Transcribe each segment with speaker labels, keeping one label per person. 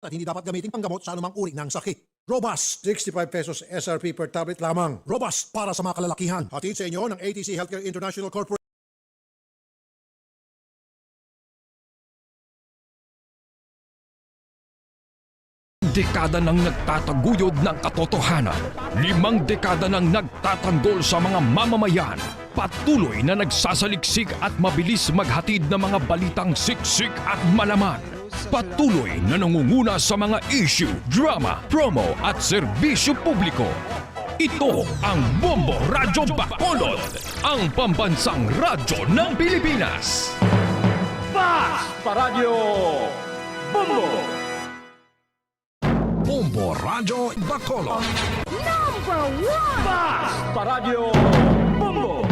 Speaker 1: at hindi dapat gamitin panggamot sa anumang uri ng sakit. Robust, 65 pesos SRP per tablet lamang. Robust para sa mga kalalakihan. Hatid sa inyo ng ATC Healthcare International Corporation.
Speaker 2: Dekada nang nagtataguyod ng katotohanan, 5 dekada nang nagtatanggol sa mga mamamayan, patuloy na nagsasaliksik at mabilis maghatid ng mga balitang siksik at malaman. Patuloy na nangunguna sa mga issue, drama, promo at serbisyo publiko. Ito ang Bombo Radyo Bacolod, ang pambansang radyo ng Pilipinas.
Speaker 3: Fast Paradyo Bombo!
Speaker 2: Bombo Radyo Bacolod.
Speaker 4: Number 1!
Speaker 3: Fast Paradyo Bombo!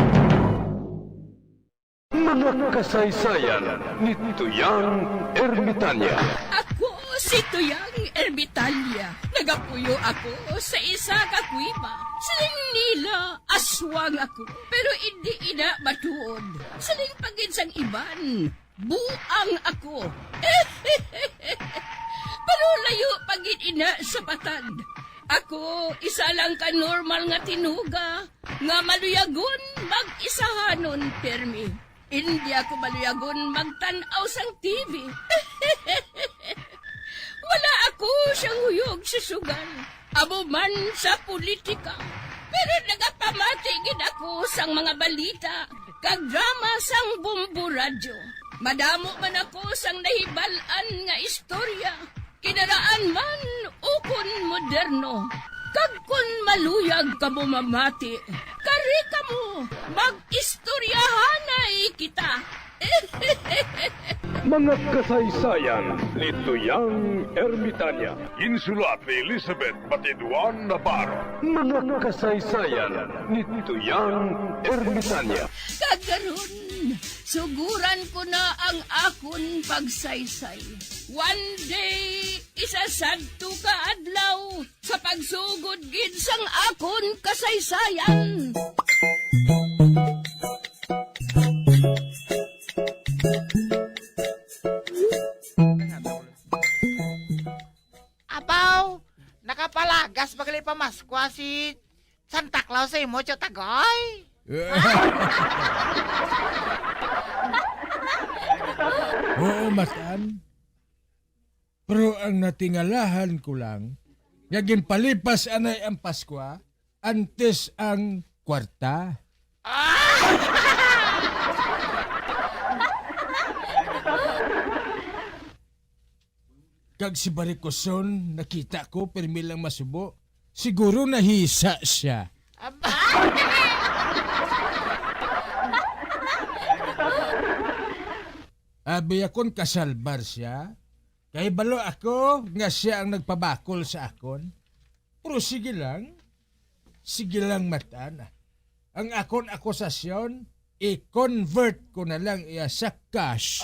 Speaker 3: Mga kasaysayan ni Tuyang Ermitanya.
Speaker 4: Ako si Tuyang Ermitanya. Nagapuyo ako sa isa ka kuiba. Siling nila, aswang ako. Pero hindi ina matuod. Siling paginsang iban, buang ako. Pero layo pagin ina sa patad. Ako, isa lang ka normal nga tinuga, nga maluyagon mag-isahanon permi. Hindi ako maluyagon magtanaw sang TV. Wala ako siyang huyog sa sugal, amo man sa politika. Pero nagapamatigid ako sang mga balita, kag drama sang Bombo Radyo. Madamo man ako sang nahibalan nga istorya, kinaraan man ukon moderno. Kag kun maluyag ka mo mamati, kari ka mo, mag-istoryahanay kita.
Speaker 3: Mga kasaysayan ni Tuyang Ermitanya. Insulat ni Elizabeth Batiduan Navarro. Mga kasaysayan ni Tuyang Ermitanya.
Speaker 4: Kagaron, suguran ko na ang akon pagsaysay. One day, isasadto ka adlaw sa pagsugod gid sang akon kasaysayan.
Speaker 5: Apaw, nakapalagas pagali pamaskwa si Santa Claus sa imo, Tagoy.
Speaker 6: Oo, matan. Pero ang natingalahan ko lang, yagin palipas anay ang Paskwa, antes ang kwarta. Kag si Baricoson, nakita ko, permi lang masubo. Siguro nahisa siya.
Speaker 5: Aba,
Speaker 6: Abi akon kasalbar siya. Kay balo ako nga siya ang nagpabakol sa akon. Pero sige lang matan. Ang akon akusasyon, i-convert ko na lang iya sa cash.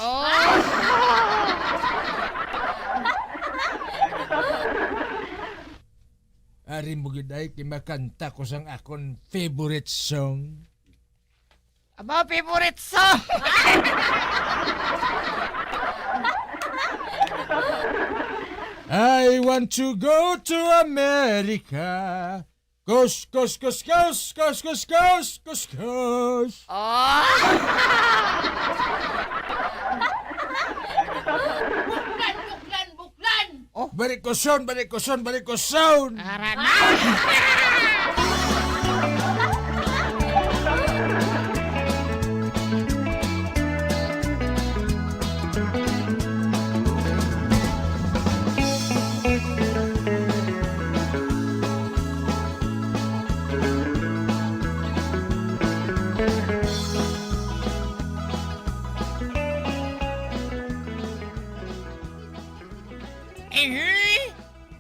Speaker 6: Ari mo giday kimakanta ko sang akon favorite song.
Speaker 5: aba, favorite song.
Speaker 6: I want to go to America. Gosh, gosh, gosh, gosh, gosh, gosh, gosh, gosh, gosh.
Speaker 4: Buklan!
Speaker 6: Barikoson, barikoson, barikoson.
Speaker 5: Arana.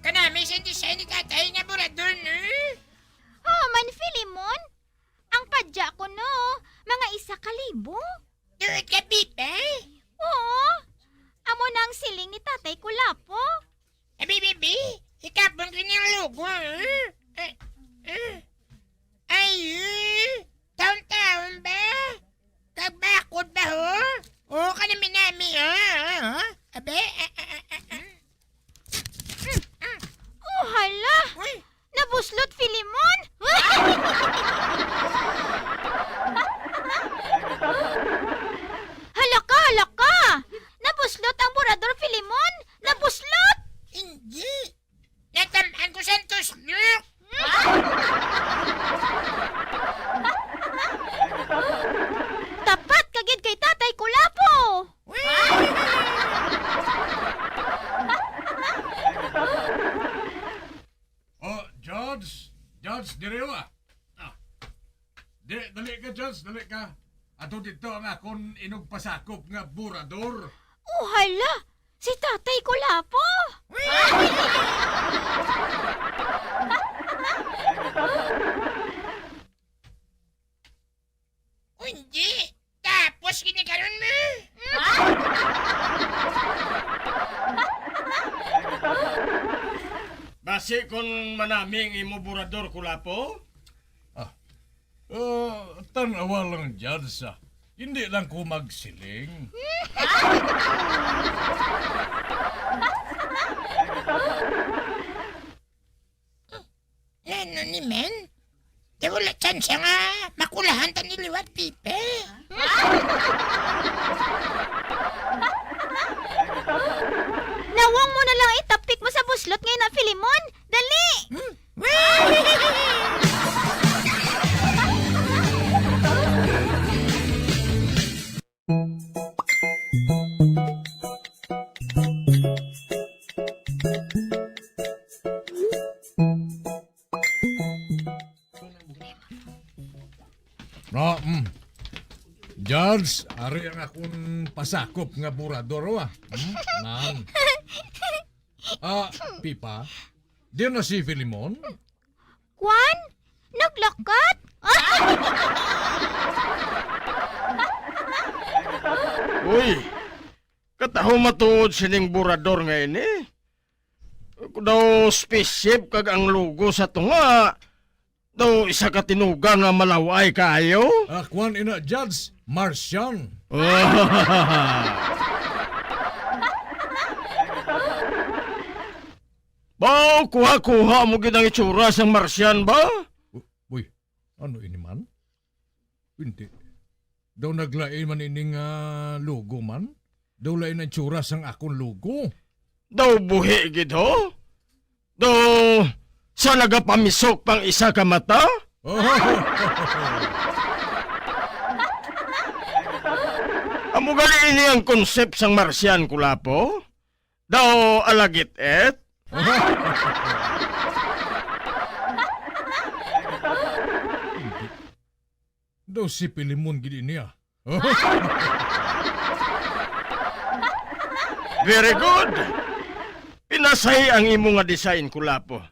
Speaker 5: Kanami sa design ni tatay nga burador,
Speaker 7: Oh, man Filimon. Ang padya ko no, mga 1,000.
Speaker 5: Duit ka, Pipe?
Speaker 7: Oo. Amo na ang siling ni tatay ko lapo.
Speaker 5: Bibi, ikapon rin yung logo, Ay, taon-taon ba? Kagbakod ba, ho? Oo, kanami nami, Abe,
Speaker 7: Nabuslot Filimon? Halaka! Nabuslot ang Burador Filimon! Nabuslot!
Speaker 5: Hindi. Natamaan ko sa tuslok.
Speaker 7: Tapat kagid kay Tatay Kulapo!
Speaker 6: Oh, George, direwa. Dali ka, George, dali ka. Ato dito ang akong inugpasakop nga burador.
Speaker 7: Oh, hala! Si Tatay Kulapo!
Speaker 5: Hindi. Tapos ginaganon mo.
Speaker 8: Basi kon manaming imo burador kulapo?
Speaker 6: Tanawa lang, Judge. Hindi lang ko magsiling.
Speaker 5: Ano ni men? Di wala chance nga makulahan ta ni Liwat Pipe.
Speaker 7: Nawang mo na lang itapik mo sa buslot ngayon na Filimon! Dali!
Speaker 6: No, Judge, ari ang akong pasakop nga burador, wa. Nan. Pipa, di na si Filimon?
Speaker 7: Kwan? Naglakat?
Speaker 8: Uy, kataho matuod sining burador ngayon eh. Ako daw spaceship kag ang logo sa tunga. Daw isa ka tinugang nga malaway kayo.
Speaker 6: Kwan ina, Judge, Martian.
Speaker 8: Bao, kuha-kuha mo ginang itsura sang Martian ba?
Speaker 6: Uy, ano ini man? Hindi. Daw naglain man ining logo man? Daw lain ang tsura sang akong logo.
Speaker 8: Daw buhi gid ho? Daw sa nagapamisok pang isa ka mata? Amo gali ini ang konsep sang Martian kulapo? Daw alagit et?
Speaker 6: Daw si Filimon gid niya.
Speaker 8: Very good. Pinasay ang imo nga design kulapo.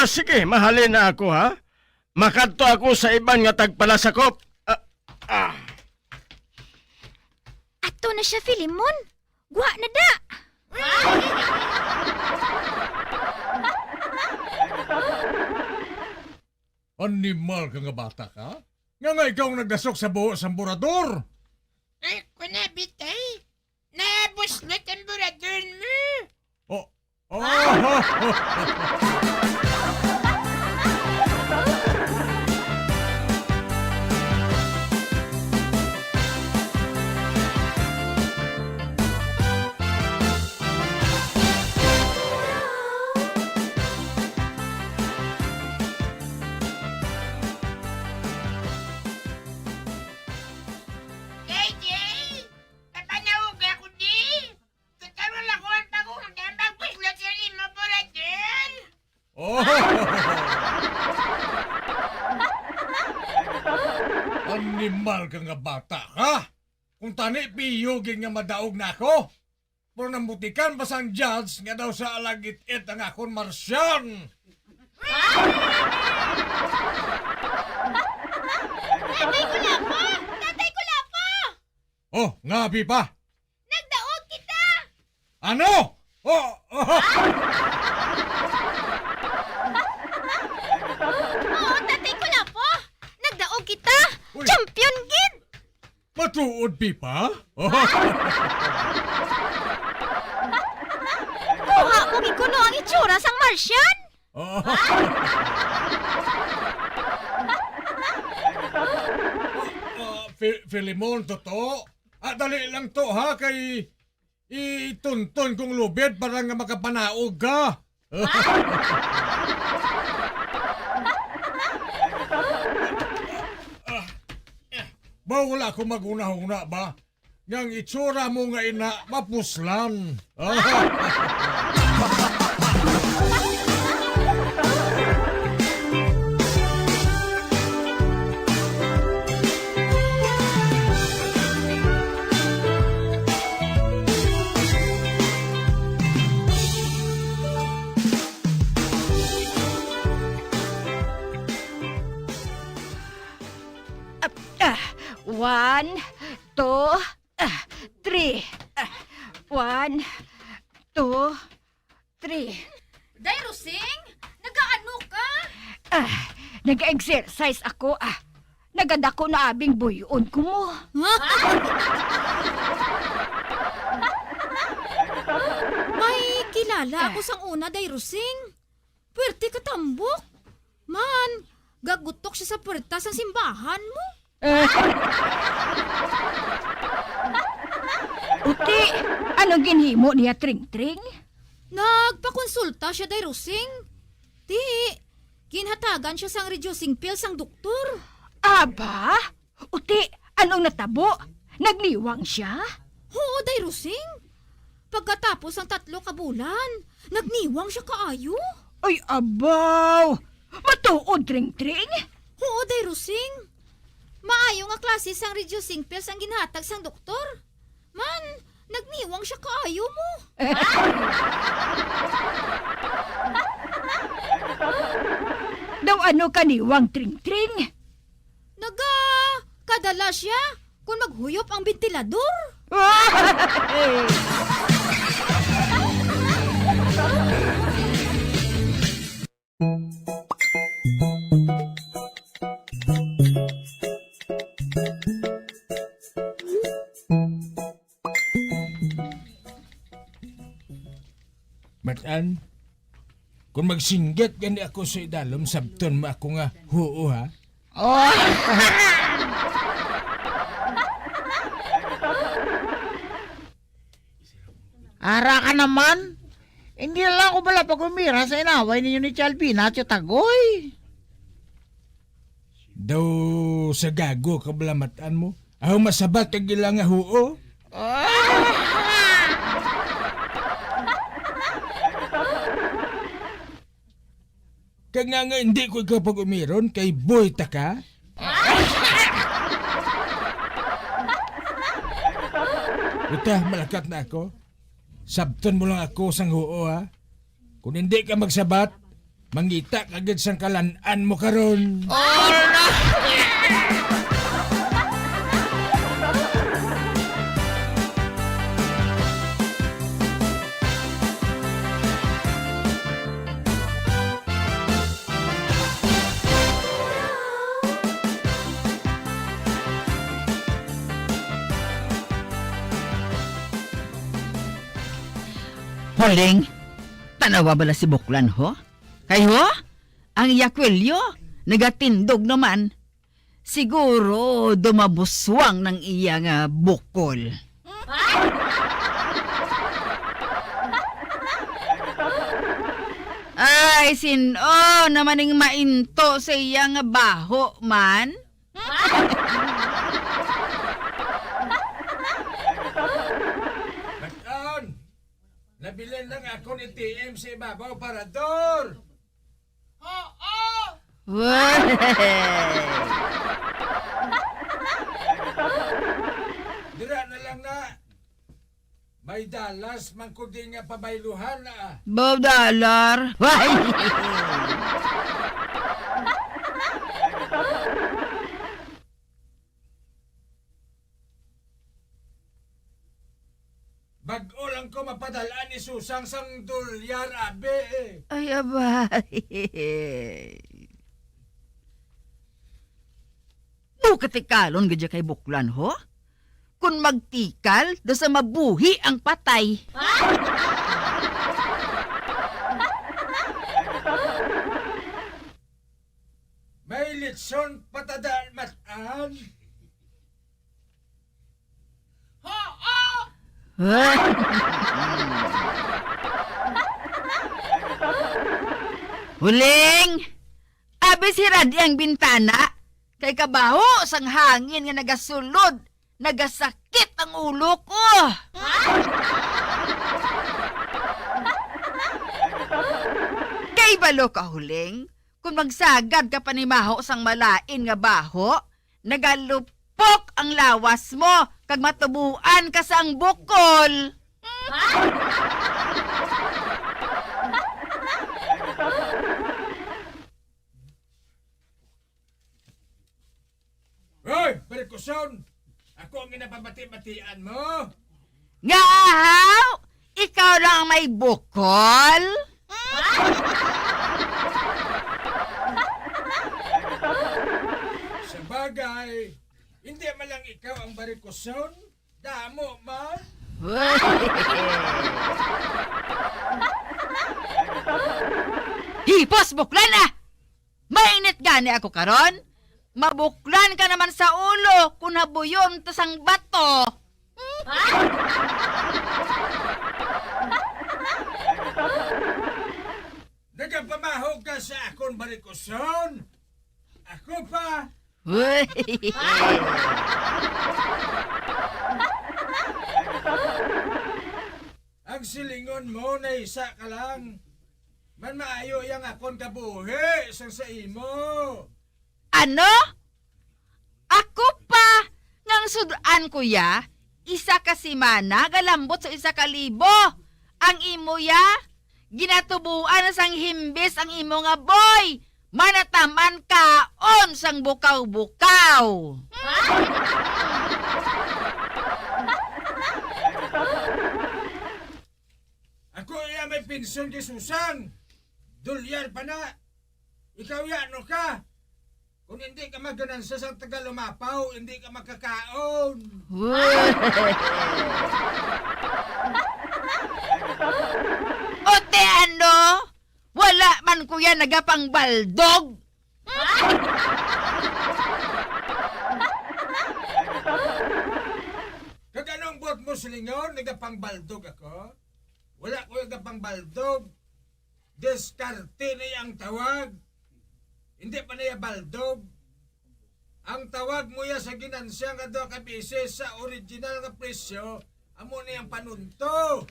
Speaker 8: Sige, mahalin na ako ha. Makadto ako sa iban nga tagpalasakop.
Speaker 7: Ato na siya, Filimon! Gwa na da!
Speaker 6: Animal ka nga bata ka? Nga ikaw ang nagdasok sa buho sa burador.
Speaker 5: Ay, kunabitay. Nabuslot ang burador mo.
Speaker 6: Animal ka nga bata ka? Kung tani piyugin nga madaog na ako. Pero nambutikan pa sang Judge nga daw sa alagit-it ang akong Martian.
Speaker 7: Tatay Kulapo! Tatay Kulapo!
Speaker 6: Oh, nga Pipa.
Speaker 7: Nagdaog kita!
Speaker 6: Ano?
Speaker 7: Oo, Tatay Kulapo! Nagdaog kita!
Speaker 6: Uy.
Speaker 7: Champion gid!
Speaker 6: Matuod, Pipa?
Speaker 7: Kuha mo gikuno ang itsura sang Martian!
Speaker 6: Oh. Filimon, totoo. Dali lang to ha, kay itunton kong lubid para nga makapanaog ka. Ba, wala akong maguna-una ba? Ngang itsura mo nga ina, mapuslan.
Speaker 4: One, two, three. 1, 2, 3.
Speaker 7: Day Rusing, nagaano ka?
Speaker 4: Nag-exercise ako. Nagadako na abing buyon ko mo.
Speaker 7: May kilala ako sang una, Day Rusing. Pwerte ka tambok. Man, gagutok siya sa puerta sang simbahan mo.
Speaker 4: Uti, anong ginhimo niya, Tring-Tring?
Speaker 7: Nagpakonsulta siya, Day Rusing. Ti, ginhatagan siya sang reducing pills sang doktor.
Speaker 4: Aba, uti, anong natabo? Nagniwang siya?
Speaker 7: Oo, Day Rusing. Pagkatapos ang 3 kabulan, nagniwang siya kaayo.
Speaker 4: Ay, abaw! Matuod, Tring-Tring?
Speaker 7: Oo, Day Rusing. Maayo nga klase sang reducing pills ang ginhatag sang doktor. Man, nagniwang siya kaayo mo.
Speaker 4: Daw ano kaniwang, Tring-Tring?
Speaker 7: Kadala siya kung maghuyop ang ventilador.
Speaker 6: Matan, kung magsinggit gani ako sa idalom, sabton mo ako nga huo ha.
Speaker 5: Ara ka naman. Hindi lang ako bala pag umira sa inaway ninyo ni Chalvina at yung Tagoy.
Speaker 6: Daw sa gago kablamatan mo. Aho masabat kag ilang nga huo. Kaya nga hindi ko ikaw pag umiron kay boy ta ka. Uta, malakat na ako. Sabton mo lang ako sang huo ha. Kung hindi ka magsabat, mangita kagad sang kalan-an mo karon.
Speaker 9: Huling, tanawa bala si Buklan ho? Kay ho? Ang yakwelyo, nagatindog naman. Siguro dumabuswang ng iyang bukol. Ay, sino namaning mainto sa iyang baho man?
Speaker 6: Baton! Nabilin lang ako ni TM sa ibabaw para door! Dira na lang na. May dalas man ko din nga pabayluhan na.
Speaker 9: Bob Dollar. Why?
Speaker 6: Bag-o lang ko mapadalaan ni Susang sang dolyar abe eh.
Speaker 9: Ay, abay. Katikalon gadya kay Buklan ho? Kung magtikal, do sa mabuhi ang patay.
Speaker 6: Son patadaan matan.
Speaker 9: Huling! Abi siradi ang bintana. Kay kabaho sang hangin nga nagasulod. Nagasakit ang ulo ko. Kay balo ka huling. Kung magsagad ka panimaho sang malain nga baho, nagalupok ang lawas mo kag matubuan ka sang bukol.
Speaker 6: Hoy, balik ko son. Ako ang ginapabati-batian mo.
Speaker 9: Nga ahaw! Ikaw lang ang may bukol?
Speaker 6: Sa bagay, hindi man lang ikaw ang barikoson. Damo man.
Speaker 9: Hipos, buklan na! Mainit gani ako karon? Mabuklan ka naman sa ulo kung nabuyon to sang bato.
Speaker 6: Nagapamahog ka sa akong barikoson. Ako pa.
Speaker 9: Uy.
Speaker 6: Ang silingon mo na isa ka lang. Man maayo yang akong kabuhi sa imo.
Speaker 9: Ano? Ako pa! Ngang sudan ko ya, isa ka simana, galambot sa 1,000. Ang imo ya, ginatubuan sang himbis ang imo nga boy. Manataman kaon sang bukaw-bukaw.
Speaker 6: Ako iya may pinsyon kay Susan. Dolyar pa na. Ikaw ya ano ka? Kung hindi ka maganansa sa Tagalumapaw, hindi ka makakaon.
Speaker 9: Ote ano? Wala man kuya nagapang baldog.
Speaker 6: Kag anong buot mo silingon, nagapangbaldog ako? Wala ko nagapangbaldog. Diskarte na ang tawag. Hindi pa niya baldog. Ang tawag mo ya sa ginansya nga 2 ka beses sa original nga presyo, amo na yung panunto.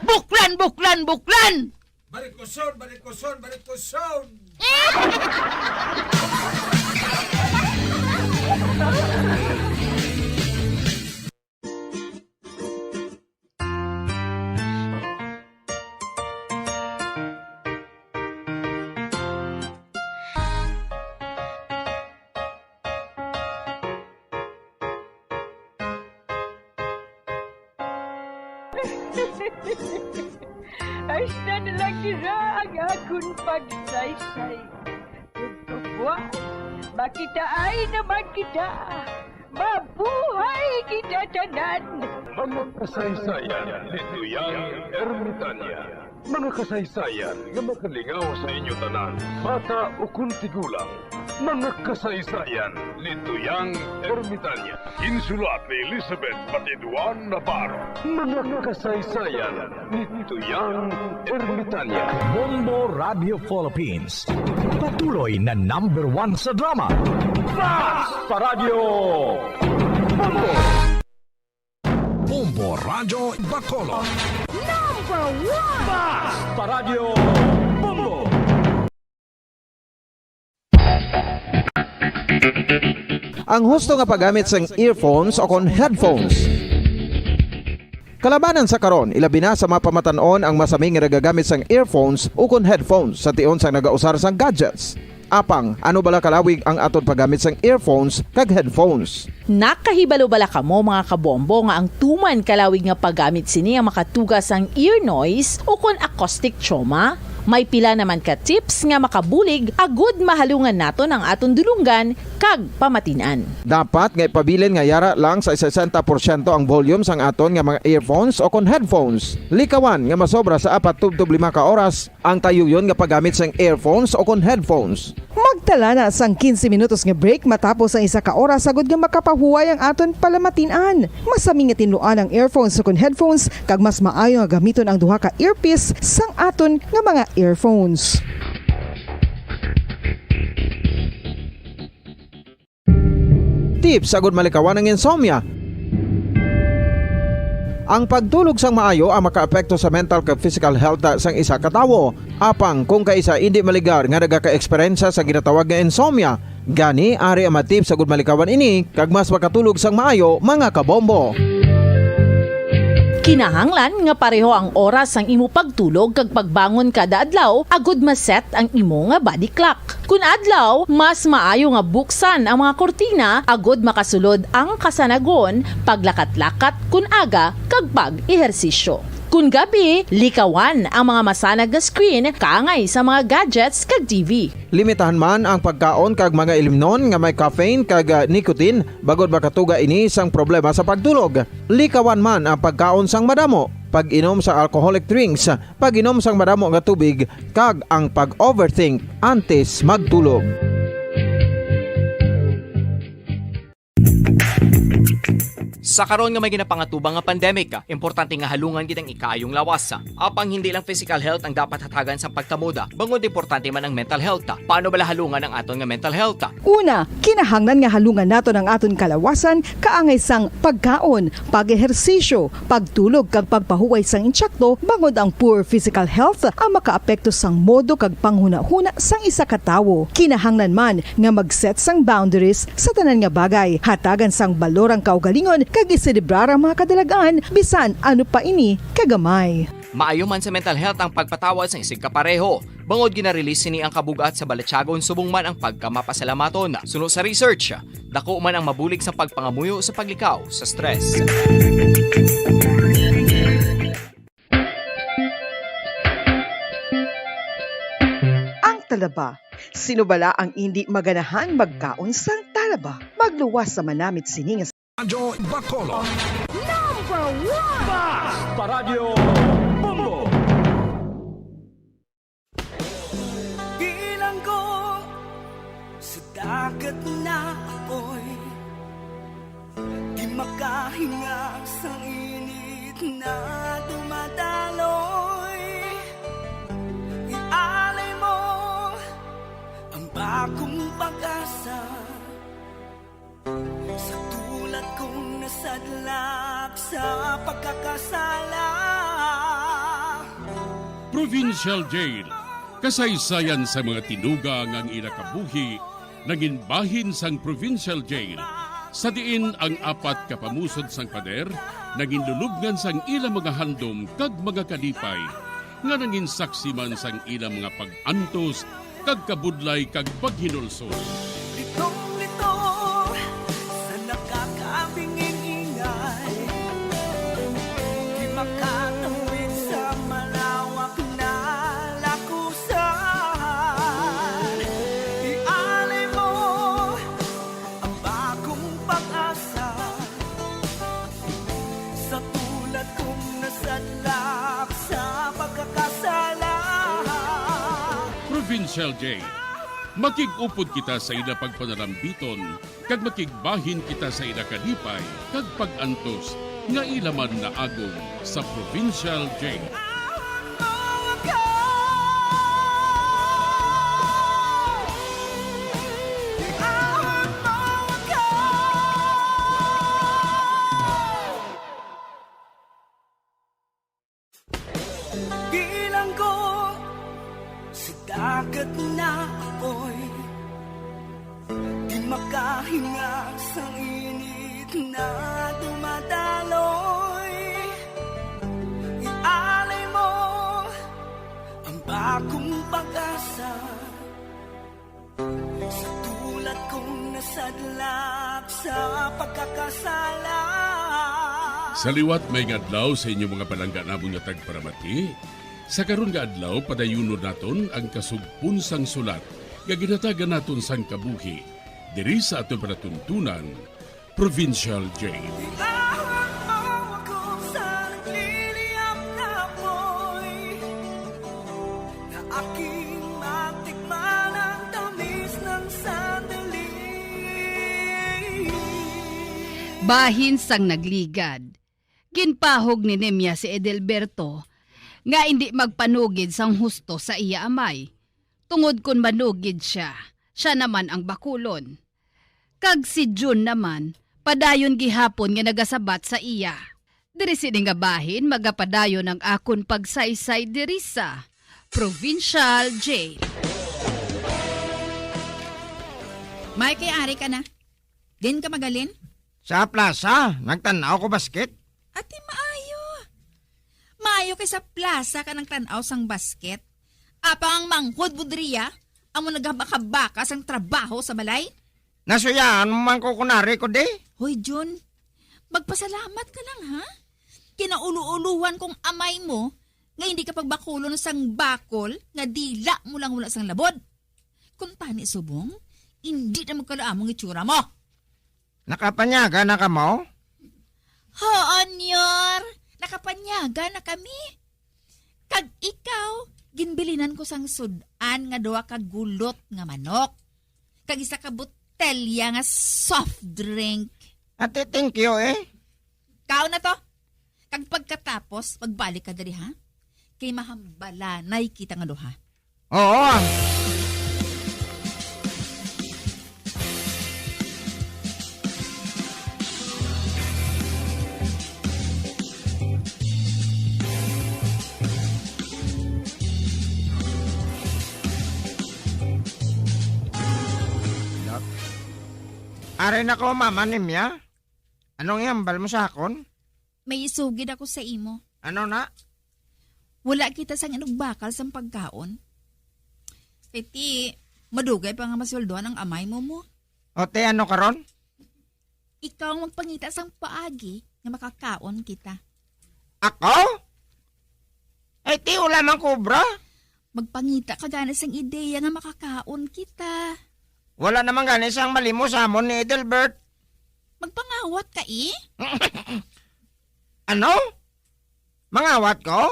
Speaker 9: Buklan, buklan, buklan!
Speaker 6: Barikoson, barikoson, barikoson!
Speaker 4: Ay, na lang nila ang akong pagsaysay. Buwan, makita ay naman kita. Mabuhay kita tanan.
Speaker 3: Mga kasaysayan ni Tuyang Ermitanya. Mga kasaysayan nga makalingaw sa inyo tanan, bata o kuntigulang. Mga kasaysayan ni Tuyang Ermitanya. Insulat ni Elizabeth Batiduan Navarro. Mga kasaysayan ni Tuyang Ermitanya.
Speaker 10: Bombo Radio Philippines. Patuloy na #1 sa drama. Fast Paradio Bombo! Bombo Radio Bacolod. #1 Fast Paradio Bombo!
Speaker 11: Ang husto nga paggamit sang earphones o kon headphones. Kalabanan sa karon, ilabi na sa mapamatanon ang masaming nga nagagamit sang earphones o kon headphones sa tion sang nagausar sang gadgets. Apang, ano bala kalawig ang aton paggamit sang earphones kag headphones?
Speaker 12: Nakahibalo bala kamo mga kabombo nga ang tuman kalawig nga paggamit sini ang makatugas ang ear noise o kon acoustic trauma? May pila naman ka tips nga makabulig agud mahalungan naton ang aton dulunggan kag pamatinan.
Speaker 11: Dapat nga ipabilin nga yara lang sa 60% ang volume sang aton nga mga earphones o kon headphones. Likawan nga masobra sa 4-5 ka oras ang tayuyon nga paggamit sang earphones o kon headphones.
Speaker 13: Magtala na sang 15 minutos nga break matapos ang 1 ka oras sagod nga makapahuway ang aton palamatinan. Masami nga tinluan ang earphones o kon headphones kag mas maayo nga gamiton ang duha ka earpiece sang aton nga mga earphones.
Speaker 11: Tips sagud malikawan ang insomnia. Ang pagtulog sang maayo ang makaapekto sa mental kag physical health sang isa ka tawo. Apang kung kaisa hindi maligar nga nagaka-eksperyensya sa ginatawag nga insomnia, gani ari ang matip sagud malikawan ini kag mas makatulog sang maayo mga kabombo.
Speaker 12: Kinahanglan nga pareho ang oras ang imo pagtulog kag pagbangon kada adlaw agud maset ang imo nga body clock. Kun adlaw, mas maayo nga buksan ang mga kortina agud makasulod ang kasanagon, paglakat-lakat kun aga kag pag-ehersisyo. Kun gabi, likawan ang mga masanag nga screen kaangay sa mga gadgets kag TV.
Speaker 11: Limitahan man ang pagkaon kag mga ilimnon nga may caffeine kag nicotine bagod makatuga ini sang problema sa pagtulog. Likawan man ang pagkaon sang madamo, pag-inom sa alcoholic drinks, pag-inom sang madamo nga tubig kag ang pag-overthink antes magtulog.
Speaker 14: Sa karon nga may ginapangatubang nga pandemic, importante nga halungan gid ang ikayong lawas. Apang hindi lang physical health ang dapat hatagan sa pagtamuda, bangod importante man ang mental health. Paano bala halungan ang aton nga mental health?
Speaker 13: Una, kinahanglan nga halungan naton ang aton kalawasan kaangay sang pagkaon, pag-ehersisyo, pagtulog kag pagpahuway sang insyakto bangod ang poor physical health ang makaapekto sang modo kag panghuna-huna sang isa ka tawo. Kinahanglan man nga mag-set sang boundaries sa tanan nga bagay, hatagan sang balorang kaugalingon kag iselebrar ang mga kadalagaan bisan ano pa ini kagamay.
Speaker 14: Maayo man sa mental health ang pagpatawad sa isig kapareho. Bangod ginarelease ni ang kabugat sa Balatyagon subong man ang pagkamapasalamaton. Suno sa research, dako man ang mabulig sa pagpangamuyo sa paglikaw sa stress.
Speaker 13: Ang talaba. Sino bala ang hindi maganahan magkaon sang talaba? Magluwas sa manamit sining
Speaker 10: Radyo Bacolod.
Speaker 7: Number 1!
Speaker 10: Basta Radio Bombo.
Speaker 15: Bilang ko sa dagat na apoy, di makahinga sa init na dumadaloy. Ialay mo ang bagong pag-asa sa tulad kong nasadlak sa pagkakasala.
Speaker 16: Provincial Jail, kasaysayan sa mga tinugang ang inakabuhi, naging bahin sang Provincial Jail. Sa diin ang 4 kapamusod sang pader, naging lulubngan sang ilang mga handom kag mga kalipay, nga naging saksi man sang ilang mga pag-antos, kag kabudlay kag paghinulsol.
Speaker 15: Litong-lito sa nakakabinging ingay, di makatawid sa malawak na lakusan. Ialay mo ang bagong pag-asa sa tulad kong nasadlak sa pagkakasala.
Speaker 16: Provincial Jail, makig-upod kita sa ila pagpanalambiton, kag makigbahin kita sa ila kalipay, kag pag-antos, nga ilaman na agong sa Provincial Jail.
Speaker 15: Bilang ko sa dagat na apoy, di makahinga sa init na dumadaloy. Ialay mo ang bagong pag-asa sa tulad kong nasadlak sa pagkakasala.
Speaker 16: Sa liwat may ngadlaw sa inyong mga palangga na bunyatag paramati, Sa karon nga adlaw padayuno naton ang kasugpon sang sulat nga ginhatagan naton sang kabuhi diri sa aton panatuntunan Provincial Jail.
Speaker 9: Bahin sang nagligad. Ginpahog ni Nemya si Edelberto nga hindi magpanugid sang husto sa iya amay. Tungod kun manugid siya, siya naman ang bakulon. Kag si June naman, padayon gihapon nga nagasabat sa iya. Diri sini nga bahin magapadayon ang akon pagsaysay diri sa Provincial Jail.
Speaker 17: May kay ari ka na. Din ka magalin?
Speaker 8: Sa plaza, nagtanaw ko basket.
Speaker 17: Ati maayo. Maayo kay sa plaza ka ng tanaw sang basket. Apang ang manghod budriya, amo nagabaka-baka sang trabaho sa balay.
Speaker 8: Nasuyaan mo man ko kunari ko de.
Speaker 17: Hoy Jun, magpasalamat ka lang ha. Kinaulu-uluhan kong amay mo nga hindi ka pagbakulon sang bakol nga dila mo lang wala sang labod. Kung tani subong, hindi na magkalaamong itsura mo.
Speaker 8: Nakapanyaga na ka mo?
Speaker 17: Hoon, Yor. Nakapanyaga na kami. Kag ikaw, ginbilinan ko sang sudan nga duwa ka gulot nga manok. Kag isa ka botelya nga soft drink.
Speaker 8: Ate, thank you
Speaker 17: Kao na to. Kag pagkatapos, magbalik ka dali ha. Kay mahambala, nakikita nga duha.
Speaker 8: Oo. Are na ko, Mama Nemya. Anong iambal mo sa akon?
Speaker 17: May isugid ako sa imo.
Speaker 8: Ano na?
Speaker 17: Wala kita sang inugbakal sang pagkaon. Peti, madugay pa nga masweldoan ang amay mo mo.
Speaker 8: O te, ano karon?
Speaker 17: Ikaw ang magpangita sang paagi na makakaon kita.
Speaker 8: Ako? Ay, ti, wala mang kubra.
Speaker 17: Magpangita ka gana sang ideya nga makakaon kita.
Speaker 8: Wala namang gani sang malimo sa amon ni Edelbert.
Speaker 17: Magpangawat ka
Speaker 8: Ano? Mangawat ko?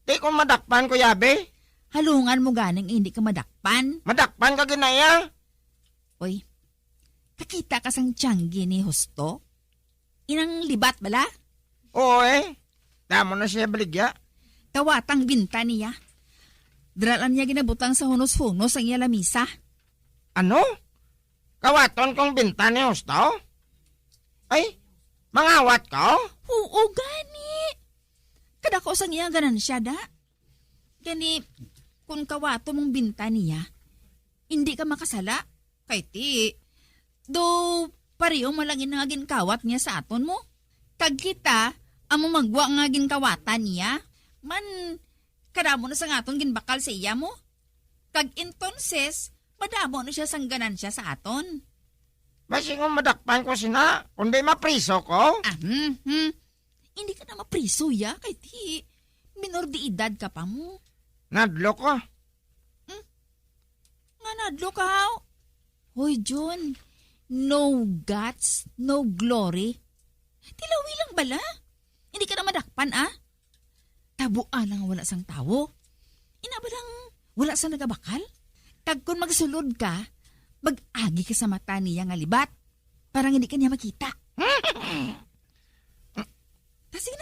Speaker 8: Di ko madakpan ko, yabe.
Speaker 17: Halungan mo ganing hindi ka madakpan.
Speaker 8: Madakpan ka ginaya?
Speaker 17: Oy, kakita ka sang tiyanggi ni Husto? Inang libat bala?
Speaker 8: Oo Damo na siya baligya.
Speaker 17: Kawatang binta niya. Dralan niya ginabutang sa hunos-hunos ang iya lamisa.
Speaker 8: Ano? Kawaton kong binta ni Husto? Ay, mangawat ko?
Speaker 17: Oo, gani. Kada ko sang iya ganan siya da. Gani, kung kawato mong binta niya, hindi ka makasala. Kay ti, do pariyo malangin nga ginkawat niya sa aton mo. Kag kita, amo magwa nga ginkawatan niya, man kadamo na sa aton ginbakal sa iya mo. Kag entonces, madamo na siya sang ganansya sa aton.
Speaker 8: Basi kung madakpan ko sina, kundi mapriso ko?
Speaker 17: Hindi ka na mapriso ya, kay ti, minor de edad ka pa mo.
Speaker 8: Nadlo ko.
Speaker 17: Nga nadlo ka, haw? Hoy, John, no guts, no glory. Tilawi lang bala. Hindi ka na madakpan, Tabuan lang wala sang tawo. Inabalang wala sang nagabakal. Kag kung magsulod ka, mag-agi ka sa mata niya nga libat. Parang hindi ka niya makita.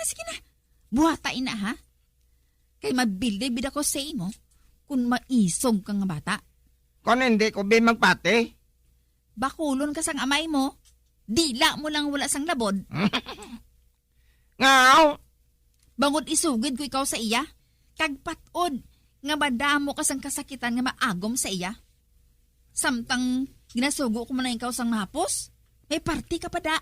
Speaker 17: Sige na. Buhatain na, ha? Kay mabilde-bida ko sa imo kung maisog ka nga bata.
Speaker 8: Kung hindi ko magpate.
Speaker 17: Bakulon ka sang amay mo, dila mo lang wala sang labod.
Speaker 8: Ngaw!
Speaker 17: Bangod isugid ko ikaw sa iya, kag patod nga madamo ka sang kasakitan nga maagom sa iya. Samtang ginasugo ko man na ikaw sang mahapos, may party ka pa da.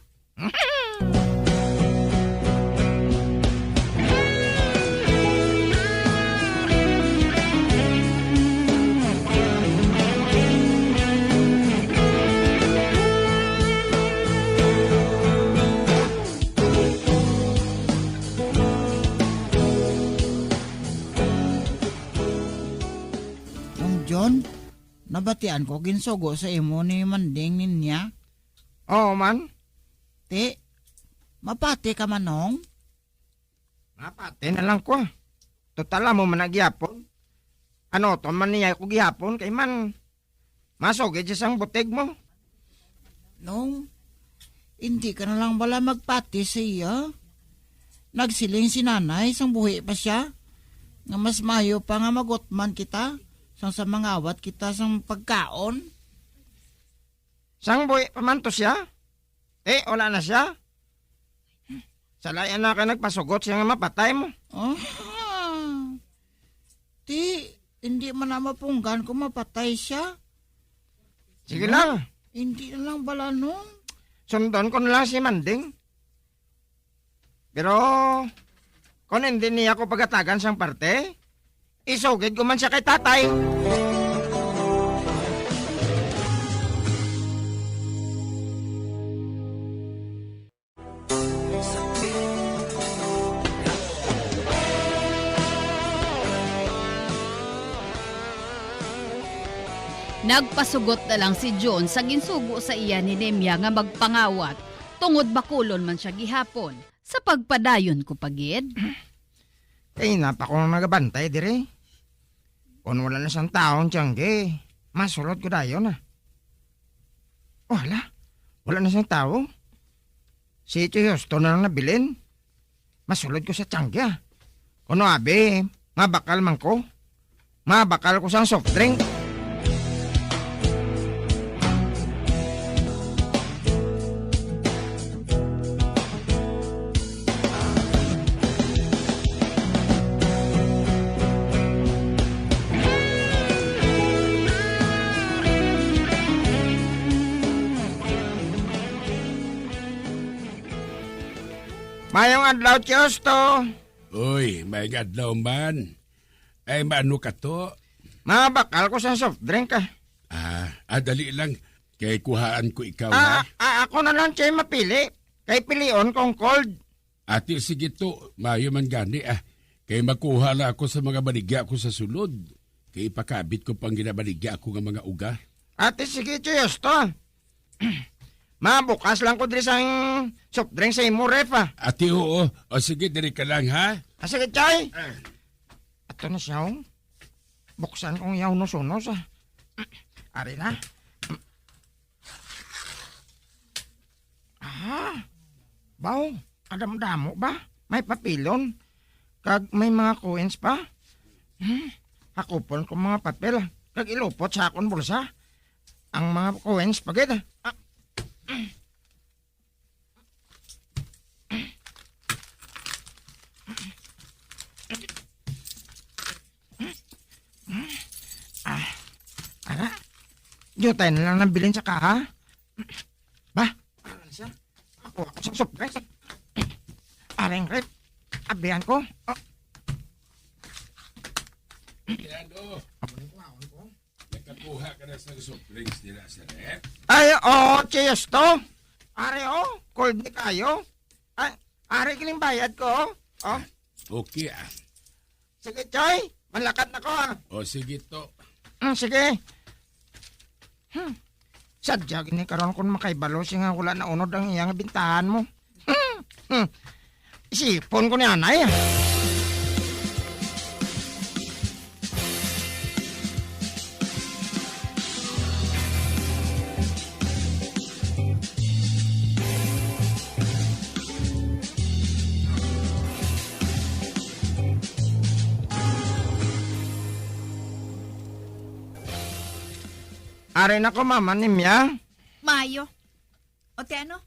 Speaker 5: nabatian ko ginsugo sa imo ni Manding ninya.
Speaker 8: Oo man.
Speaker 5: Ti, mapati ka manong?
Speaker 8: Mapati na lang ko. Total mo man nagyapon. Ano to man niya ko gihapon kay man masugid sa sang butig mo.
Speaker 5: Nung, hindi ka na lang bala magpati sa iya. Nagsiling si nanay, sang buhi pa siya. Nga mas mayo pa nga magutman kita. Sang sa mga awat kita sang pagkaon.
Speaker 8: Sang buhi pa man to siya? Wala na siya. Salayan na ka nagpasugot siya nga mapatay mo.
Speaker 5: Ti, hindi man na mapunggan kung mapatay siya.
Speaker 8: Sige lang.
Speaker 5: Hindi na lang bala nung.
Speaker 8: Sundon ko na lang si Manding. Pero, kung hindi niya ako pagatagan siyang parte, isugid ko man siya kay tatay.
Speaker 9: Nagpasugot na lang si John sa ginsugo sa iya ni Nemya nga magpangawat tungod bakulon man siya gihapon sa pagpadayon ko pagid.
Speaker 8: Kay napa ko nagabantay dire. Kung wala na siyang taon tiyangge, masulod ko dayon na. Wala na siyang tao. Si Houston na lang nabilin. Masulod ko sa tiyangge. Kuno abe, mabakal man ko. Mabakal ko sang soft drink. Mayong adlaw, Tiosto.
Speaker 16: Uy, may adlaw man. Ay, maano ka to?
Speaker 8: Mabakal ko sa soft drink ka.
Speaker 16: Dali lang. Kay kuhaan ko ikaw ha.
Speaker 8: Ako na lang siya mapili. Kay pilion kong cold.
Speaker 16: Ati, sige to. Mayo man gani Kay makuha la ako sa mga baligya ko sa sulod. Kay ipakabit ko pang ginabaligya ako ng mga uga.
Speaker 8: Ate, sige, Tiosto. Mabukas lang ko diri sang soft drink sa imo ref
Speaker 16: Ati, oo. O sige, diri ka lang ha.
Speaker 8: Sige, Chay. Ato na siya. Buksan kong yaw nusunos Ari na. Baw, kadamdamo ba? May papilon. Kag may mga coins pa. Hakupon ko mga papel. Kag ilupot sa akong bulsa. Ang mga coins pagid. Jutay na lang nabilin sa kaha. Ba? Ano siya? Ako sa surprise. Aring rep. Abihan ko.
Speaker 16: Nakakuha ka na sa soft drinks nila sa rep.
Speaker 8: Ay, cheers to. Are, cold ni kayo. Ay, are kiling bayad ko.
Speaker 16: Okay
Speaker 8: Sige, Choy. Malakad na ko
Speaker 16: sige to.
Speaker 8: Sige. Sadya gini karon kun makaibalo siya nga wala na unod ang iyang bintahan mo. Isipon ko ni anay. Are na ko, mama, Nimya.
Speaker 17: Mayo. O te ano?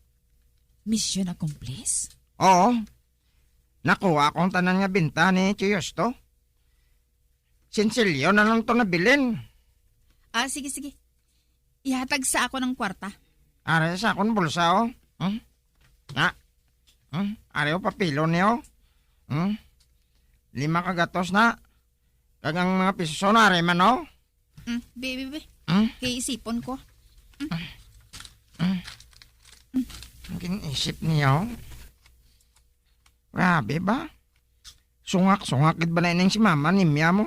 Speaker 17: Mission accomplished?
Speaker 8: Oo. Nakuha akong tanan nga binta ni Chiyosto. Sinsilyo na lang to nabilin.
Speaker 17: Sige. Ihatag sa ako ng kwarta.
Speaker 8: Are sa akong bulsa, Are papilo niyo. 5 kagatos na. Kagang mga piso na, are man,
Speaker 17: Baby. Kay isipon ko.
Speaker 8: Ang isip niyo. Grabe ba? Sungak-sungak ba na si mama ni Mia mo?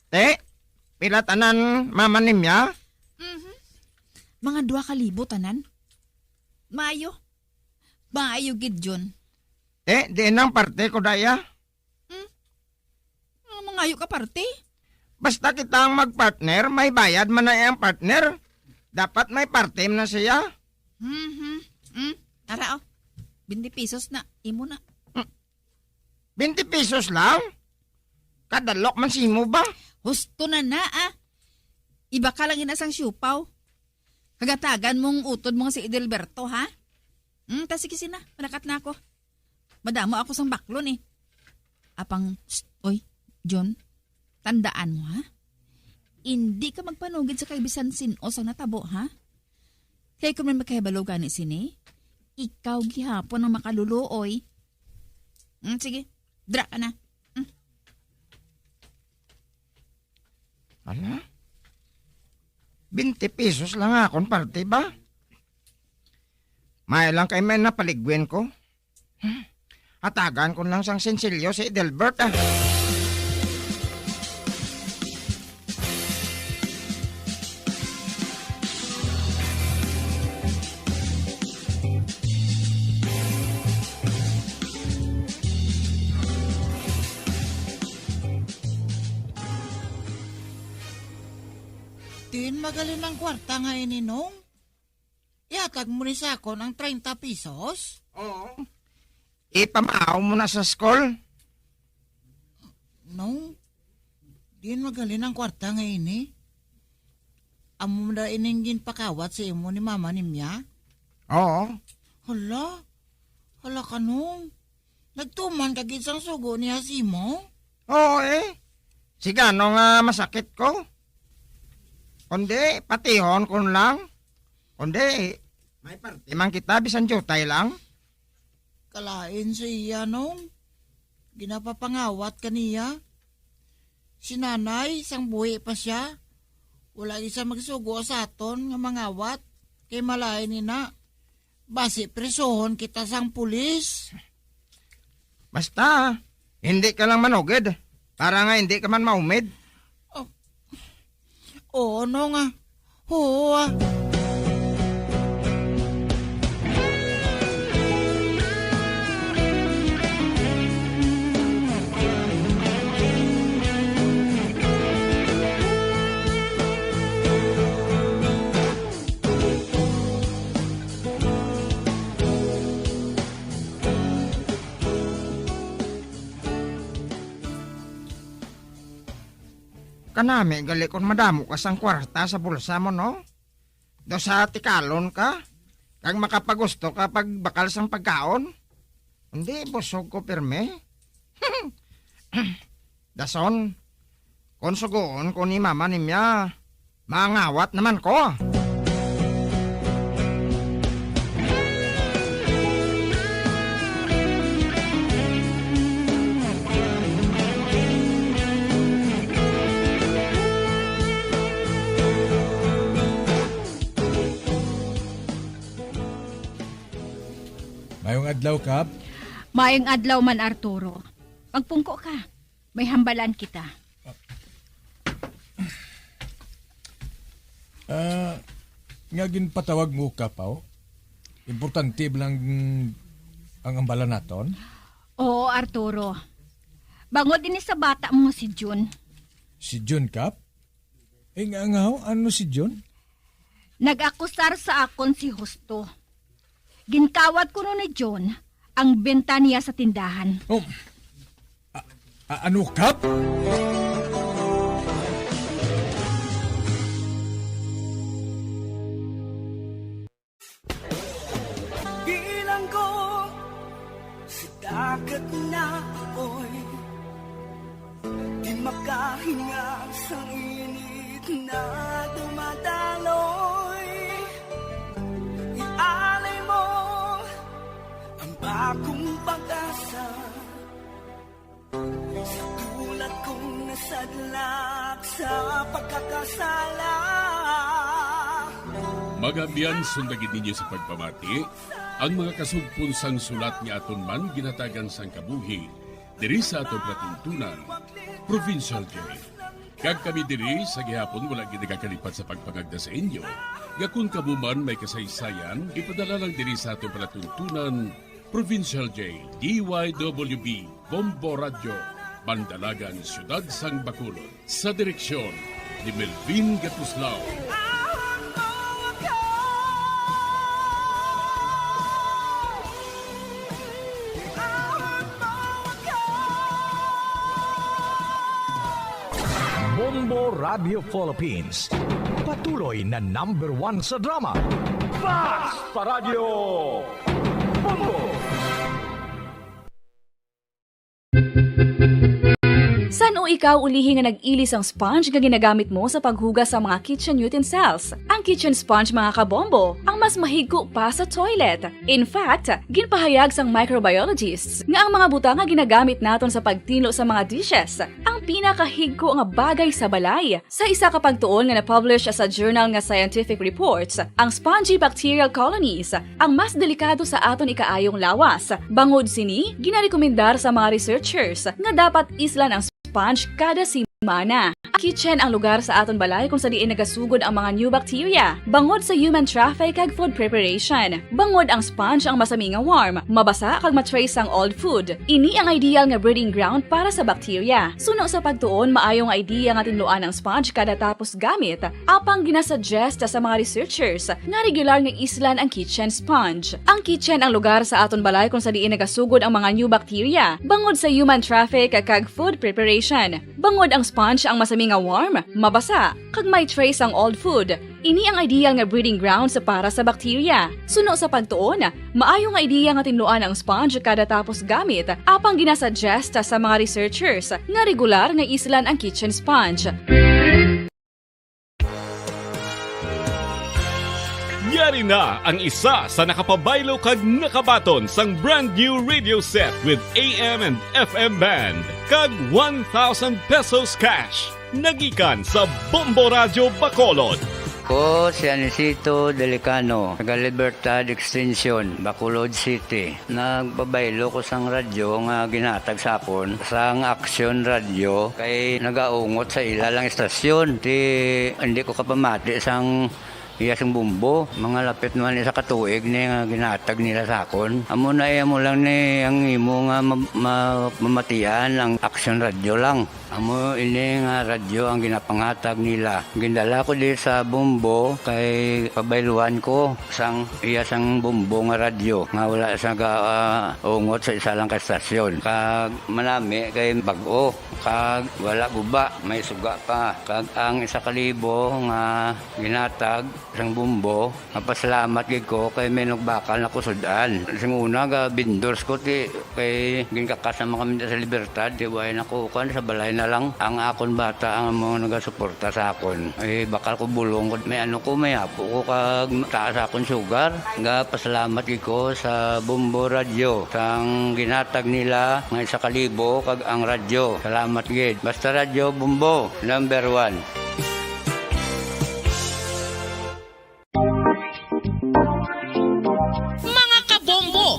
Speaker 8: Te, Pila tanan, Mama Nimya?
Speaker 17: Mga 2,000 tanan. Maayo. Maayo gid John.
Speaker 8: Di nang parte ko daya.
Speaker 17: Mangayo ka parte.
Speaker 8: Basta kita ang magpartner, may bayad man na ang partner. Dapat may parte na siya.
Speaker 17: Tara 20 pesos na. Imo na.
Speaker 8: 20 pesos lang? Kadalok man si mo ba?
Speaker 17: Husto na Iba ka lang inasang siupaw. Kagatagan mong utod mo si Edelberto, ha? Sige na. Malakat na ako. Madamo ako sang baklon eh. Apang, oy, John, tandaan mo, ha? Hindi ka magpanugid sa kaibisan sino sang natabo, ha? Kaya kung may makahibalo gani sini, ikaw gihapon ang makaluluoy. Sige, dra ka na.
Speaker 8: Ala? 20 pesos lang akong parte ba? May lang kay may napaligwin ko. Atagan ko lang sang sensilyo si Edelbert
Speaker 5: Tin, magaling ng kwarta nga ininong. Iatag mo ni sa ako ng 30 pesos?
Speaker 8: Oo. Ipamaaw mo na sa school.
Speaker 5: No. Din magaling ng kwarta nga ini. Amo na ininggin pakawat sa imo ni Mama Nimya?
Speaker 8: Oo.
Speaker 5: Hala ka nung. Nagtuman ka gisang sugo ni Hasimo?
Speaker 8: Oo Sigano nga masakit ko? Kundi, patihon ko lang. Kundi, may parte man kita bisan jutay lang.
Speaker 5: Kalain sa iya nung. Ginapapangawat kaniya. Si nanay, isang buhi pa siya. Wala isa magsugo sa aton nga mangawat. Kay malain ni na. Basi presohon kita sang pulis.
Speaker 8: Basta, hindi ka lang manugid. Para nga hindi ka man maumid.
Speaker 5: Oo, no nga. Oo
Speaker 8: Kanami, gali kon madamo ka sang kwarta sa bulsa mo, no? Do sa tikalon ka? Kag makapagusto ka pag bakal sang pagkaon? Hindi, busog ko pirme. Dason, kon sugoon ko ni Mama Nimya, mangawat naman ko.
Speaker 6: Mayong adlaw, Kap.
Speaker 18: Mayong adlaw man, Arturo. Pagpungko ka, may hambalan kita.
Speaker 6: Nga ginpatawag mo, Kapaw. Importante lang ang ambalan naton.
Speaker 18: Oo, Arturo. Bangod din sa bata mo si Jun.
Speaker 6: Si Jun, Kap? Nga, ano si Jun?
Speaker 18: Nag-akusar sa akon si Justo. Ginkawat ko nun ni John ang benta niya sa tindahan.
Speaker 6: Ano, Kap?
Speaker 15: Bilang ko sa dagat na apoy, di makahinga sa init na dumadaloy. Ialay mo ang bagong pag-asa sa tulad kong nasadlak sa pagkakasala.
Speaker 16: Magabiyan sundagin ninyo sa pagpamati ang mga kasugpon sang sulat ni aton man ginatagan sang kabuhi diri sa aton platuntunan, Provincial Jail. Kag kami diri sa gihapon wala gid nagakalipat sa pagpangagda sa inyo. Nga kung kabuman may kasaysayan, ipadala lang diri sa atong palatuntunan Provincial Jail, DYWB, Bombo Radio, Bandalagan, Siyudad Sang Bacolod. Sa direksyon ni Melvin Gatuslao.
Speaker 10: Bombo Radio Philippines. Patuloy na #1 sa drama. Basta Radio Bombo!
Speaker 19: San o ikaw ulihi nga nag-ilis ang sponge nga ginagamit mo sa paghugas sa mga kitchen utensils? Ang kitchen sponge mga kabombo, ang mas mahigko pa sa toilet. In fact, ginpahayag sang microbiologists nga ang mga butang nga ginagamit naton sa pagtinlo sa mga dishes ang pinakahigko nga bagay sa balay. Sa isa ka pagtuon nga na-publish sa journal nga Scientific Reports, ang spongy bacterial colonies ang mas delikado sa aton ikaayong lawas. Bangod sini, ginarekomendar sa mga researchers nga dapat islan ang sponge kada simana. Kitchen ang lugar sa aton balay kung sa diin nagasugod ang mga new bacteria. Bangod sa human traffic kag food preparation. Bangod ang sponge ang masami nga warm, mabasa kag matrace ang old food. Ini ang ideal nga breeding ground para sa bacteria. Suno sa pagtuon, maayong idea nga tinluan ang sponge kada tapos gamit. Apang ginasuggest sa mga researchers nga regular nga islan ang kitchen sponge. Ang kitchen ang lugar sa aton balay kung sa diin nagasugod ang mga new bacteria. Bangod sa human traffic kag food preparation. Bangod ang sponge ang masami nga warm, mabasa, kag may trace ang old food. Ini ang ideal nga breeding grounds para sa bacteria. Suno sa pagtuon, maayo nga ideya nga tinluan ang sponge kada tapos gamit, apang ginasuggest sa mga researchers nga regular nga islan ang kitchen sponge.
Speaker 20: Yari na ang isa sa nakapabaylo kag nakabaton sang brand new radio set with AM and FM band kag 1,000 pesos cash. Nagikan sa Bombo Radio Bacolod.
Speaker 21: Ko si Anisito Delicano, taga Libertad Extension, Bacolod City. Nagbabaylo ko sang radyo nga ginatag sapon sang Action Radio kay nagaungot sa ilalang estasyon. Hindi ko kapamati sang iyasang bumbo, mga lapit naman sa katuig ni nga ginatag nila sa akon. Amo na mo lang ni ang imo nga mamatian ang Action Radio lang. Amo ini nga radyo ang ginapangatag nila. Gindala ko di sa bumbo kay pabayluan ko sang iyasang bumbo nga radyo nga wala sa ungot sa isa lang ka estasyon. Kag manami kay bag-o, kag wala guba, may suga pa. Kag ang 1,000 nga ginatag sang bumbo, mapasalamat gid ko kay may nagbakal na kusudan. Sing una ga bindors ko ti kay ginkakasama kami sa Libertad, di way nako kan sa balay na lang ang akon bata ang mga nagasuporta sa akon. Ay bakal ko bulong ko may ano ko may apo ko kag taas akon sugar. Nga pasalamat gid ko sa Bombo Radio sang ginatag nila nga 1,000 kag ang radyo. Salamat gid. Basta Radio Bombo #1.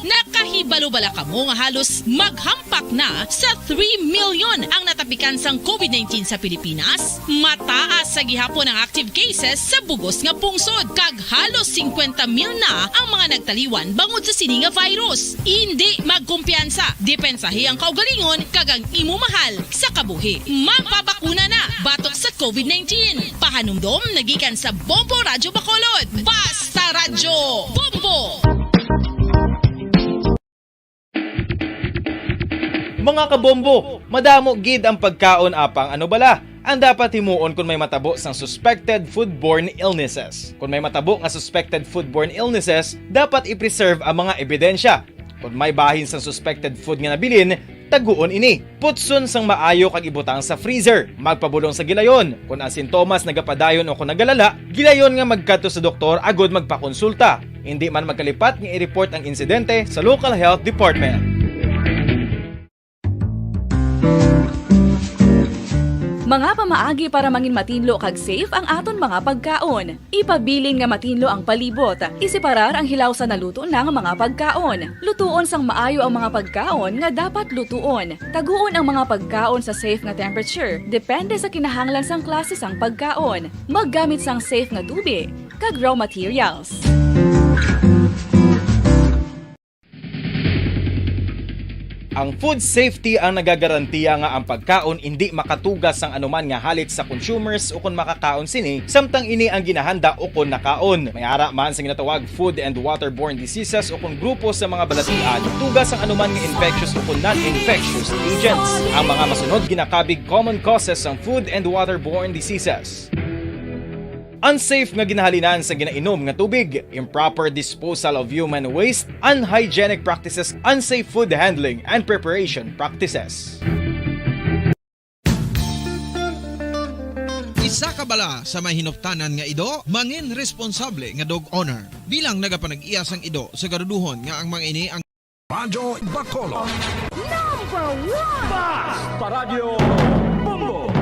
Speaker 22: Nakahibalo-bala ka mo nga halos maghampak na sa 3 million ang natapikan sang COVID-19 sa Pilipinas. Mataas sa gihapon ang active cases sa bugos nga pungsod kag halos 50 mil na ang mga nagtaliwan bangod sa sini nga virus. Hindi magkumpiyansa, depensahi ang kaugalingon kag ang imo mahal sa kabuhi. Magpabakuna na batok sa COVID-19. Pahanumdom nagikan sa Bombo Radio Bacolod. Basta Radio Bombo!
Speaker 23: Mga kabombo, madamo gid ang pagkaon apang ano bala. Ang dapat himuon kung may matabo sang suspected foodborne illnesses. Kung may matabo nga suspected foodborne illnesses, dapat i-preserve ang mga ebidensya. Kung may bahin sang suspected food nga nabilin, taguon ini. Putson sang maayo kag ibutang sa freezer. Magpabulong sa gilayon. Kung ang sintomas nagapadayon o kung nagalala, gilayon nga magkadto sa doktor agod magpakonsulta. Hindi man magkalipat nga i-report ang insidente sa local health department.
Speaker 19: Mga pamaagi para mangin matinlo kag safe ang aton mga pagkaon. Ipabilin nga matinlo ang palibot. Isiparar ang hilaw sa naluto ng mga pagkaon. Lutuon sang maayo ang mga pagkaon nga dapat lutuon. Taguon ang mga pagkaon sa safe nga temperature. Depende sa kinahanglan sang klase sang pagkaon. Maggamit sang safe nga tubig kag raw materials.
Speaker 23: Ang food safety ang nagagarantiya nga ang pagkaon hindi makatugas sang anuman nga halit sa consumers o kung makakaon sini, samtang ini ang ginahanda o kung nakaon. May ara man sa ginatawag food and waterborne diseases o kung grupo sa mga balatian, tugas ang anuman nga infectious o kung non-infectious agents. Ang mga masunod ginakabig common causes ng food and waterborne diseases: unsafe nga ginahalinan sa ginainom nga tubig, improper disposal of human waste, unhygienic practices, unsafe food handling and preparation practices.
Speaker 1: Isa ka bala sa may hinuptanan nga ido, mangin responsable nga dog owner. Bilang nagapanag-iyas ang ido sa garuduhon nga ang mga ini ang
Speaker 10: Radyo Bacolod.
Speaker 15: Number 1!
Speaker 10: Basta Radio Bombo!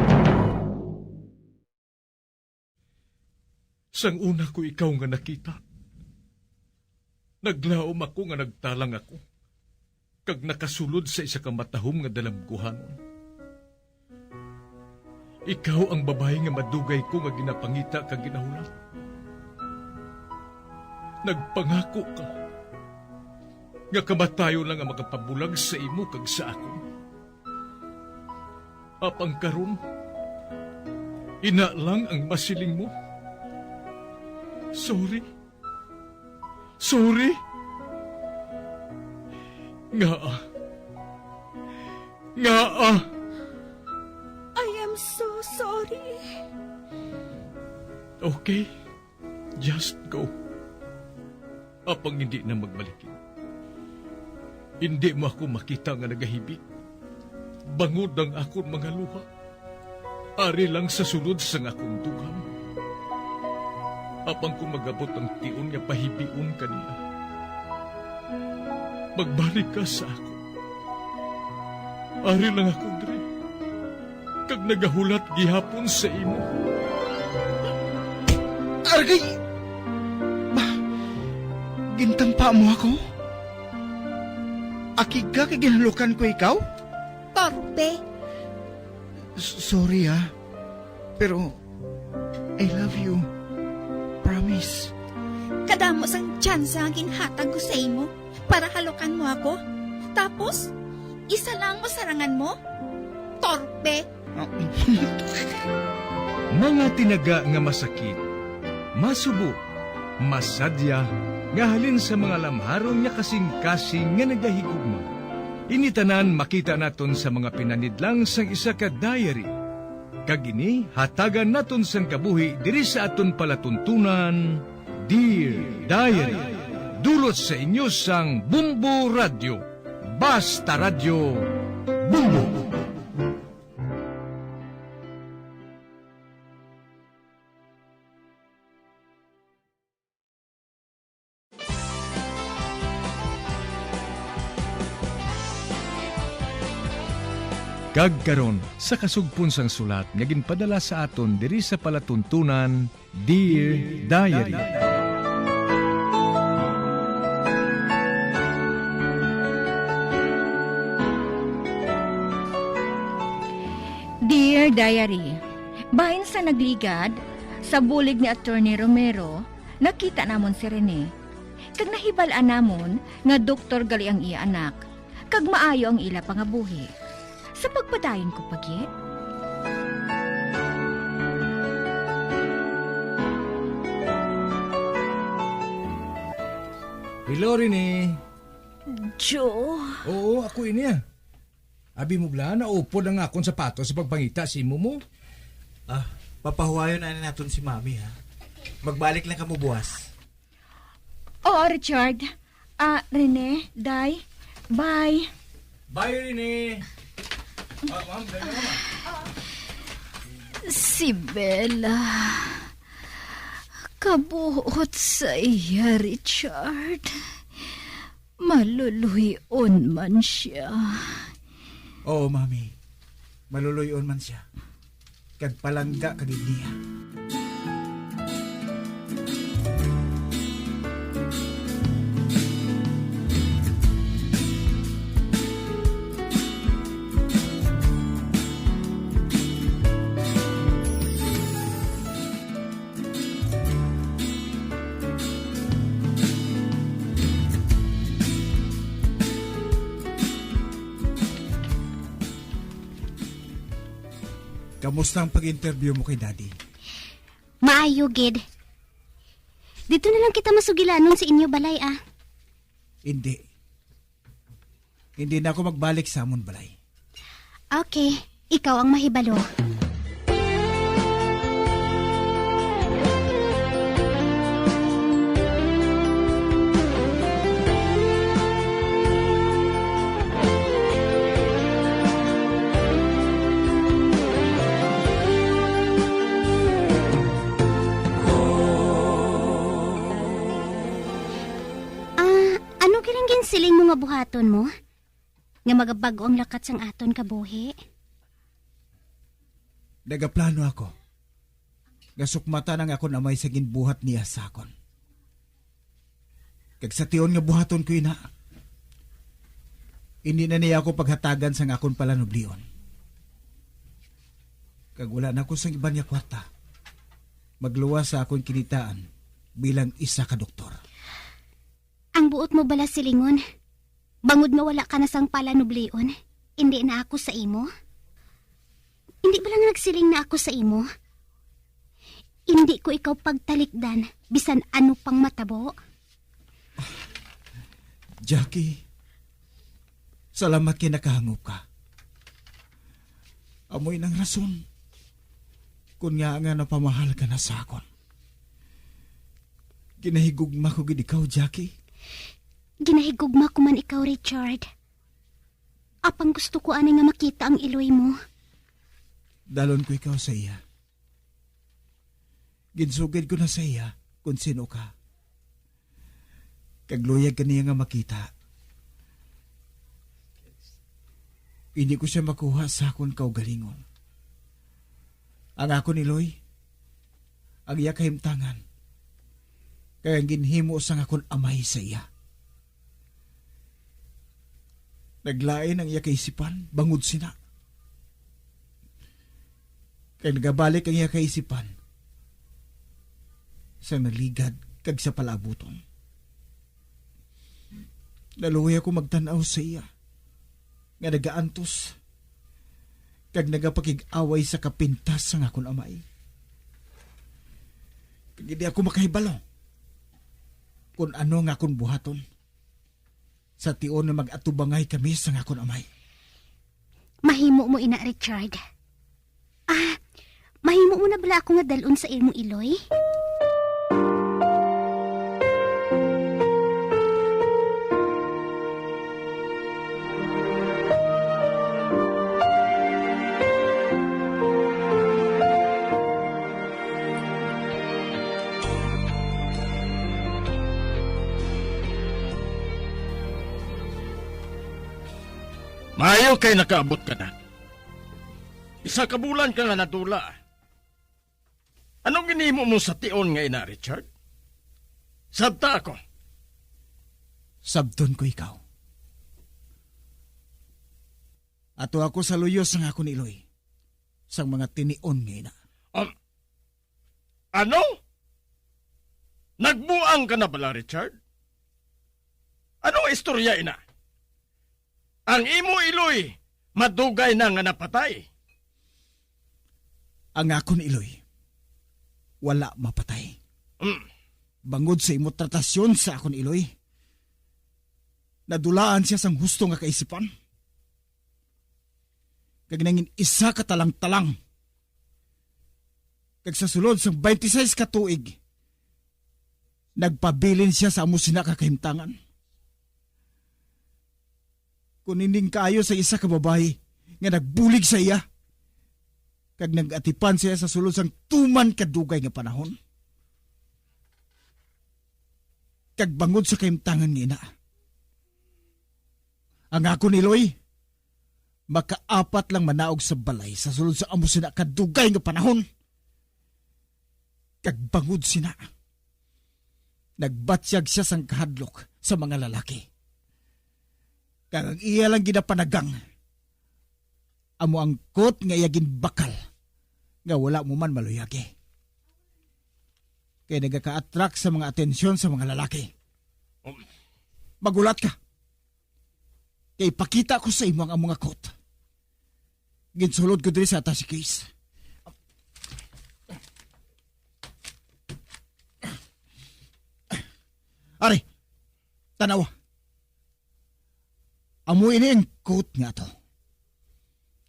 Speaker 6: Sang una ko ikaw nga nakita, naglaom ako nga nagtalang ako, kag nakasulod sa isa ka matahom nga dalamguhanon. Ikaw ang babae nga madugay ko nga ginapangita kag ginahulat. Nagpangako ka, nga kamatayo lang ang makapabulag sa imo kag sa ako. Apang karon, ina lang ang masiling mo. Sorry. Nga.
Speaker 15: I am so sorry.
Speaker 6: Okay, just go. Apang hindi na magbalikin. Hindi mo ako makita nga nagahibik. Bangod ang akong mga luha. Ari lang sa sulod sang akong dugang. Apang kung magabot ang tiun nga pahibiun kaniya. Magbalik ka sa ako. Ari lang ako, Dre. Kag nagahulat gihapon sa imo.
Speaker 1: Argay! Gintampa mo ako? Akiga kay ginalukan ko ikaw?
Speaker 17: Torpe.
Speaker 1: Sorry pero I love you. Promise.
Speaker 17: Kadamo sang tsansa ang ginhatag ko sa imo para halukan mo ako. Tapos, isa lang masarangan mo? Torpe.
Speaker 6: Mga tinaga nga masakit, masubo, masadya, nga halin sa mga lamharon nga kasing-kasing nga nagahigugma. Initanan makita naton sa mga pinanidlang sang isa ka diary. Kagini, hatagan naton sang kabuhi diri sa aton palatuntunan, Dear Diary. Dulot sa inyo sang Bombo Radio. Basta Radio Bombo. Kagkaron sa kasugpon sang sulat nga ginpadala sa aton diri sa palatuntunan, Dear Diary.
Speaker 18: Dear Diary, bahin sa nagligad, sa bulig ni Attorney Romero, nakita namon si Rene. Kag nahibalaan namon nga doktor gali ang iya anak, kag maayo ang ila pangabuhi. Sa pagpadayon ko pagit.
Speaker 6: Hello, Rene.
Speaker 18: Joe.
Speaker 6: Oo, ako ini Abi mo bla, naupod ang akong sapatos sa pagpangita si imo mo.
Speaker 2: Papahuwayon na natin si Mami Magbalik lang kamo buwas.
Speaker 18: Oo, Richard. Rene, Day, bye.
Speaker 6: Bye, Rene. Ma'am, dahil naman.
Speaker 7: Si Bella. Kabuhot sa iya, Richard. Maluluyon man siya.
Speaker 2: Oo, Mami. Maluluyon man siya. kag palangga kag niya. Kamusta ang pag-interview mo kay Daddy?
Speaker 3: Maayo, Gid. Dito na lang kita masugilanon sa inyo, balay, ah.
Speaker 2: Hindi. Hindi na ako magbalik sa amon balay.
Speaker 3: Okay, ikaw ang mahibalo. Siling mo nga buhaton mo? Nga magabago ang lakat sang aton kabuhi?
Speaker 2: Nagaplano ako. Gasukmata nang ako namay sa ginbuhat niya sa akon. Kag sa tiyon nga buhaton ko ina. Hindi na niya ako paghatagan sang akon palanublion. Kag wala na ako sang iban niya kwarta. Magluwas sa akon kinitaan bilang isa ka doktor.
Speaker 3: Ang buot mo bala silingon. Bangod nga wala ka na sang palanublion, hindi na ako sa imo? Hindi ba lang nagsiling na ako sa imo? Hindi ko ikaw pagtalikdan, bisan ano pang matabo?
Speaker 2: Jackie, salamat kinakahangop ka. Amoy ng rason. Kung nga napamahal ka na sa akon. Ginahigugma ko gid ikaw, Jackie.
Speaker 3: Ginahigugma ko man ikaw, Richard. Apang gusto ko ani nga makita ang iloy mo.
Speaker 2: Dalon ko ikaw sa iya. Ginsugid ko na sa iya kung sino ka. Kagluyag ka niya nga makita. Hindi ko siya makuha sa akon kaugalingon. Ang akon iloy, ang iya kahimtangan. Kaya ginhimo sang akon amay sa iya. Naglain ang iya kaisipan, bangod sina. Kaya nagabalik ang iya kaisipan sa naligad kag sa palabuton. Naluwi ako magtanaw sa iya nga nagaantos kag nagapakig-away sa kapintas sang akon amay. Kag hindi ako makahibalo kung ano nga akong buhaton sa tiyon na mag-atubangay kami sa akong amay.
Speaker 3: Mahimo mo ina, Richard. Mahimo mo na bala ako nga dalon sa imong iloy?
Speaker 8: Maayo kay nakaabot ka na. Isa ka bulan ka nga natula. Anong ginimo mo sa tion nga ina, Richard? Sabta ako.
Speaker 2: Sabton ko ikaw. Ato ako sa luyos ng akong iloy. Sang mga tinion nga ina.
Speaker 8: Ano? Nagbuang ka na bala, Richard? Anong istorya ina? Ang imo iloy, madugay na nga napatay.
Speaker 2: Ang akon iloy, wala mapatay. Bangod sa imo tratasyon sa akon iloy, nadulaan siya sang husto nga kaisipan. Kag nangin isa ka talang-talang. Kag sa sulod sang 26 ka tuig, nagpabilin siya sa amo sina kakahimtangan. Kung hinding kaayo sa isa ka babae nga nagbulig sa iya, kag nagatipan siya sa sulod sang tuman kadugay nga panahon. Kag bangod sa kahimtangan nga ina. Ang ako niloy, makaapat lang manaog sa balay sa sulod sa amo sina kadugay nga panahon. Kagbangod sina. Nagbatsyag siya sang kahadlok sa mga lalaki. Kag iya lang ginapanagang. Amo ang kot nga iyagin bakal nga wala mo man maluyagi. Kaya nagaka-attract sa mga atensyon sa mga lalaki. Magulat ka. Kaya ipakita ko sa imo ang mga kot. Ginsulod ko diri sa atas si case. Ari, tanawa. Amo ini ang kot nga to.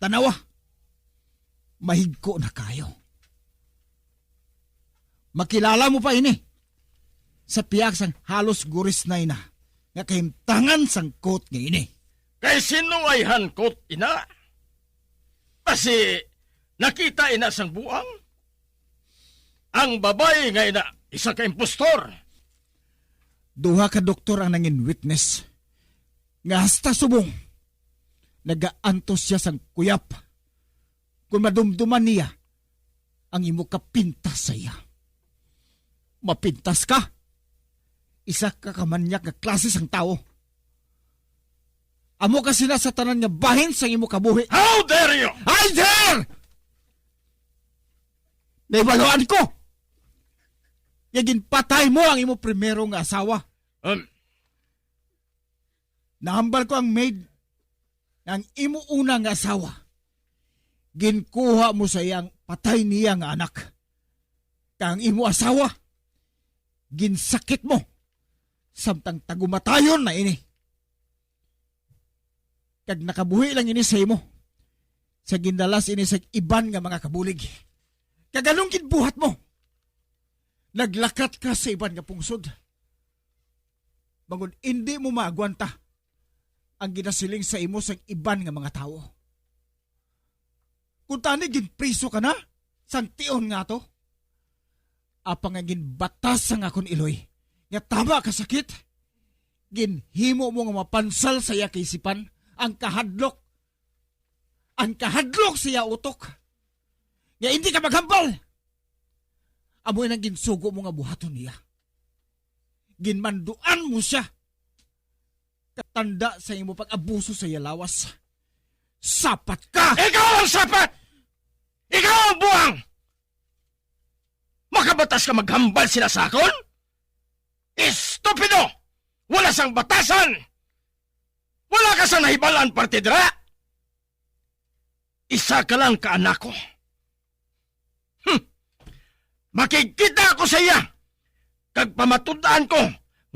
Speaker 2: Tanawa. Mahigko na kayo. Makilala mo pa ini. Sa piyak sang halos guris na ina. Nga kahimtangan sang kot nga ini.
Speaker 8: Kay sino ay hankot ina? Kasi nakita ina sang buang. Ang babae nga ina, isa ka impostor.
Speaker 2: Duha ka doktor ang nangin witness. Nga hasta subong. Nagaantos siya sang kuyap. Kung madumduman niya, ang imo kapintas sa iya. Mapintas ka? Isa ka kamanyak nga klase sang tao. Amo kasi na sa tanan nga bahin sang imo kabuhi.
Speaker 8: How dare you?
Speaker 2: I dare! Naibaluan ko! Yagin patay mo ang imo primero nga asawa. Nahambal ko ang maid ng imo una nga asawa. Ginkuha mo sa iyang patay niya nga anak. Kang imo asawa, ginsakit mo. Samtang tagumatayon na ini. Kag nakabuhi lang ini sa imo. Sa gindalas ini sa iban nga mga kabulig. Kaganong kinbuhat mo. Naglakat ka sa iban nga pungsod. Bangon hindi mo maagwanta ang ginasiling sa imo sa iban nga mga tao. Kung tani ginpriso ka na, sang tion nga to. Apang nga ginbatas sang akon iloy. Nga tama ka sakit. Ginhimo mo nga mapansal sa iya kaisipan ang kahadlok. Ang kahadlok sa iya utok. Nga hindi ka maghambal. Amoy nang ginsugo mo nga buhaton niya. Ginmanduan mo siya. Katanda sa imo pag-abuso sa iya lawas. Sapat ka!
Speaker 8: Ikaw ang sapat! Ikaw ang buwang! Makabatas ka maghambal sila sa akon? Estupido! Wala sang batasan! Wala ka sa nahibalaan partidra! Isa ka lang ka anak ko. Makikita ko sa iya! Kag pamatudaan ko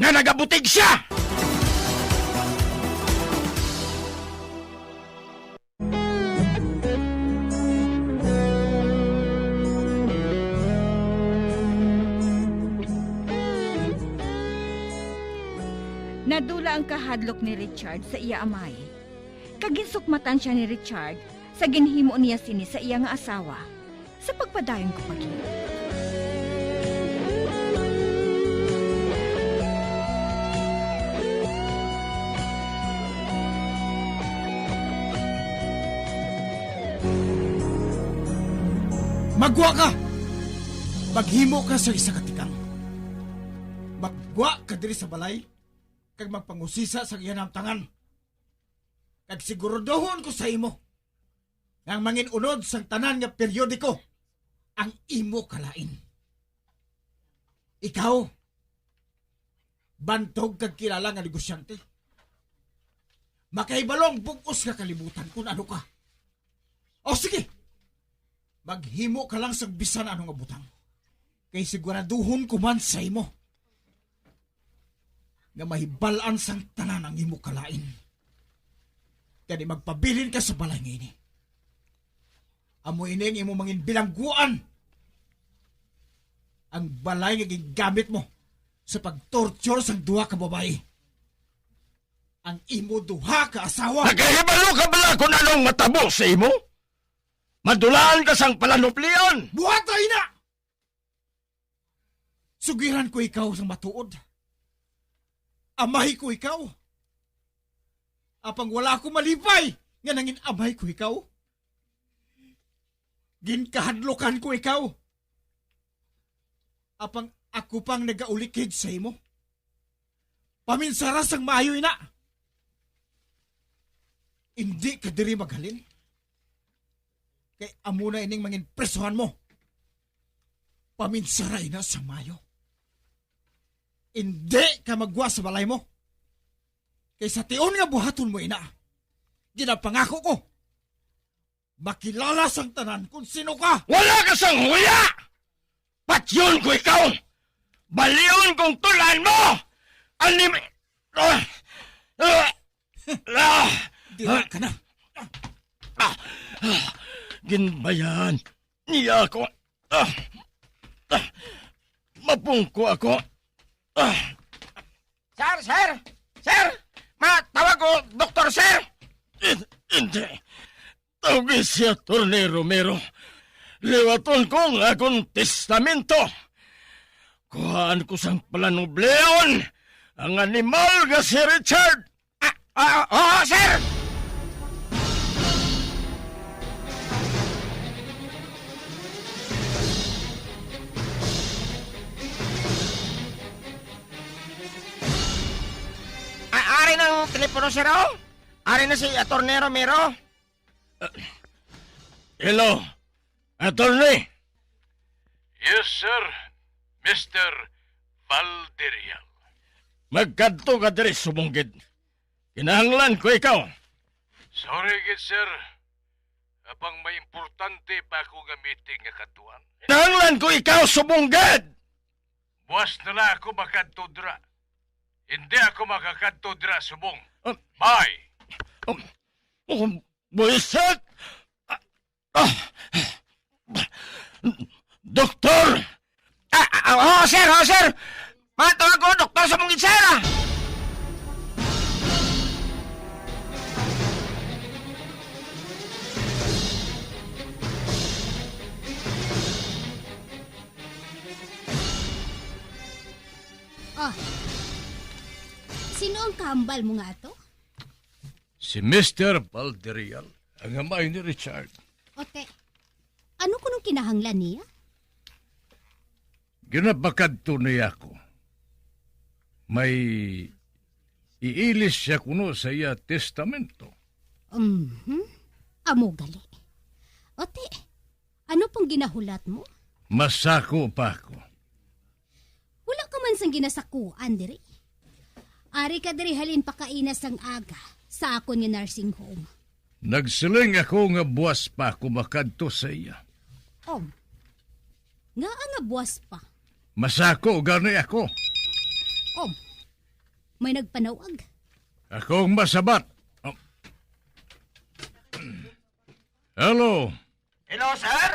Speaker 8: nga nagabutig siya!
Speaker 18: Nadula ang kahadlok ni Richard sa iya amay. Kaginsukmatan siya ni Richard sa ginhimo niya sini sa iya nga asawa sa pagpadayon ko pagi.
Speaker 2: Magwa ka! Maghimo ka sa isa katikang. Magwa ka diri sa balay kag magpangusisa sa iyan ang tangan. Kag sigurudohon ko sa imo ang mangin unod sang tanan nga periodiko ang imo kalain. Ikaw, bantog kag kilala nga negosyante. Makaibalong bugos ka kalibutan kung ano ka. O sige, maghimo ka lang sa bisan anong abutang. Kay siguraduhon ko man sa imo nga mahibalaan sang tanan ang imo kalain. Kaya magpabilin ka sa balay ngayon. Amo ini ang imo mangin bilangguan. Ang balay nga gigamit mo sa pagtorture sang duha ka babae. Ang imo duha ka asawa.
Speaker 8: Nagahibalo ka bala kung anong matabo sa imo? Madulaan ka sang palanoplion!
Speaker 2: Buhatay na! Sugiran ko ikaw sang matuod. Amahi ko ikaw. Apang wala ko malipay nga nangin amay ko ikaw. Ginkahadlokan ko ikaw. Apang ako pang nagaulikid sa imo. Paminsaras ang maayo ina. Hindi ka diri maghalin. Kay amo na ining mangin presuhan mo. Paminsaray na sa mayo. Hindi ka magwa sa balay mo. Kay sa tiyon nga buhaton mo ina. Ginapangako ko. Makilala sang tanan kung sino ka.
Speaker 8: Wala ka sang huya! Patyon ko ikaw! Baliyon kong tulan mo! Anim...
Speaker 2: Dila ka na.
Speaker 8: Ginbayan niya ako. Mapungko ako. Sir! Matawag ko, Dr. Sir! Hindi. Tawagin siya, Atty. Romero. Liwaton ko ang akong testamento. Kuhaan ko sang palanubleon ang animal nga si Richard. Sir! Ari ng telepono, sir, oh? Ari na si Atty. Romero. Hello, Attorney.
Speaker 4: Yes, sir. Mr. Valderial.
Speaker 8: Magkadto ka diri sumunggid. Kinahanglan ko ikaw.
Speaker 4: Sorry, good sir. Apang may importante pa ako nga meeting nga katuan.
Speaker 8: Kinahanglan ko ikaw sumunggid.
Speaker 4: Buwas na lang ako makadto dira. Hindi ako makakadto dira subong. Bye.
Speaker 8: Buisit! Doktor! Sir! Matawag ko, doktor sa mong itsara!
Speaker 3: Sino ang kambal mo nga to?
Speaker 4: Si Mr. Valderial, ang amay ni Richard.
Speaker 3: Ote, ano ko nung kinahanglan niya?
Speaker 4: Ginapakadto niya ako. May iilis siya kuno sa iya testamento.
Speaker 3: Amo gali. Ote, ano pong ginahulat mo?
Speaker 4: Masako pa ako.
Speaker 3: Wala ka man sang ginasakuan diri. Ari ka diri halin pakainas ang aga sa akon nga nursing home.
Speaker 4: Nagsiling ako nga buwas pa ako makadto sa iya.
Speaker 3: Nga nga buwas pa.
Speaker 4: Masako gani ako.
Speaker 3: May nagpanawag.
Speaker 4: Akong masabat. Hello.
Speaker 8: Hello, sir?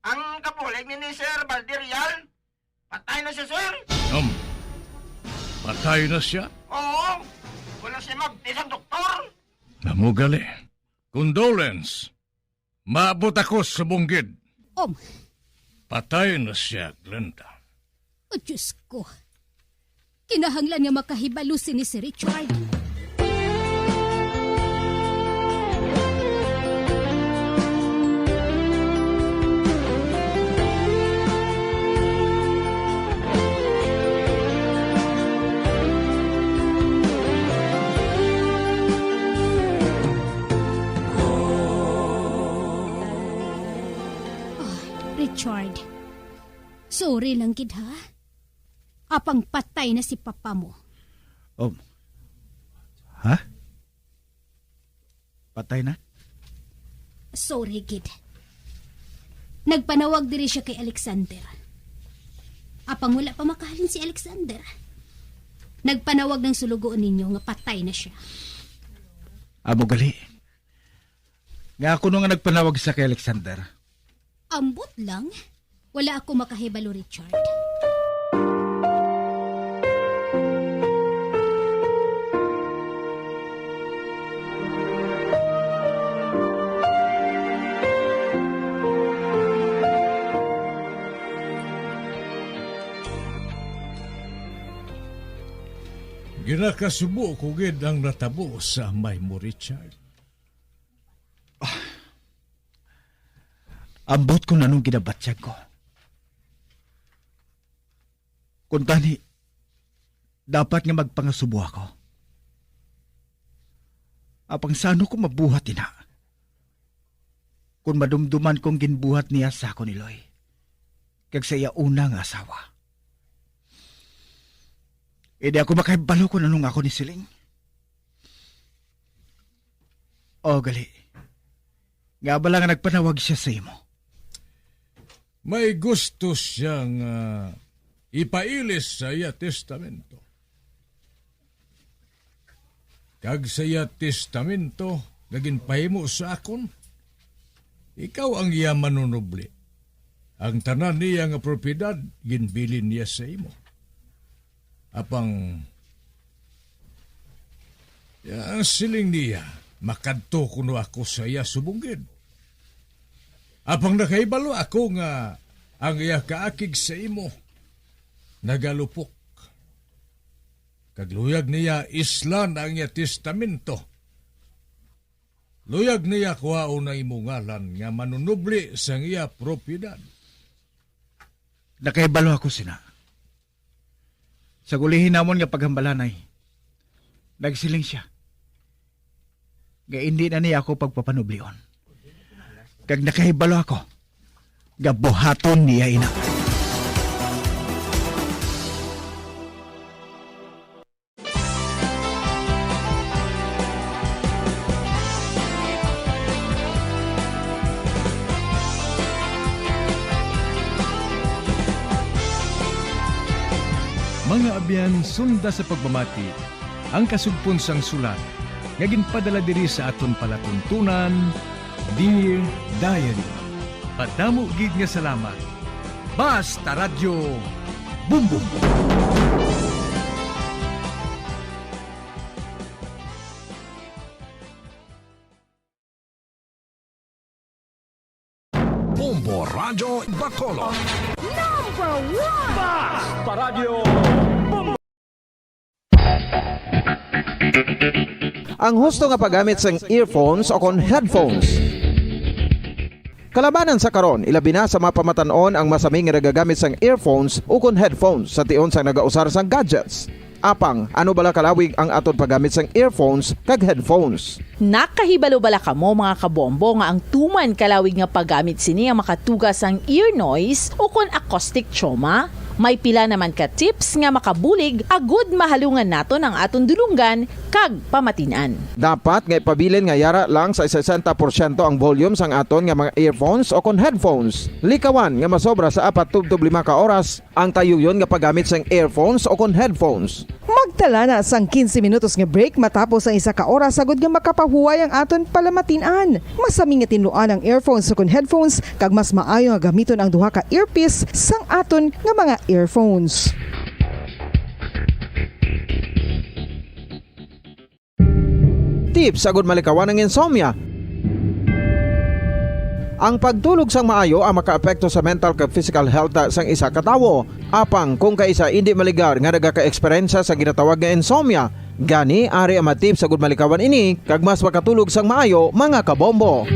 Speaker 8: Ang kapulig ni Sir Valderial? Patay na siya, sir?
Speaker 4: Patay na siya?
Speaker 8: Oo. Wala siya magtisang doktor.
Speaker 4: Namugali. Condolence. Maabot ako sa bunggid. Patay na siya, Glenda.
Speaker 3: O Diyos ko. Kinahanglan niya makahibalo si Richard. Richard, sorry lang gid ha. Apang patay na si papa mo.
Speaker 2: Ha? Patay na?
Speaker 3: Sorry gid. Nagpanawag diri siya kay Alexander. Apang wala pa makahalin si Alexander. Nagpanawag ng sulugoon ninyo nga patay na siya.
Speaker 2: Amo gali. Nga ako nung nga nagpanawag sa kay Alexander.
Speaker 3: Ambot lang. Wala ako makahibalo, Richard.
Speaker 4: Ginakasubo ko gid ang natabo sa amay mo, Richard.
Speaker 2: Ambot ko na nung ginabatyag ko. Kung tani, dapat nga magpangasubo ako. Apang sano ko mabuhat ina. Kung madumduman kong ginbuhat niya sa ako ni Loy. Kag sa iya una nga asawa. Hindi ako makaibalo kung anong ako ni Siling. O gali, nga ba lang nagpanawag siya sa imo?
Speaker 6: May gusto siyang ipailis sa iya testamento. Kag sa iya testamento, naging pahimo sa akon, ikaw ang iya manunubli. Ang tanan niya nga propiedad, ginbilin niya sa imo. Apang, ang siling niya, makadto kuno ako sa iya subunggid. Apang nakaibalo ako nga ang iya kaakig sa imo, nagalupok. Kagluyag niya islan ang iya testamento. Luyag niya kuwao na imungalan nga manunubli sa iya propiedad.
Speaker 2: Nakaibalo ako sina. Sa gulihin namon nga paghambalanay, nagsiling siya. Nga hindi na niya ako pagpapanublion. Kag nakahibalo ako, nga buhaton niya ina.
Speaker 11: Mga abyan, sunda sa pagmamati, ang kasugpon sang sulat, nga ginpadala diri sa aton palatuntunan, Dear Diary. Padamo gid nga salamat. Basta Radyo Bumbum.
Speaker 10: Bombo Radio Bacolod.
Speaker 15: Number 1!
Speaker 10: Basta Radio Bombo.
Speaker 1: Ang husto nga paggamit sang earphones o kon headphones. Kalabanan sa karon, ilabi na sa mapamatanon ang masaming nga nagagamit sang earphones o kon headphones sa tion sang nagausar sang gadgets. Apang, ano bala kalawig ang aton paggamit sang earphones kag headphones?
Speaker 12: Nakahibalo bala kamo mga kabombo nga ang tuman kalawig nga paggamit sini ang makatugas ang ear noise o kon acoustic trauma? May pila naman ka tips nga makabulig agud mahalungan naton ang aton dulunggan kag pamatinan.
Speaker 1: Dapat nga ipabilin nga yara lang sa 60% ang volume sang aton nga mga earphones o kon headphones. Likawan nga masobra sa 4-5 ka oras ang tayuyon nga paggamit sang earphones o kon headphones.
Speaker 13: Magtala na sang 15 minutos nga break matapos ang 1 ka oras sagud nga makapahuway ang aton palamatinan. Masami nga tinluan ang earphones o kon headphones kag mas maayo nga gamiton ang duha ka earpiece sang aton nga mga earphones.
Speaker 1: Tips sagud malikawan ang insomnia. Ang pagtulog sang maayo ang makaapekto sa mental kag physical health sang isa ka tawo. Apang kung kaisa hindi maligar nga nagaka-eksperyensya sa ginatawag nga insomnia, gani ari ang matip sagud malikawan ini kag mas makatulog sang maayo mga kabombo.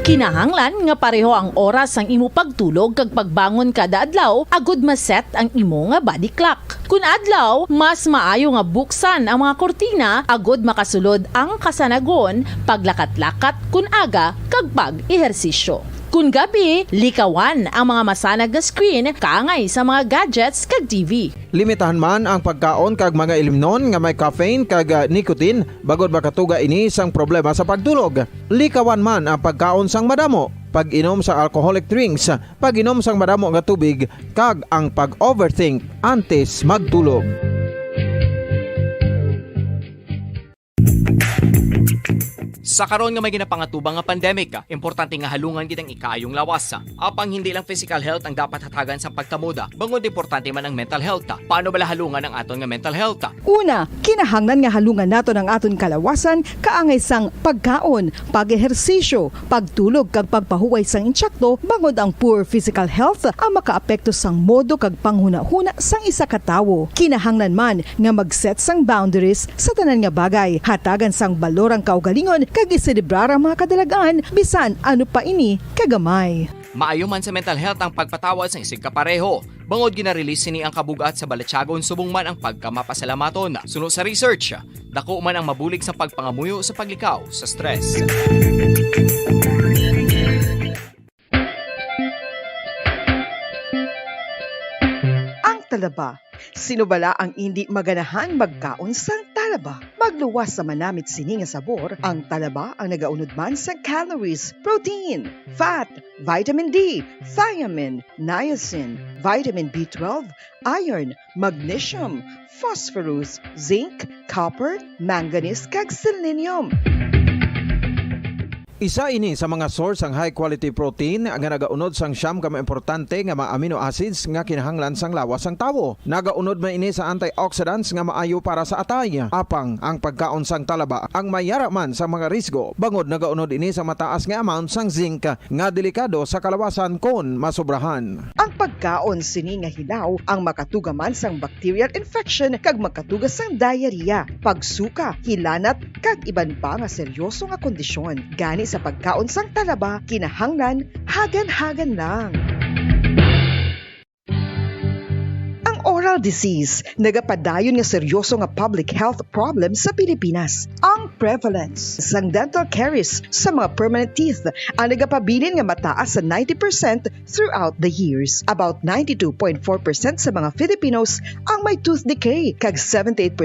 Speaker 12: Kinahanglan nga pareho ang oras sang imo pagtulog kag pagbangon kada adlaw agud maset ang imo nga body clock. Kun adlaw, mas maayo nga buksan ang mga kortina agud makasulod ang kasanagon, paglakat-lakat kun aga kag pag-ehersisyo. Kun gabi, likawan ang mga masanag na screen kaangay sa mga gadgets kag TV.
Speaker 1: Limitahan man ang pagkaon kag mga ilimnon nga may caffeine kag nicotine bagod makatuga ini sang problema sa pagtulog. Likawan man ang pagkaon sang madamo, pag-inom sa alcoholic drinks, pag-inom sang madamo nga tubig kag ang pag-overthink antes magtulog.
Speaker 14: Sa karon nga may ginapangatubang nga pandemic, importante nga halungan kitang ikaayong lawas. Apang hindi lang physical health ang dapat hatagan sa pagkamuda, bangod importante man ang mental health. Paano bala halungan ang aton nga mental health?
Speaker 13: Una, kinahanglan nga halungan nato ang aton kalawasan kaangay sang pagkaon, pag-ehersisyo, pagtulog kag pagpahuway sang insyakto bangod ang poor physical health ang makaapekto sang modo kag panghuna-huna sang isa ka tawo. Kinahanglan man nga mag-set sang boundaries sa tanan nga bagay, hatagan sang balorang kaugalingon kag nagiselebrar ang mga kadalagan bisan ano pa ini kagamay.
Speaker 14: Maayo man sa mental health ang pagpatawad sa isig kapareho. Bangod ginarelease ni ang kabugat sa Balatyagon subong man ang pagkamapasalamaton. Sunod sa research, dako man ang mabulig sa pagpangamuyo sa paglikaw sa stress.
Speaker 13: Talaba. Sino bala ang hindi maganahan magkaon sang talaba? Magluwas sa manamit sini nga sabor, ang talaba ang nagaunod man sa calories, protein, fat, vitamin D, thiamine, niacin, vitamin B12, iron, magnesium, phosphorus, zinc, copper, manganese kag selenium.
Speaker 1: Isa ini sa mga source ang high quality protein nga nagaunod sang siyam ka importante nga mga amino acids nga kinahanglan sang lawas sang tawo. Nagaunod man ini sa antioxidants nga maayo para sa atay. Apang ang pagkaon sang talaba ang mayara man sa mga risgo. Bangod nagaunod ini sa mataas nga amount sang zinc nga delikado sa kalawasan kon masobrahan.
Speaker 13: Ang pagkaon sini nga hilaw ang makatugaman sang bacterial infection kag makatuga sang diarrhea, pagsuka, hilanat kag iban pa nga seryoso nga kondisyon. Gani sa pagkaon sang talaba, kinahanglan hagan-hagan lang. Oral disease, nagapadayon nga seryoso nga public health problem sa Pilipinas. Ang prevalence sang dental caries sa mga permanent teeth ang nagapabilin nga mataas sa 90% throughout the years. About 92.4% sa mga Filipinos ang may tooth decay, kag 78%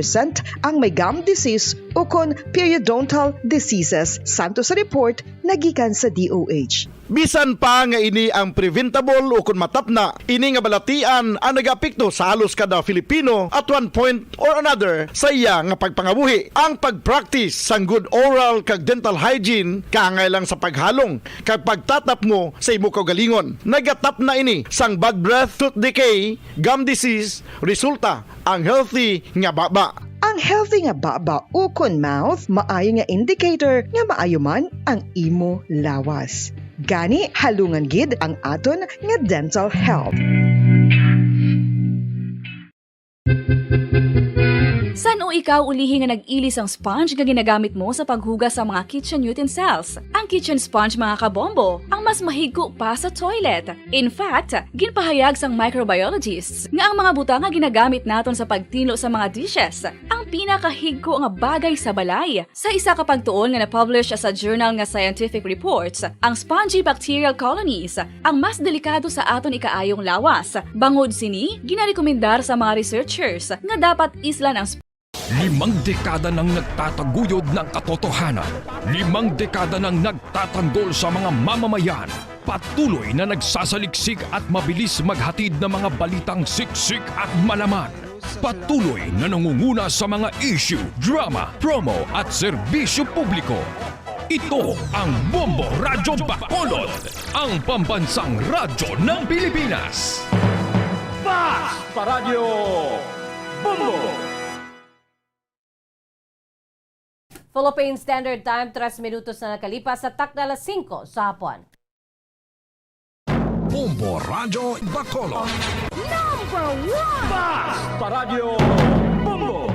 Speaker 13: ang may gum disease o kon periodontal diseases, santo sa report nagikan sa DOH.
Speaker 5: Bisan pa nga ini ang preventable o kung matapna, ini nga balatian ang nag-apekto sa halos kada Filipino at one point or another sa iya nga pagpangabuhi. Ang pag-practice sang good oral kag dental hygiene kaangay lang sa paghalong kag pagtatap mo sa imo kaugalingon. Nagatap na ini sang bad breath, tooth decay, gum disease, resulta ang healthy nga baba.
Speaker 13: Ang healthy nga baba o kun mouth, maayo nga indicator nga maayo man ang imo lawas. Gani halungan gid ang aton nga dental health.
Speaker 19: San o ikaw ulihi nga nag-ilis ang sponge nga ginagamit mo sa paghugas sa mga kitchen utensils? Ang kitchen sponge mga kabombo, ang mas mahigko pa sa toilet. In fact, ginpahayag sang microbiologists nga ang mga butang nga ginagamit naton sa pagtilo sa mga dishes ang pinakahigko nga bagay sa balay. Sa isa ka pagtuon nga na-publish sa journal nga Scientific Reports, ang spongy bacterial colonies ang mas delikado sa aton ikaayong lawas. Bangod sini, ginarekomendar sa mga researchers nga dapat islan ang
Speaker 10: 5 dekada nang nagtataguyod ng katotohanan. 5 dekada nang nagtatanggol sa mga mamamayan. Patuloy na nagsasaliksik at mabilis maghatid ng mga balitang siksik at malaman. Patuloy na nangunguna sa mga issue, drama, promo at serbisyo publiko. Ito ang Bombo Radyo Bacolod, ang pambansang radyo ng Pilipinas.
Speaker 9: Fast Paradyo Bombo!
Speaker 16: Philippine Standard Time, 3 minutos na nakalipas sa takda alas 5 sa hapon.
Speaker 10: Bombo Radyo Bacolod.
Speaker 9: Number 1! Fast Paradyo Bombo!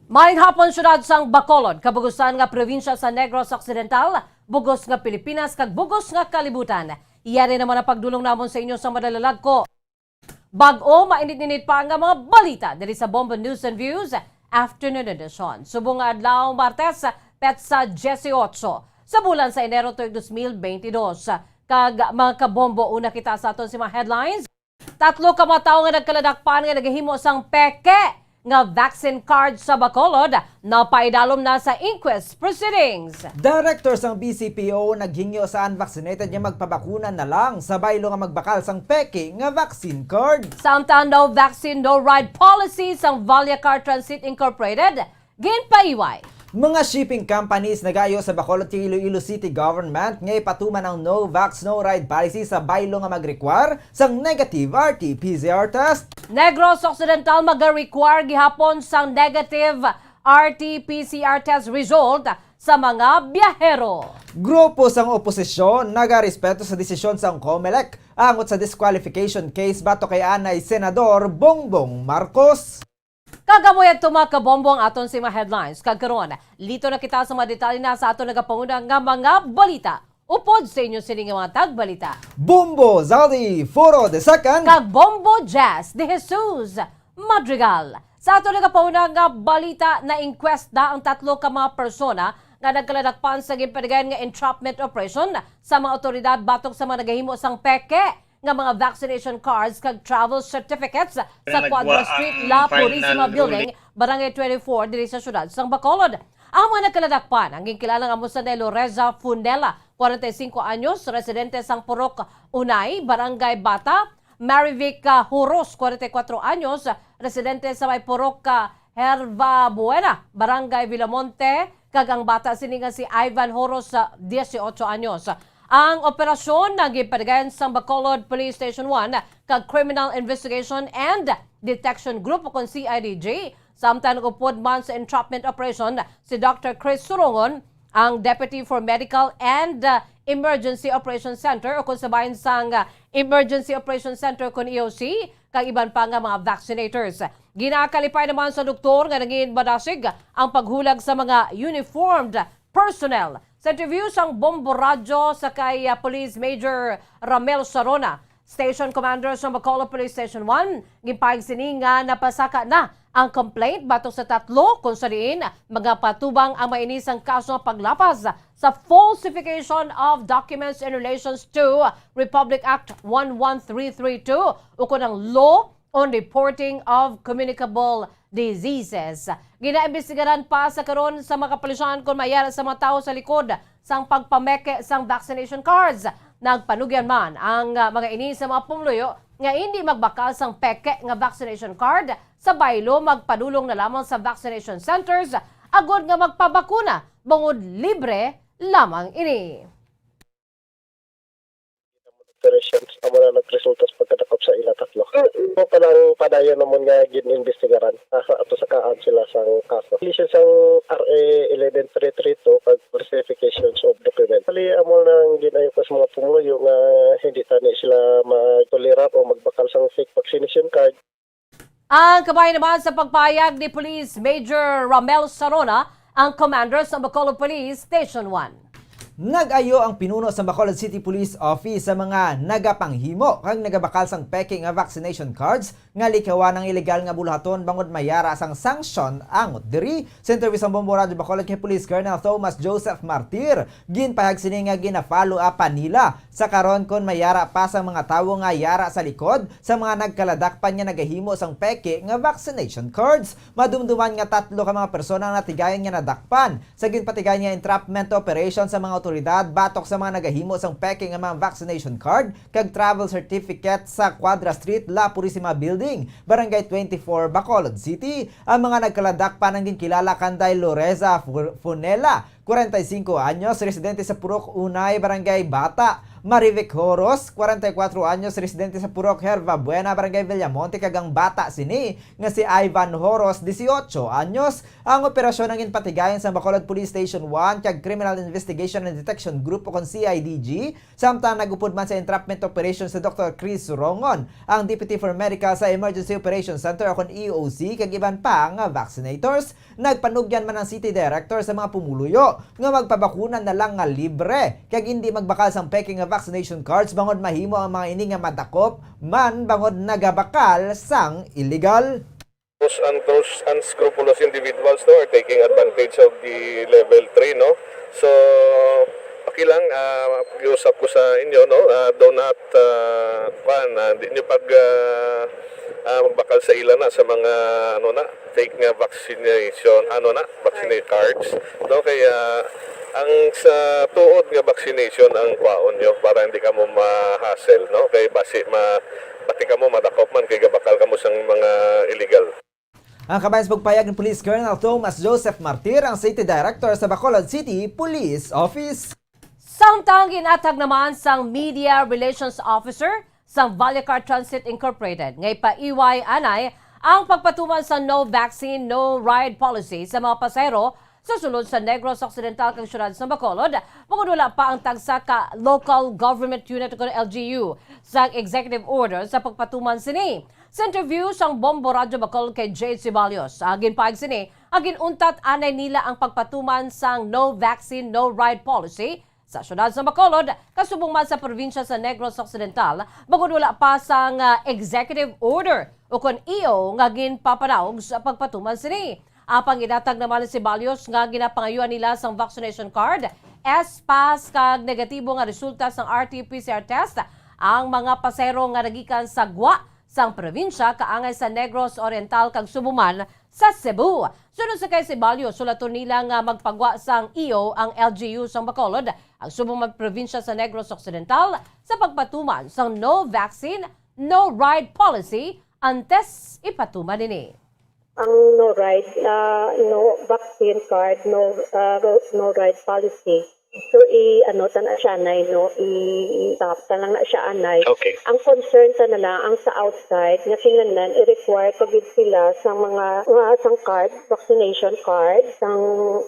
Speaker 16: Maayong hapon syudad sang Bacolod, kabugusan nga probinsya sa Negros Occidental, bugos nga Pilipinas, kag bugos nga kalibutan. Iyari naman ang pagdulong namon sa inyo sa madalalag ko. Bag-o, mainit-init pa nga mga balita diri sa Bombo News and Views Afternoon Edition. Subong adlaw Martes, petsa 18 sa bulan sa Enero 2022. Kag mga kabombo, una kita sa aton si mga headlines. 3 ka mga tao nga nagkaladakpan nga nagahimo sang peke nga vaccine card sa Bacolod na paidalom na sa inquest proceedings.
Speaker 24: Director sang BCPO naghingyo sa unvaccinated nga magpabakuna na lang sa baylo nga magbakal sang peke nga vaccine card.
Speaker 16: Samtang no vaccine no ride policy sang Valia Car Transit Incorporated ginpaiway.
Speaker 24: Mga shipping companies nagayo sa Bacolod kay Iloilo City Government nga ipatuman ang no vax no ride policy sa baylo nga mag-require sang negative RT-PCR test.
Speaker 16: Negros Occidental mag-require gihapon sang negative RT-PCR test result sa mga biyahero.
Speaker 24: Grupo sang oposisyon nagarespeto sa desisyon sang COMELEC angot sa disqualification case bato kay anay Senador Bongbong Marcos.
Speaker 16: Kagamoy at tumakabombo ang aton sa mga headlines. Kagkaroon, lito na kita sa mga detalye na sa aton nagapanguna nga mga balita. Upod sa inyo sining mga tagbalita.
Speaker 24: Bombo Zaldi Foro de Sacan
Speaker 16: Kag Bombo Jazz de Jesus Madrigal. Sa aton nagapanguna nga balita na inquest na ang 3 ka mga persona nga nagkaladakpan sa ginpadagan nga entrapment operation sa mga otoridad batok sa mga nagahimo sang peke nga mga vaccination cards kag travel certificates sa Quadra Street, La Purisima Building, Barangay 24, diri sa syudad sang Bacolod. Ang mga nagkaladakpan, ang ginkilalang amusan ni Loreza Funela, 45 anyos, residente sang Purok Unay, Barangay Bata, Marivic Huros, 44 anyos, residente sa may Purok Herva Buena, Barangay Villamonte, kag ang bata sininga si Ivan Horos, 18 anyos. Ang operasyon nagipadagan sa Bacolod Police Station 1 kag Criminal Investigation and Detection Group o CIDG. Samtang nagupod man sa entrapment operation si Dr. Chris Surongon, ang Deputy for Medical and Emergency Operations Center o kung sabayan sang Emergency Operations Center kung EOC kag iban pa nga mga vaccinators. Ginakalipay naman sa doktor nga naging badasig ang paghulag sa mga uniformed personnel. Sa interview sang Bombo Radyo sa kay Police Major Ramel Sarona, Station Commander sa Bacolod Police Station 1, gipahig sini nga napasaka na ang complaint batok sa 3 kung sa diin mga patubang ang mainisang kaso ng paglapas sa falsification of documents in relations to Republic Act 11332 o kunang Law on Reporting of Communicable Diseases. Ginaimbestigaran pa sa karon sa mga kapulisan kung mayara sa mga tao sa likod sang pagpameke sang vaccination cards. Nagpanugyan man ang mga ini sa mga pumuluyo nga hindi magbakal sang peke nga vaccination card sa baylo magpadulong na lamang sa vaccination centers agod nga magpabakuna bangod libre lamang ini.
Speaker 20: Operations amo na nagresulta sa pagkadakop sa ila 3. Mo palang padayon namon nga gin-investigaran ato sa kaan sila sang kaso. Lisensya sang RA 11332 kag falsifications of document. Pali amo nang ginayo ko sa mga pumuloyo nga hindi tani sila magtolerar o magbakal sang fake vaccination card.
Speaker 16: Ang kabayan naman sa pagpayag ni Police Major Ramel Sarona, ang commander sa Bacolod Police Station 1.
Speaker 24: Nag-ayo ang pinuno sa Bacolod City Police Office sa mga nagapanghimo kag nagabakal sang peke nga vaccination cards nga likawan ng ilegal nga bulahaton bangod mayara sang sanction ang diri. Sa interview sa Bombo Radyo Bacolod kay Police Colonel Thomas Joseph Martir, ginpahag sini nga gina-follow up nila sa karon kon mayara pa sa mga tawo nga yara sa likod sa mga nagkaladakpan nga nagahimo sang peke nga vaccination cards. Madumduman nga 3 ka mga persona nga natigayon nga nadakpan sa ginpatigayon nga entrapment operation sa mga otoridad batok sa mga nagahimo sang peke nga mga vaccination card kag travel certificate sa Quadra Street, La Purisima Building, Barangay 24, Bacolod City. Ang mga nagkaladakpan ang ginkilala kanday Loreza Funela, 45 anyos, residente sa Purok Unay, Barangay Bata. Marivic Horos, 44 anyos, residente sa Purok Herva Buena, Barangay Villamonte, kagang bata sini nga si Ivan Horos, 18 anyos. Ang operasyon ang inpatigayon sa Bacolod Police Station 1 kag Criminal Investigation and Detection Group o CIDG. Samtang nagupod man sa entrapment operation sa Dr. Chris Surongon, ang Deputy for Medical sa Emergency Operations Center o EOC kag iban pa nga vaccinators. Nagpanugyan man ang City Director sa mga pumuluyo nga magpabakunan na lang nga libre kag hindi magbakal sang peke nga vaccination cards bangod mahimo ang mga ini nga madakop man bangod nagabakal sang illegal.
Speaker 21: Those unscrupulous individuals are taking advantage of the level 3, no? So okay lang, pag-iusap ko sa inyo, no? Do not hindi nyo magbakal sa ila na sa mga fake nga vaccination vaccinate cards, no? Kaya ang sa tuod nga vaccination ang kwaon nyo para hindi ka mo ma-hassle, no? Kay basi pati ka mo madakop man kay gabakal ka mo sang mga illegal.
Speaker 24: Ang kabayan sa pagpayag ng Police Colonel Thomas Joseph Martir, ang City Director sa Bacolod City Police Office.
Speaker 16: Samtang ginatag naman sang Media Relations Officer sang Vallecar Transit Incorporated ngay paiway anay ang pagpatuman sa no vaccine, no ride policy sa mga pasahero sa sulod sa Negros Occidental kang syudad sa Bacolod. Magudula pa ang tagsa ka Local Government Unit o LGU sa executive order sa pagpatuman sini. Sa interview sang Bombo Radyo Bacol kay Jade Ceballos, agin paig sini, agin untat anay nila ang pagpatuman sang no vaccine, no ride policy sa syudad sa Bacolod, kasubong man sa probinsya sa Negros Occidental, bagod wala pa sang executive order o kon EO nga ginpapanaog sa pagpatuman sini. Apang idatag naman si Ceballos nga ginapangayuan nila sang vaccination card, S-pass kag negatibo nga resulta sang RT-PCR test ang mga pasero nga nagikan sa Gwa sang probinsya kaangay sa Negros Oriental kag Subuman sa Cebu. Sunod sa kay Ceballos, sulaton nila nga magpagwa sang EO ang LGU sang Bacolod, ang Subuman probinsya sa Negros Occidental sa pagpatuman sang no vaccine, no ride policy antes ipatuman nini.
Speaker 7: Ang no ride, no vaccine card, no ride policy. So tana siya anay no i-tap lang na siya anay.
Speaker 21: Okay.
Speaker 7: Ang concern ta na lang ang sa outside nga kinahanglan i-require pagid sila sa mga sang card, vaccination card, sang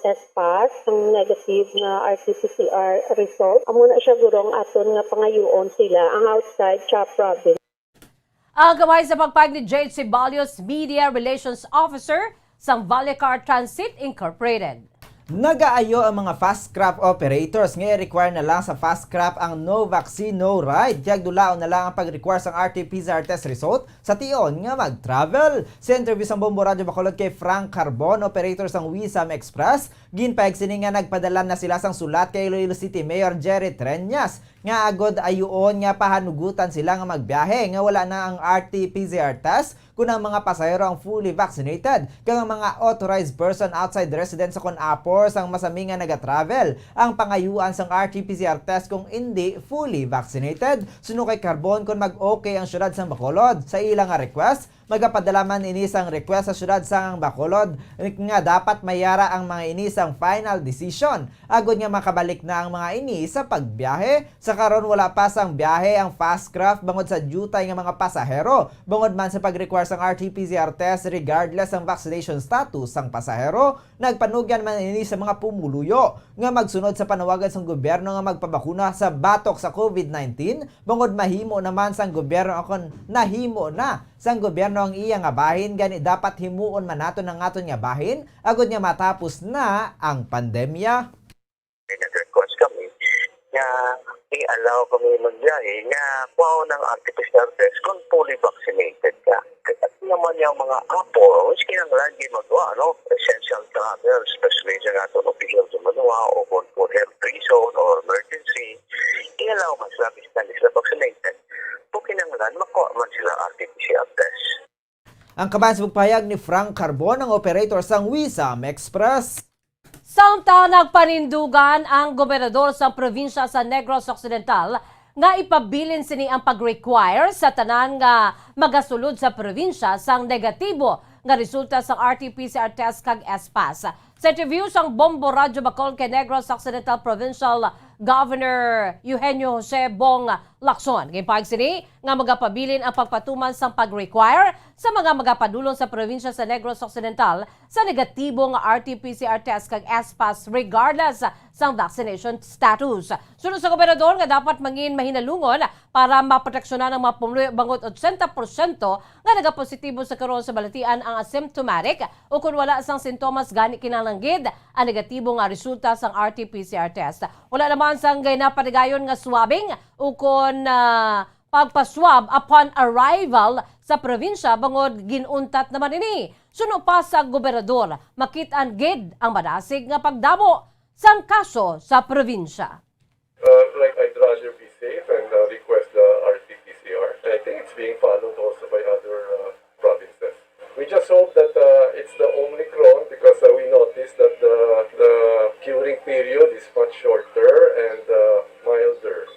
Speaker 7: S-pass, sang negative nga RT-PCR result. Amo na siya gurong aton nga pangayuon sila ang outside sa province.
Speaker 16: Ang kamay sa pagpag ni Jade Ceballos, Media Relations Officer sang Vallecar Transit Incorporated.
Speaker 24: Nagaayo ang mga fast crop operators nga i-require na lang sa fast crop ang no vaccine, no ride. Kaya dulaon na lang ang pag-require sang RT-PCR test result sa tion nga mag-travel. Sa interview sa Bombo Radyo Bacolod kay Frank Carbon, operator sang Wisam Express, ginpaig sini nga nagpadala na sila sang sulat kay Iloilo City Mayor Jerry Treñas nga agod ayoon nga pahanugutan sila nga magbiyahe nga wala na ang RT-PCR test kung ang mga pasahero ang fully vaccinated kang ang mga authorized person outside residence sa Conapor sang masami nga naga-travel ang pangayuan sang RT-PCR test kung hindi fully vaccinated. Suno kay Carbon kung mag-okay ang syudad sang Bacolod sa ilang nga request, magapadalaman inisang request sa syudad sang Bacolod nga dapat mayara ang mga inisang final decision agod nga makabalik na ang mga ini sa pagbiyahe. Sa karon wala pa sang biyahe ang fast craft bangod sa jutay nga mga pasahero bangod man sa pag-require sang RT-PCR test regardless ang vaccination status sang pasahero. Nagpanugyan man ini sa mga pumuluyo nga magsunod sa panawagan sang gobyerno nga magpabakuna sa batok sa COVID-19 bangod mahimo naman sang gobyerno akon nahimo na sang gobyerno ang iya nga bahin gani dapat himuon man naton ang aton nga bahin agod nga matapos na ang pandemya.
Speaker 17: Nag-request kami nga i-allow kami magbiyahe nga kuha ng RT-PCR test kung fully vaccinated ka. Kasi naman yung mga apo, which kinanglan din magawa, no? Essential travel, especially sa ato ng official sa Manua o for health reason or emergency, i-allow man sila bis na sila vaccinated. Kung kinanglan, makuha man sila RT-PCR test.
Speaker 24: Ang kabayan sa pagpahayag ni Frank Carbon, ang operator sang Wisam Express.
Speaker 16: Samtang nagpanindugan ang gobernador sa probinsya sa Negros Occidental nga ipabilin sini ang pag-require sa tanan nga magasulod sa probinsya sang negatibo nga resulta sa RT-PCR test kag S-pass. Sa interview sang Bombo Radyo Bacol kay Negros Occidental Provincial Governor Eugenio Jose Bong Lacson, gipag sini nga magapabilin ang pagpatuman sang pag-require sa mga magapadulong sa probinsya sa Negros Occidental sa negatibo nga RT-PCR test kag S-pass regardless sang vaccination status. Sunod sa gobernador nga dapat mangin mahinalungon para maproteksyonan ang mga pumuluyo bangod 80% nga nagapositibo sa karon sa balatian ang asymptomatic o kung wala sang sintomas gani kinalanggid ang negatibo nga resulta sang RT-PCR test. Wala naman sang ginapatigayon nga swabing o kung pagpaswab upon arrival sa probinsya bangod ginuntat naman ini. Suno pa sa gobernador, makit-an gid ang madasig nga pagdamo sang kaso sa probinsya.
Speaker 21: Like I'd rather be safe and request the RT-PCR. I think it's being followed also by other provinces. We just hope that it's the Omicron because we noticed that the curing period is much shorter and milder.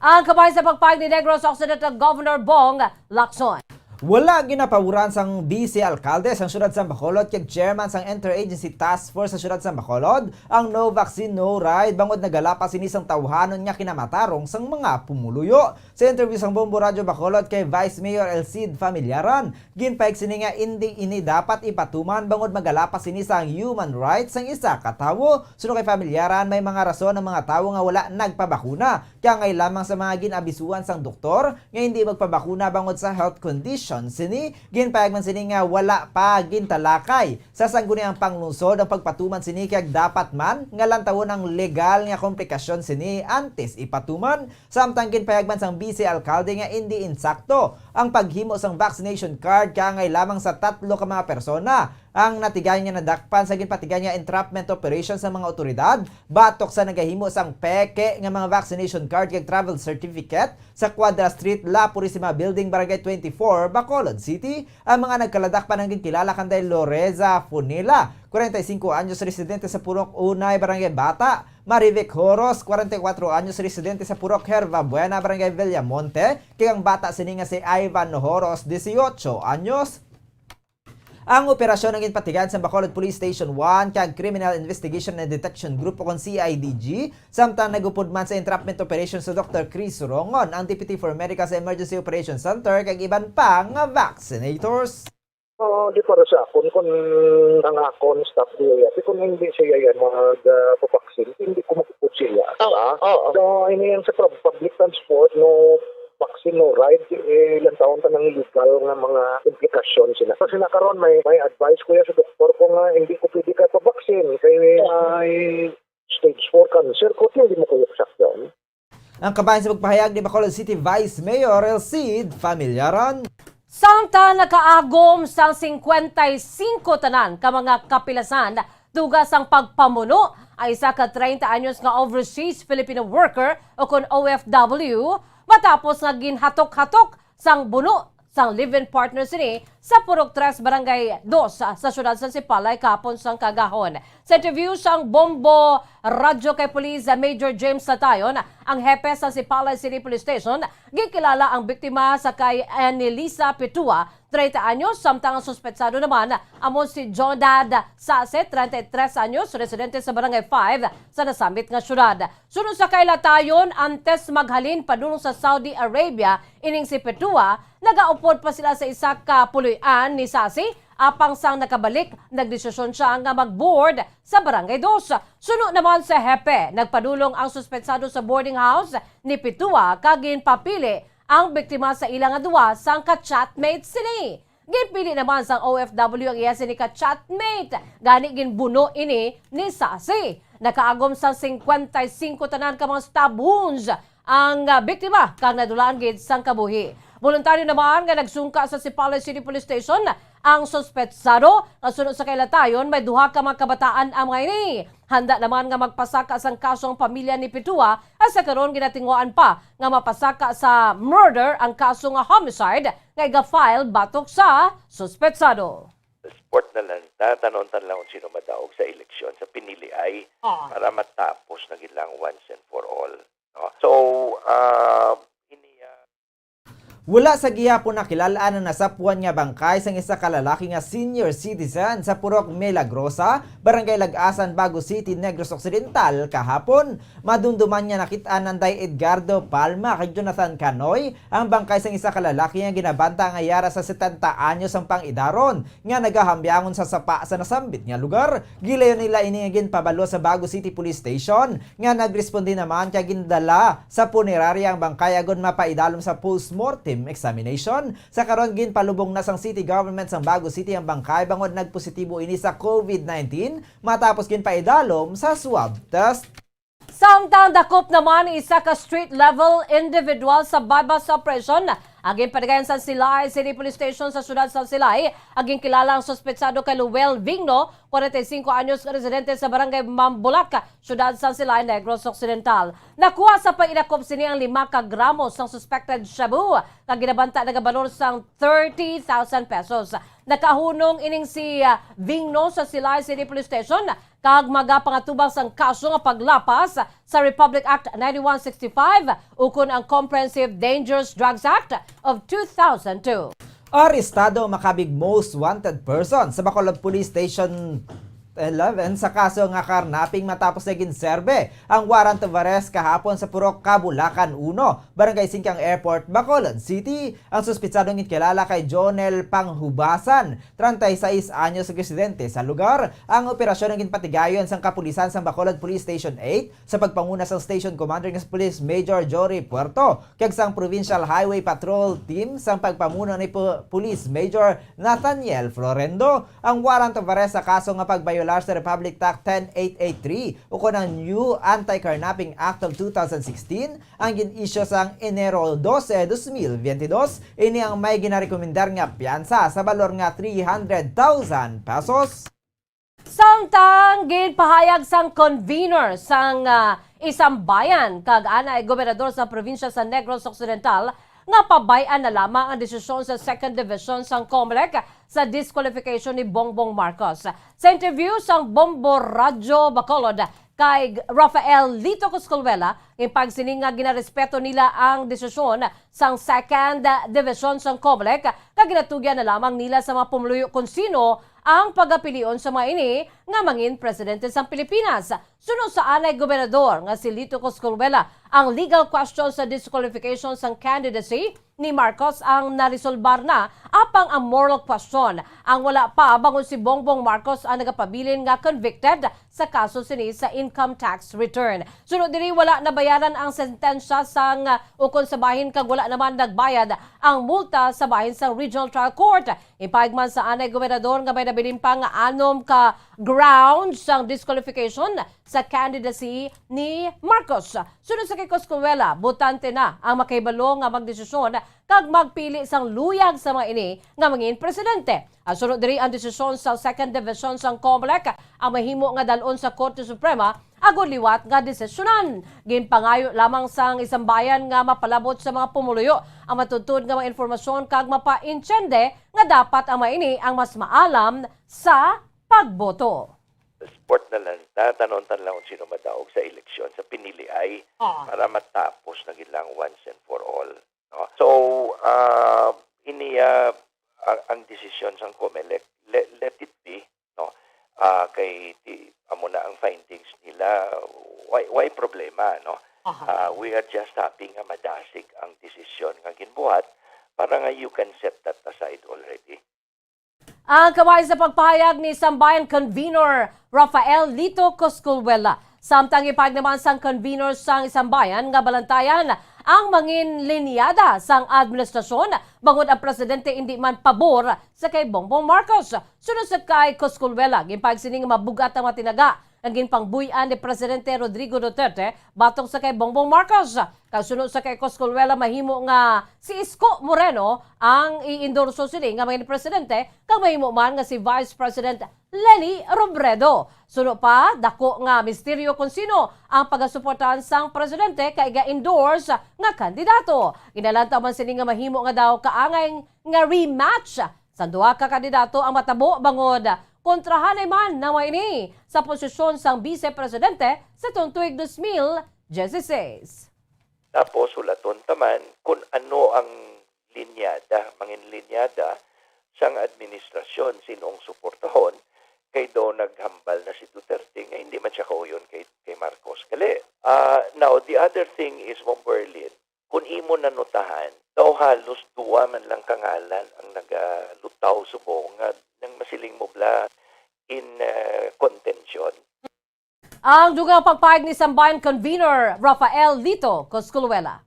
Speaker 16: Ang kamay sa pagpahayag ni Negros Occidental Governor Bong Lacson.
Speaker 24: Wala ginapawuran sang vice alkalde sang syudad sa Bacolod kag chairman sang Interagency Task Force sa syudad sa Bacolod ang no vaccine no ride bangod nagalapas ini sang tawhanon nga kinamatarong sang mga pumuluyo. Sa interview sang Bombo Radio Bacolod kay Vice Mayor Elcid Familiaran, ginpaig sini nga hindi ini dapat ipatuman bangod magalapas ini sang human rights sang isa ka tawo. Suno kay Familiaran, may mga rason ng mga tawo nga wala nagpabakuna kaya ngay lamang sa mga ginabisuan sang doktor nga hindi magpabakuna bangod sa health condition sini. Ginpayag man sini nga wala pa gintalakay sa sangguniang panglungsod ang pagpatuman sini kag dapat man nga lantawon ang legal nga komplikasyon sini antes ipatuman. Samtang ginpayag man sang vice alkalde nga hindi insakto ang paghimo sang vaccination card kaya ngay lamang sa 3 ka mga persona ang natigay nga nadakpan sa ginpatigay nga entrapment operation sa mga otoridad batok sa nagahimo sang peke nga mga vaccination card kag travel certificate sa Quadra Street, La Purisima Building, Barangay 24, Bacolod City. Ang mga nagkaladakpan ang ginkilala kanday Loreza Funila, 45 anyos residente sa Purok Unay, Barangay Bata; Marivic Horos, 44 anyos residente sa Purok Herva Buena, Barangay Villamonte; kaya ang bata sini nga si Ivan Horos, 18 anyos. Ang operasyon ang ginpatigan sa Bacolod Police Station 1 kag Criminal Investigation and Detection Group o kon CIDG, samtang nagupod man sa entrapment operation sa Dr. Chris Rongon, ang Deputy for Medical sa Emergency Operations Center kag iban pa nga vaccinators.
Speaker 20: Di para sa akon kung ang akon staff niya. Kung hindi siya yan mag-vaccine, hindi ko makupot siya. So, ini yan sa public transport, no vaccine no ride, ilang taon ta nang illegal nga mga implikasyon sila. So sinakaroon may advice ko ya sa doktor ko nga hindi ko pwede ka pa-vaccine kay may stage 4 cancer ko, hindi mo ko sakyan.
Speaker 24: Ang kabayan sa pagpahayag ni Bacolod City Vice Mayor Elcid Familiaran.
Speaker 16: Samtang nakaagom sang 55 tanan ka mga kapilasan dugas ang pagpamuno ay isa ka 30 anyos nga overseas Filipino worker o kon OFW matapos nga ginhatok-hatok sang buno sang live-in partner sini sa Purok 3 Barangay 2 sa syudad sa Sipalay kapon sang kagahon. Sa interview sang Bombo Radyo kay Police Major James Latayon, ang hepe sa Sipalay City Police Station, gikilala ang biktima sa kay Anelisa Petua, 30 anyos, samtang ang suspetsado naman amon si Jodad Sase, 33 anyos, residente sa Barangay 5 sa nasambit nga syudad. Sunod sa kay Latayon, antes maghalin padulong sa Saudi Arabia, ining si Petua, nagaupod pa sila sa isa ka puloy-an ni Sasi, apang sang nakabalik, nagdesisyon siya nga mag-board sa Barangay 2. Suno naman sa hepe, nagpadulong ang suspetsado sa boarding house ni Petua kagin papili ang biktima sa ilang aduwa sang ka-chatmate sini. Ginpili naman sang OFW ang iya sini ka-chatmate, gani ginbuno ini ni Sasi. Nakaagom sang 55 tanan ka mga stab wounds ang biktima kang nadulaan gid sang kabuhi. Voluntaryo naman nga nagsungka sa Sipalay City Police Station ang suspetsado. Sunod sa kailatayon, may duha ka mga kabataan ang mga ini. Handa naman nga magpasaka sang kaso ang pamilya ni Petua at sa karon ginatinguan pa nga mapasaka sa murder ang kaso nga homicide nga iga-file batok sa suspetsado.
Speaker 8: Sport na lang, tatanong-tan lang kung sino madaog sa eleksyon sa pinili ay para matapos na gilang once and for all. No? So,
Speaker 24: wala sa gihapon nakilalaan na nasapuan nga bangkay sang isa ka lalaki nga senior citizen sa Purok Milagrosa, Barangay Lagasan, Bago City, Negros Occidental kahapon. Madumduman niya nakitaan nanday Edgardo Palma kay Jonathan Canoy ang bangkay sang isa ka lalaki nga ginabanta nga yara sa 70 anyos ang pangidaron nga nagahambyangon sa sapa sa nasambit nga lugar. Gilayon nila ini nga ginpabalo sa Bago City Police Station nga nagresponde naman kay gindala sa punerarya ang bangkay agon mapaidalom sa postmortem examination. Sa karon ginpalubong na sang city government sang Bago City ang bangkay bangod nagpositibo ini sa COVID-19 matapos ginpaidalom sa swab test.
Speaker 16: Samtang dakop naman isa ka street level individual sa bypass operation aging panigayan sa Silay City Police Station sa syudad sa Silay. Aging kilala ang suspetsado kay Luel Vigno, 45 anyos residente sa Barangay Mambulac, syudad sa Silay, Negros Occidental. Nakuha sa pag-inakop sini ang 5 ka gramos ng suspected shabu kag ginabanta nagabalor sang 30,000 pesos. Nakahunong ining si Vigno sa Silay City Police Station kag magapangatubang sang kaso nga paglapas sa Republic Act 9165 ukon ang Comprehensive Dangerous Drugs Act of 2002.
Speaker 24: Arestado ang makabig most wanted person sa Bacolod Police Station 11 sa kaso nga karnaping matapos na ginserbe ang warrant of arrest kahapon sa Purok, Cabulacan 1, Barangay Singkang Airport, Bacolod City. Ang suspitsadong kilala kay Jonel Panghubasan, 36 anyos residente sa lugar. Ang operasyon ang ginpatigayon sang kapulisan sa Bacolod Police Station 8 sa pagpanguna sa Station Commander ng Police Major Jory Puerto kag sang Provincial Highway Patrol Team sang pagpamuna ni Police Major Nathaniel Florendo. Ang warrant of arrest sa kaso nga pagbayolar sa Republic Act 10883 o ng New Anti-Carnapping Act of 2016 ang gin-issue sang Enero 12, 2022. Ini ang may ginarekomendar nga piyansa sa balor nga 300,000 pesos.
Speaker 16: Samtang ginpahayag sang convener sang isang bayan kag ana ay gobernador sa probinsya sa Negros Occidental nga pabayan na lamang ang desisyon sa 2nd Division sang COMELEC sa disqualification ni Bongbong Marcos. Sa interview sang Bombo Radyo Bacolod kay Rafael Lito Coscolvela, yung pagsining nga ginarespeto nila ang desisyon sang 2nd Division sang COMELEC kag ginatugyan na lamang nila sa mga pumuluyo kung sino ang pagapilion sa mga ini nga mangin presidente sang Pilipinas. Sunod sa anay gobernador nga si Lito Coscolvela, ang legal question sa disqualification sang candidacy ni Marcos ang narisolbar na, apang ang moral question ang wala pa bangon si Bongbong Marcos ang nagapabilin nga convicted sa kaso sini sa income tax return. Sunod diri wala nabayaran ang sentensya sang ukon sa bahin kag wala naman nagbayad ang multa sa bahin sa Regional Trial Court. Ipahigman sa anay gobernador nga may nabilin pa nga 6 ka grounds sang disqualification sa candidacy ni Marcos. Sunod sa kay Coscolvela, butante na ang makahibalo nga magdesisyon kag magpili sang luyag sa mga ini nga mangin presidente. Ang sunod diri ang desisyon sa 2nd Division sang COMELEC ang mahimo nga dalon sa Korte Suprema agud liwat nga desisyonan. Ginpangayo lamang sang isang bayan nga mapalabot sa mga pumuluyo ang matutud nga mga informasyon kag mapa-intyende nga dapat ang mga ini ang mas maalam sa pagboto.
Speaker 8: Sport na lang, tatanong-tan lang kung sino madaog sa eleksyon sa pinili ay para matapos na gilang once and for all. No? So, ang desisyon sa COMELEC, let it be. No? Kay amo na ang findings nila, why problema? No? We are just happy nga madasig ang desisyon nga ginbuhat para nga you can set that aside already.
Speaker 16: Ang kamay sa pagpahayag ni Sambayan Convener Rafael Lito Coscolvela. Samtang ipahayag naman sang convener sang Sambayan nga balantayan ang mangin linyada sang administrasyon bangod ang presidente hindi man pabor sa kay Bongbong Marcos. Sunod sa kay Coscolvela, ipahayag sining mabugat ang matinaga ang ginpangbuyan ni Presidente Rodrigo Duterte batong sa kay Bongbong Marcos. Kasunod sa kay Coscolvela, mahimo nga si Isko Moreno ang i-endorso sini nga mga presidente kag mahimo man nga si Vice President Leni Robredo. Sunod pa, dako nga misteryo kung sino ang pagasuportahan sang presidente kay ga-endorse nga kandidato. Ginalanta man sini nga mahimo nga daw kaangay nga rematch sa duha ka kandidato ang matabo bangod kontrahanay man na ini sa posisyon sang vice-presidente sa tuig 2016.
Speaker 8: Tapos ulaton taman kung ano ang mangin linyada sang administrasyon, sinong suportahon kay do naghambal na si Duterte nga hindi man siya kauyon kay Marcos. Now, the other thing is from Berlin, kung imo nanotahan, daw halos duwa man lang kangalan ang nagalutaw subong nga nang masiling mubla in contention.
Speaker 16: Ang dugang pagpahayag ni Sambayan Convener Rafael Lito Coscolvela.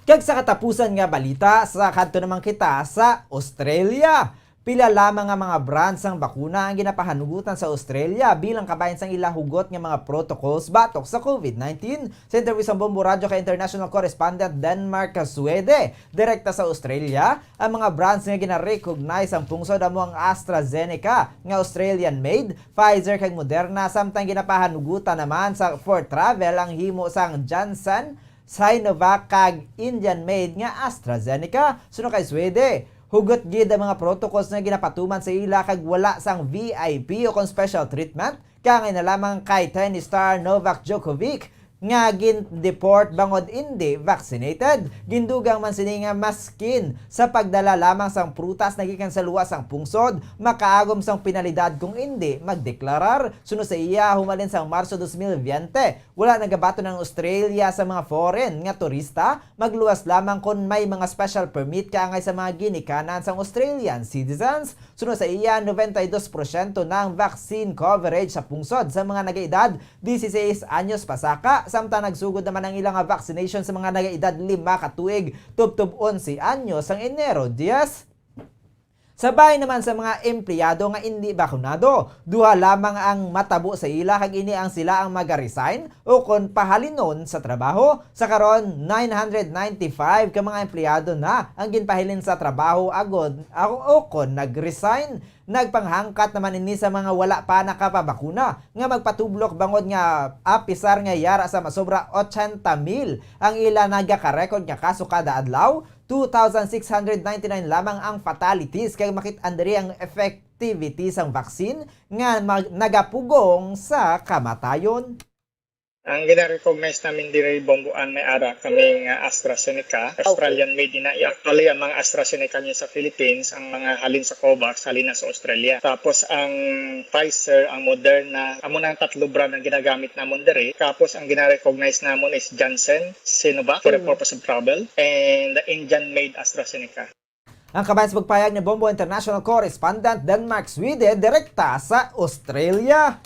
Speaker 24: Kag sa katapusan nga balita, sa kadto naman kita sa Australia. Pila lamang nga mga brands ng bakuna ang ginapahanugutan sa Australia bilang kabayan sang ilahugot nga mga protocols batok sa COVID-19. Sa interview sa Bombo Radyo kay international correspondent Denmark Swede, direkta sa Australia, ang mga brands nga gina-recognize ang pungsod amo ang AstraZeneca nga Australian-made, Pfizer kag Moderna, samtang ginapahanugutan naman sa for travel ang himo sang Johnson, Sinovac kag Indian-made nga AstraZeneca. Suno kay Swede, hugot gid ang mga protocols na ginapatuman sa ila kag wala sang VIP o kon special treatment kangay na lamang kay tennis star Novak Djokovic nga gin-deport bangod hindi vaccinated. Gindugang man sini nga maskin sa pagdala lamang sang prutas nagikan sa luwas ang pungsod, makaagom sang penalidad kung hindi magdeklarar. Suno sa iya humalin sang Marso 2020, wala nagabato ng Australia sa mga foreign nga turista, magluwas lamang kung may mga special permit kaangay sa mga ginikanan sang Australian citizens. Suno sa iya 92% ng vaccine coverage sa pungsod sa mga nagaedad 16 anyos pasaka, samtang nagsugod naman ang ilang vaccination sa mga nagaedad 5 katuig tubtub 11 anyos ang Enero 10. Sabay naman sa mga empleyado nga hindi bakunado, duha lamang ang matabo sa ila kag ini ang sila ang mag-resign o kon pahalinon sa trabaho. Sa karon 995 ka mga empleyado na ang ginpahilin sa trabaho agod o kon nag-resign. Nagpanghangkat naman ini sa mga wala pa nakapabakuna nga magpatublok bangod nga apisar nga yara sa masobra 80,000 ang ila nagaka-record nga kaso kada adlaw. 2,699 lamang ang fatalities kay makit-andri ang effectivity sang vaccine nga nagapugong sa kamatayon.
Speaker 3: Ang gina-recognize namin diri Bomboan may ara kaming AstraZeneca, Australian made na. Actually, ang mga AstraZeneca niya sa Philippines, ang mga halin sa COVAX, halin na sa Australia. Tapos ang Pfizer, ang Moderna, amo na ang 3 brand ang ginagamit namon diri. Tapos ang gina-recognize namon is Janssen, Sinovac for the purpose of travel, and the Indian-made AstraZeneca.
Speaker 24: Ang kabayan sa pagpayag ni Bombo International Correspondent Denmark Sweden direkta sa Australia.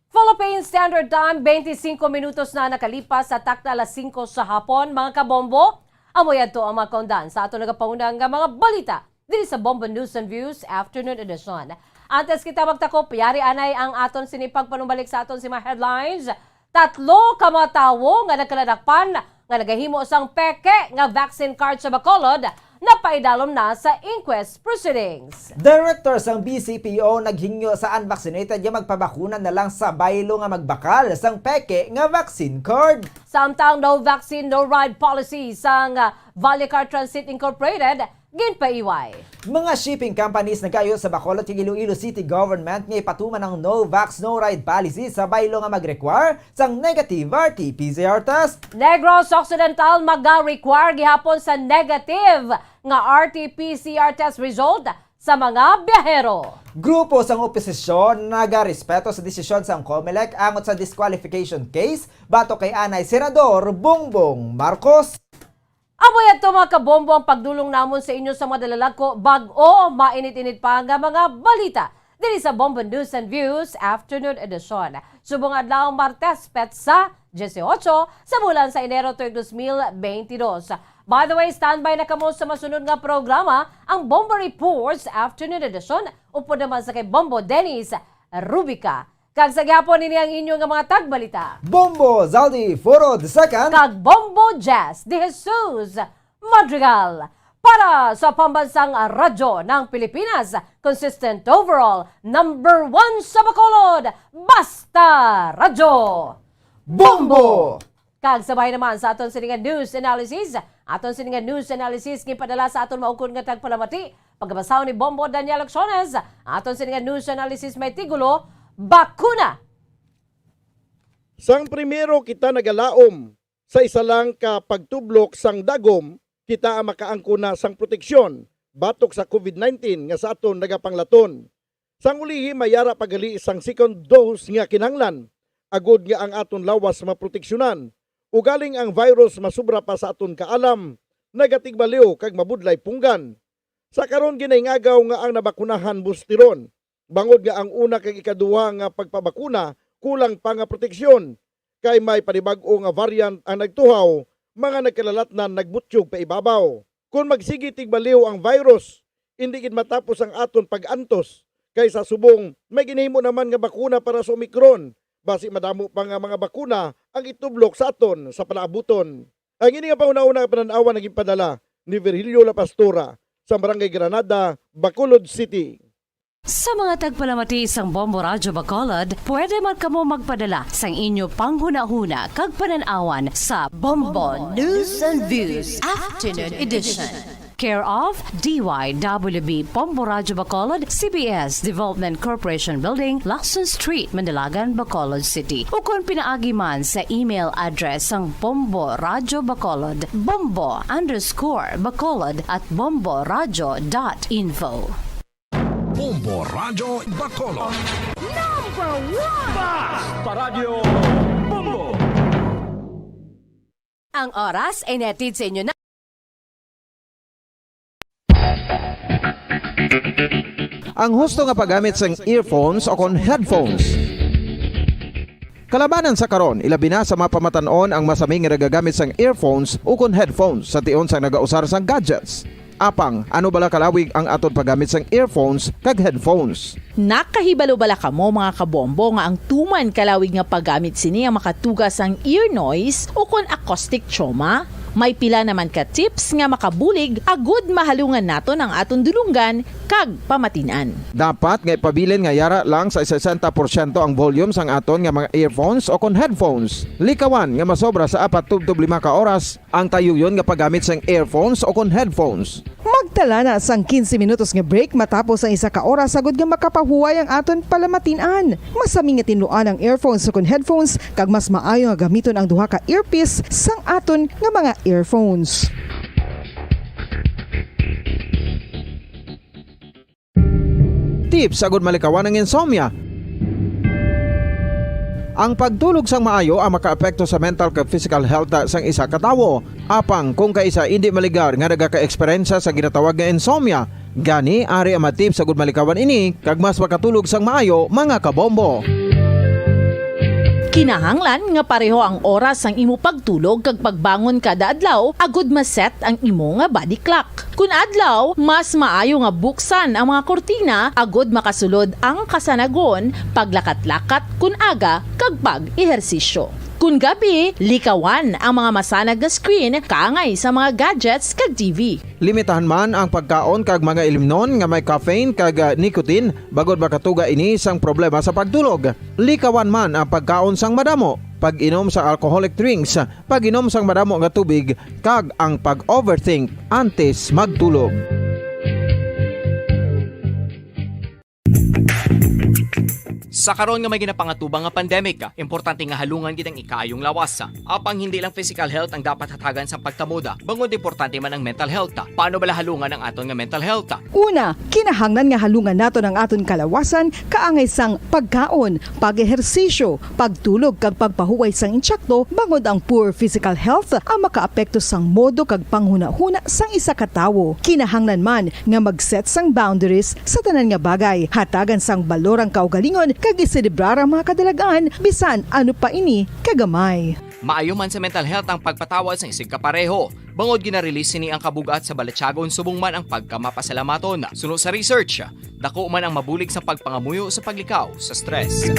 Speaker 16: Philippine Standard Time, 25 minutos na nakalipas sa takta alas 5 sa hapon. Mga kabombo, amoy ato ang mga kaundan sa ato nagapaunang nga mga balita dito sa Bombo News and Views Afternoon Edition. Antes kita magtakop, yari anay ang aton sinipag panumbalik sa aton si mga headlines. 3 kamatawo nga nagkaladakpan nga nagahimo sang peke nga vaccine card sa Bacolod na paidalom na sa inquest proceedings.
Speaker 24: Director sang BCPO naghingyo sa unvaccinated nga magpabakuna na lang sa baylo nga magbakal sang peke nga vaccine card.
Speaker 16: Samtang no vaccine, no ride policy sang Vallecar Transit Incorporated, ginpaiway.
Speaker 24: Mga shipping companies nagayo sa Bacolod ug Iloilo City Government nga ipatuman ang no vax, no ride policy sa baylo nga mag-require sang negative RT-PCR test.
Speaker 16: Negros Occidental mag-require gihapon sa negative nga RT-PCR test result sa mga biyahero.
Speaker 24: Grupo sang oposisyon nagarespeto sa desisyon sang COMELEC angot sa disqualification case bato kay anay Senador Bongbong Marcos.
Speaker 16: Amoy ato mga kabombo ang pagdulong namon sa inyo sa mga dalalag ko bag-o mainit-init pa nga mga balita diri sa Bombo News and Views Afternoon Edition. Subong adlaw Martes petsa 18 sa bulan sa Enero 2022. By the way, standby na kamo sa masunod nga programa ang Bombo Reports Afternoon Edition upo naman sa kay Bombo Dennis Rubica. Kag sa gyapon nini ang inyo nga mga tagbalita.
Speaker 24: Bombo Zaldi Foro II
Speaker 16: kag Bombo Jazz de Jesus Madrigal para sa pambansang radyo ng Pilipinas. Consistent overall, #1 sa Bacolod, Basta Radyo Bombo! Kag sabay naman sa aton siningan news analysis. Aton siningan news analysis gipadala sa aton maukon nga tagpalamati. Pagkabasaw ni Bombo Daniel Acciones, aton siningan news analysis may tigulo, bakuna.
Speaker 5: Sang primero kita nagalaom sa isa lang ka pagtublok sang dagom, kita ang makaangko na sang proteksyon batok sa COVID-19 nga sa aton nagapanglaton. Sang ulihi mayara pagali sang second dose nga kinahanglan, agod nga ang aton lawas maproteksyonan. Ugaling ang virus masubra pa sa aton kaalam, nagatigbaliw kag mabudlay punggan. Sa karon ginayngagaw nga ang nabakunahan boosteron. Bangod nga ang una kag ikaduha nga pagpabakuna, kulang pa nga proteksyon. Kay may panibag-o nga variant ang nagtuhaw, mga nagkalalatnan nagbutsyog pa ibabaw. Kung magsigi tigbaliw ang virus, hindi gid matapos ang aton pag-antos. Kay sa subong, may ginahimo naman nga bakuna para sa Omicron. Basi madamo pa nga mga bakuna ang itublok sa aton sa palaabuton. Ang ini nga pauna-una pananawan naging padala ni Virgilio La Pastora sa Barangay Granada, Bacolod City.
Speaker 18: Sa mga tagpalamati sang Bombo Radyo Bacolod, pwede man kamo magpadala sang inyo panghuna-huna kag pananawan sa Bombo News and Views Afternoon Edition. Care of DYWB Bombo Radyo Bacolod, CBS Development Corporation Building, Lacson Street, Mandilagan, Bacolod City. O kung pinaagi man sa email address ang Bombo Radyo Bacolod, bombo_bacolod at bomboradyo.info.
Speaker 10: Bombo Radyo Bacolod.
Speaker 9: Number 1 Bas Paradyo Bombo.
Speaker 18: Ang oras ay netid sa inyo na.
Speaker 1: Ang husto nga paggamit sang earphones o kon headphones. Kalabanan sa karon, ilabi na sa mapamatanon ang masaming nga nagagamit sang earphones o kon headphones sa tion sang nagausar sang gadgets. Apang, ano bala kalawig ang aton paggamit sang earphones kag headphones?
Speaker 12: Nakahibalo bala kamo mga kabombo nga ang tuman kalawig nga paggamit sini ang makatugas ang ear noise o kon acoustic trauma? May pila naman ka tips nga makabulig agud mahalungan naton ang aton dulunggan kag pamatinan.
Speaker 1: Dapat nga ipabilin nga yara lang sa 60% ang volume sang aton nga mga earphones o kon headphones. Likawan nga masobra sa 4-5 ka oras ang tayuyon nga paggamit sang earphones o kon headphones.
Speaker 13: Magtala na sang 15 minutos nga break matapos ang 1 ka oras sagod nga makapahuway ang aton palamatinan. Masami nga tinuan ang earphones o kon headphones kag mas maayo nga gamiton ang duha ka earpiece sang aton nga mga earphones.
Speaker 1: Tips sagud malikawan ang insomnia. Ang pagtulog sang maayo ang makaapekto sa mental kag physical health sang isa ka tawo. Apang kung kaisa hindi maligar nga nagaka-eksperyensya sa ginatawag nga insomnia, gani ari ang matip sagud malikawan ini kag mas makatulog sang maayo mga kabombo.
Speaker 12: Kinahanglan nga pareho ang oras ang imo pagtulog kag pagbangon kada adlaw agud maset ang imo nga body clock. Kun adlaw, mas maayo nga buksan ang mga kortina agud makasulod ang kasanagon, paglakat-lakat kun aga kag pag-ehersisyo. Kun gabi, likawan ang mga masanag nga screen kaangay sa mga gadgets kag TV.
Speaker 1: Limitahan man ang pagkaon kag mga ilimnon nga may caffeine kag nicotine bagod makatuga ini sang problema sa pagtulog. Likawan man ang pagkaon sang madamo, pag-inom sa alcoholic drinks, pag-inom sang madamo nga tubig kag ang pag-overthink antes magtulog.
Speaker 14: Sa karon nga may ginapangatubang nga pandemic, importante nga halungan gid ang ikayong lawas. Apang hindi lang physical health ang dapat hatagan sa pagtamuda, bangod importante man ang mental health. Paano bala halungan ang aton nga mental health?
Speaker 13: Una, kinahanglan nga halungan naton ang aton kalawasan kaangay sang pagkaon, pag-ehersisyo, pagtulog kag pagpahuway sang insyakto bangod ang poor physical health ang makaapekto sang modo kag panghuna-huna sang isa ka tawo. Kinahanglan man nga mag-set sang boundaries sa tanan nga bagay, hatagan sang balorang kaugalingon kag iselebrar ang mga kadalagaan bisan ano pa ini kagamay.
Speaker 14: Maayo man sa mental health ang pagpatawad sa isig kapareho. Bangod gina-release ni ang kabugat sa balatsagon subong man ang pagkamapasalamaton. Sunod sa research, dako man ang mabulig sa pagpangamuyo sa paglikaw sa stress.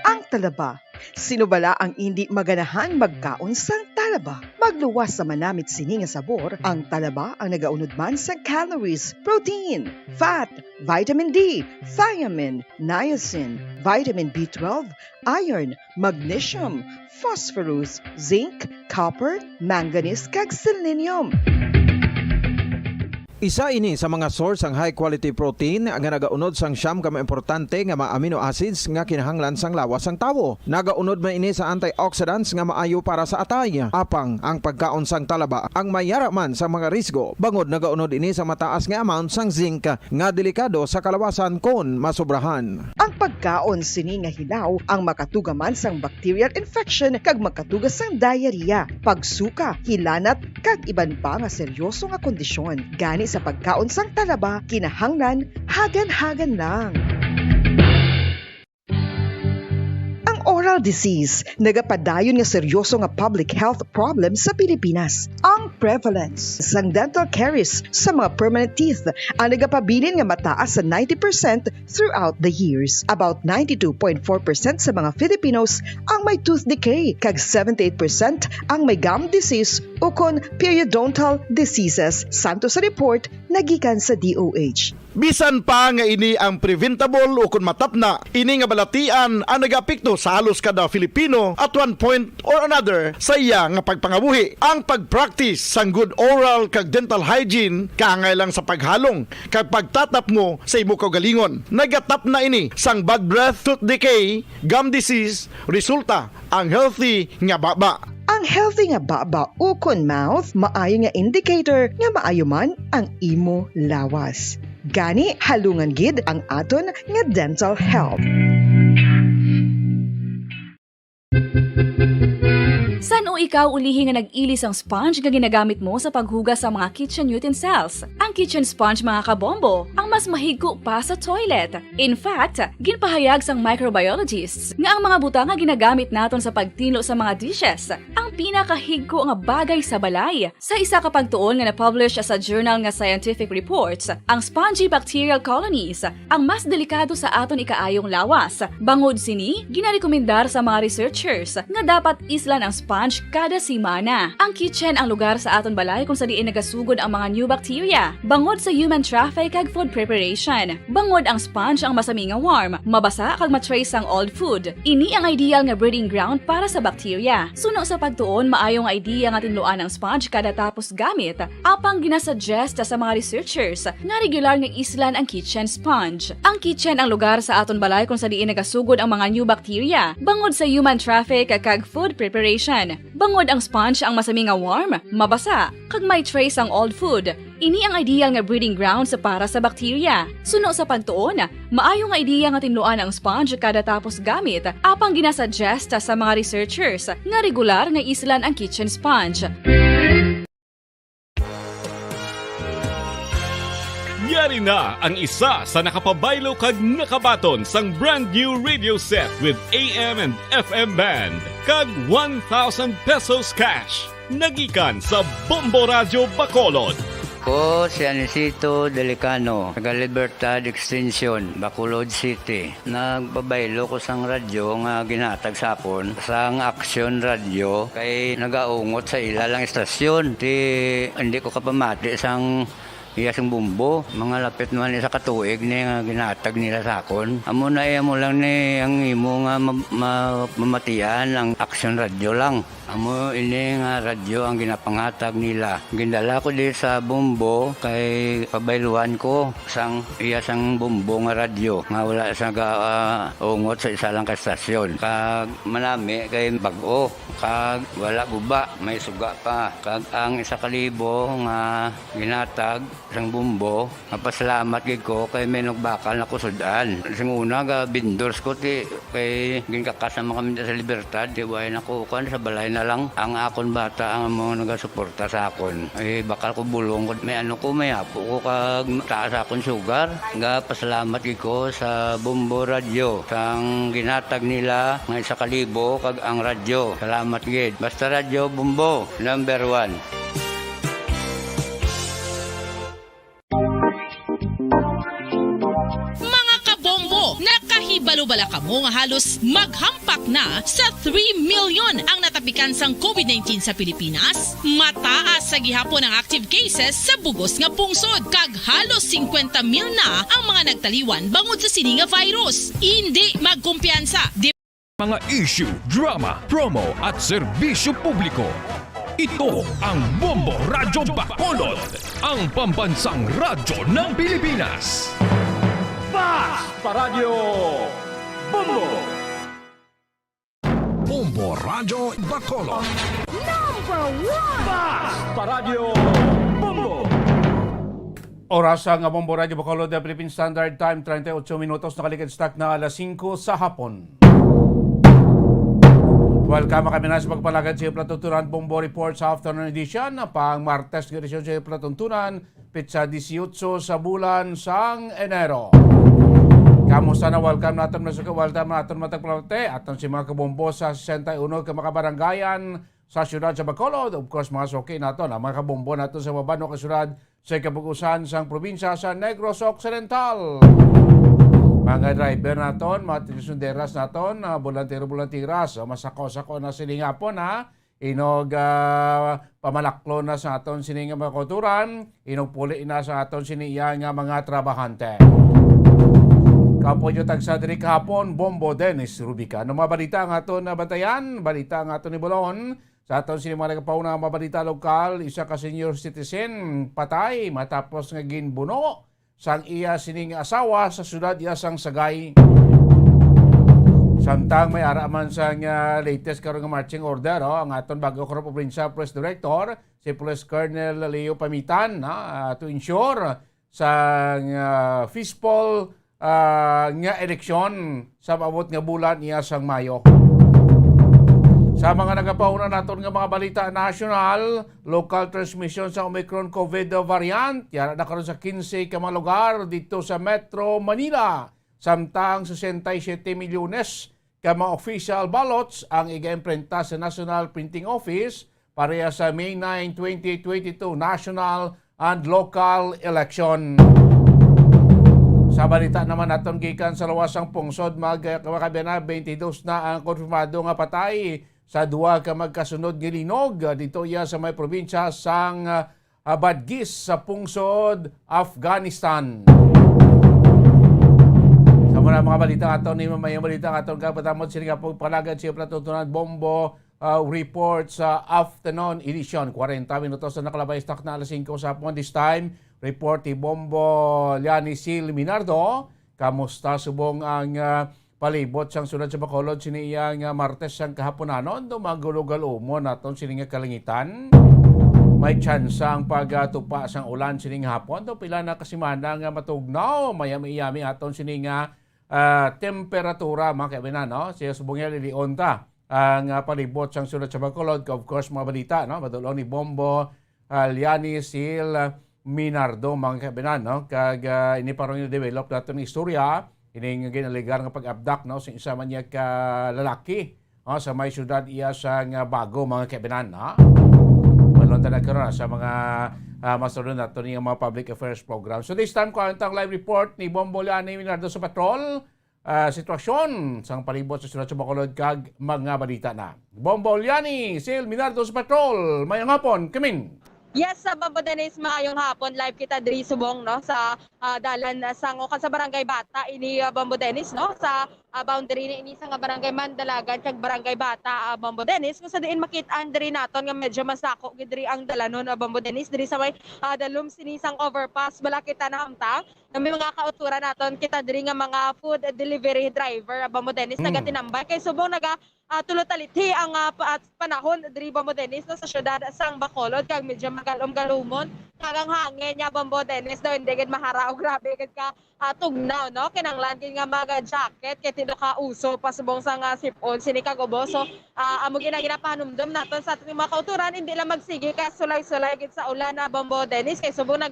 Speaker 13: Ang talaba. Sino bala ang hindi maganahan magkaon sang talaba? Magluwas sa manamit sini nga sabor, ang talaba ang nagaunod man sa calories, protein, fat, vitamin D, thiamine, niacin, vitamin B12, iron, magnesium, phosphorus, zinc, copper, manganese kag selenium.
Speaker 1: Isa ini sa mga source ang high quality protein nga nagaunod sang siyam ka importante nga mga amino acids nga kinahanglan sang lawas sang tawo. Nagaunod man ini sa antioxidants nga maayo para sa atay. Apang ang pagkaon sang talaba ang mayara man sa mga risgo. Bangod nagaunod ini sa mataas nga amount sang zinc nga delikado sa kalawasan kon masobrahan.
Speaker 13: Ang pagkaon sini nga hilaw ang makatugaman sang bacterial infection kag makatugas sang diarrhea, pagsuka, hilanat kag iban pa nga seryoso nga kondisyon. Gani sa pagkaon sang talaba, kinahanglan hagan-hagan lang. Oral disease, nagapadayon nga seryoso nga public health problem sa Pilipinas. Ang prevalence sang dental caries sa mga permanent teeth ang nagapabilin nga mataas sa 90% throughout the years. About 92.4% sa mga Filipinos ang may tooth decay, kag 78% ang may gum disease o kon periodontal diseases, santo sa report nagikan sa DOH.
Speaker 5: Bisan pa nga ini ang preventable o kung matapna, ini nga balatian ang nag-apekto sa halos kada Filipino at one point or another sa iya nga pagpangabuhi. Ang pag-practice sang good oral kag dental hygiene kaangay lang sa paghalong kag pagtatap mo sa imo kaugalingon. Nagatap na ini sang bad breath, tooth decay, gum disease, resulta ang healthy nga baba.
Speaker 13: Ang healthy nga baba ukon mouth maayo nga indicator nga maayo man ang imo lawas. Gani halungan gid ang aton nga dental health.
Speaker 19: San o ikaw ulihi nga nag-ilis ang sponge nga ginagamit mo sa paghugas sa mga kitchen utensils? Ang kitchen sponge mga kabombo, ang mas mahigko pa sa toilet. In fact, ginpahayag sang microbiologists nga ang mga butang nga ginagamit naton sa pagtino sa mga dishes ang pinakahigko nga bagay sa balay. Sa isa ka pagtuon nga na-publish sa journal nga Scientific Reports, ang spongy bacterial colonies ang mas delikado sa aton ikaayong lawas. Bangod sini, ginarekomendar sa mga researchers nga dapat islan ang sponge kada simana. Ang kitchen ang lugar sa aton balay kung sa diin nagasugod ang mga new bacteria. Bangod sa human traffic kag food preparation. Bangod ang sponge ang masami nga warm, mabasa kag matrace ang old food. Ini ang ideal nga breeding ground para sa bacteria. Suno sa pagtuon, maayong idea nga tinluan ang sponge kada tapos gamit. Apang ginasuggest sa mga researchers nga regular nga islan ang kitchen sponge. Ang kitchen ang lugar sa aton balay kung sa diin nagasugod ang mga new bacteria. Bangod sa human traffic kag food preparation. Bangod ang sponge ang masami nga warm, mabasa, kag may trace ang old food. Ini ang ideal nga breeding grounds para sa bacteria. Suno sa pagtuon, maayo nga idea nga tinluan ang sponge kada tapos gamit, apang ginasuggest sa mga researchers nga regular nga islan ang kitchen sponge.
Speaker 4: Yari na ang isa sa nakapabaylo kag nakabaton sang brand new radio set with AM and FM band kag 1,000 pesos cash. Nagikan sa Bombo Radio Bacolod.
Speaker 6: Ko si Anisito Delicano, taga Libertad Extension, Bacolod City. Nagbabaylo ko sang radyo nga ginatag sapon sang Action Radio kay nagaungot sa ilalang estasyon. Hindi ko kapamati sang iyasang bumbo, mga lapit naman sa katuig ni nga ginatag nila sakon. Amo na mo lang ni ang imo nga mamatian ang Action Radio lang. Amo ini nga radyo ang ginapangatag nila. Gindala ko di sa bumbo kay pabayluan ko sang iyasang bumbo nga radyo nga wala sa ungot sa isa lang ka estasyon. Kag manami kay bag-o, kag wala guba, may suga pa. Kag ang 1,000 nga ginatag sang bumbo, mapasalamat gid ko kay may nagbakal na kusudan. Sing una ga bindors ko ti kay ginkakasama kami sa Libertad, di way nako kan sa balay na lang ang akon bata ang mga nagasuporta sa akon. Ay bakal ko bulong ko may ano ko may apo ko kag taas akon sugar. Nga pasalamat gid ko sa Bombo Radio sang ginatag nila nga 1,000 kag ang radyo. Salamat gid. Basta Radio Bombo number 1.
Speaker 22: Nakahibalo-bala ka mo nga halos maghampak na sa 3 million ang natapikan sang COVID-19 sa Pilipinas. Mataas sa gihapon ang active cases sa bugos nga pungsod kag halos 50 mil na ang mga nagtaliwan bangod sa sini nga virus. Hindi magkumpiyansa.
Speaker 10: Mga issue, drama, promo at serbisyo publiko. Ito ang Bombo Radyo Bacolod, ang pambansang radyo ng Pilipinas.
Speaker 9: Fast Paradyo Bombo!
Speaker 10: Bombo Radyo Bacolod.
Speaker 9: Number 1! Fast Paradyo Bombo!
Speaker 23: Oras ang Bombo Radio Bacolod, the Philippine Standard Time, 38 minutos, nakalikid-stock na alas 5 sa hapon. Welcome kami na sa pagpalagad sa Platuntunan Bombo Report sa afternoon edition. Pang Martes ng edisyon sa Platuntunan, pitsa 18 sa bulan sang Enero. Kamusta na welcome natin matagpalate at si mga kabombo sa 61 ka makabaranggayan sa siyudad sa Bacolod. Of course, mga soki natin, ang mga kabombo natin sa mabano kasyudad sa kabugusan sang probinsya sa Negros Occidental. Mga driver naton, mga tinisunderas naton, volantero-volantiras, masako-sako na silingapon ha. inog pamalaklo na sa aton sini nga mga kulturan, inog puli na sa aton sini nga mga trabahante. Kapodyo tagsa diri kahapon, Bombo Dennis Rubica. No mabalita ang aton na batayan, balita ang aton ni Bolon. Sa aton sini mga nagapauna mabalita lokal, isa ka senior citizen patay matapos nga ginbuno sang iya sining asawa sa syudad iya sang Sagay. Samtang may araman sang latest karon nga marching order ang aton bago korpo provincial press director si Police Colonel Leo Pamitan to ensure sang fishbowl nga eleksyon sa maabot nga bulan iya sang Mayo. Sa mga nagapauna naton nga mga balita national, local transmission sa Omicron COVID variant, yara na karon sa 15 ka mga lugar dito sa Metro Manila. Samtang 67 milyones ka mga official ballots ang iga-imprenta sa National Printing Office pareha sa May 9, 2022 national and local election. Sa balita naman naton gikan sa lawasang pungsod magkabana 22 na ang konfirmado nga patay sa duwa ka magkasunod nga linog dito iya sa may probinsya sang Badghis sa pungsod Afghanistan. Sa mga balita aton ni mamayang balita aton kapatamot sini nga pagpalagad siya platutunan Bombo report sa afternoon edition 40 minutos na nakalabay stock na alas 5 sa hapon this time. Report ni Bombo Liani Sil Minardo. Kamusta subong ang palibot sang sunod sa Bacolod sini iyang Martes sang kahaponanon do magulugal-umon naton sini nga kalangitan. May chance ang pagtupa sang ulan sini nga hapon do pila na kasimana nga matugnaw mayami-yami aton sini nga temperatura mga kaibigan no. Siya subong lilionta ang palibot sang sunod sa Bacolod of course mga balita no madulong ni Bombo Liani Sil Minardo mga kaibigan no kag ini parang develop naton istorya. Ini nga ginaligar nga pag-abduct no sa isa man niya ka lalaki sa may syudad iya sang Bago mga kaibigan ha. Malunta na karon sa mga masunod nato ni mga public affairs program. So this time ko ang live report ni Bombo Liani Minardo sa patrol sitwasyon sang palibot sa syudad sa Bacolod kag mga balita na. Bombo Liani Sil Minardo sa patrol. Mayong hapon, kamin.
Speaker 2: Yes, sa Bombo Dennis, maayong hapon. Live kita diri subong no sa dalan sang o sa Barangay Bata ini Bombo Dennis no sa boundary ni ini sa Barangay Mandalagan kag Barangay Bata Bombo Dennis kung sa diin makit-an diri naton nga medyo masako gid diri ang dalanon Bombo Dennis diri sa may dalum sinisang overpass bala kita na hamtang na may mga kautura naton kita diri nga mga food delivery driver Bombo Dennis nagatinambay kay subong tulotalithi ang panahon diri Bombo Dennis no, sa syudad sang Bacolod kag medyo magalom-galumon kagang hangin nya Bombo Dennis daw hindi gid mahara og grabe gid ka tugnaw no kinanglan gid nga maga jacket kay tindo ka uso pasubong sang sipon sini ka gobo so amo ginapahanumdom naton sa ating mga kauturan hindi lang magsige ka sulay-sulay gid sa ulan na Bombo Dennis kay subong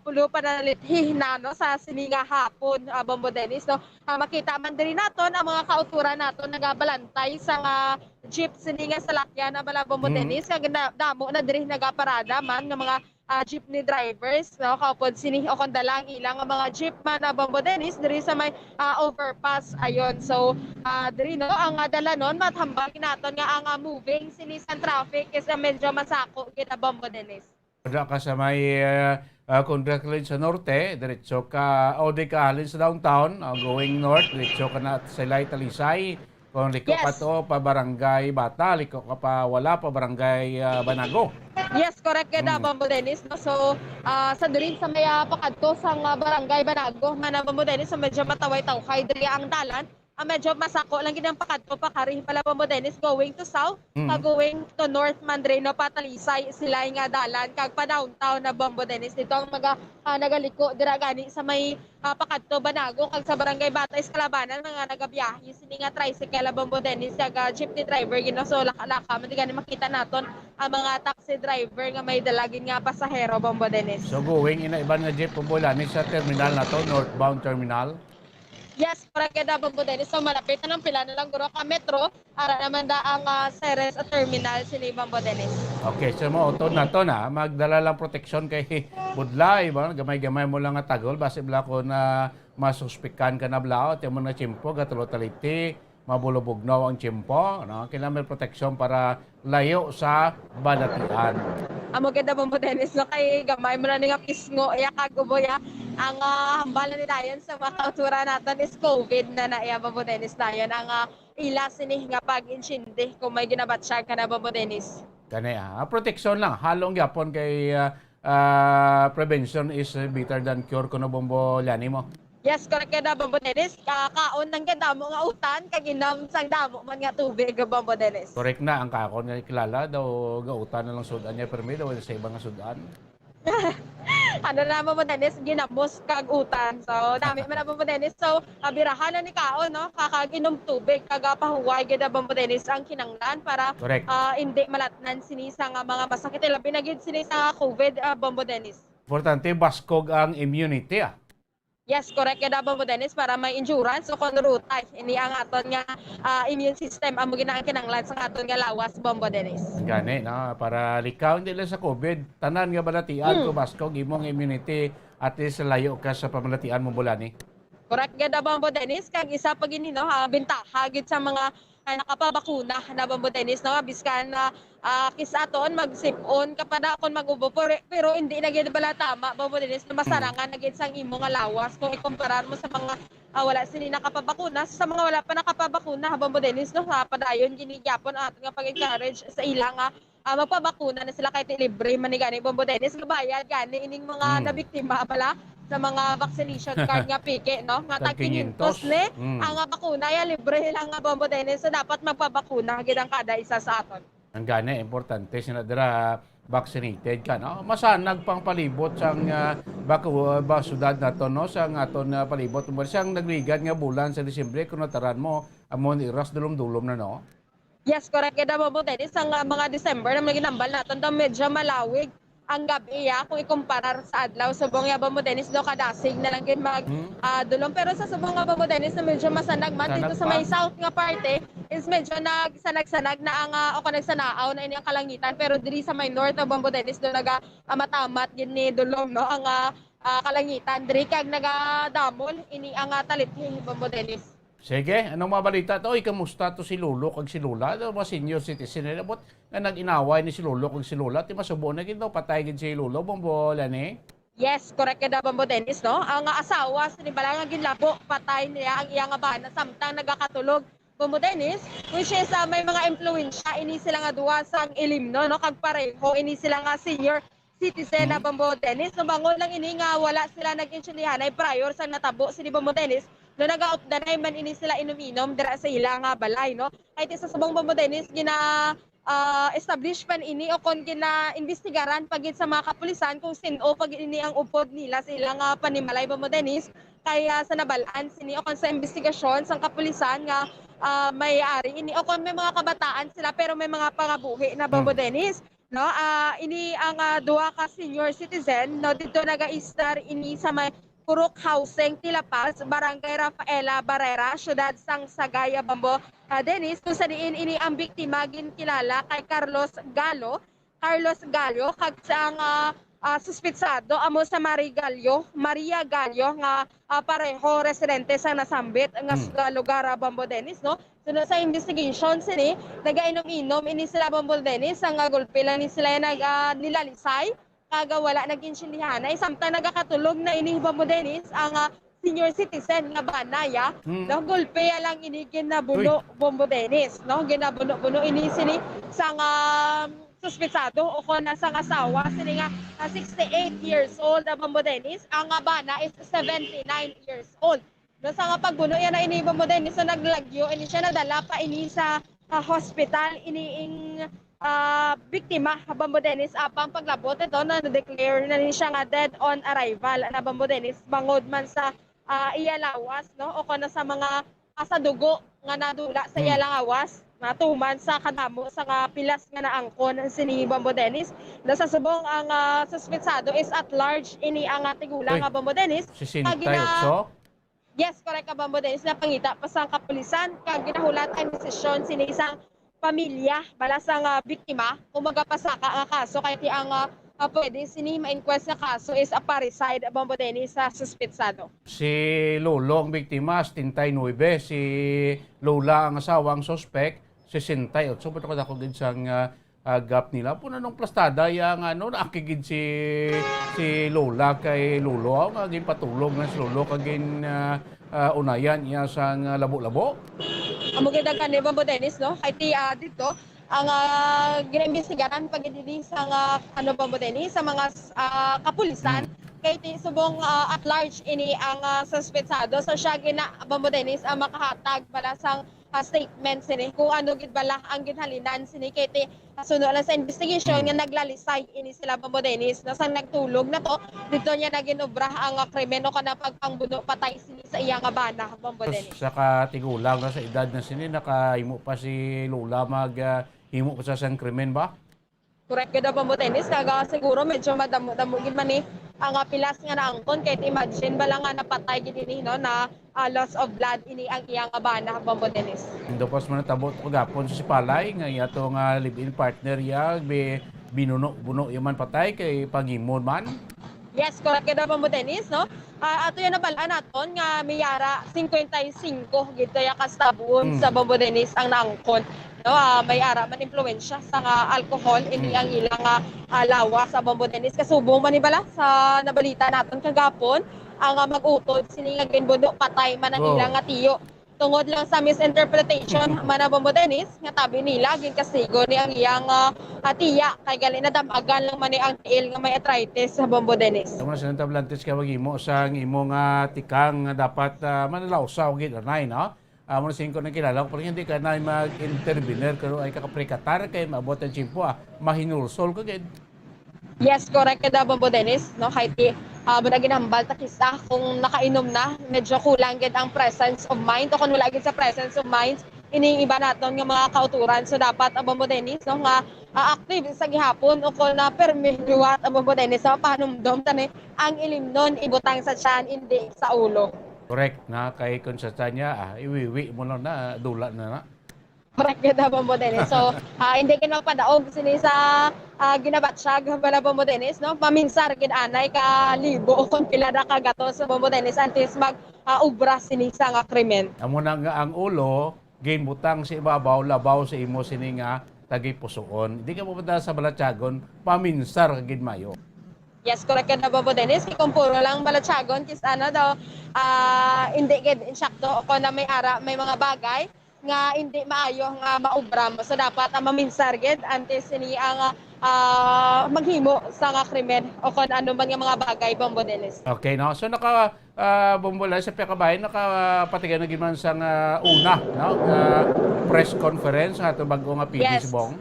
Speaker 2: pulo pa na lithi na no sa sininga hapon Bombo Dennis no makita man diri naton ang mga kauturan naton nagabalantay sa jeep sininga salakyan na bala Bombo Dennis kag damo na diri nagaparada man ng mga jeepney drivers no kaupod sini o kondalang ilang mga jeep man na Bombo Dennis diri sa may overpass ayon so diri no ang dalanon mathambal naton nga ang moving sinisan traffic is medyo masako gid Bombo Dennis.
Speaker 23: Ada ka sa may Congratulations sa norte, diretso ka o di ka halin sa downtown, going north, diretso ka na sa Talisay. Kung liko ka to pa Barangay Bata, liko ka pa wala pa Barangay Banago.
Speaker 2: Yes, correct kada Bombo Dennis. No? So sa dirin sa may pakadto sang Barangay Banago, man Bombo Dennis sa medyo mataway-tawhay diri ang dalan. Medyo masako lang ginang pakadto pa kari pala Bombo Dennis going to south, going to north Mandreno Patalisay sila nga dalan kag pa downtown na Bombo Dennis dito ang nagaliko dira gani sa may pakadto Banago kag sa Barangay Bata Escalabanan mga nagabiyahe sini nga tricycle Bombo Dennis kag jeepney driver gino so laka man gani makita naton ang mga taxi driver nga may dalagin nga pasahero Bombo Dennis.
Speaker 23: So going ina iban nga jeep Bombo Lani sa terminal nato northbound terminal.
Speaker 2: Yes, para kada Bombo Dennis. So malapit na lang pila na lang guro ka metro para naman da ang Ceres terminal sini Bombo Dennis.
Speaker 23: Okay, so mo auto na to na magdala lang protection kay budlay ba gamay-gamay mo lang nga tagol base bla ko na masuspikan ka na blao ti mo na chimpo gatulo taliti mabulubugnaw ang tiyempo, no? Kailangan may proteksyon para layo sa balatian.
Speaker 2: Amo ganda Bombo Dennis no kay gamay mo na nga pisngo iya kaguboya ang hambalan ni dayon sa mga kautura natin is COVID na iya Bombo Dennis dayon ang ila sinih nga pag-insindi kung may ginabatsyag ka na Bombo Dennis.
Speaker 23: Kani proteksyon lang halong gyapon kay prevention is better than cure kuno Bombo Lani mo.
Speaker 2: Yes, correct na Bombo Dennis. Kakaon ng gandamo nga utan kag inam sang damo man nga tubig Bombo Dennis.
Speaker 23: Correct na ang kakon nga kilala daw gautan na lang sudan niya permi daw sa ibang nga sudan.
Speaker 2: Ano na Bombo Dennis ginamos kag utan. So dami man na Bombo Dennis. So birahan na ni kaon no kakaginom tubig kag pahuway gid Bombo Dennis ang kinanglan para hindi malatnan sinisa nga mga masakit labi na gid sinisa COVID Bombo Dennis.
Speaker 23: Importante baskog ang immunity.
Speaker 2: Yes, correct kada Bombo Dennis para may endurance o konrutay. Ini ang aton nga immune system amo ginang kinanglan sa aton nga lawas Bombo Dennis.
Speaker 23: Gani na para likaw hindi lang sa COVID, tanan nga balatian ko baskog imong immunity at least layo ka sa pamalatian mo bulani.
Speaker 2: Correct kada Bombo Dennis kag isa pa gini no bentaha gid sa mga nakapabakuna na Bombo Dennis no biskan na kisaton magsipon kapada kon magubo pero hindi na gid bala tama Bombo Dennis na masarangan na gid sang imo nga lawas kung ikumparar mo sa mga wala sini nakapabakuna sa mga wala pa nakapabakuna Bombo Dennis no padayon ginigyapon aton nga pag-encourage sa ilang magpabakuna na sila kahit libre man ni gani Bombo Dennis gabayad gani ining mga nabiktima bala sa mga vaccination card nga pike no nga tag 500 ni ang bakuna ya libre lang nga Bombo Dennis so dapat magpabakuna gid ang kada isa sa aton.
Speaker 23: Ang gani importante sinadra vaccinated ka no masanag pang palibot sang syudad nato no sang aton palibot mo siyang nagligad nga bulan sa Disyembre kuno taran mo amon iras dulom-dulom na no.
Speaker 2: Yes, correct kada Bombo Dennis ang mga December na ginambal naton daw medyo malawig ang gabi kung ikumparar sa adlaw subong ya Bombo Dennis do kadasig na lang gid mag dulom pero sa subong nga Bombo Dennis na medyo masanag man dito sa may south nga parte is medyo nagsanag-sanag na ang o nagsanaaw na ini ang kalangitan pero diri sa may north nga Bombo Dennis do naga matamat gid ni dulom no ang kalangitan diri kag nagadamol ini ang talithi Bombo Dennis.
Speaker 23: Sige, anong mga balita to? Kamusta to si Lolo kag si Lola? Mga senior citizen na bot na nag-inaway ni si Lolo kag si Lola. Ti masubo na gid patay gid si Lolo Bombo Lani.
Speaker 2: Yes, correct kada Bombo Dennis no. Ang asawa sa nibalang ginlabo patay niya ang iyang bana samtang nagakatulog Bombo Dennis which is may mga impluwensya ini sila nga duwa sang ilimno no kag pareho ini sila nga senior citizen na Bombo Dennis no bangon lang ini nga wala sila nag-insyunihan ay prior sa natabo si Bombo Dennis no nagaupdanay man ini sila inom-inom dira sa ilang balay no ay sa subong Bombo Dennis gina establishment ini o kon gina investigaran pagid sa mga kapulisan kung sino pag ini ang upod nila sa ilang panimalay Bombo Dennis kaya sa nabalaan sini o kon sa investigasyon sang kapulisan nga may-ari ini o kon may mga kabataan sila pero may mga pangabuhi na Bombo Dennis no ini ang duha ka senior citizen no dito naga-istar ini sa may Purok Housing, Tilapas, Barangay Rafaela Barrera, Syudad Sang Sagaya, Bombo Dennis, kung sa diin ini ang biktima ginkilala kay Carlos Gallo, kag sang suspitsado amo sa Maria Gallo nga pareho residente sa nasambit nga lugar Bombo Dennis no. Sunod sa investigation sini nagainom-inom ini sila Bombo Dennis ang gulpi lang ni sila nilalisay kaga wala nag-insyunihan ay samtang nagakatulog na ini Bombo Dennis ang senior citizen nga banaya no gulpe lang ini ginabuno Bombo Dennis no ginabuno ini sini sang suspitsado o kon sang asawa sini nga 68 years old na Bombo Dennis ang bana is 79 years old no sa nga pagbuno yan na ini Bombo Dennis so naglagyo ini siya nadala pa ini sa hospital iniing biktima Bombo Dennis apang paglabot ito na declare na siya nga dead on arrival na Bombo Dennis bangod man sa iya lawas no o kono sa mga sa dugo nga nadula sa iya lawas natuman sa kadamo sa pilas nga naangkon sini Bombo Dennis na sa subong ang suspitsado is at large ini ang tigula nga Bombo Dennis yes correct ka Bombo Dennis na pangita pa sa kapulisan kag ginahulat ang desisyon sini isang pamilya bala sa biktima kung magapasaka nga kaso kay ti ang pwede sini ma-inquest na kaso is a parricide Bombo Dennis sa suspetsado.
Speaker 23: Si Lolo ang biktima, 79. Si Lola ang asawang suspect, 68. So, ba't ako gid sang gap nila? Puna nung plastada, yung naakigid si Lola kay Lolo. Ang aging patulog na si Lolo kaging unayan iya sang labo-labo.
Speaker 2: Ang maganda ka ni Bombo Dennis, no? Kahit dito, ang ginaimbestigaran pagdidi sa Bombo Dennis, sa mga kapulisan, kay subong at large ini ang suspetsado. So siya Bombo Dennis ang makahatag pala sang statement sini kung ano gid bala ang ginhalinan sini kay sunod lang sa investigation nga naglalisay ini sila Bombo Dennis na sang nagtulog na to dito niya naginobra ang krimen o kana pagpangbuno patay sini sa iyang bana Bombo Dennis.
Speaker 23: Saka tigulang na sa edad na sini nakahimo pa si Lola himo pa sa sang krimen ba?
Speaker 2: Correct kada Bombo Dennis kaga siguro medyo madamo gid man ni ang pilas nga naangkon kay imagine bala nga napatay gid ini no na loss of blood ini ang iyang bana Bombo Dennis.
Speaker 23: Indo pas man tabot ko gapon si Palay nga yato nga live-in partner ya binuno yaman patay kay pagimon man.
Speaker 2: Yes, correct kada Bombo Dennis no. Ato yan nabalaan naton nga miyara 55 gito ya kastabon sa Bombo Dennis ang naangkon. No, may ara man impluwensya sa alcohol ini ang ilang lawas sa Bombo Dennis kasubong man bala sa nabalita naton kagapon ang mag-utod sini nga ginbuno patay man ang ilang tiyo tungod lang sa misinterpretation man Bombo Dennis nga tabi nila gin kasigo ni ang iyang tiya kay gali na damagan lang man ni ang tiil nga may arthritis sa Bombo Dennis.
Speaker 23: Tama sa tablantes ka magimo sang imong tikang nga dapat manalawsaw gid anay no. Muna 5 na kilala ko, pero hindi ka na mag-intervener, pero ay kakapre-katar kay maabot ang tsimpo, mahinulsol ka gid.
Speaker 2: Yes, correct kada Bombo Dennis, no? Kahit muna ginambal takisa kung nakainom na, medyo kulang gid ang presence of mind, o kung wala gid sa presence of mind, iniiba naton nga mga kauturan. So dapat ang Bombo Dennis, no, nga active sa gihapon, o kung na permiluwat ang Bombo Dennis, sa panumdom, tani, ang ilimnon ibutang sa tiyan, hindi sa ulo.
Speaker 23: Correct na kay kung sa niya iwiwi mo lang na dula na.
Speaker 2: Correct kada Bombo Dennis. So hindi kin magpadaog sini sa ginabatsyag bala Bombo Dennis no. Paminsar gid anay ka libo kung pila na kagato sa Bombo Dennis antes mag ubra sini sa nga krimen.
Speaker 23: Amo na nga ang ulo ginbutang sa ibabaw labaw sa imo sini nga tagay pusoon. Hindi ka pupunta sa balatyagon paminsar gid mayo.
Speaker 2: Yes, correct ka na Bombo Dennis. Kung puro lang balatsagon, kis daw, hindi gid insakto o na may may mga bagay nga hindi maayo nga maubram. So dapat maminsar gid antes ni ang maghimo sa nga krimen o kung ano man yung mga bagay Bombo Dennis.
Speaker 23: Okay, no? So Bombola sa Pekabayan nakapatigan na giman sa una, no? Press conference ato bago nga PD Bong.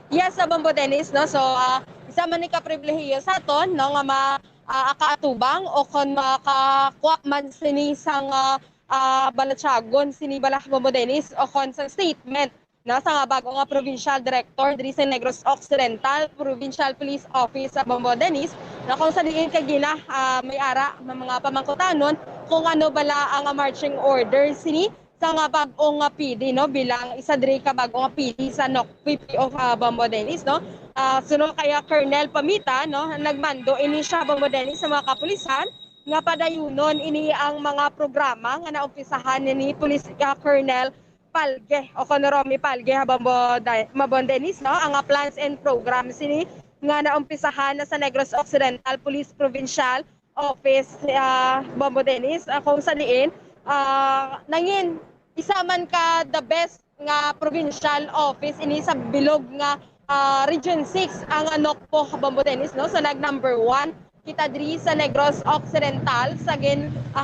Speaker 2: Yes, Bombo Dennis, no? So isa man ni ka-pribilehiyo sa aton no nga akaatubang o kon makakuha man sini sang balatsagon sini bala Bombo Dennis o kon sa statement na sa bago nga provincial director diri sa Negros Occidental Provincial Police Office sa Bombo Dennis na kung sa diin kagina may ara ng mga pamangkutanon kung ano bala ang marching order sini sa nga bagong PD no bilang isa diri ka bagong PD sa NOC of Bombo Dennis no. Sunod kaya Colonel Pamita no nagmando ini siya Bombo Dennis sa mga kapulisan nga padayunon ini ang mga programa nga naumpisahan ni Police Colonel Palge o Romy Palge Bombo Dennis no ang plans and programs ini nga naumpisahan na sa Negros Occidental Police Provincial Office Bombo Dennis kung sa diin nangin isa man ka the best nga provincial office ini sa bilog nga Region 6 ang NOC Bombo Dennis no so nag number 1 kita diri sa Negros Occidental sa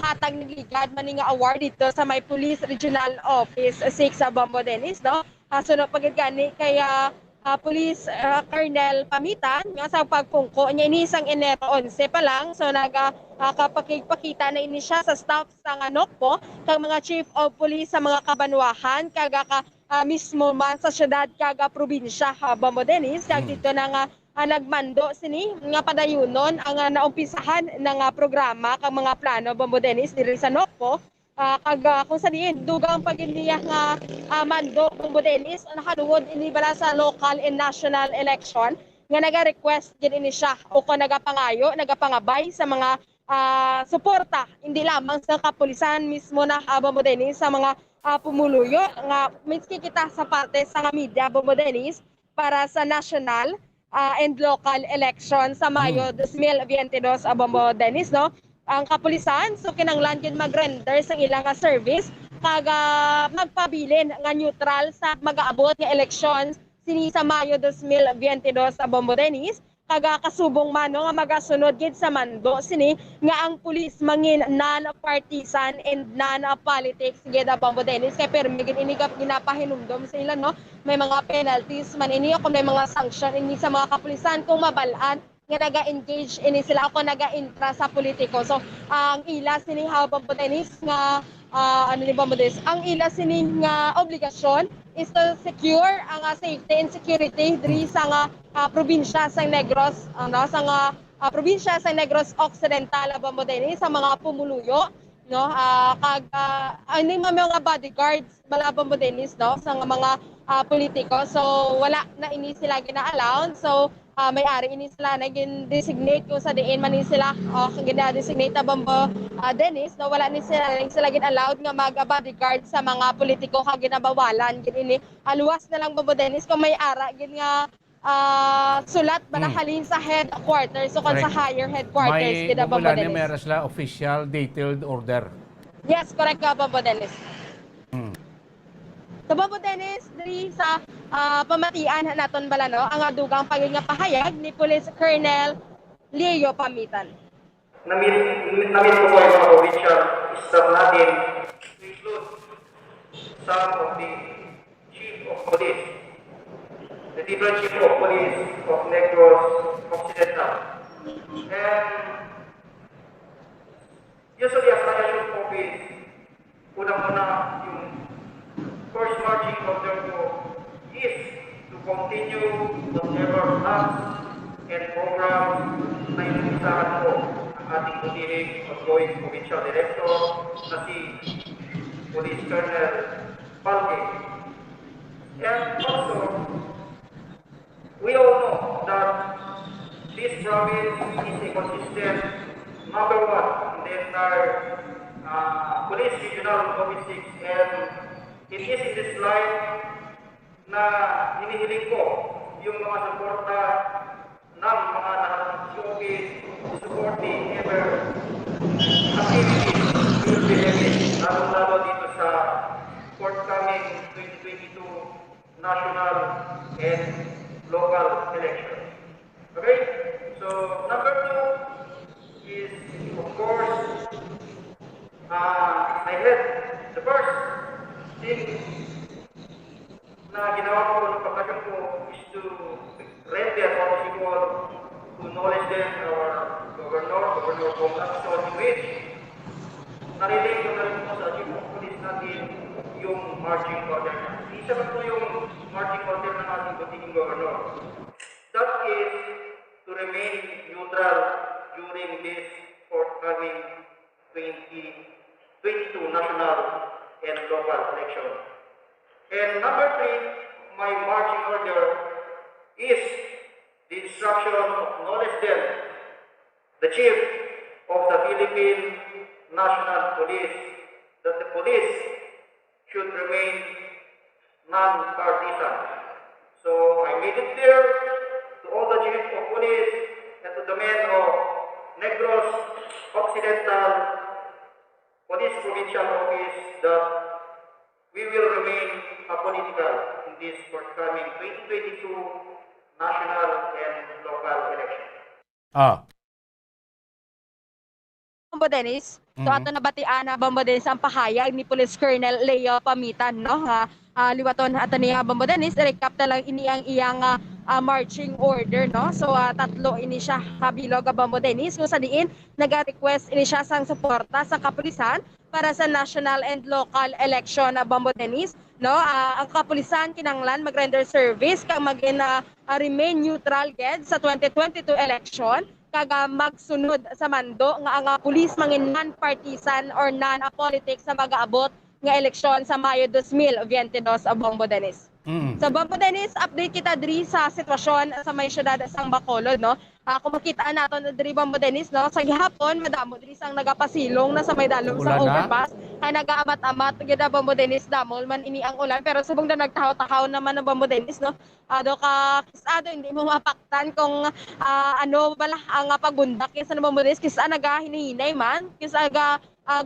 Speaker 2: hatag ni ligad man nga award dito sa may Police Regional Office 6 sa Bombo Dennis no sunod pagid gani kay Police Colonel Pamitan nga sa pagpungko niya ini sang Enero 11 pa lang so kapakita na ini siya sa staff sa NOC kag mga chief of police sa mga kabanwahan kag mismo man sa syudad kag probinsya Bombo Dennis kag dito na nga nagmando sini nga padayunon ang naumpisahan ng programa kag mga plano Bombo Dennis diri sa NOC kag kung sa diin dugang paginiya nga mando Bombo Dennis nakaduod ini bala sa local and national election nga naga-request gid ini siya o ko nagapangayo, nagapangabay sa mga suporta hindi lamang sa kapulisan mismo na Bambo Dennis sa mga pumuluyo nga miski kita sa parte sa media Bambo Dennis para sa national and local election sa Mayo 2022 Bambo Dennis, no? Ang kapulisan so kinanglan gid mag-render sa ilang service kag magpabilin nga neutral sa mag-aabot nga eleksyon sini sa Mayo 2022 sa Bambo Dennis kaga kasubong man nga magasunod gid sa mando sini nga ang pulis mangin non-partisan and non-politics gid Bambo Dennis kay permi gid ini ginapahinumdom sa ila, no? May mga penalties man ini kung may mga sanction ini sa mga kapulisan kung mabalaan nga naga-engage ini sila ako naga-intra sa politiko. So ang ila sini Bambo Dennis nga ang ila sini nga obligasyon is to secure ang safety and security diri sa nga probinsya sa Negros, sa nga probinsya sa Negros Occidental Bambo Dennis sa mga pumuluyo, no? Kag ani mga bodyguards Bambo Dennis, no, sa mga politiko. So wala na ini sila gina-allow. So may-ari ini sila na gin-designate kung sa diin man sila gina-designate Bambo Dennis, no, wala ni sila gin-allowed nga mag-bodyguard sa mga politiko kag ginabawalan gin ini luwas na lang Bambo Dennis kung may ara gin nga sulat manahalin sa headquarters so kung sa higher headquarters gid Bambo Dennis.
Speaker 23: May sila official detailed order.
Speaker 2: Yes, correct ka Bambo Dennis. So Bambo Dennis, diri sa pamatian naton bala, no, ang adugang pahayag ni Police Colonel Leo Pamitan.
Speaker 7: Namit ko po yung mga provincial staff natin to include some of the chief of police, the different chief of police of Negros Occidental. And usually ang National Office, unang-una yung first marching order ko is to continue whatever acts and programs na inumisahan ko ang ating putihing ongoing provincial director na si Police Colonel Palke. And also, we all know that this province is a consistent number one in the entire police regional logistics, and it is in this line na hinihiling ko yung mga suporta ng mga naka-showcase supporting ever activities will be heavy, lalo dito sa forthcoming 2022 national and local elections. Okay? So, number 2 is, of course, I had the first thing na ginawa ko ng pagkakasyon ko is to render possible to knowledge them our Governor Bongason, in which narinig ko na rin po sa chief of police natin yung marching order. Isa pa po yung marching order ng ating Butingin Governor. That is to remain neutral during this forthcoming 2022 national and local election. And number 3, my marching order is the instruction of knowledge them, the Chief of the Philippine National Police, that the police should remain non-partisan. So I made it clear to all the chiefs of police and to the men of Negros Occidental Police Provincial Office that we will remain apolitical in this forthcoming 2022 national and local election.
Speaker 2: Bambo Dennis, so ato nabatian na Bambo Dennis ang pahayag ni Police Colonel Leo Pamitan, no, nga liwaton ato ni Bambo Dennis, recap na lang ini ang iyang marching order, no. So tatlo ini siya kabilog Bambo Dennis kung sa diin naga-request ini siya sang suporta sa kapulisan para sa national and local election Bambo Dennis, no. Ang kapulisan kinanglan mag-render service kang remain neutral ged sa 2022 election kaga magsunod sa mando nga ang pulis mangin non-partisan or non-politics sa mag-aabot nga eleksyon sa Mayo 2022 Bambo Dennis. Sa Bombo Dennis, update kita diri sa sitwasyon sa may syudad sang Bacolod, no? Kung makita naton diri Bombo Dennis, no, sa gihapon madamo diri sang nagapasilong na sa may dalom sa overpass. Ay nagaamat-amat gid Bombo Dennis damol man ini ang ulan, pero subong na nagtahaw-tahaw naman ang Bombo Dennis, no. Ado ka kisado hindi mo mapaktan kung ano bala ang pagbundak sa Bombo Dennis, kisa nagahinahinay man, kisa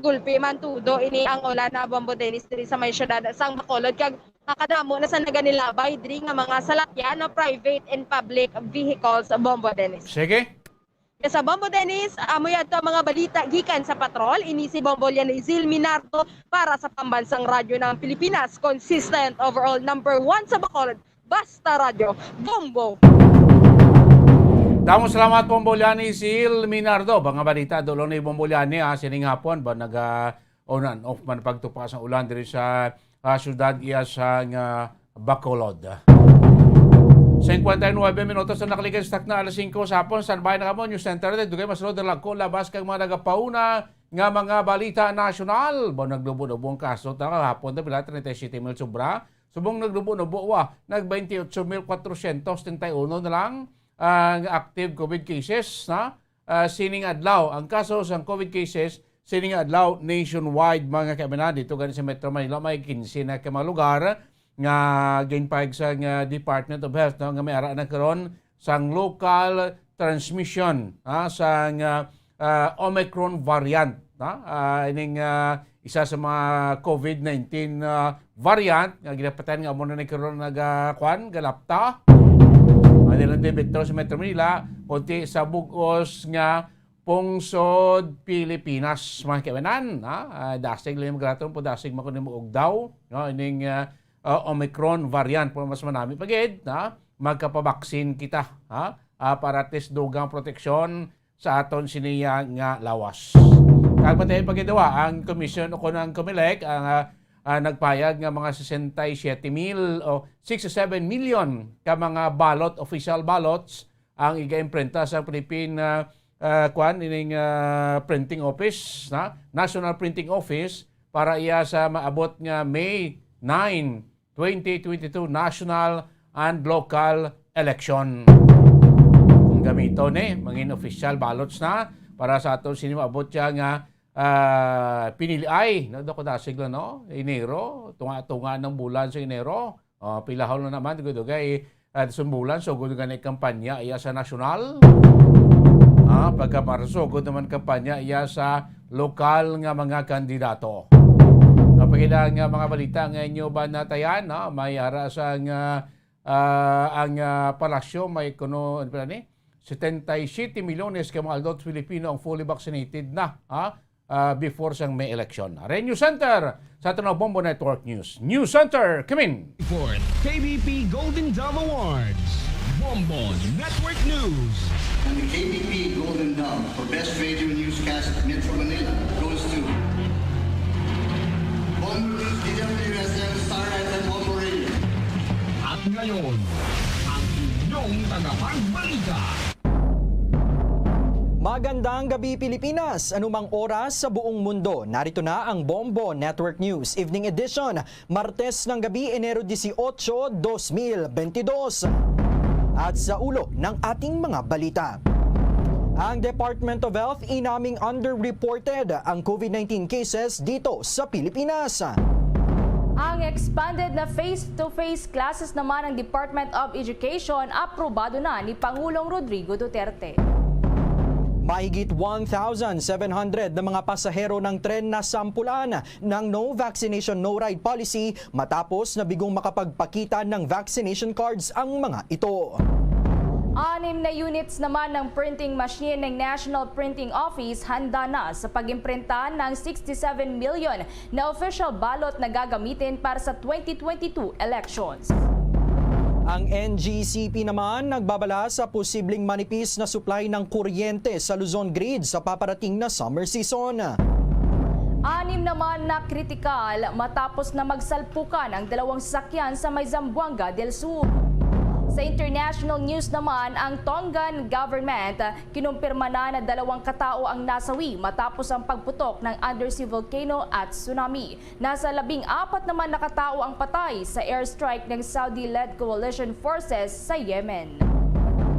Speaker 2: gulpi man tudo ini ang ulan na Bombo Dennis diri sa may syudad sang Bacolod, kag nakadamo na sa naganilabay diri nga mga salakyan no private and public vehicles sa Bombo Dennis.
Speaker 23: Sige.
Speaker 2: Sa Bombo Dennis, amo yadto mga balita gikan sa patrol, ini si Bombolyan Zil Minardo para sa Pambansang Radyo ng Pilipinas, consistent overall number 1 sa Bacolod, Basta Radio, Bombo.
Speaker 23: Damo salamat Bombolyani Sil Minardo. Mga balita dolo ni Bombolyani sining hapon ba on and off man pagtupa sa ulan diri sa syudad iya sa Bacolod. 59 minutos na nakalikan stock na alas 5 sa hapon sa bayan ng News Center dugay masunod ang lagko labas kang mga nagapauna nga mga balita nasyonal. Ba nagdubo-dubo ang kaso ta kahapon ta pila 37,000 sobra. Subong nagdubo-dubo nag 28,431 na lang ang active COVID cases na sining adlaw. Ang kaso sa COVID cases sining adlaw nationwide mga kaibigan dito ganin sa Metro Manila may 15 na ka mga lugar nga ginpahig sa Department of Health no, nga may ara na karon sang local transmission sang Omicron variant ining isa sa mga COVID-19 variant nga ginapatan nga amo na karon nagakwan galapta. Manilang Metro sa Metro Manila, konti sa bugos nga pungsod Pilipinas mga kaibigan. Dasig lang yung magratong po, dasig makunin mo daw. Ining Omicron variant po mas manami pagid. Magkapabaksin kita para test dugang proteksyon sa aton siniya nga lawas. Kagpatay pagidawa, ang komisyon o ng Comelec, nagpayag nga mga 67,000 o 67 million ka mga balot, official ballots ang iga-imprenta sa Philippine printing office, National Printing Office para iya sa maabot nga May 9, 2022 national and local election. Ang gamito mangin official ballots na para sa aton sino maabot siya nga pinili ay ko dasig lang Enero, tunga-tunga ng bulan sa Enero. Pilahol na naman dugay sumbulan so gud ganay kampanya iya sa nasyonal. Pagka Marso gud naman kampanya iya sa lokal nga mga kandidato. Napakita nga mga balita nga inyo ba natayan may ara sa ang palasyo may kuno 77 milyones ka mga adult Filipino ang fully vaccinated na before sang May election. News Center sa Tanaw Bombo Network News. News Center, come in!
Speaker 10: Fourth KBP Golden Dome Awards. Bombo Network News.
Speaker 11: And the KBP Golden Dome for Best Radio Newscast Metro Manila goes to Bombo News, DWSM, Star FM, Bombo Radio.
Speaker 10: At ngayon, ang inyong tagapagbalita.
Speaker 15: Magandang gabi Pilipinas! Anumang oras sa buong mundo, narito na ang Bombo Network News Evening Edition, Martes ng gabi, Enero 18, 2022. At sa ulo ng ating mga balita. Ang Department of Health inaming underreported ang COVID-19 cases dito sa Pilipinas.
Speaker 17: Ang expanded na face-to-face classes naman ng Department of Education aprobado na ni Pangulong Rodrigo Duterte.
Speaker 15: Mahigit 1,700 na mga pasahero ng tren na sampulan ng no vaccination, no ride policy matapos na bigong makapagpakita ng vaccination cards ang mga ito.
Speaker 17: 6 na units naman ng printing machine ng National Printing Office handa na sa pag-imprinta ng 67 million na official ballot na gagamitin para sa 2022 elections.
Speaker 15: Ang NGCP naman nagbabala sa posibleng manipis na supply ng kuryente sa Luzon Grid sa paparating na summer season.
Speaker 17: 6 naman na kritikal matapos na magsalpukan ang 2 sasakyan sa may Zamboanga del Sur. Sa international news naman, ang Tongan government kinumpirma na 2 katao ang nasawi matapos ang pagputok ng undersea volcano at tsunami. Nasa 14 naman na katao ang patay sa airstrike ng Saudi-led coalition forces sa Yemen.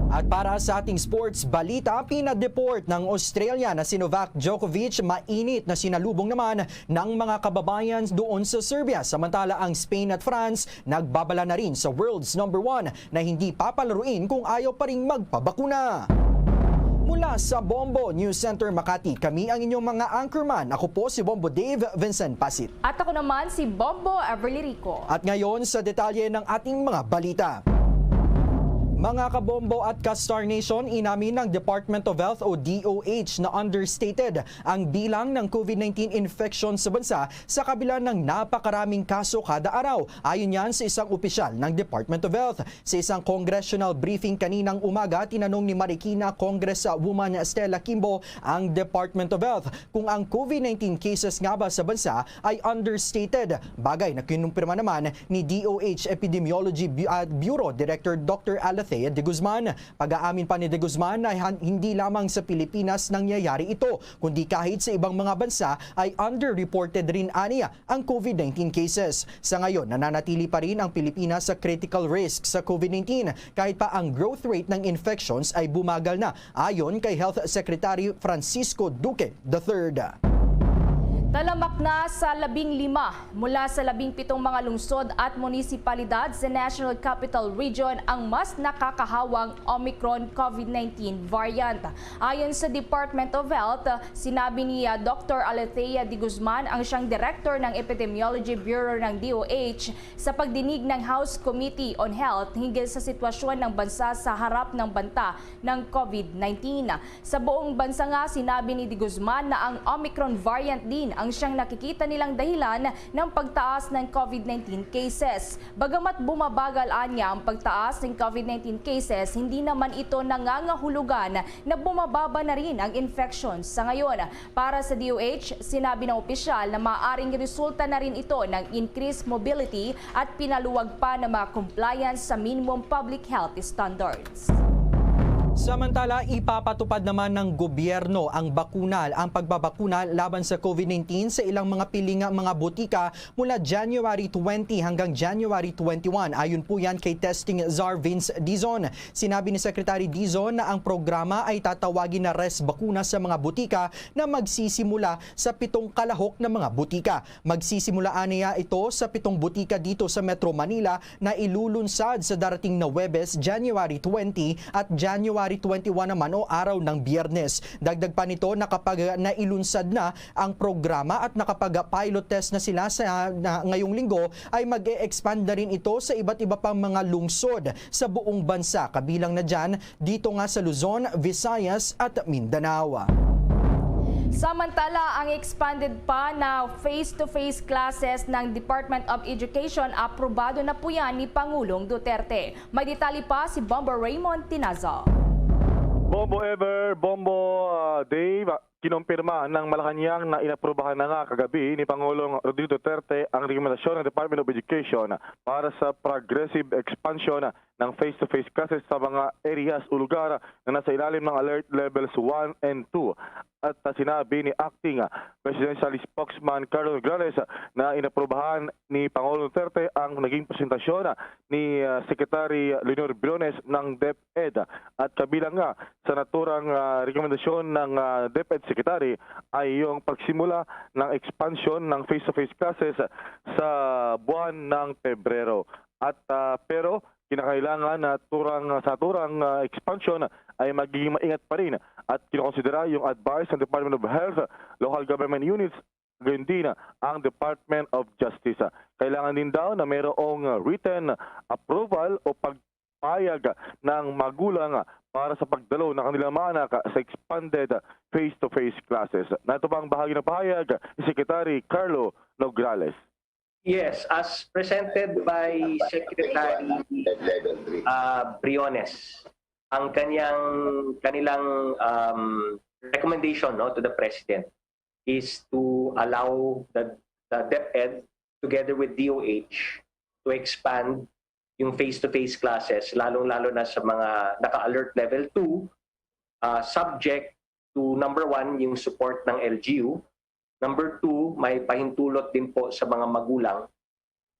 Speaker 15: At para sa ating sports balita, pinadeport ng Australia na si Novak Djokovic, mainit na sinalubong naman ng mga kababayan doon sa Serbia. Samantala ang Spain at France nagbabala na rin sa world's number 1 na hindi papalaruin kung ayaw pa rin magpabakuna. Mula sa Bombo News Center Makati, kami ang inyong mga anchorman. Ako po si Bombo Dave Vincent Pasit.
Speaker 17: At ako naman si Bombo Everly Rico.
Speaker 15: At ngayon sa detalye ng ating mga balita. Mga kabombo at ka-Star Nation, inamin ng Department of Health o DOH na understated ang bilang ng COVID-19 infection sa bansa sa kabila ng napakaraming kaso kada araw. Ayon yan sa isang opisyal ng Department of Health. Sa isang congressional briefing kaninang umaga, tinanong ni Marikina Congresswoman Stella Kimbo ang Department of Health kung ang COVID-19 cases nga ba sa bansa ay understated. Bagay na kinumpirma naman ni DOH Epidemiology Bureau Director Dr. Alethea de Guzman. Pag-aamin pa ni de Guzman na hindi lamang sa Pilipinas nangyayari ito, kundi kahit sa ibang mga bansa ay underreported rin aniya ang COVID-19 cases. Sa ngayon, nananatili pa rin ang Pilipinas sa critical risk sa COVID-19 kahit pa ang growth rate ng infections ay bumagal na, ayon kay Health Secretary Francisco Duque III.
Speaker 17: Talamak na sa 15 mula sa 17 mga lungsod at munisipalidad sa National Capital Region ang mas nakakahawang Omicron COVID-19 variant. Ayon sa Department of Health, sinabi ni Dr. Alethea de Guzman, ang siyang Director ng Epidemiology Bureau ng DOH, sa pagdinig ng House Committee on Health hinggil sa sitwasyon ng bansa sa harap ng banta ng COVID-19. Sa buong bansa nga, sinabi ni de Guzman na ang Omicron variant din ang siyang nakikita nilang dahilan ng pagtaas ng COVID-19 cases. Bagamat bumabagal anya ang pagtaas ng COVID-19 cases, hindi naman ito nangangahulugan na bumababa na rin ang infections sa ngayon. Para sa DOH, sinabi ng opisyal na maaaring resulta na rin ito ng increased mobility at pinaluwag pa ng mga compliance sa minimum public health standards.
Speaker 15: Samantala, ipapatupad naman ng gobyerno ang pagbabakuna laban sa COVID-19 sa ilang mga piling mga butika mula January 20 hanggang January 21. Ayon po yan kay Testing Czar Vince Dizon. Sinabi ni Secretary Dizon na ang programa ay tatawagin na res bakuna sa mga butika na magsisimula sa 7 kalahok ng mga butika. Magsisimula niya ito sa 7 butika dito sa Metro Manila na ilulunsad sa darating na Huwebes, January 20 at January 21 naman o araw ng Biyernes. Dagdag pa nito na kapag nailunsad na ang programa at nakapag-pilot test na sila ngayong linggo ay mag-e-expand na rin ito sa iba't iba pang mga lungsod sa buong bansa. Kabilang na dyan dito nga sa Luzon, Visayas at Mindanao.
Speaker 17: Samantala, ang expanded pa na face-to-face classes ng Department of Education, aprobado na po yan ni Pangulong Duterte. May detalye pa si Bombo Raymond Tinazo.
Speaker 3: Bombo Ever, Bombo Dave, kinumpirma ng Malacanang na inaprubahan na nga kagabi ni Pangulong Rodrigo Duterte ang rekomendasyon ng Department of Education para sa progressive expansion ng face-to-face classes sa mga areas o lugar na nasa ilalim ng alert levels 1 and 2. At sinabi ni Acting Presidential Spokesman Carlo Nograles na inaprubahan ni Pangulong Duterte ang naging presentasyon ni Secretary Leonor Briones ng DepEd. At kabilang nga sa naturang rekomendasyon ng DepEd Secretary ay yung pagsimula ng expansion ng face-to-face classes sa buwan ng Pebrero. At pero kinakailangan na sa turang expansion ay magiging maingat pa rin at kinokonsidera yung advice ng Department of Health, local government units, gayon din ang Department of Justice. Kailangan din daw na mayroong written approval o pagpayag ng magulang para sa pagdalo ng kanilang mga anak sa expanded face-to-face classes. Na ito pang bahagi ng pahayag ni Secretary Carlo Nograles.
Speaker 8: Yes, as presented by Secretary Briones, ang kanilang recommendation to the President is to allow the DepEd together with DOH to expand yung face-to-face classes, lalong-lalo na sa mga naka-alert level 2, subject to number 1, yung support ng LGU. Number 2, may pahintulot din po sa mga magulang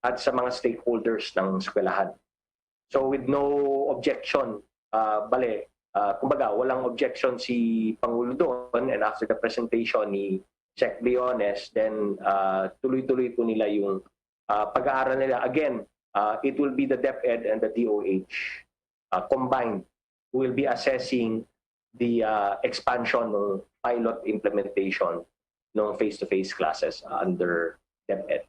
Speaker 8: at sa mga stakeholders ng eskwelahan. So with no objection, kumbaga walang objection si Pangulo doon, and after the presentation ni Sec. Leones, then tuloy-tuloy po nila yung pag-aaral nila. Again, it will be the DepEd and the DOH combined who will be assessing the expansion ng pilot implementation ng face-to-face classes under DepEd.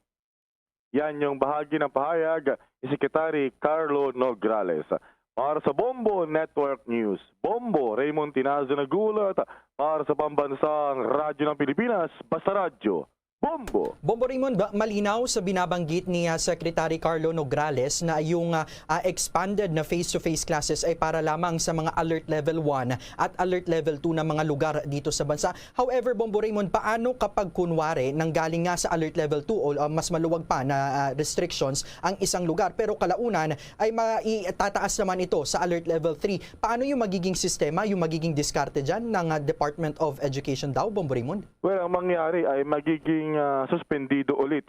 Speaker 3: Yan yung bahagi ng pahayag ni Secretary Carlo Nograles. Para sa Bombo Network News, Bombo Raymond Tinazo nagulat. Para sa Pambansang Radyo ng Pilipinas, Basta Radyo, Bombo.
Speaker 15: Bombo Raymond, malinaw sa binabanggit ni Secretary Carlo Nograles na yung expanded na face-to-face classes ay para lamang sa mga alert level 1 at alert level 2 na mga lugar dito sa bansa. However, Bombo Raymond, paano kapag kunwari nanggaling nga sa alert level 2 o mas maluwag pa na restrictions ang isang lugar pero kalaunan ay maitataas naman ito sa alert level 3? Paano yung magiging sistema, yung magiging diskarte dyan ng Department of Education daw, Bombo Raymond?
Speaker 3: Well, ang mangyari ay magiging suspendido ulit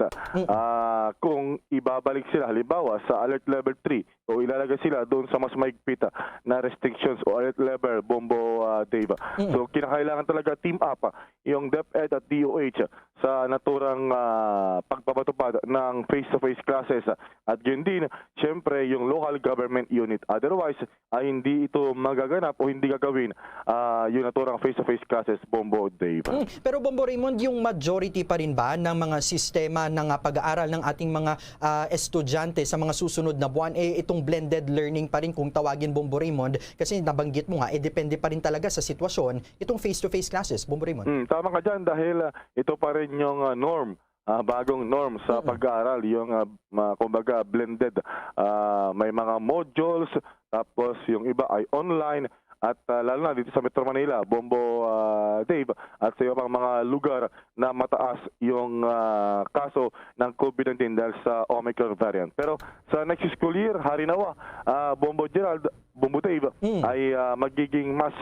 Speaker 3: kung ibabalik sila halimbawa sa alert level 3 o ilalagay sila doon sa mas maigpit na restrictions o alert level, Bombo Dave. So kinakailangan talaga team up yung DepEd at DOH sa naturang pagpapatupad ng face-to-face classes at yun din syempre yung local government unit. Otherwise ay hindi ito magaganap o hindi gagawin yung naturang face-to-face classes, Bombo Dave.
Speaker 15: Pero Bombo Raymond, yung majority pa rin ba ng mga sistema ng pag-aaral ng ating mga estudyante sa mga susunod na buwan itong blended learning pa rin kung tawagin, Bombo Raymond, kasi nabanggit mo nga depende pa rin talaga sa sitwasyon itong face-to-face classes, Bombo Raymond?
Speaker 3: Tama ka dyan dahil ito pa rin yung norm, bagong norm sa pag-aaral, yung kumbaga blended, may mga modules, tapos yung iba ay online. At lalo na dito sa Metro Manila, Bombo Dave, at sa ibang mga lugar na mataas yung kaso ng COVID-19 dahil sa Omicron variant. Pero sa next school year, harinawa, Bombo Gerald, Bombo Dave, ay magiging mas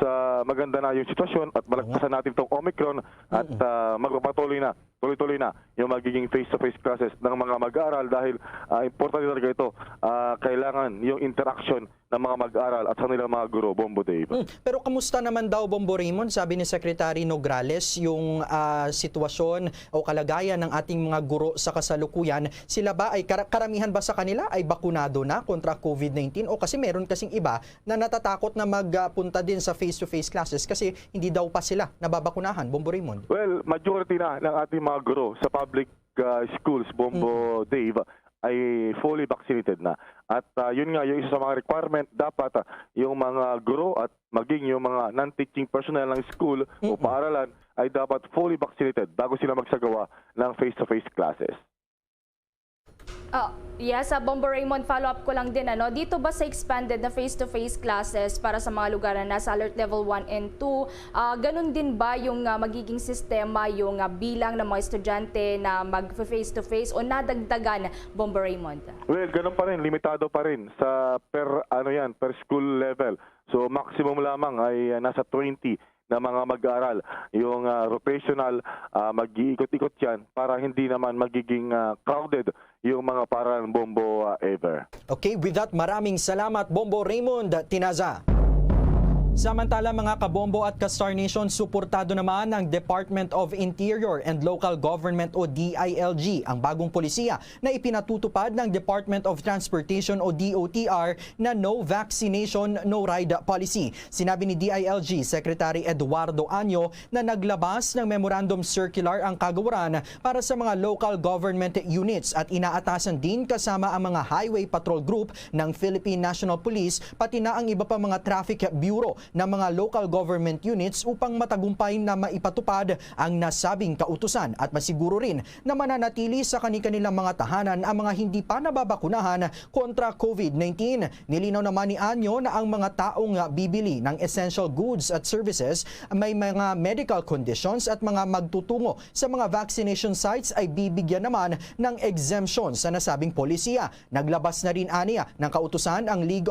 Speaker 3: maganda na yung sitwasyon at malagpasan natin itong Omicron at magpapatuloy na, tuloy-tuloy na yung magiging face-to-face classes ng mga mag-aaral dahil importante talaga ito. Kailangan yung interaction ng mga mag-aaral at sa nilang mga guro, Bombo Dave.
Speaker 15: Pero kamusta naman daw, Bombo Raymond, sabi ni Secretary Nograles, yung sitwasyon o kalagayan ng ating mga guro sa kasalukuyan, sila ba ay karamihan ba sa kanila ay bakunado na kontra COVID-19 o kasi meron kasing iba na natatakot na magpunta din sa face-to-face classes kasi hindi daw pa sila nababakunahan, Bombo Raymond?
Speaker 3: Well, majority na ng ating mga guro sa public schools, Bombo Dave, ay fully vaccinated na. At yun nga, yung isa sa mga requirement, dapat yung mga guro at maging yung mga non-teaching personnel ng school o paaralan ay dapat fully vaccinated bago sila magsagawa ng face-to-face classes.
Speaker 17: Yes, Bombo Raymond, follow-up ko lang din. Dito ba sa expanded na face-to-face classes para sa mga lugar na nasa alert level 1 and 2, ganun din ba yung magiging sistema, yung bilang ng mga estudyante na mag-face-to-face o nadagdagan, Bombo Raymond?
Speaker 3: Well, ganun pa rin. Limitado pa rin sa per school level. So maximum lamang ay nasa 20 na mga mag-aaral. Yung rotational, mag-iikot-ikot yan para hindi naman magiging crowded yung mga paaralan, Bombo ever.
Speaker 15: Okay, with that, maraming salamat, Bombo Raymond Tinaza. Samantala mga kabombo at ka-Star Nation, suportado naman ng Department of Interior and Local Government o DILG ang bagong polisiya na ipinatutupad ng Department of Transportation o DOTR na no vaccination, no ride policy. Sinabi ni DILG Secretary Eduardo Año na naglabas ng memorandum circular ang kagawaran para sa mga local government units at inaatasan din kasama ang mga Highway Patrol Group ng Philippine National Police pati na ang iba pa mga traffic bureau ng mga local government units upang matagumpay na maipatupad ang nasabing kautusan at masiguro rin na mananatili sa kanilang mga tahanan ang mga hindi pa nababakunahan kontra COVID-19. Nilinaw naman ni Anyo na ang mga taong bibili ng essential goods at services may mga medical conditions at mga magtutungo sa mga vaccination sites ay bibigyan naman ng exemption sa nasabing polisiya. Naglabas na rin aniya ng kautusan ang League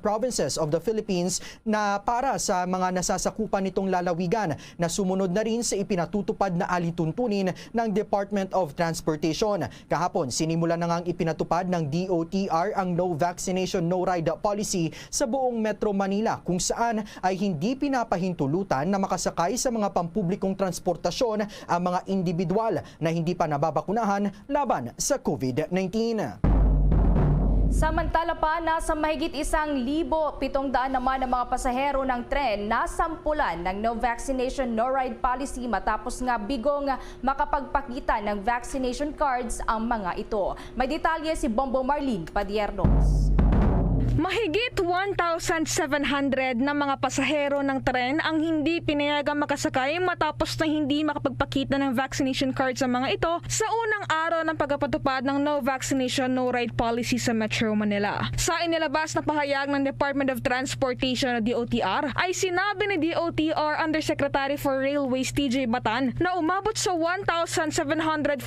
Speaker 15: Provinces of the Philippines na para sa mga nasasakupan nitong lalawigan na sumunod na rin sa ipinatutupad na alituntunin ng Department of Transportation. Kahapon, sinimula na ngang ipinatupad ng DOTR ang No Vaccination, No Ride policy sa buong Metro Manila kung saan ay hindi pinapahintulutan na makasakay sa mga pampublikong transportasyon ang mga individual na hindi pa nababakunahan laban sa COVID-19.
Speaker 17: Samantala pa, nasa mahigit 1,700 naman ang mga pasahero ng tren na sampulan ng No Vaccination, No Ride policy matapos nga bigong makapagpakita ng vaccination cards ang mga ito. May detalye si Bombo Marlene Padiernos.
Speaker 16: Mahigit 1,700 na mga pasahero ng tren ang hindi pinayagang makasakay matapos na hindi makapagpakita ng vaccination card sa mga ito sa unang araw ng pagpapatupad ng No Vaccination, No Ride policy sa Metro Manila. Sa inilabas na pahayag ng Department of Transportation o DOTR ay sinabi ni DOTR Undersecretary for Railways TJ Batan na umabot sa 1,749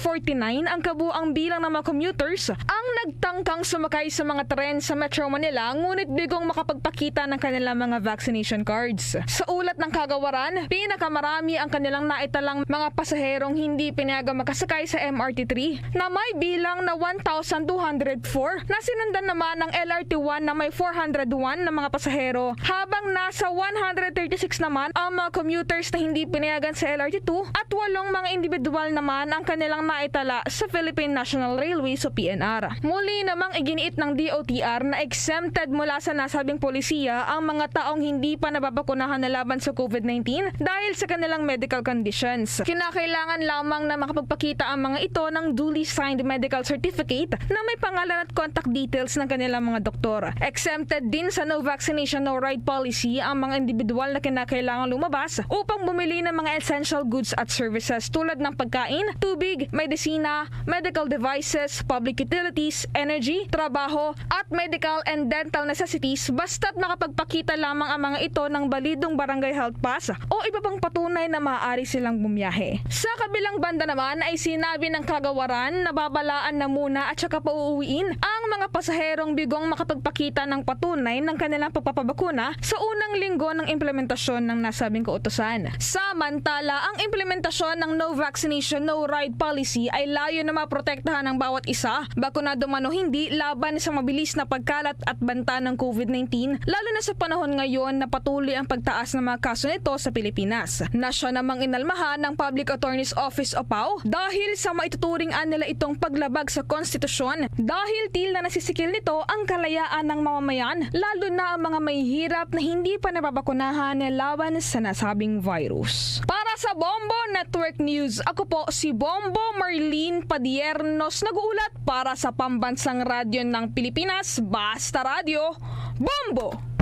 Speaker 16: ang kabuang bilang ng mga commuters ang nagtangkang sumakay sa mga tren sa Metro Manila ngunit bigong makapagpakita ng kanilang mga vaccination cards. Sa ulat ng kagawaran, pinakamarami ang kanilang naitalang mga pasaherong hindi pinayagang makasakay sa MRT3 na may bilang na 1,204 na sinundan naman ng LRT1 na may 401 na mga pasahero habang nasa 136 naman ang mga commuters na hindi pinayagan sa LRT2 at 8 mga individual naman ang kanilang naitala sa Philippine National Railways o PNR. Muli namang iginiit ng DOTR na exempted mula sa nasabing polisiya ang mga taong hindi pa nababakunahan na laban sa COVID-19 dahil sa kanilang medical conditions. Kinakailangan lamang na makapagpakita ang mga ito ng duly signed medical certificate na may pangalan at contact details ng kanilang mga doktor. Exempted din sa No Vaccination, No Ride policy ang mga individual na kinakailangan lumabas upang bumili ng mga essential goods at services tulad ng pagkain, tubig, medisina, medical devices, public utilities, energy, trabaho, at medical and dental necessities basta't makapagpakita lamang ang mga ito ng balidong barangay health pass o iba pang patunay na maaari silang bumiyahe. Sa kabilang banda naman ay sinabi ng kagawaran na babalaan na muna at saka pauuwiin ang mga pasaherong bigong makapagpakita ng patunay ng kanilang pagpapabakuna sa unang linggo ng implementasyon ng nasabing kautusan. Samantala, ang implementasyon ng No Vaccination, No Ride policy ay layo na maprotektahan ng bawat isa, bakunado man o hindi, laban sa mabilis na pagkalat at banta ng COVID-19, lalo na sa panahon ngayon na patuloy ang pagtaas ng mga kaso nito sa Pilipinas. Na siya namang inalmahan ng Public Attorney's Office o PAO dahil sa maituturingan nila itong paglabag sa konstitusyon dahil tila nasisikil nito ang kalayaan ng mamamayan, lalo na ang mga mahihirap na hindi pa nababakunahan laban sa nasabing virus. Para sa Bombo Network News, ako po si Bombo Marlene Padiernos, nag-uulat para sa Pambansang Radyo ng Pilipinas, Basta Radio, Bombo!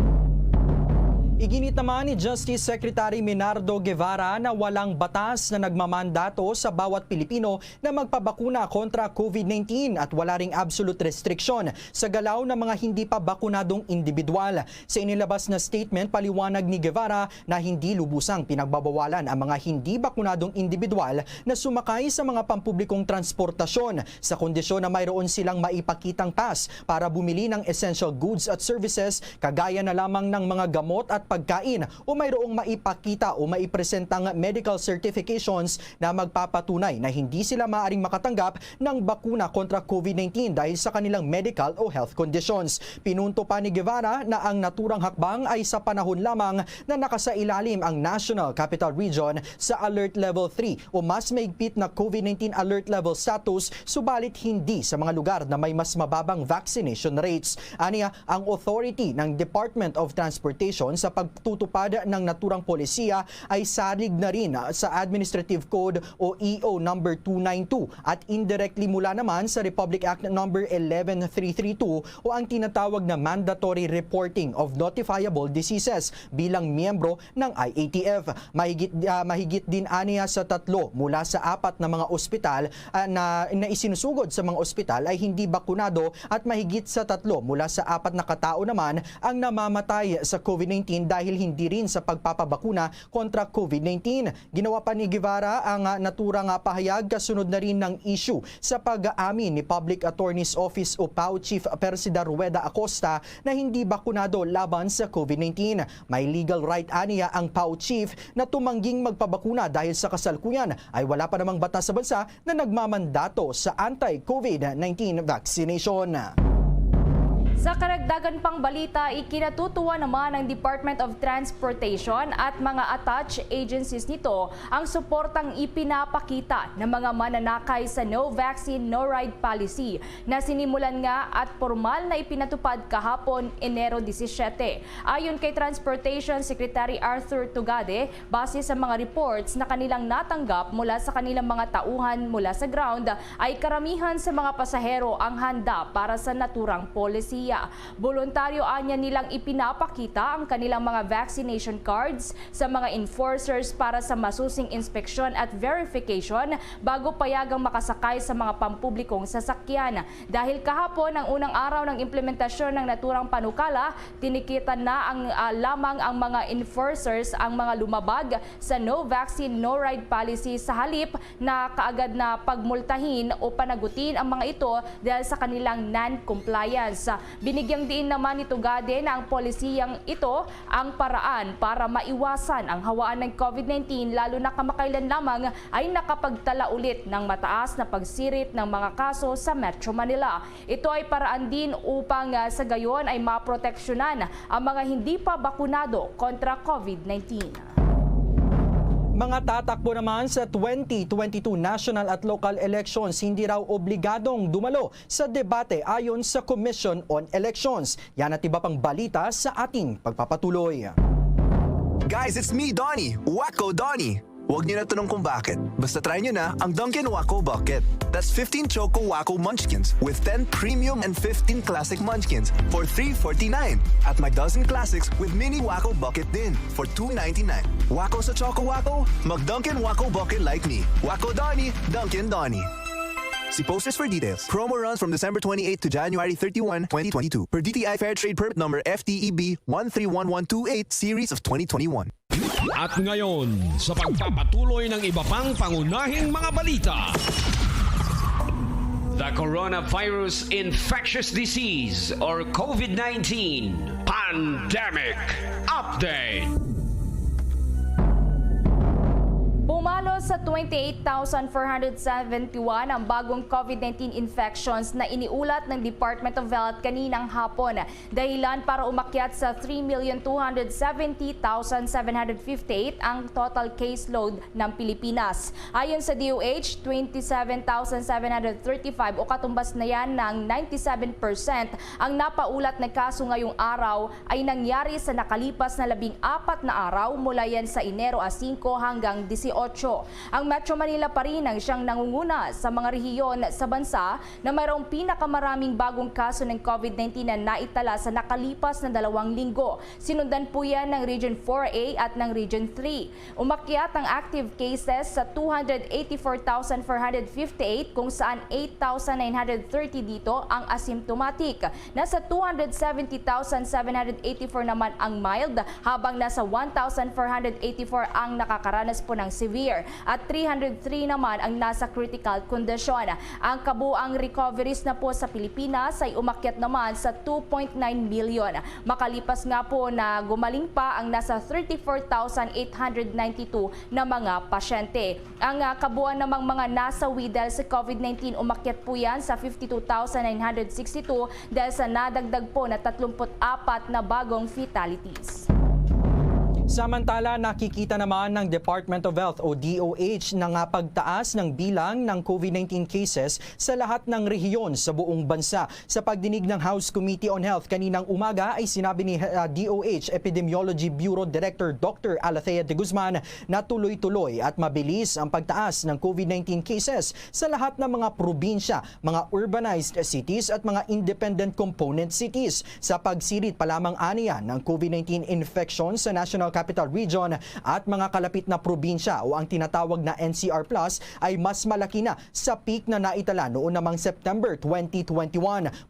Speaker 15: Iginit naman ni Justice Secretary Menardo Guevara na walang batas na nagmamandato sa bawat Pilipino na magpabakuna kontra COVID-19 at wala ring absolute restriction sa galaw ng mga hindi pa bakunadong individual. Sa inilabas na statement, paliwanag ni Guevara na hindi lubusang pinagbabawalan ang mga hindi bakunadong individual na sumakay sa mga pampublikong transportasyon sa kondisyon na mayroon silang maipakitang pass para bumili ng essential goods at services kagaya na lamang ng mga gamot at pagkain o mayroong maipakita o maipresentang medical certifications na magpapatunay na hindi sila maaaring makatanggap ng bakuna kontra COVID-19 dahil sa kanilang medical o health conditions. Pinunto pa ni Guevara na ang naturang hakbang ay sa panahon lamang na nakasailalim ang National Capital Region sa Alert Level 3 o mas mahigpit na COVID-19 Alert Level status, subalit hindi sa mga lugar na may mas mababang vaccination rates. Aniya, ang authority ng Department of Transportation sa pagtutupad ng naturang polisiya ay salig na rin sa Administrative Code o EO number 292 at indirectly mula naman sa Republic Act number 11332 o ang tinatawag na Mandatory Reporting of Notifiable Diseases bilang miyembro ng IATF. Mahigit din aniya sa 3 mula sa 4 na mga ospital na isinusugod sa mga ospital ay hindi bakunado at mahigit sa 3 mula sa 4 na katao naman ang namamatay sa COVID-19 dahil hindi rin sa pagpapabakuna kontra COVID-19. Ginawa pa ni Guevara ang naturang pahayag kasunod na rin ng issue sa pag-aamin ni Public Attorney's Office o PAO Chief Persida Rueda Acosta na hindi bakunado laban sa COVID-19. May legal right aniya ang PAO Chief na tumangging magpabakuna dahil sa kasalukuyan ay wala pa namang batas sa bansa na nagmamandato sa anti-COVID-19 vaccination.
Speaker 17: Sa karagdagan pang balita, ikinatutuwa naman ng Department of Transportation at mga attached agencies nito ang suportang ipinapakita ng mga mananakay sa No Vaccine, No Ride policy na sinimulan nga at formal na ipinatupad kahapon Enero 17. Ayon kay Transportation Secretary Arthur Tugade, base sa mga reports na kanilang natanggap mula sa kanilang mga tauhan mula sa ground, ay karamihan sa mga pasahero ang handa para sa naturang polisiya. Voluntaryo anya nilang ipinapakita ang kanilang mga vaccination cards sa mga enforcers para sa masusing inspeksyon at verification bago payagang makasakay sa mga pampublikong sasakyan. Dahil kahapon ang unang araw ng implementasyon ng naturang panukala, tinikitan na lamang ang mga enforcers ang mga lumabag sa No Vaccine, No Ride policy sa halip na kaagad na pagmultahin o panagutin ang mga ito dahil sa kanilang non-compliance. Binigyang diin naman ni Tugade na ang polisiyang ito ang paraan para maiwasan ang hawaan ng COVID-19 lalo na kamakailan lamang ay nakapagtala ulit ng mataas na pagsirit ng mga kaso sa Metro Manila. Ito ay paraan din upang sa gayon ay maproteksyonan ang mga hindi pa bakunado kontra COVID-19.
Speaker 15: Mga tatakbo naman sa 2022 national at local elections, hindi raw obligadong dumalo sa debate ayon sa Commission on Elections. Yan at iba pang balita sa ating pagpapatuloy.
Speaker 18: Guys, it's me, Donnie. Wacko Donnie. Huwag niyo na tanong kung bakit. Basta try niyo na ang Dunkin' Wacko Bucket. That's 15 Choco Wacko Munchkins with 10 Premium and 15 Classic Munchkins for $3.49. At may dozen Classics with Mini Wacko Bucket din for $2.99. Wacko sa Choco Wacko? Mag Dunkin' Wacko Bucket like me. Wacko Donnie, Dunkin' Donnie. See posters for details. Promo runs from December 28 to January 31, 2022. Per DTI Fair Trade Permit number FTEB 131128 series of 2021.
Speaker 10: At ngayon, sa pagpapatuloy ng iba pang pangunahing mga balita.
Speaker 20: The Coronavirus Infectious Disease or COVID-19 Pandemic Update.
Speaker 17: Pumalo sa 28,471 ang bagong COVID-19 infections na iniulat ng Department of Health kaninang hapon. Dahilan para umakyat sa 3,270,758 ang total caseload ng Pilipinas. Ayon sa DOH, 27,735 o katumbas na yan ng 97% ang napaulat na kaso ngayong araw ay nangyari sa nakalipas na 14 na araw mula yan sa Enero 5 hanggang 18. Ang Metro Manila pa rin ang siyang nangunguna sa mga rehiyon sa bansa na mayroong pinakamaraming bagong kaso ng COVID-19 na naitala sa nakalipas na 2 linggo. Sinundan po yan ng Region 4A at ng Region 3. Umakyat ang active cases sa 284,458 kung saan 8,930 dito ang asymptomatic. Nasa 270,784 naman ang mild habang nasa 1,484 ang nakakaranas po ng severe at 303 naman ang nasa critical condition. Ang kabuang recoveries na po sa Pilipinas ay umakyat naman sa 2.9 million. Makalipas nga po na gumaling pa ang nasa 34,892 na mga pasyente. Ang kabuuan namang mga nasawi dahil sa COVID-19 umakyat po yan sa 52,962 dahil sa nadagdag po na 34 na bagong fatalities.
Speaker 15: Samantala, nakikita naman ng Department of Health o DOH na nga pagtaas ng bilang ng COVID-19 cases sa lahat ng rehiyon sa buong bansa. Sa pagdinig ng House Committee on Health kaninang umaga ay sinabi ni DOH Epidemiology Bureau Director Dr. Alethea de Guzman na tuloy-tuloy at mabilis ang pagtaas ng COVID-19 cases sa lahat ng mga probinsya, mga urbanized cities at mga independent component cities. Sa pagsirit pa lamang aniya ng COVID-19 infection sa National Capital Region at mga kalapit na probinsya o ang tinatawag na NCR Plus ay mas malaki na sa peak na naitala noon namang September 2021,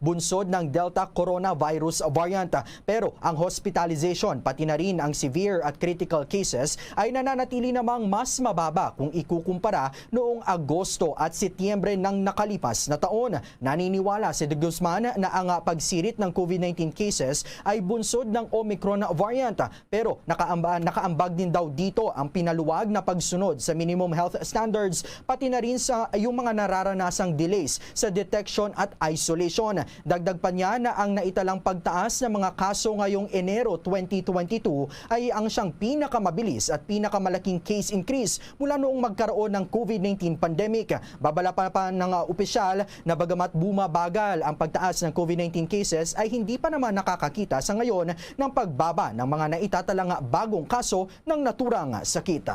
Speaker 15: bunsod ng Delta coronavirus variant. Pero ang hospitalization pati na rin ang severe at critical cases ay nananatili namang mas mababa kung ikukumpara noong Agosto at Setyembre ng nakalipas na taon. Naniniwala si De Guzman na ang pagsirit ng COVID-19 cases ay bunsod ng Omicron variant, pero nakaambag din daw dito ang pinaluwag na pagsunod sa minimum health standards pati na rin sa yung mga nararanasang delays sa detection at isolation. Dagdag pa niya na ang naitalang pagtaas ng mga kaso ngayong Enero 2022 ay ang siyang pinakamabilis at pinakamalaking case increase mula noong magkaroon ng COVID-19 pandemic. Babala pa ng opisyal na bagamat bumabagal ang pagtaas ng COVID-19 cases ay hindi pa naman nakakakita sa ngayon ng pagbaba ng mga naitatalang bagong kaso ng naturang sakit.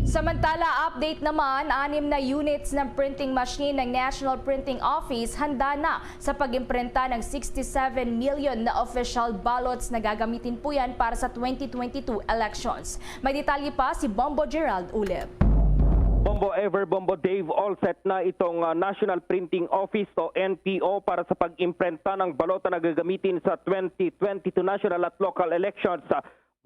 Speaker 17: Samantala, update naman, 6 na units ng printing machine ng National Printing Office handa na sa pag-imprinta ng 67 million na official ballots na gagamitin po yan para sa 2022 elections. May detalye pa si Bombo Gerald Ulep.
Speaker 12: Bombo Ever, Bombo Dave, all set na itong National Printing Office o NPO para sa pag-imprenta ng balota na gagamitin sa 2022 national at local elections.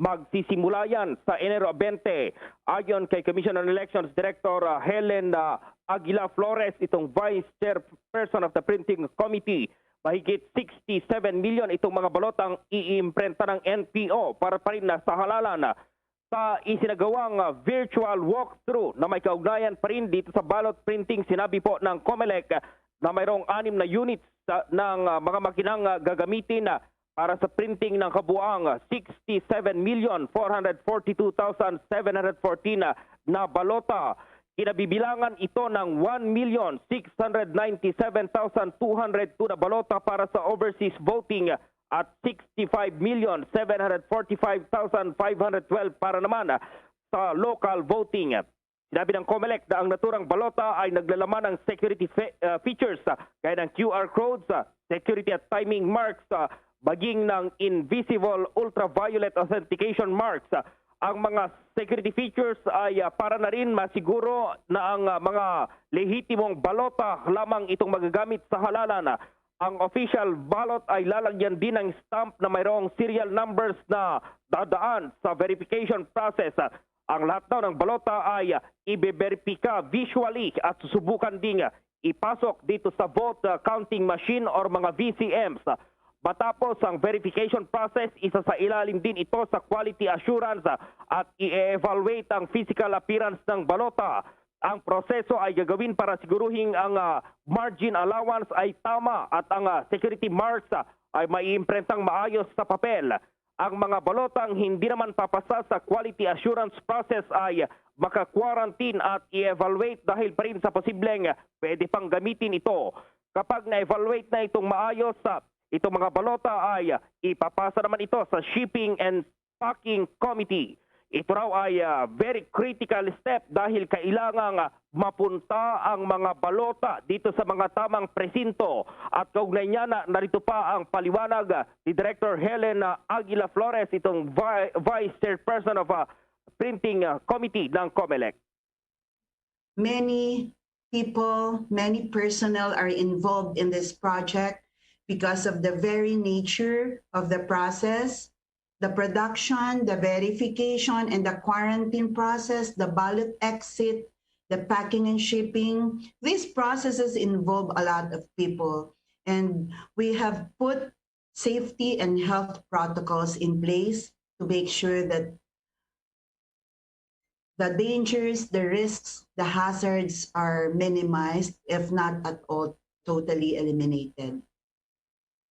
Speaker 12: Magsisimula yan sa Enero 20. Ayon kay Commission on Elections Director Helen Aguila Flores, itong Vice Chairperson of the Printing Committee, mahigit 67 million itong mga balotang iimprenta ng NPO para pa rin sa halalan sa isinagawang virtual walkthrough na may kaugnayan pa rin dito sa ballot printing. Sinabi po ng COMELEC na mayroong 6 na units ng mga makinang gagamitin para sa printing ng kabuang 67,442,714 na balota. Kinabibilangan ito ng 1,697,202 na balota para sa overseas voting at 65,745,512 para naman sa local voting. Sinabi ng COMELEC na ang naturang balota ay naglalaman ng security features gaya ng QR codes, security at timing marks, baging ng invisible ultraviolet authentication marks. Ang mga security features ay para na rin masiguro na ang mga lehitimong balota lamang itong magagamit sa halalan. Ang official ballot ay lalagyan din ng stamp na mayroong serial numbers na dadaan sa verification process. Ang lahat daw ng balota ay ibe-verifika visually at susubukan ding ipasok dito sa vote counting machine or mga VCMs. Matapos ang verification process, isa sa ilalim din ito sa quality assurance at i-evaluate ang physical appearance ng balota. Ang proseso ay gagawin para siguruhin ang margin allowance ay tama at ang security marks ay maiimprentang maayos sa papel. Ang mga balotang hindi naman papasa sa quality assurance process ay maka-quarantine at i-evaluate dahil pa rin sa posibleng pwede pang gamitin ito. Kapag na-evaluate na itong maayos, itong mga balota ay ipapasa naman ito sa Shipping and Packing Committee. Ito raw ay very critical step dahil kailangang mapunta ang mga balota dito sa mga tamang presinto. At kaugnay niya narito pa ang paliwanag ni Director Helen Aguila Flores, itong Vice Chairperson of Printing Committee ng COMELEC.
Speaker 14: Many people, many personnel are involved in this project because of the very nature of the process, the production, the verification, and the quarantine process, the ballot exit, the packing and shipping. These processes involve a lot of people. And we have put safety and health protocols in place to make sure that the dangers, the risks, the hazards are minimized, if not at all, totally eliminated.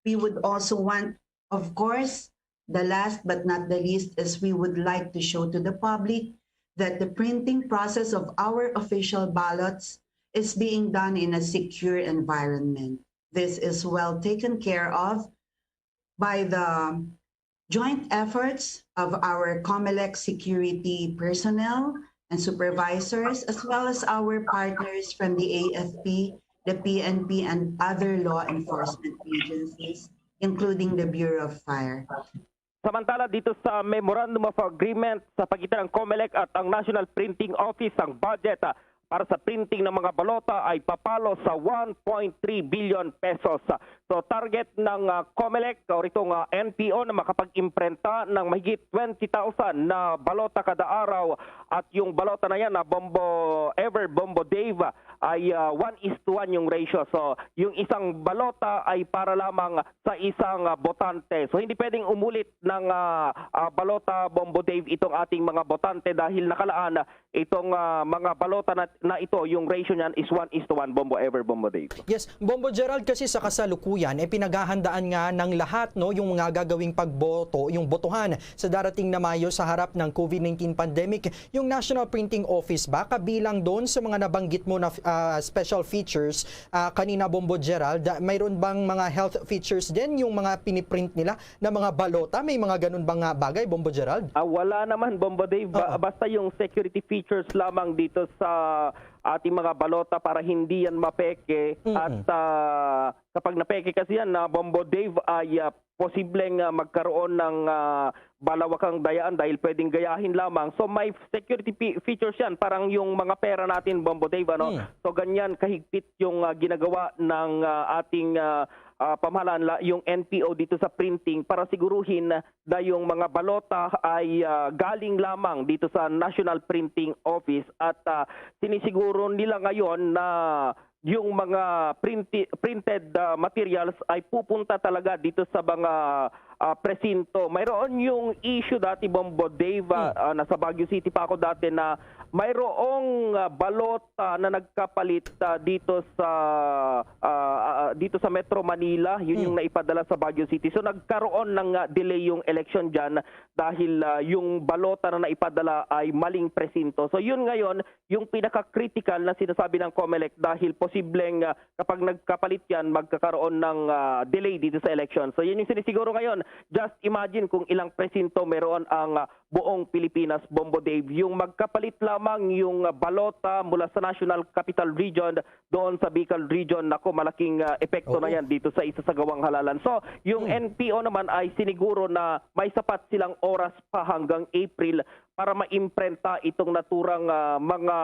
Speaker 14: We would also want, of course, the last but not the least is we would like to show to the public that the printing process of our official ballots is being done in a secure environment. This is well taken care of by the joint efforts of our COMELEC security personnel and supervisors, as well as our partners from the AFP, the PNP, and other law enforcement agencies, including the Bureau of Fire.
Speaker 12: Samantala dito sa Memorandum of Agreement sa pagitan ng COMELEC at ang National Printing Office, ang budget para sa printing ng mga balota ay papalo sa 1.3 billion pesos. So target ng COMELEC o itong NPO na makapag-imprenta ng mahigit 20,000 na balota kada araw, at yung balota na yan na Bombo Ever, Bombo Dave ay 1:1 yung ratio. So yung isang balota ay para lamang sa isang botante. So hindi pwedeng umulit ng balota Bombo Dave itong ating mga botante dahil nakalaan itong mga balota na ito, yung ratio niyan is 1:1 Bombo Ever, Bombo Dave.
Speaker 15: Yes, Bombo Gerald, kasi sa kasalukuyan pinaghahandaan nga ng lahat yung mga gagawing pagboto, yung botohan sa darating na Mayo sa harap ng COVID-19 pandemic. Yung National Printing Office ba kabilang doon sa mga nabanggit mo na special features kanina, Bombo Gerald? Mayroon bang mga health features din yung mga piniprint nila na mga balota? May mga ganun bang bagay, Bombo Gerald?
Speaker 12: Wala naman, Bombo Dave. Basta yung security features lamang dito sa ating mga balota para hindi yan mapeke. At kapag napeke kasi yan, Bombo Dave, ay posibleng magkaroon ng balawakang dayaan dahil pwedeng gayahin lamang. So may security features yan, parang yung mga pera natin, Bombo Dave. So ganyan kahigpit yung ginagawa ng ating pamahalaan, yung NPO dito sa printing, para siguruhin na yung mga balota ay galing lamang dito sa National Printing Office, at sinisiguro nila ngayon na yung mga printed materials ay pupunta talaga dito sa mga presinto. Mayroon yung issue dati, Bombo Dave, nasa Baguio City pa ako dati, na mayroong balota na nagkapalit dito sa Metro Manila. Yun yung naipadala sa Baguio City. So nagkaroon ng delay yung election dyan dahil yung balota na naipadala ay maling presinto. So yun ngayon yung pinaka-critical na sinasabi ng COMELEC, dahil posibleng kapag nagkapalit yan, magkakaroon ng delay dito sa election. So yun yung sinisiguro ngayon. Just imagine kung ilang presinto meron ang buong Pilipinas, Bombo Dave. Yung magkapalit lamang yung balota mula sa National Capital Region doon sa Bicol Region, nako, malaking epekto na yan dito sa isa sa gawang halalan. So yung NPO naman ay siniguro na may sapat silang oras pa hanggang April para maimprenta itong naturang mga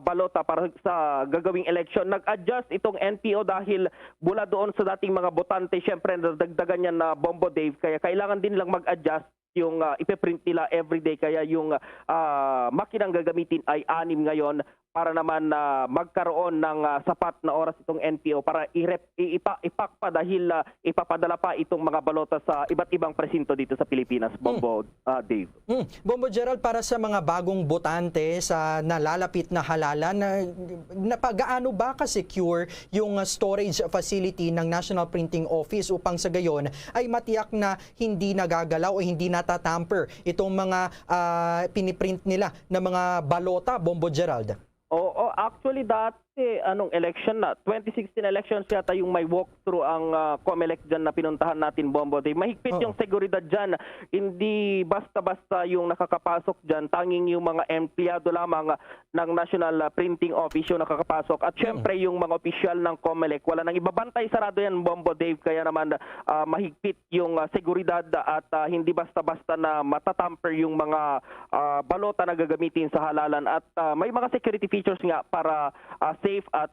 Speaker 12: balota para sa gagawing election. Nag-adjust itong NPO dahil mula doon sa dating mga botante, syempre nadagdagan yan na Bombo Dave, kaya kailangan din lang mag-adjust yung ipiprint nila everyday, kaya yung makinang gagamitin ay 6 ngayon para naman magkaroon ng sapat na oras itong NPO para ipak pa, dahil ipapadala pa itong mga balota sa iba't ibang presinto dito sa Pilipinas, Bombo Dave.
Speaker 15: Bombo Gerald, para sa mga bagong botante sa nalalapit na halalan, gaano ba ka-secure yung storage facility ng National Printing Office upang sa gayon ay matiyak na hindi nagagalaw o hindi natatamper itong mga piniprint nila na mga balota, Bombo Gerald?
Speaker 12: Oo, actually dati anong election na 2016 elections yata yung may walkthrough ang COMELEC dyan na pinuntahan natin, Bombo Dave. Mahigpit yung seguridad dyan, hindi basta-basta yung nakakapasok dyan, tanging yung mga empleyado lamang ng National Printing Office yung nakakapasok, at syempre yung mga opisyal ng COMELEC, wala nang ibabantay, sarado yan, Bombo Dave, kaya naman mahigpit yung seguridad at hindi basta-basta na matatamper yung mga balota na gagamitin sa halalan, at may mga security features nga para safe at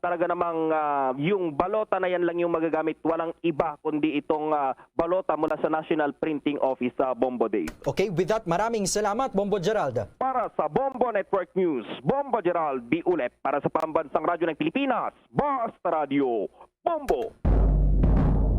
Speaker 12: talaga namang yung balota na yan lang yung magagamit, walang iba kundi itong balota mula sa National Printing Office, Bombo Dave.
Speaker 15: Okay, with that, maraming salamat, Bombo Gerald.
Speaker 12: Para sa Bombo Network News, Bombo Gerald B. Ulet, para sa Pambansang Radyo ng Pilipinas, Basta Radio, Bombo!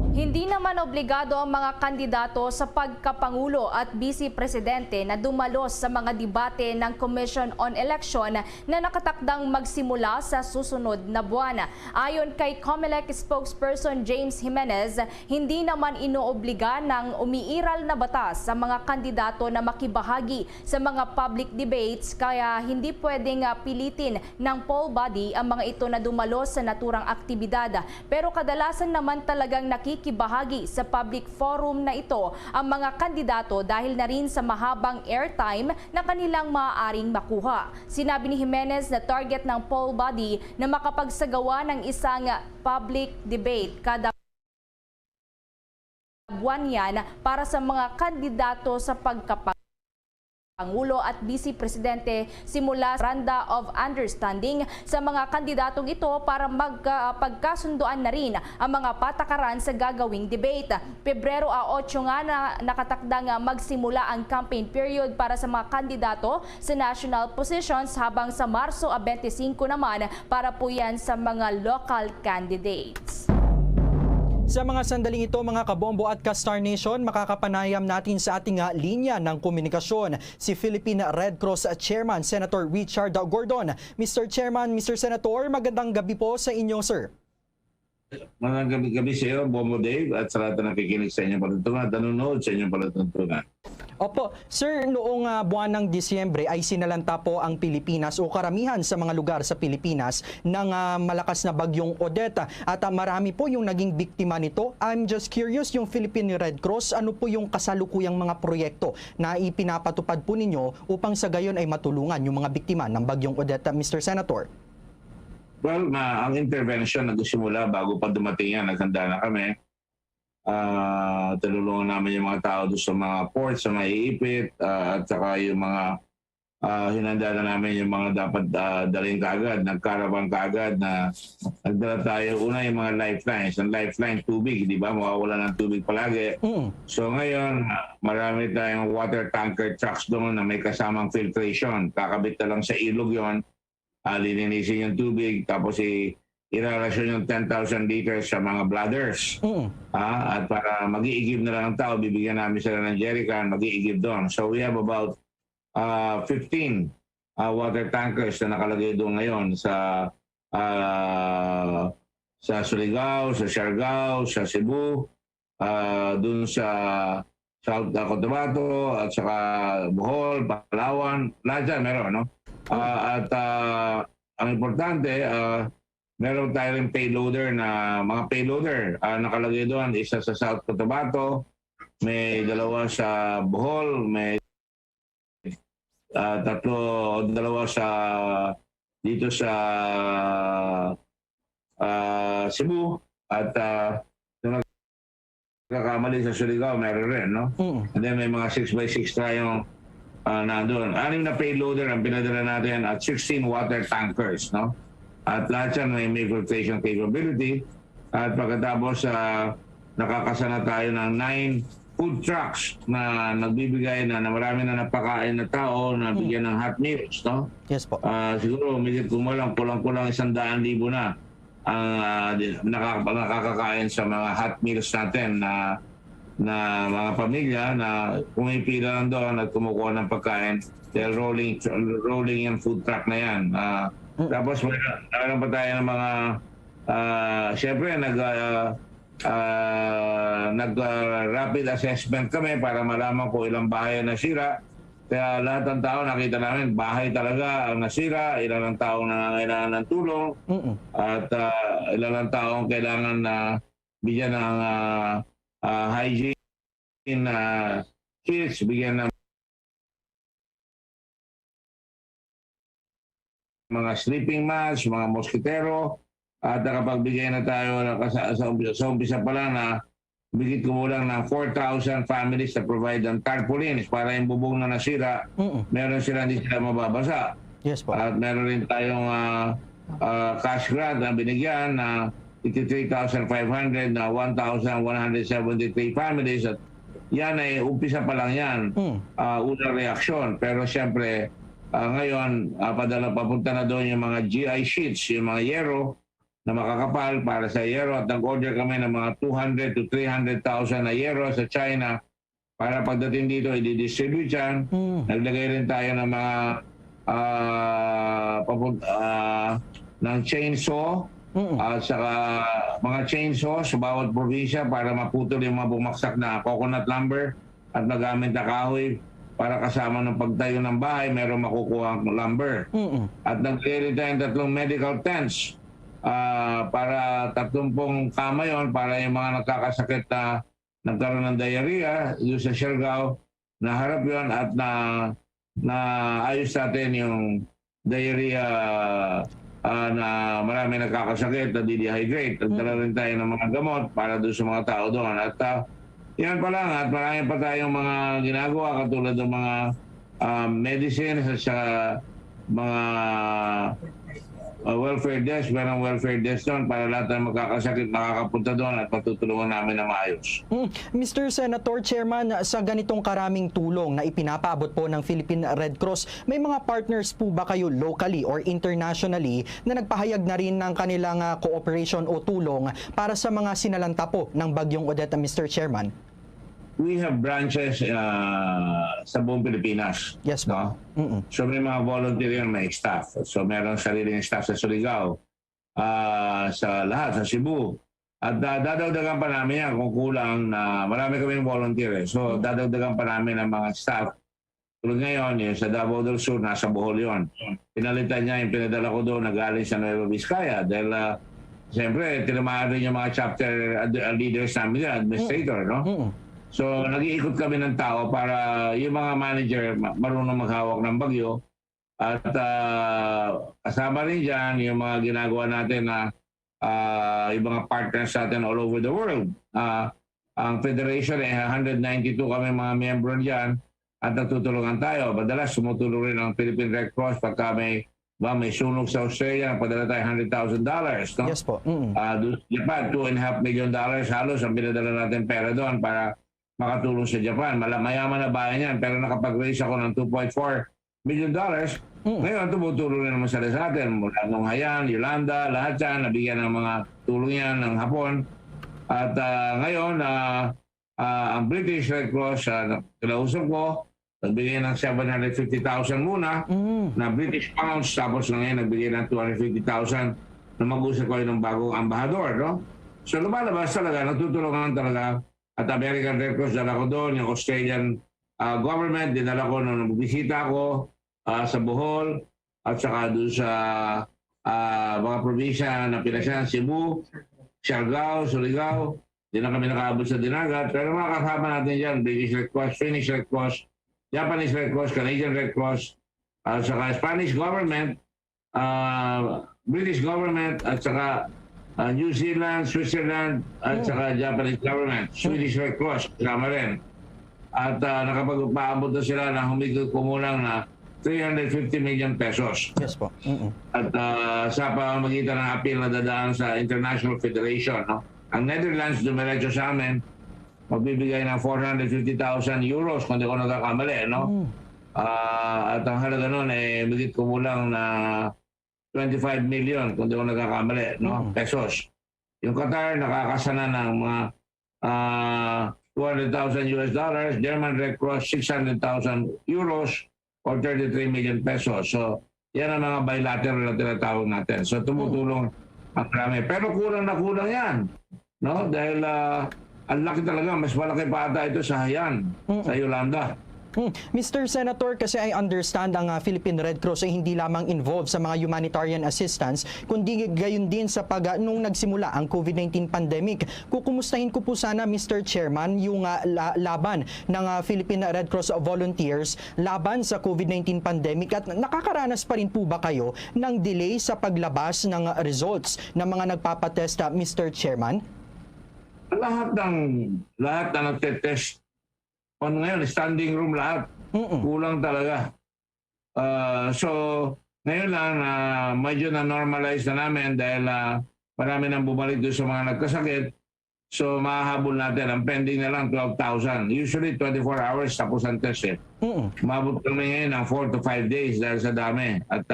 Speaker 17: Hindi naman obligado ang mga kandidato sa pagkapangulo at vice presidente na dumalos sa mga debate ng Commission on Election na nakatakdang magsimula sa susunod na buwan. Ayon kay COMELEC spokesperson James Jimenez, hindi naman inoobliga ng umiiral na batas sa mga kandidato na makibahagi sa mga public debates, kaya hindi pwedeng pilitin ng poll body ang mga ito na dumalos sa naturang aktibidad. Pero kadalasan naman talagang nakikibahagi sa public forum na ito ang mga kandidato dahil na rin sa mahabang airtime na kanilang maaaring makuha. Sinabi ni Jimenez na target ng poll body na makapagsagawa ng isang public debate kada buwan yan para sa mga kandidato sa Pangulo at Vice Presidente simula Randa of Understanding sa mga kandidatong ito para magpagkasunduan na rin ang mga patakaran sa gagawing debate. Pebrero 8 nga na nakatakdang magsimula ang campaign period para sa mga kandidato sa national positions, habang sa Marso 25 naman para po yan sa mga local candidates.
Speaker 15: Sa mga sandaling ito, mga kabombo at ka-Star Nation, makakapanayam natin sa ating linya ng komunikasyon si Philippine Red Cross Chairman Senator Richard Gordon. Mr. Chairman, Mr. Senator, magandang gabi po sa inyo, sir.
Speaker 1: Magandang gabi sa iyo, Bombo Dave, at sa lahat na nakikinig sa inyong palatuntunan, nanonood sa inyong palatuntunan.
Speaker 15: Opo, sir, noong buwan ng Disyembre ay sinalanta po ang Pilipinas o karamihan sa mga lugar sa Pilipinas ng malakas na bagyong Odette, at marami po yung naging biktima nito. I'm just curious, yung Philippine Red Cross, ano po yung kasalukuyang mga proyekto na ipinapatupad po ninyo upang sa gayon ay matulungan yung mga biktima ng bagyong Odette, Mr. Senator?
Speaker 1: Well, ang intervention nagsimula bago pa dumating yan, naghanda na kami. Tulungan namin yung mga tao doon sa mga ports, sa mga iipit, at saka yung mga hinanda na namin yung mga dapat dalhin kaagad, nagkaravan kaagad na nagdala tayo. Una yung mga lifelines. Ang lifeline, tubig, di ba? Mawawala ng tubig palagi. So ngayon, marami tayong water tanker trucks doon na may kasamang filtration. Kakabit na lang sa ilog yon, lilinisin yung tubig, tapos iralasyon yung 10,000 liters sa mga bladders. At para mag-iigib na lang ang tao, bibigyan namin sila ng jerrycan, mag-iigib doon. So we have about 15 water tankers na nakalagay doon ngayon sa Surigao, sa Siargao, sa Cebu, doon sa South Cotabato, at saka Bohol, Palawan, lahat dyan meron, no? At ang importante, meron tayong payloader na mga payloader nakalagay doon, isa sa South Cotabato, may dalawa sa Bohol, may dalawa sa dito sa Cebu, at nagkakamali sa Surigao, meron rin, no? And then may mga 6x6 tayong nandun. 6 na payloader ang pinadala natin at 16 water tankers, no? At lahat yan may filtration capability. At pagkatapos nakakasana tayo ng 9 food trucks na nagbibigay na marami na napakain na tao na bigyan ng hot meals, no?
Speaker 15: Yes po.
Speaker 1: Siguro umigit kulang 100,000 na ang nakakakain sa mga hot meals natin na mga pamilya na pumipila lang doon at kumukuha ng pagkain dahil rolling yung food truck na yan. Tapos meron pa tayo ng mga siyempre nag-rapid assessment kami para malaman kung ilang bahay na nasira. Kaya lahat ng tao nakita namin bahay talaga ang nasira, ilan ang tao na nangangailangan ng tulong, at ilan ang tao ang kailangan na bigyan ng hygiene kits, bigyan ng mga sleeping mats, mga moskitero, at nakapagbigay na tayo sa umpisa pa lang na bigit kumulang ng 4,000 families na provide ng tarpaulins para yung bubong na nasira, meron sila, hindi sila mababasa.
Speaker 15: Yes po.
Speaker 1: At meron rin tayong cash grant na binigyan na 53,500 na 1,173 families, at yan ay umpisa pa lang yan, unang reaksyon. Pero siyempre, ngayon, papunta na doon yung mga GI sheets, yung mga yero na makakapal para sa yero at nag-order kami ng mga 200 to 300,000 na yero sa China para pagdating dito i-distribute yan. Naglagay rin tayo ng mga ng chainsaw at saka mga chainsaw sa bawat probinsya para maputol yung mga bumaksak na coconut lumber at magamit na kahoy para kasama ng pagtayo ng bahay, meron makukuha ang lumber. At naglagay rin tayo ng 3 medical tents para 30 kama yon para yung mga nagkakasakit na nagkaroon ng diarrhea doon sa Siargao, naharap yon at na ayos natin yung diarrhea na marami nagkakasakit na di-dehydrate. Nagdala rin tayo ng mga gamot para doon sa mga tao doon. At yan pa lang at marami pa tayong mga ginagawa katulad ng mga medicines at sa mga welfare desk, merong welfare desk doon para lahat ng magkakasakit makakapunta doon at patutulungan namin na maayos.
Speaker 15: Mr. Senator, Chairman, sa ganitong karaming tulong na ipinapaabot po ng Philippine Red Cross, may mga partners po ba kayo locally or internationally na nagpahayag na rin ng kanilang cooperation o tulong para sa mga sinalanta po ng Bagyong Odette, Mr. Chairman?
Speaker 1: We have branches sa buong Pilipinas.
Speaker 15: Yes,
Speaker 1: no? So may mga volunteer yan, may staff. So meron sariling staff sa Surigao, sa lahat, sa Cebu. At dadagdagan pa namin yan kung kulang na marami kaming volunteer. So dadagdagan pa namin ang mga staff. Tulad ngayon, yung sa Davao del Sur, nasa Bohol yun. Pinalitan niya yung pinadala ko doon, nagaling sa Nueva Vizcaya. Dahil siyempre, tinamaan rin yung mga chapter leaders namin, administrator, no? So, nag-iikot kami ng tao para yung mga manager marunong maghawak ng bagyo. At kasama rin dyan yung mga ginagawa natin na yung mga partners natin all over the world. Ang Federation, 192 kami mga miyembro dyan at natutulungan tayo. Madalas, sumutulong rin ang Philippine Red Cross pagka may sunog sa Australia, padala tayo $100,000. No?
Speaker 15: Yes po.
Speaker 1: Japan, $2.5 million halos ang binadala natin pera doon para makatulong sa Japan. Mayaman na bayan yan, pero nakapag-raise ako ng $2.4 million. Ngayon, tumutulong rin naman sa atin. Mula nung Hayan, Yolanda, lahat yan, nabigyan ng mga tulong yan ng Hapon. At ngayon, ang British Red Cross, kinausap ko, nagbigay ng 750,000 muna na British pounds, tapos ngayon nagbigay ng 250,000 na mag-usap ko ng bagong ambahador. No? So lumalabas talaga, natutulungan talaga. At American Red Cross, dala ko doon, yung Australian government, dinala ko nung nagbisita ko sa Bohol at saka doon sa mga probinsya na pinasyan, Cebu, Siargao, Surigao. Di na kami nakaabot sa Dinagat. Pero mga kasama natin dyan, British Red Cross, Finnish Red Cross, Japanese Red Cross, Canadian Red Cross, at saka Spanish government, British government, at saka New Zealand, Switzerland, at saka Japanese government, Swedish Red Cross, kasama rin. At nakapag-paabot na sila na humigit kumulang na 350 million pesos.
Speaker 15: Yes po.
Speaker 1: At sa pamamagitan ng appeal na dadaan sa International Federation. No? Ang Netherlands, dumiretso sa amin, magbibigay ng 450,000 euros kung di ko nagkakamali. No? At ang halaga nun ay higit kumulang na 25 million kung di ko nagkakamali, no? Pesos. Yung Qatar nakakasana ng mga $200,000, German Red Cross 600,000 euros or 33 million pesos. So, yan ang mga bilateral na tinatawag natin. So, tumutulong ang marami. Pero kulang na kulang yan. No? Dahil ang laki talaga, mas malaki pa ata ito sa Hayan, sa Yolanda.
Speaker 15: Mr. Senator, kasi I understand ang Philippine Red Cross ay hindi lamang involved sa mga humanitarian assistance, kundi gayon din sa nung nagsimula ang COVID-19 pandemic. Kukumustahin ko po sana, Mr. Chairman, yung laban ng Philippine Red Cross volunteers laban sa COVID-19 pandemic at nakakaranas pa rin po ba kayo ng delay sa paglabas ng results ng mga nagpapatesta, Mr. Chairman?
Speaker 1: Lahat na nagtetest ngayon, standing room lahat. Kulang talaga. So, ngayon lang, medyo na-normalize na namin dahil marami nang bumalik doon sa mga nagkasakit. So, mahahabol natin. Ang pending na lang, 12,000. Usually, 24 hours tapos ang test. Umabot kami ngayon ng 4 to 5 days dahil sa dami. At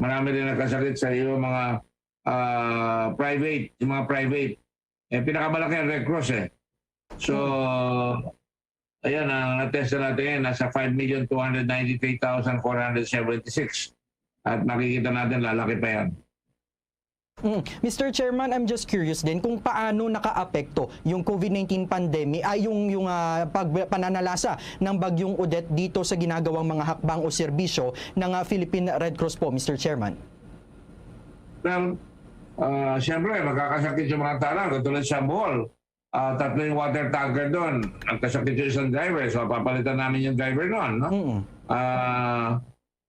Speaker 1: marami rin nagkasakit sa iyo mga private, yung mga private. Pinakamalaki ang Red Cross eh. So, ayan, ang natest na natin nasa 5,293,476. At makikita natin lalaki pa yan.
Speaker 15: Mr. Chairman, I'm just curious din kung paano nakaapekto yung COVID-19 pandemic ay yung pananalasa ng bagyong Odette dito sa ginagawang mga hakbang o serbisyo ng Philippine Red Cross po, Mr. Chairman.
Speaker 1: Well, siyempre, magkakasakit yung mga tao, katulad sa Bohol. 3 yung water tanker doon. Nagkasakit yung isang driver, so papalitan namin yung driver noon. No?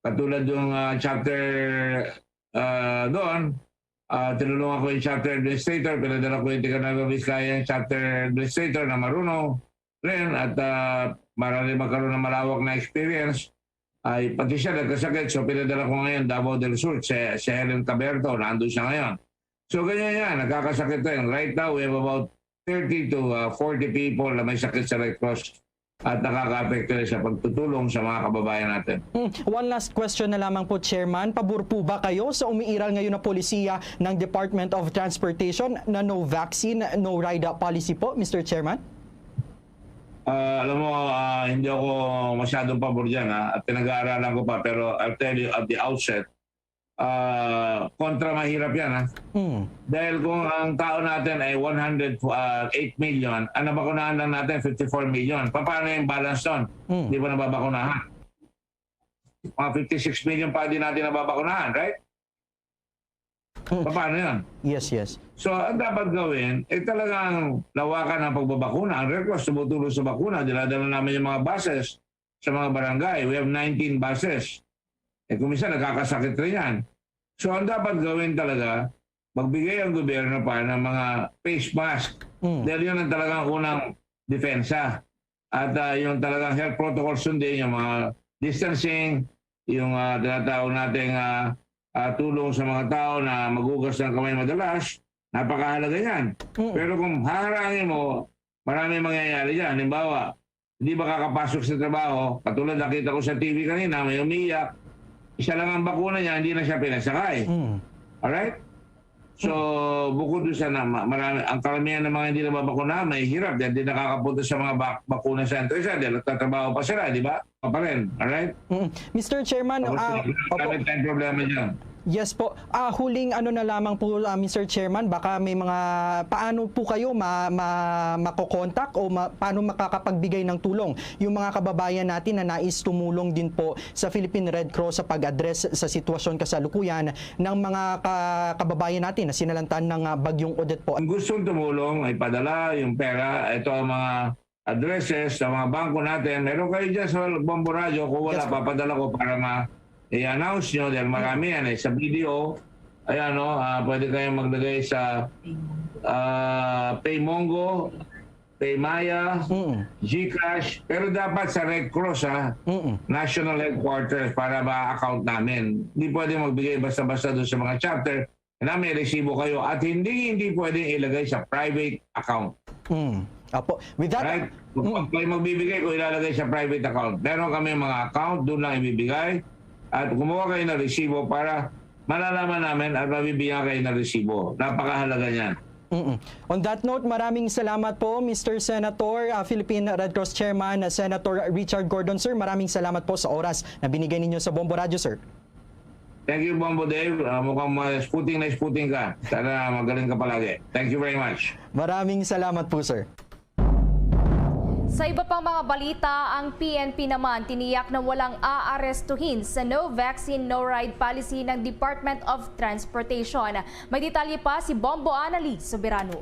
Speaker 1: Katulad yung chapter doon, tinulungan ko yung chapter administrator, pinadala ko yung Tiganagong Vizcaya yung chapter administrator na marunong rin at marami magkaroon ng malawak na experience. Ay pati siya nagkasakit, so pinadala ko ngayon Davao del Sur, si Helen Caberto, nandun siya ngayon. So ganyan yan, nagkakasakit rin. Right now, we have about 30 to 40 people na may sakit sa Red Cross at nakaka-apekto sa pagtutulong sa mga kababayan natin.
Speaker 15: One last question na lamang po, Chairman. Pabor po ba kayo sa umiiral ngayon na polisiya ng Department of Transportation na no vaccine, no ride policy po, Mr. Chairman?
Speaker 1: Alam mo, hindi ako masyadong pabor dyan at pinag-aaralan ko pa, pero I'll tell you at the outset, kontra mahirap yan Dahil kung ang tao natin ay 108 million, ang nabakunahan lang natin 54 million. Paano yung balance doon? Hindi ba nababakunahan? Mga 56 million pa din natin nababakunahan, right? Paano yun?
Speaker 15: Yes.
Speaker 1: So, ang dapat gawin, talagang lawakan ang pagbabakuna. Ang Red Cross tumutulong sa bakuna. Diladala namin yung mga buses sa mga barangay. We have 19 buses. Kung minsan, nakakasakit rin yan. So, ang dapat gawin talaga, magbigay ang gobyerno pa ng mga face mask. Dahil yun ang talagang unang depensa. At yung talagang health protocol sundin, yung mga distancing, yung tinatawag nating tulong sa mga tao na magugas ng kamay madalas, napakahalaga yan. Pero kung haharangin mo, marami mangyayari dyan. Halimbawa, hindi ba kakapasok sa trabaho, katulad nakita ko sa TV kanina, may umiyak, isa lang ang bakuna niya, hindi na siya pinasakay. Alright? So, bukod doon sa marami, ang karamihan ng mga hindi nababakuna, may hirap. Hindi nakakapunta sa mga bakuna center siya. Dahil nagtatrabaho pa sila, di ba? Pa rin. Alright?
Speaker 15: Mr. Chairman,
Speaker 1: kami tayong problema dyan.
Speaker 15: Yes po. Huling na lamang po, Mr. Chairman, baka may mga paano po kayo makokontak o paano makakapagbigay ng tulong yung mga kababayan natin na nais tumulong din po sa Philippine Red Cross sa pag-address sa sitwasyon kasalukuyan ng mga kababayan natin na sinalantan ng bagyong Odette po.
Speaker 1: Kung gustong tumulong, ay padala yung pera. Ito ang mga addresses sa mga bangko natin. Meron kayo dyan sa Bombo Radio. Kung wala, papadala ko para i-announce nyo dahil marami yan sa video. Ayan, pwede kayong maglagay sa PayMongo, PayMaya, GCash, pero dapat sa Red Cross National Headquarters para ma-account namin. Hindi pwede magbigay basta-basta doon sa mga chapter na may resibo kayo at hindi pwedeng ilagay sa private account.
Speaker 15: Apo. With that,
Speaker 1: right? Kung kayo magbibigay, kung ilalagay sa private account. Meron kami mga account, doon lang ibibigay. At kumuha kayo ng resibo para malalaman namin at mabibigyan kayo ng resibo. Napakahalaga niyan.
Speaker 15: On that note, maraming salamat po, Mr. Senator, Philippine Red Cross Chairman, Senator Richard Gordon, sir. Maraming salamat po sa oras na binigay ninyo sa Bombo Radio, sir.
Speaker 1: Thank you, Bombo Dave. Mukhang spooting ka. Sana magaling ka palagi. Thank you very much.
Speaker 15: Maraming salamat po, sir.
Speaker 17: Sa iba pang mga balita, ang PNP naman tiniyak na walang aarestuhin sa no vaccine, no ride policy ng Department of Transportation. May detalye pa si Bombo Annalise Soberano.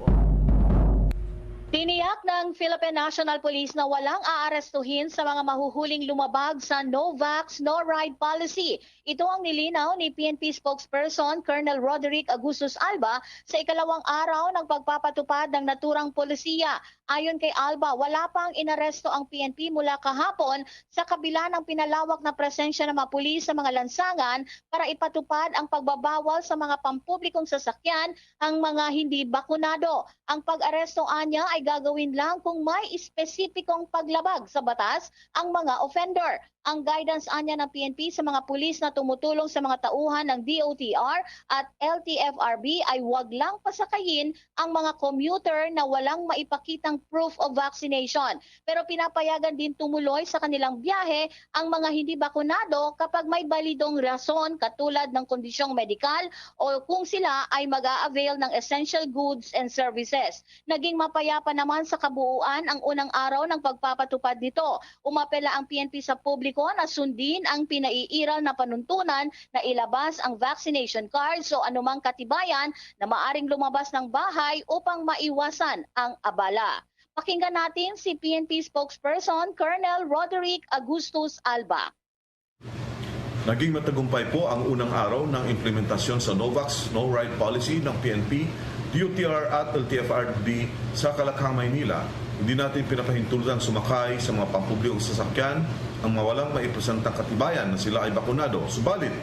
Speaker 5: Tiniyak ng Philippine National Police na walang aarestuhin sa mga mahuhuling lumabag sa no vax, no ride policy. Ito ang nilinaw ni PNP spokesperson Colonel Roderick Agustus Alba sa ikalawang araw ng pagpapatupad ng naturang polisiya. Ayon kay Alba, wala pang inaresto ang PNP mula kahapon sa kabila ng pinalawak na presensya ng mga pulis sa mga lansangan para ipatupad ang pagbabawal sa mga pampublikong sasakyan ang mga hindi bakunado. Ang pag-aresto anya ay gagawin lang kung may espesipikong paglabag sa batas ang mga offender. ang guidance anya ng PNP sa mga pulis na tumutulong sa mga tauhan ng DOTR at LTFRB ay huwag lang pasakayin ang mga commuter na walang maipakitang proof of vaccination. Pero pinapayagan din tumuloy sa kanilang biyahe ang mga hindi bakunado kapag may balidong rason katulad ng kondisyong medikal o kung sila ay mag-a-avail ng essential goods and services. Naging mapayapa naman sa kabuuan ang unang araw ng pagpapatupad nito. Umapela ang PNP sa publiko na sundin ang pinaiiral na panuntunan na ilabas ang vaccination card so anumang katibayan na maaring lumabas ng bahay upang maiwasan ang abala. Pakinggan natin si PNP spokesperson Colonel Roderick Agustus Alba.
Speaker 13: Naging matagumpay po ang unang araw ng implementasyon sa No-Vax, No-Ride policy ng PNP, DOTR at LTFRB sa Kalakhang, Maynila. Hindi natin pinapahintulutan sumakay sa mga pampublikong sasakyan ang mga walang maipresentang katibayan na sila ay bakunado. Subalit,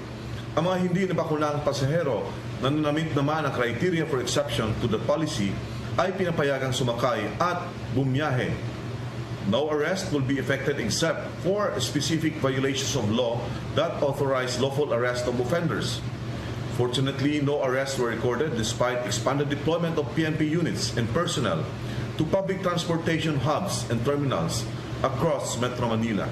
Speaker 13: ang mga hindi nabakunang pasahero na nanamit naman ang criteria for exception to the policy ay pinapayagang sumakay at bumiyahe. No arrest will be effected except for specific violations of law that authorize lawful arrest of offenders. Fortunately, no arrests were recorded despite expanded deployment of PNP units and personnel to public transportation hubs and terminals across Metro Manila.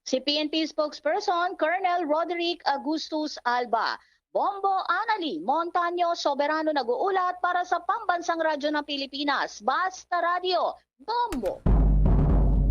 Speaker 5: Si PNP spokesperson Colonel Roderick Agustus Alba. Bombo Anali, Montaño Soberano nag-uulat para sa Pambansang Radyo ng Pilipinas. Basta Radio, Bombo!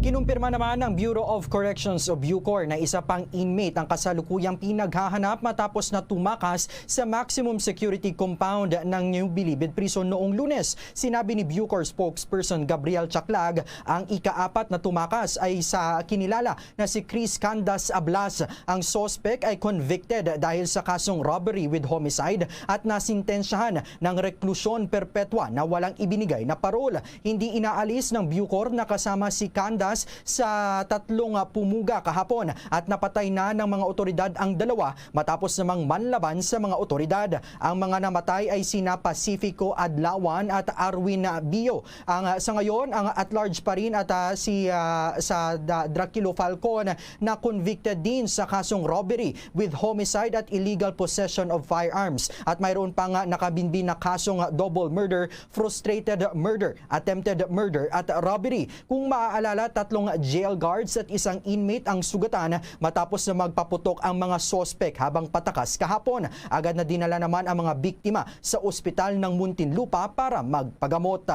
Speaker 15: Kinumpirma naman ng Bureau of Corrections o Bucor na isa pang inmate ang kasalukuyang pinaghahanap matapos na tumakas sa maximum security compound ng New Bilibid Prison noong Lunes. Sinabi ni Bucor spokesperson Gabriel Chaclag, ang ika-4 na tumakas ay sa kinilala na si Chris Candas Ablas. Ang suspect ay convicted dahil sa kasong robbery with homicide at nasintensyahan ng reklusyon perpetua na walang ibinigay na parol. Hindi inaalis ng Bucor na kasama si Candas sa 3 pumuga kahapon at napatay na ng mga otoridad ang 2 matapos namang manlaban sa mga otoridad. Ang mga namatay ay sina Pacifico Adlawan at Arwin Bio. Sa ngayon, ang at large pa rin at sa Dracilo Falcon na convicted din sa kasong robbery with homicide at illegal possession of firearms. At mayroon pang nakabinbin na kasong double murder, frustrated murder, attempted murder at robbery. Kung maaalala, 3 jail guards at isang inmate ang sugatan matapos na magpaputok ang mga sospek habang patakas kahapon. Agad na dinala naman ang mga biktima sa ospital ng Muntinlupa para magpagamot.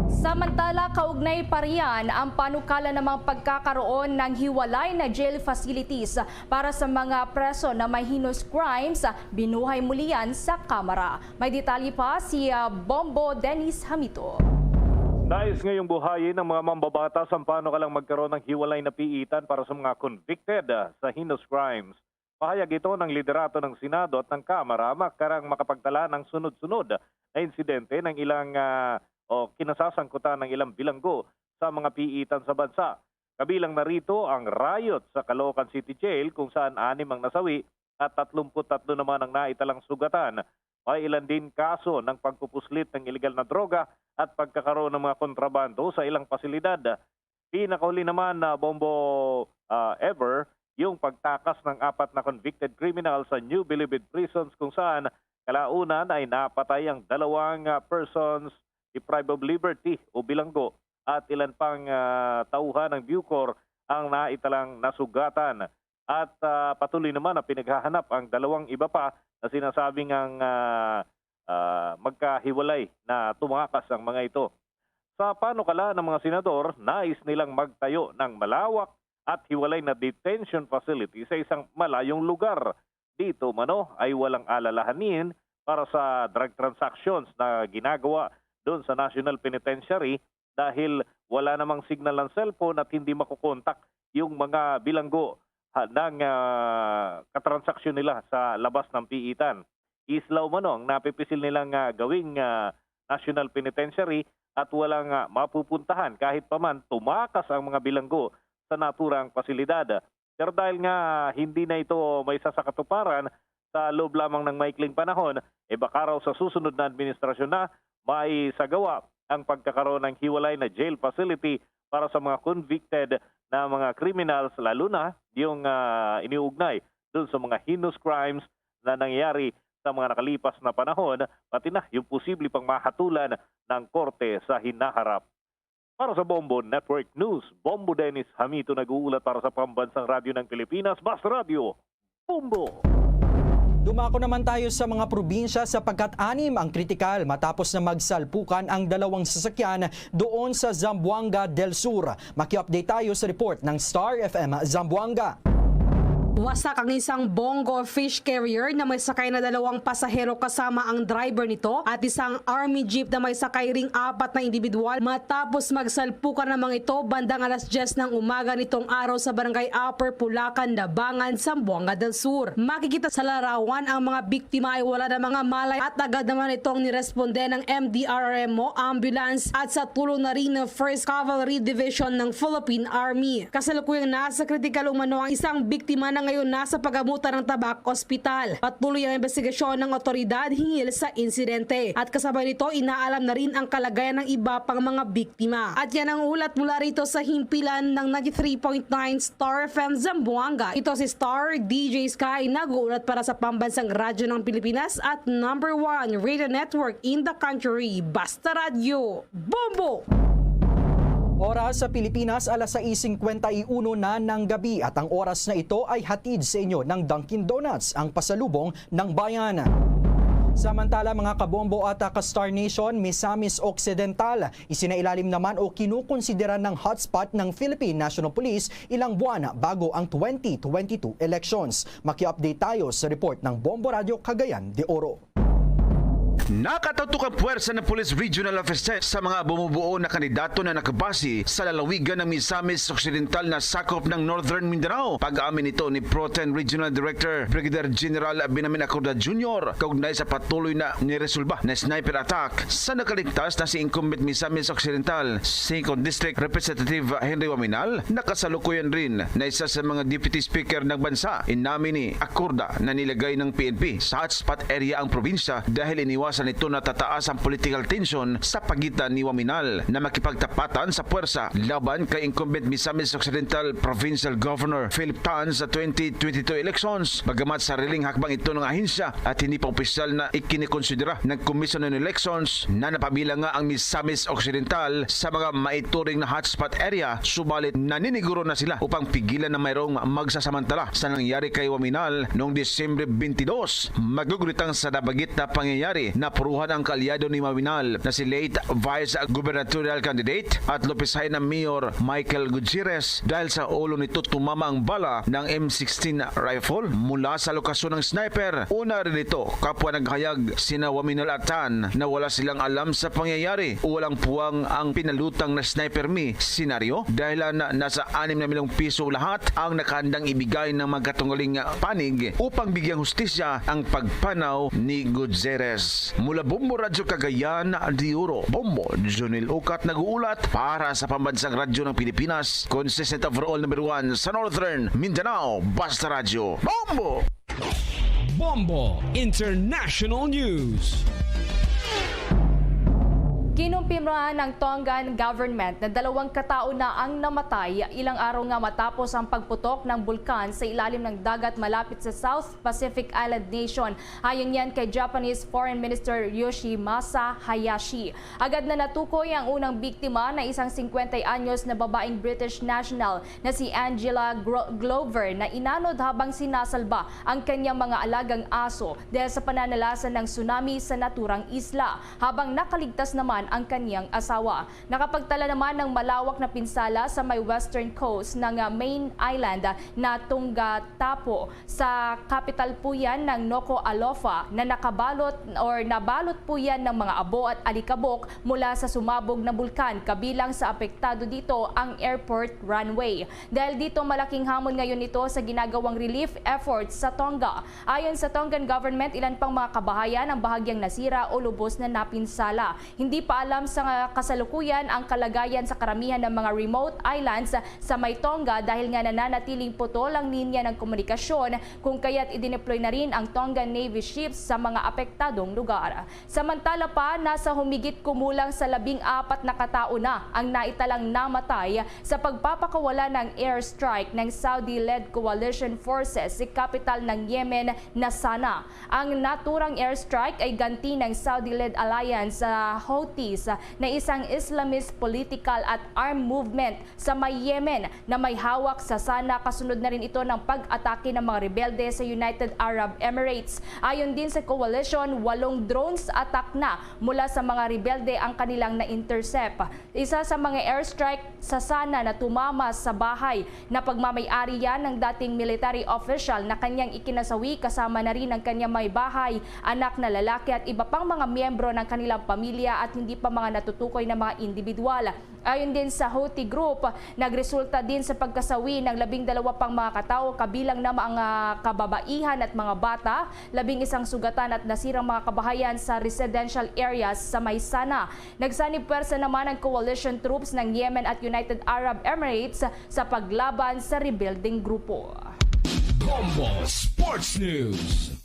Speaker 17: Samantala, kaugnay pa riyan ang panukala namang pagkakaroon ng hiwalay na jail facilities para sa mga preso na may heinous crimes. Binuhay muli yan sa Kamara. May detalye pa si Bombo Dennis Hamito.
Speaker 3: Nais ngayong buhayin ng mga mambabatas ang paano ka lang magkaroon ng hiwalay na piitan para sa mga convicted sa heinous crimes. Pahayag ito ng liderato ng Senado at ng Kamara makarang makapagtala ng sunod-sunod na insidente ng ilang kinasasangkutan ng ilang bilanggo sa mga piitan sa bansa. Kabilang narito ang riot sa Caloocan City Jail kung saan 6 ang nasawi at 33 naman ang naitalang sugatan. May ilan din kaso ng pagpupuslit ng iligal na droga at pagkakaroon ng mga kontrabando sa ilang pasilidad. Pinakahuli naman na bombo ever yung pagtakas ng 4 na convicted criminals sa New Bilibid Prisons kung saan kalaunan ay napatay ang 2 persons deprived of liberty o bilanggo at ilan pang tauhan ng Bucor ang naitalang nasugatan. At patuloy naman na pinaghahanap ang 2 iba pa na sinasabing ang magkahiwalay na tumakas ang mga ito. Sa panukala ng mga senador, nais nilang magtayo ng malawak at hiwalay na detention facility sa isang malayong lugar. Dito mano ay walang alalahanin para sa drug transactions na ginagawa doon sa National Penitentiary dahil wala namang signal ng cellphone at hindi makukontak yung mga bilanggo ng katransaksyon nila sa labas ng piitan. Islaw mano ang napipisil nilang gawing National Penitentiary at walang mapupuntahan kahit paman tumakas ang mga bilanggo sa naturang pasilidad. Pero dahil nga hindi na ito may sasakatuparan sa loob lamang ng maikling panahon, baka raw sa susunod na administrasyon na may sagawa ang pagkakaroon ng hiwalay na jail facility para sa mga convicted na mga criminals, lalo na yung iniugnay dun sa mga heinous crimes na nangyayari sa mga nakalipas na panahon, pati na yung posible pang mahatulan ng korte sa hinaharap. Para sa Bombo Network News, Bombo Dennis Hamito nag-uulat para sa Pambansang Radyo ng Pilipinas, Basta Radio, Bombo!
Speaker 15: Dumako naman tayo sa mga probinsya sapagkat 6 ang kritikal matapos na magsalpukan ang 2 sasakyan doon sa Zamboanga del Sur. Maki-update tayo sa report ng Star FM Zamboanga.
Speaker 4: Wasak ang isang Bongo fish carrier na may sakay na 2 pasahero kasama ang driver nito at isang army jeep na may sakay ring 4 na individual matapos magsalpukan namang ito bandang alas 10 ng umaga nitong araw sa barangay Upper Pulacan, Dabangan, Zamboanga del Sur. Makikita sa larawan ang mga biktima ay wala na mga malay at agad naman itong niresponde ng MDRRMO ambulance at sa tulong na rin ng 1st Cavalry Division ng Philippine Army. Kasalukuyang nasa kritikal umano ang isang biktima na ngayon nasa pagamutan ng Tabak Hospital. Patuloy ang investigasyon ng otoridad hinggil sa insidente. At kasabay nito, inaalam na rin ang kalagayan ng iba pang mga biktima. At yan ang ulat mula rito sa himpilan ng 93.9 Star FM Zamboanga. Ito si Star DJ Sky, nag-uulat para sa Pambansang Radyo ng Pilipinas at #1 radio network in the country, Basta Radio, Bombo!
Speaker 15: Oras sa Pilipinas, alas 6:51 na ng gabi at ang oras na ito ay hatid sa inyo ng Dunkin Donuts, ang pasalubong ng bayan. Samantala mga kabombo at ka-Star Nation, Misamis Occidental, isinailalim naman o kinukonsidera ng hotspot ng Philippine National Police ilang buwan bago ang 2022 elections. Maki-update tayo sa report ng Bombo Radio Cagayan de Oro.
Speaker 19: Nakatutok ang puwersa ng Police Regional Office sa mga bumubuo na kandidato na nakabase sa lalawigan ng Misamis Occidental na sakop ng Northern Mindanao. Pag-amin ito ni Pro-10 Regional Director Brigadier General Binamin Acorda Jr. kaugnay sa patuloy na niresolba na sniper attack sa nakaligtas na si incumbent Misamis Occidental 2nd District Representative Henry Waminal. Nakasalukuyan rin na isa sa mga Deputy Speaker ng bansa. Inamin ni Acorda na nilagay ng PNP sa hotspot area ang probinsya dahil iniwas nito na tataas ang political tension sa pagitan ni Waminal na makipagtapatan sa puwersa laban kay incumbent Misamis Occidental Provincial Governor Philip Tan sa 2022 elections. Bagamat sariling hakbang ito ng ahensya at hindi pa opisyal na ikinikonsidera ng Commission on Elections na napabilang nga ang Misamis Occidental sa mga maituring na hotspot area, subalit naniniguro na sila upang pigilan na mayroong magsasamantala sa nangyari kay Waminal noong Disyembre 22. Magugulitang sa nabagit na pangyayari na puruhan ang kaalyado ni Waminal na si late Vice Gubernatorial Candidate at Lopesahay na Mayor Michael Gutierrez dahil sa ulo nito tumama ang bala ng M16 rifle mula sa lokasyon ng sniper. Una rin ito, kapwa naghayag sina Waminal at Tan na wala silang alam sa pangyayari o walang puwang ang pinalutang na sniper senaryo dahil nasa 6 na milyong piso lahat ang nakahandang ibigay ng magkatunggaling panig upang bigyang hustisya ang pagpanaw ni Gutierrez. Mula Bombo Radyo Cagayan de Oro, Bombo Junil Ukat nag-uulat para sa Pambansang Radyo ng Pilipinas, consistent overall #1 sa Northern Mindanao, Basta Radio, Bombo!
Speaker 9: Bombo International News.
Speaker 17: Kinumpirmahan ng Tongan government na 2 katao na ang namatay ilang araw nga matapos ang pagputok ng bulkan sa ilalim ng dagat malapit sa South Pacific Island Nation. Ayon yan kay Japanese Foreign Minister Yoshimasa Hayashi. Agad na natukoy ang unang biktima na isang 50 anyos na babaeng British national na si Angela Glover na inanod habang sinasalba ang kanyang mga alagang aso dahil sa pananalasan ng tsunami sa naturang isla, habang nakaligtas naman ang kanyang asawa. Nakapagtala naman ng malawak na pinsala sa may western coast ng main island na Tungatapo sa capital po yan ng Nuku'alofa na nabalot po yan ng mga abo at alikabok mula sa sumabog na bulkan, kabilang sa apektado dito ang airport runway. Dahil dito malaking hamon ngayon ito sa ginagawang relief efforts sa Tonga. Ayon sa Tongan government, ilan pang mga kabahayan ang bahagyang nasira o lubos na napinsala. Hindi pa nagpapaalam sa kasalukuyan ang kalagayan sa karamihan ng mga remote islands sa may Tonga dahil nga nananatiling putol ang linya ng komunikasyon kung kaya't idineploy na rin ang Tongan Navy ships sa mga apektadong lugar. Samantala pa, nasa humigit kumulang sa 14 na katao na ang naitalang namatay sa pagpapakawala ng airstrike ng Saudi-led coalition forces sa capital ng Yemen na Sana. Ang naturang airstrike ay ganti ng Saudi-led alliance sa Houthis na isang Islamist political at armed movement sa may Yemen na may hawak sa Sana. Kasunod na rin ito ng pag-atake ng mga rebelde sa United Arab Emirates. Ayon din sa coalition, 8 drones attack na mula sa mga rebelde ang kanilang na-intercept. Isa sa mga airstrike sa Sana na tumama sa bahay na pagmamay-ari yan ng dating military official na kanyang ikinasawi kasama na rin ang kanyang may bahay, anak na lalaki at iba pang mga miyembro ng kanilang pamilya at hindi pa mga natutukoy na mga individual. Ayon din sa Houthi group, nagresulta din sa pagkasawi ng 12 pang mga katao kabilang na mga kababaihan at mga bata, 11 sugatan at nasirang mga kabahayan sa residential areas sa may Sana. Nagsanib pwersa naman ang coalition troops ng Yemen at United Arab Emirates sa paglaban sa rebuilding grupo.
Speaker 9: Bombo Sports News.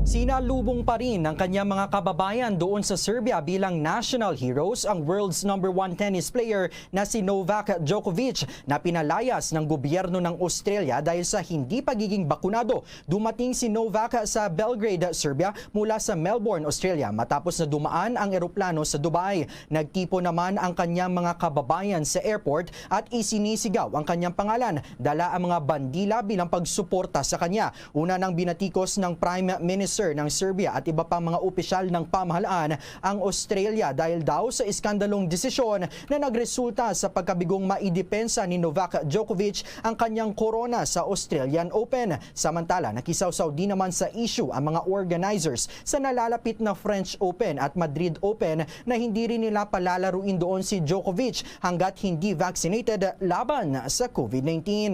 Speaker 15: Sinalubong pa rin ng kanyang mga kababayan doon sa Serbia bilang national heroes ang world's #1 tennis player na si Novak Djokovic na pinalayas ng gobyerno ng Australia dahil sa hindi pagiging bakunado. Dumating si Novak sa Belgrade, Serbia mula sa Melbourne, Australia matapos na dumaan ang eroplano sa Dubai. Nagtipo naman ang kanyang mga kababayan sa airport at isinisigaw ang kanyang pangalan. Dala ang mga bandila bilang pagsuporta sa kanya. Una nang binatikos ng Prime Minister ng Serbia at iba pang mga opisyal ng pamahalaan ang Australia dahil daw sa iskandalong desisyon na nagresulta sa pagkabigong maidepensa ni Novak Djokovic ang kanyang korona sa Australian Open. Samantala, nakisawsaw din naman sa issue ang mga organizers sa nalalapit na French Open at Madrid Open na hindi rin nila palalaruin doon si Djokovic hanggat hindi vaccinated laban sa COVID-19.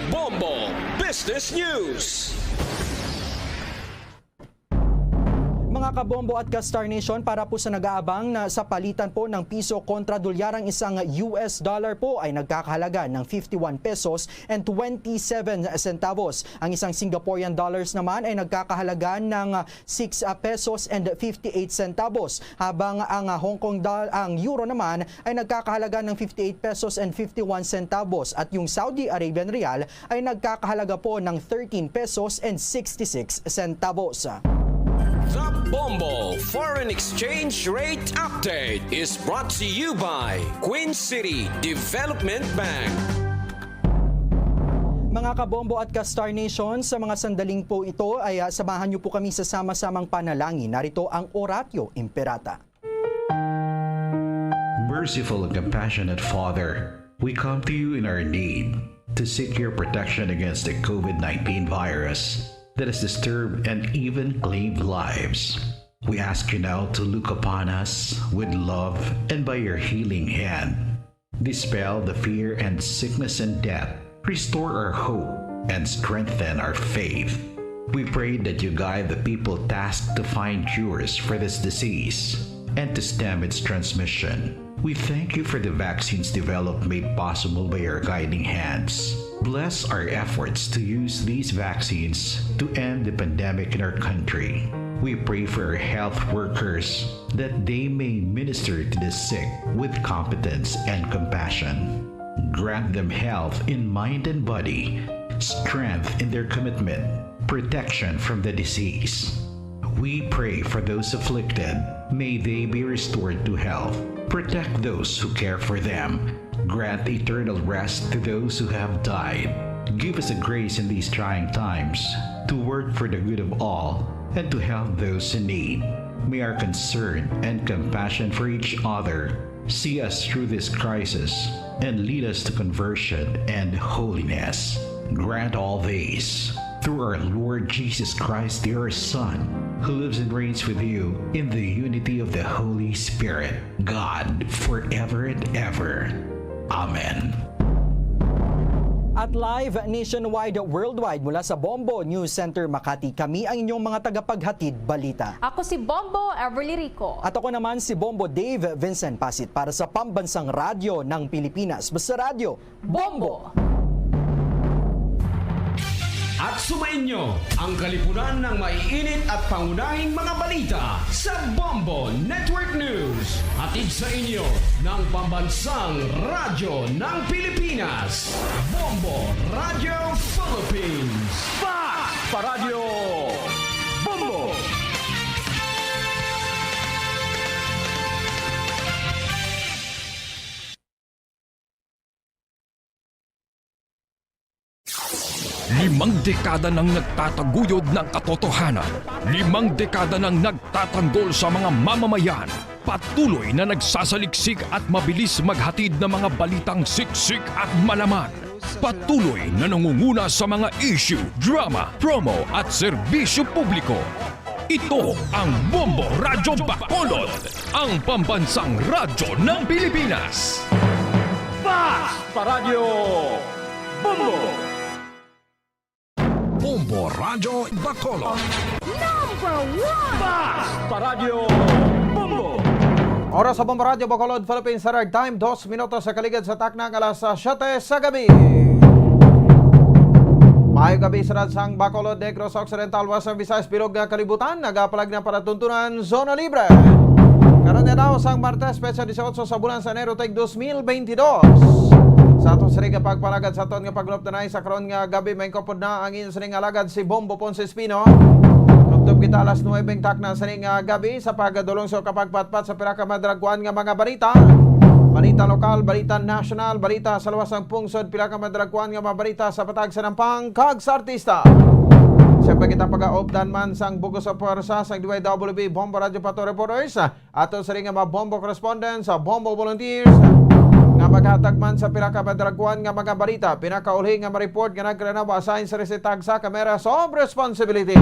Speaker 9: Bombo Business News.
Speaker 15: Mga kabombo at ka-Star Nation, para po sa nag-aabang na sa palitan po ng piso kontra dolyar, ang isang US dollar po ay nagkakahalaga ng 51 pesos and 27 centavos. Ang isang Singaporean dollars naman ay nagkakahalaga ng 6 pesos and 58 centavos. Habang ang ang euro naman ay nagkakahalaga ng 58 pesos and 51 centavos at yung Saudi Arabian Rial ay nagkakahalaga po ng 13 pesos and 66 centavos.
Speaker 9: The Bombo Foreign Exchange Rate Update is brought to you by Queen City Development Bank.
Speaker 15: Mga kabombo at ka-Star Nation, sa mga sandaling po ito ay samahan niyo po kami sa sama-samang panalangin. Narito ang Oratio Imperata.
Speaker 6: Merciful and compassionate Father, we come to you in our need to seek your protection against the COVID-19 virus that has disturbed and even claimed lives. We ask you now to look upon us with love and by your healing hand, dispel the fear and sickness and death, restore our hope and strengthen our faith. We pray that you guide the people tasked to find cures for this disease and to stem its transmission. We thank you for the vaccines developed made possible by your guiding hands. Bless our efforts to use these vaccines to end the pandemic in our country. We pray for our health workers that they may minister to the sick with competence and compassion. Grant them health in mind and body, strength in their commitment, protection from the disease. We pray for those afflicted. May they be restored to health. Protect those who care for them. Grant eternal rest to those who have died. Give us a grace in these trying times to work for the good of all and to help those in need. May our concern and compassion for each other see us through this crisis and lead us to conversion and holiness. Grant all these through our Lord Jesus Christ, your Son, who lives and reigns with you in the unity of the Holy Spirit, God, forever and ever. Amen.
Speaker 15: At live nationwide worldwide mula sa Bombo News Center Makati, kami ang inyong mga tagapaghatid balita.
Speaker 17: Ako si Bombo Everly Rico.
Speaker 15: At ako naman si Bombo Dave Vincent Pasit para sa Pambansang Radyo ng Pilipinas. Basta radyo, Bombo!
Speaker 9: At sumainyo ang kalipunan ng maiinit at pangunahing mga balita sa Bombo Network News. Hatid sa inyo ng Pambansang Radyo ng Pilipinas, Bombo Radio Philippines.
Speaker 12: Paradyo Bombo!
Speaker 10: Limang dekada nang nagtataguyod ng katotohanan. 5 dekada nang nagtatanggol sa mga mamamayan. Patuloy na nagsasaliksik at mabilis maghatid ng mga balitang siksik at malaman. Patuloy na nangunguna sa mga issue, drama, promo at serbisyo publiko. Ito ang Bombo Radyo Bacolod, ang pambansang radyo ng Pilipinas.
Speaker 12: Paradyo Bombo!
Speaker 10: Bombo Radyo Bacolod.
Speaker 17: Number 1!
Speaker 12: Paradyo Bombo!
Speaker 7: Oras sa Bombo Radyo Bacolod, Philippines Standard Time, 2 minutos sa kaligid sa taknang alas 7 sa gabi. Maayong gabi sa Radsang Bacolod, Negros Occidental, Western Visayas, Bilog nga kalibutan, nagapalag na paratuntunan, Zona Libre. Karon na daw sang Martes, Petsa 18 sa bulan sa Enero, Teg 2022. Sa aton sari nga pagpalagad sa aton nga pagluptanay sa karon nga gabi, may kopod na ang inyo alagad si Bombo Ponce Espino. Tugtog kita alas 9 takna sa nga gabi sa pagadulong sa kapagpatpat sa pinakamadragwan nga mga balita. Balita lokal, balita national, balita sa luwasang pungsod, pinakamadragwan nga mga balita sa patag sa nampang kag sa artista. Siyempre kita pag-aopdan man sang bugos sa puwersa sa DYWB Bombo Radio Pato Reporters, aton sari nga mga Bombo Correspondents, Bombo Volunteers, nga maghatag man sa pinakamadragwan nga mga balita, pinakaulhi nga ma-report nga nagkranawa assign sa resitag sa kamera of responsibility.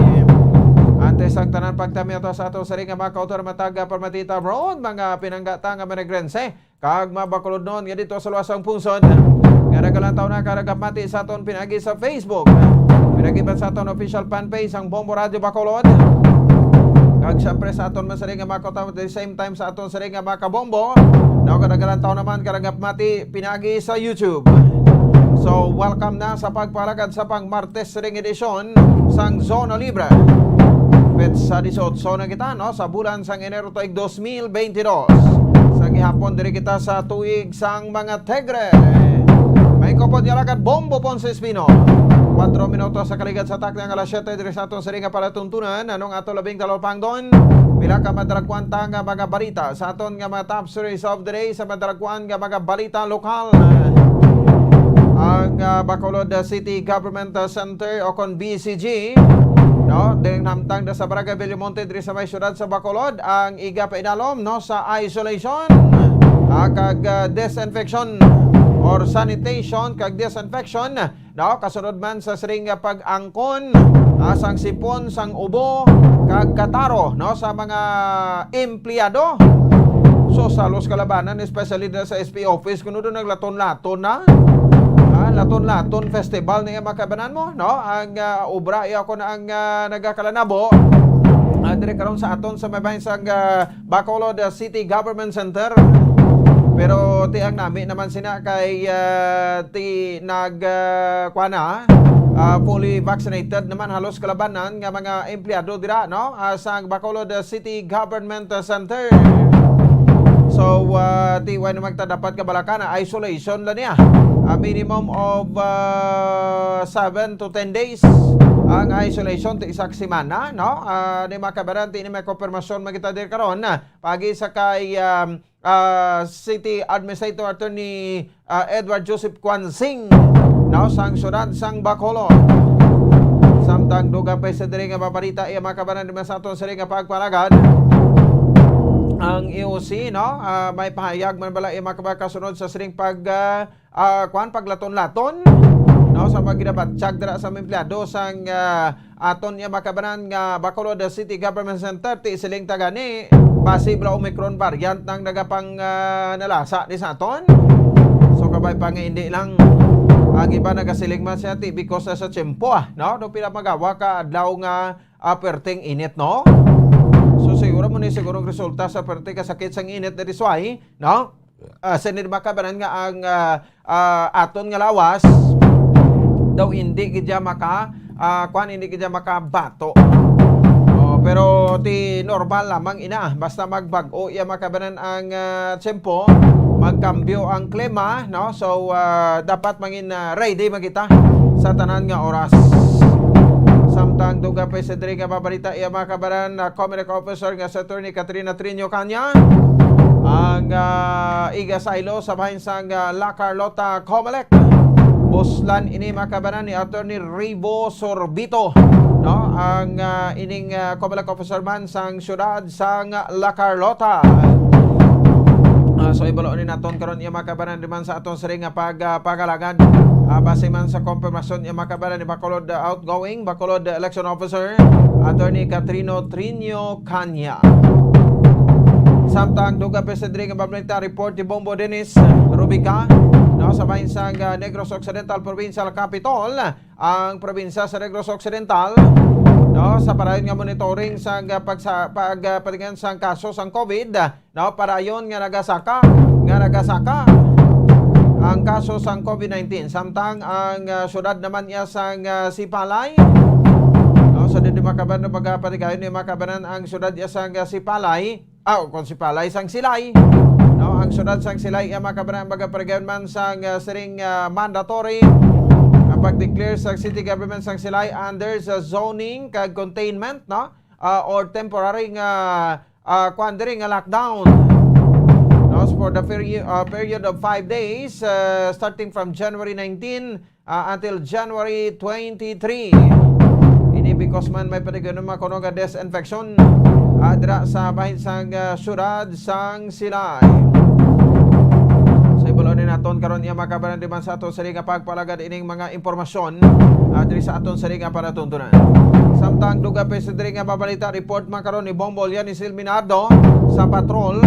Speaker 7: Antes ang tanan pagtami ato sa ato sa ring nga mga kautor mataga permatita road, mga pinanggata nga menegrense, kag mabakulod nun nga dito sa luwasang pungsod. Nga nagalantaw na karagap mati sa aton pinagi sa Facebook. Pinagiban sa aton official fanpage ang Bombo Radio Bacolod. Kag siyempre sa aton man sa ring nga mga kautor at the same time sa aton sa ring nga mga kabombo. Now, kadagalantaw naman karagap mati pinagi sa YouTube. So, welcome na sa pagpalagad sa pang Martes ring edisyon sang Zona Libre. Petsa 18 na kita no sa bulan sang Enero tuig 2022. Sa gihapon diri kita sa tuig sang mga Tegre. May kopod yalagad Bombo Ponce Espino. 4 minutos sa kaligad sa taknang alas 7 diri sa aton sa ring nga palatuntunan anong ato labing talopang doon. Pila ka madragwanta nga mga balita sa aton nga mga top series of the day sa madragwan nga mga balita lokal. Ang Bacolod City Government Center o kon BCG no, ding namtang da sa Barangay Belmonte diri sa may syudad sa Bacolod ang iga painalom no sa isolation kag disinfection or sanitation kag disinfection no kasunod man sa sring pag-angkon sang sipon sang ubo kag kataro no sa mga empleyado. So sa los kalabanan especially sa SP office kuno do naglaton-laton na laton-laton festival nga makabanan mo no ang obra iya ko na ang nagakalanabo dire karon sa aton sa may bahin sang Bacolod City Government Center. Pero tiang nami naman sina kay ti nagkuana fully vaccinated naman halos kalabanan nga mga empleyado dira no sang Bacolod City Government Center. So ti way naman ta dapat kabalakan na isolation la niya. A minimum of 7 to 10 days ang isolation ti isak semana no di makabaran ti ni may konfirmasyon magita dir karon pagi sa kay City Administrator Attorney Edward Joseph Quansing no sang syudad sang Bacolod. Samtang dugang pa sa diri nga babarita iya makabaran di sa aton sari nga pagpalagad ang EOC no may pahayag man bala iya makabakasunod sa sring paglaton-laton no sa magdabatsyag dira sa empleyado sang aton iya makabanan nga Bacolod City Government Center ti siling tagani posible Omicron variant nang nagapang nalasa di sa aton. So kabay pa nga hindi lang Ang iba nagasiling man siya ti because sa tiyempo no? No pila magawa ka adlaw nga perting init no. So siguro mo ni sigurong resulta sa perting kasakit sang init na disway no. Sanid makabanan nga ang aton nga lawas daw hindi gidya hindi gidya makabato. Pero ti normal lamang ina basta magbag-o iya makabanan ang tiyempo, magkambyo ang klima no. So dapat mangin ready magita sa tanan nga oras. Samtang duga pa sa diri nga babalita iya makabanan Comelec officer nga sa Attorney Katrina Trinio Kanya ang iga sailo sa bahin sang La Carlota Comelec. Buslan ini makabanan ni Attorney Rivo Sorbito no ang ining Comelec officer man sang syudad sang La Carlota. So ibalo ni naton karon iya makabanan di man sa aton siri nga pagalagad base man sa konfirmasyon iya makabanan ni Bacolod outgoing Bacolod election officer Attorney Katrino Trinio Kanya. Samtang duga pa sa diri nga babalita report ni Bombo Dennis Rubica no sa bahin sang Negros Occidental Provincial Capital. Ang probinsya sa Negros Occidental no sa parayon nga monitoring sang pagpatingan sang kaso sang COVID no parayon nga nagasaka ang kaso sang COVID-19 samtang ang syudad naman iya sang Sipalay no sa di makabanan pagpatigayon ni makabanan ang syudad iya sang Sipalay kung Sipalay sang Silay no ang syudad sang Silay iya makabanan pagpatigayon man sang siring mandatory pag-declare sa city government sang Silay under sa zoning kag containment no or temporary nga lockdown no for the period of 5 days starting from January 19 until January 23. Ini because man may patigayon makuno nga disinfection dira sa bahin sang syudad sang Silay. Sa ibalo ni naton karon iya makabanan di man sa aton sari nga pagpalagad ining mga impormasyon diri sa aton sari nga panatuntunan. Samtang duga pa sa diri nga babalita report man karon ni Bombo ni Silminardo sa patrol.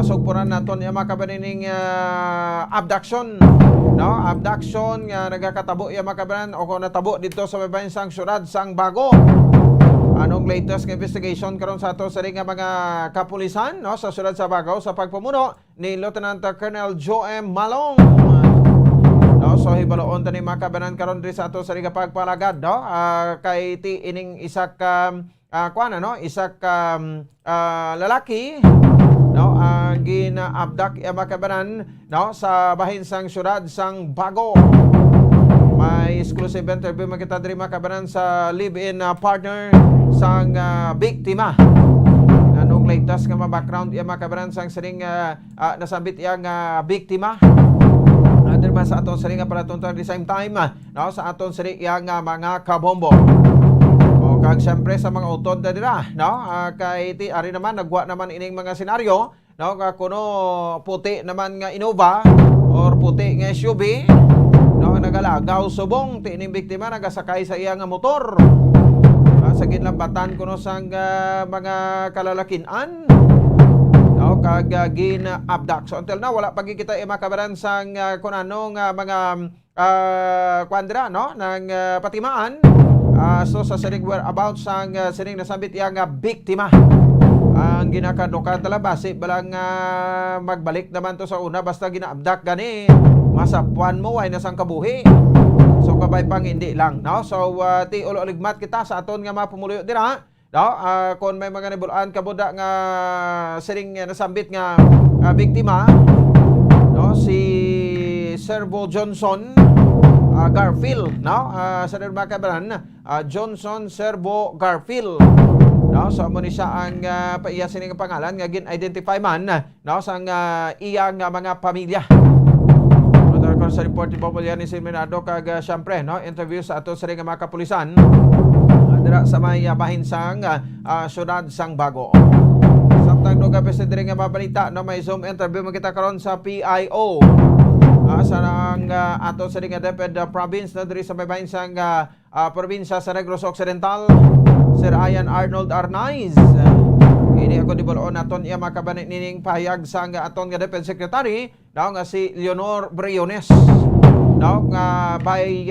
Speaker 7: Sugpuran naton iya makabanan ining abduction no abduction nga nagakatabo iya makabanan o kung natabo dito sa babayan sang syudad sang Bago. Anong latest investigation karon sa ato sa nga mga kapulisan no sa syudad sa Bagao sa pagpamuno ni Lieutenant Colonel Joe M. Malong. No so hibaloon tani makabanan karon diri sa ato sa nga pagpalagad no kay ti ining isak isak lalaki no gina-abduct makabanan no sa bahin sang syudad sang Bago. May exclusive interview makita diri makabanan sa live-in partner sang biktima. Anong latest nga background iya makabanan sang siring nasambit iya nga biktima. Diri man sa aton siring nga palatunton at the same time no sa aton siring iya nga mga kabombo. O kag syempre sa mga utod na dira no kay ti ari naman nagwa naman ining mga senaryo no kuno puti naman nga Innova or puti nga SUV no nagalagaw subong ti ining biktima nagasakay sa iya nga motor. Sa ginlambatan kuno sang mga kalalakinan no kag gina-abduct. So until now wala pa kita makabaran sang kunano nga mga kwandra no nang patimaan. So sa siring whereabouts sang siring nasambit iya nga biktima. Ang ginakaduka tala basi balang magbalik naman to sa una basta gina-abduct gani masapuan mo ay nasang kabuhi. So kabay pang hindi lang no. So ti ulo-uligmat kita sa aton nga mapumuloy dira no kung may mga nibulaan kabuda nga siring nasambit nga biktima no si Servo Johnson Garfield no sa makabaran Johnson Servo Garfield no so mo ni siya ang paiya sining pangalan nga gin-identify man no sang iya nga mga pamilya. Sa report ni Bombo ni Silminardo kag syempre no interview sa ato sa mga kapulisan dira sa may bahin sang syudad sang Bago. Samtang duga pa sa diri nga babalita no may Zoom interview makita karon sa PIO sa nang ato sa nga DepEd province na diri sa may bahin sang probinsya sa Negros Occidental. Sir Ian Arnold Arnaiz ini ako di boloon naton iya makabanin nining pahayag sang aton nga Defense Secretary daw nga si Leonor Briones no, by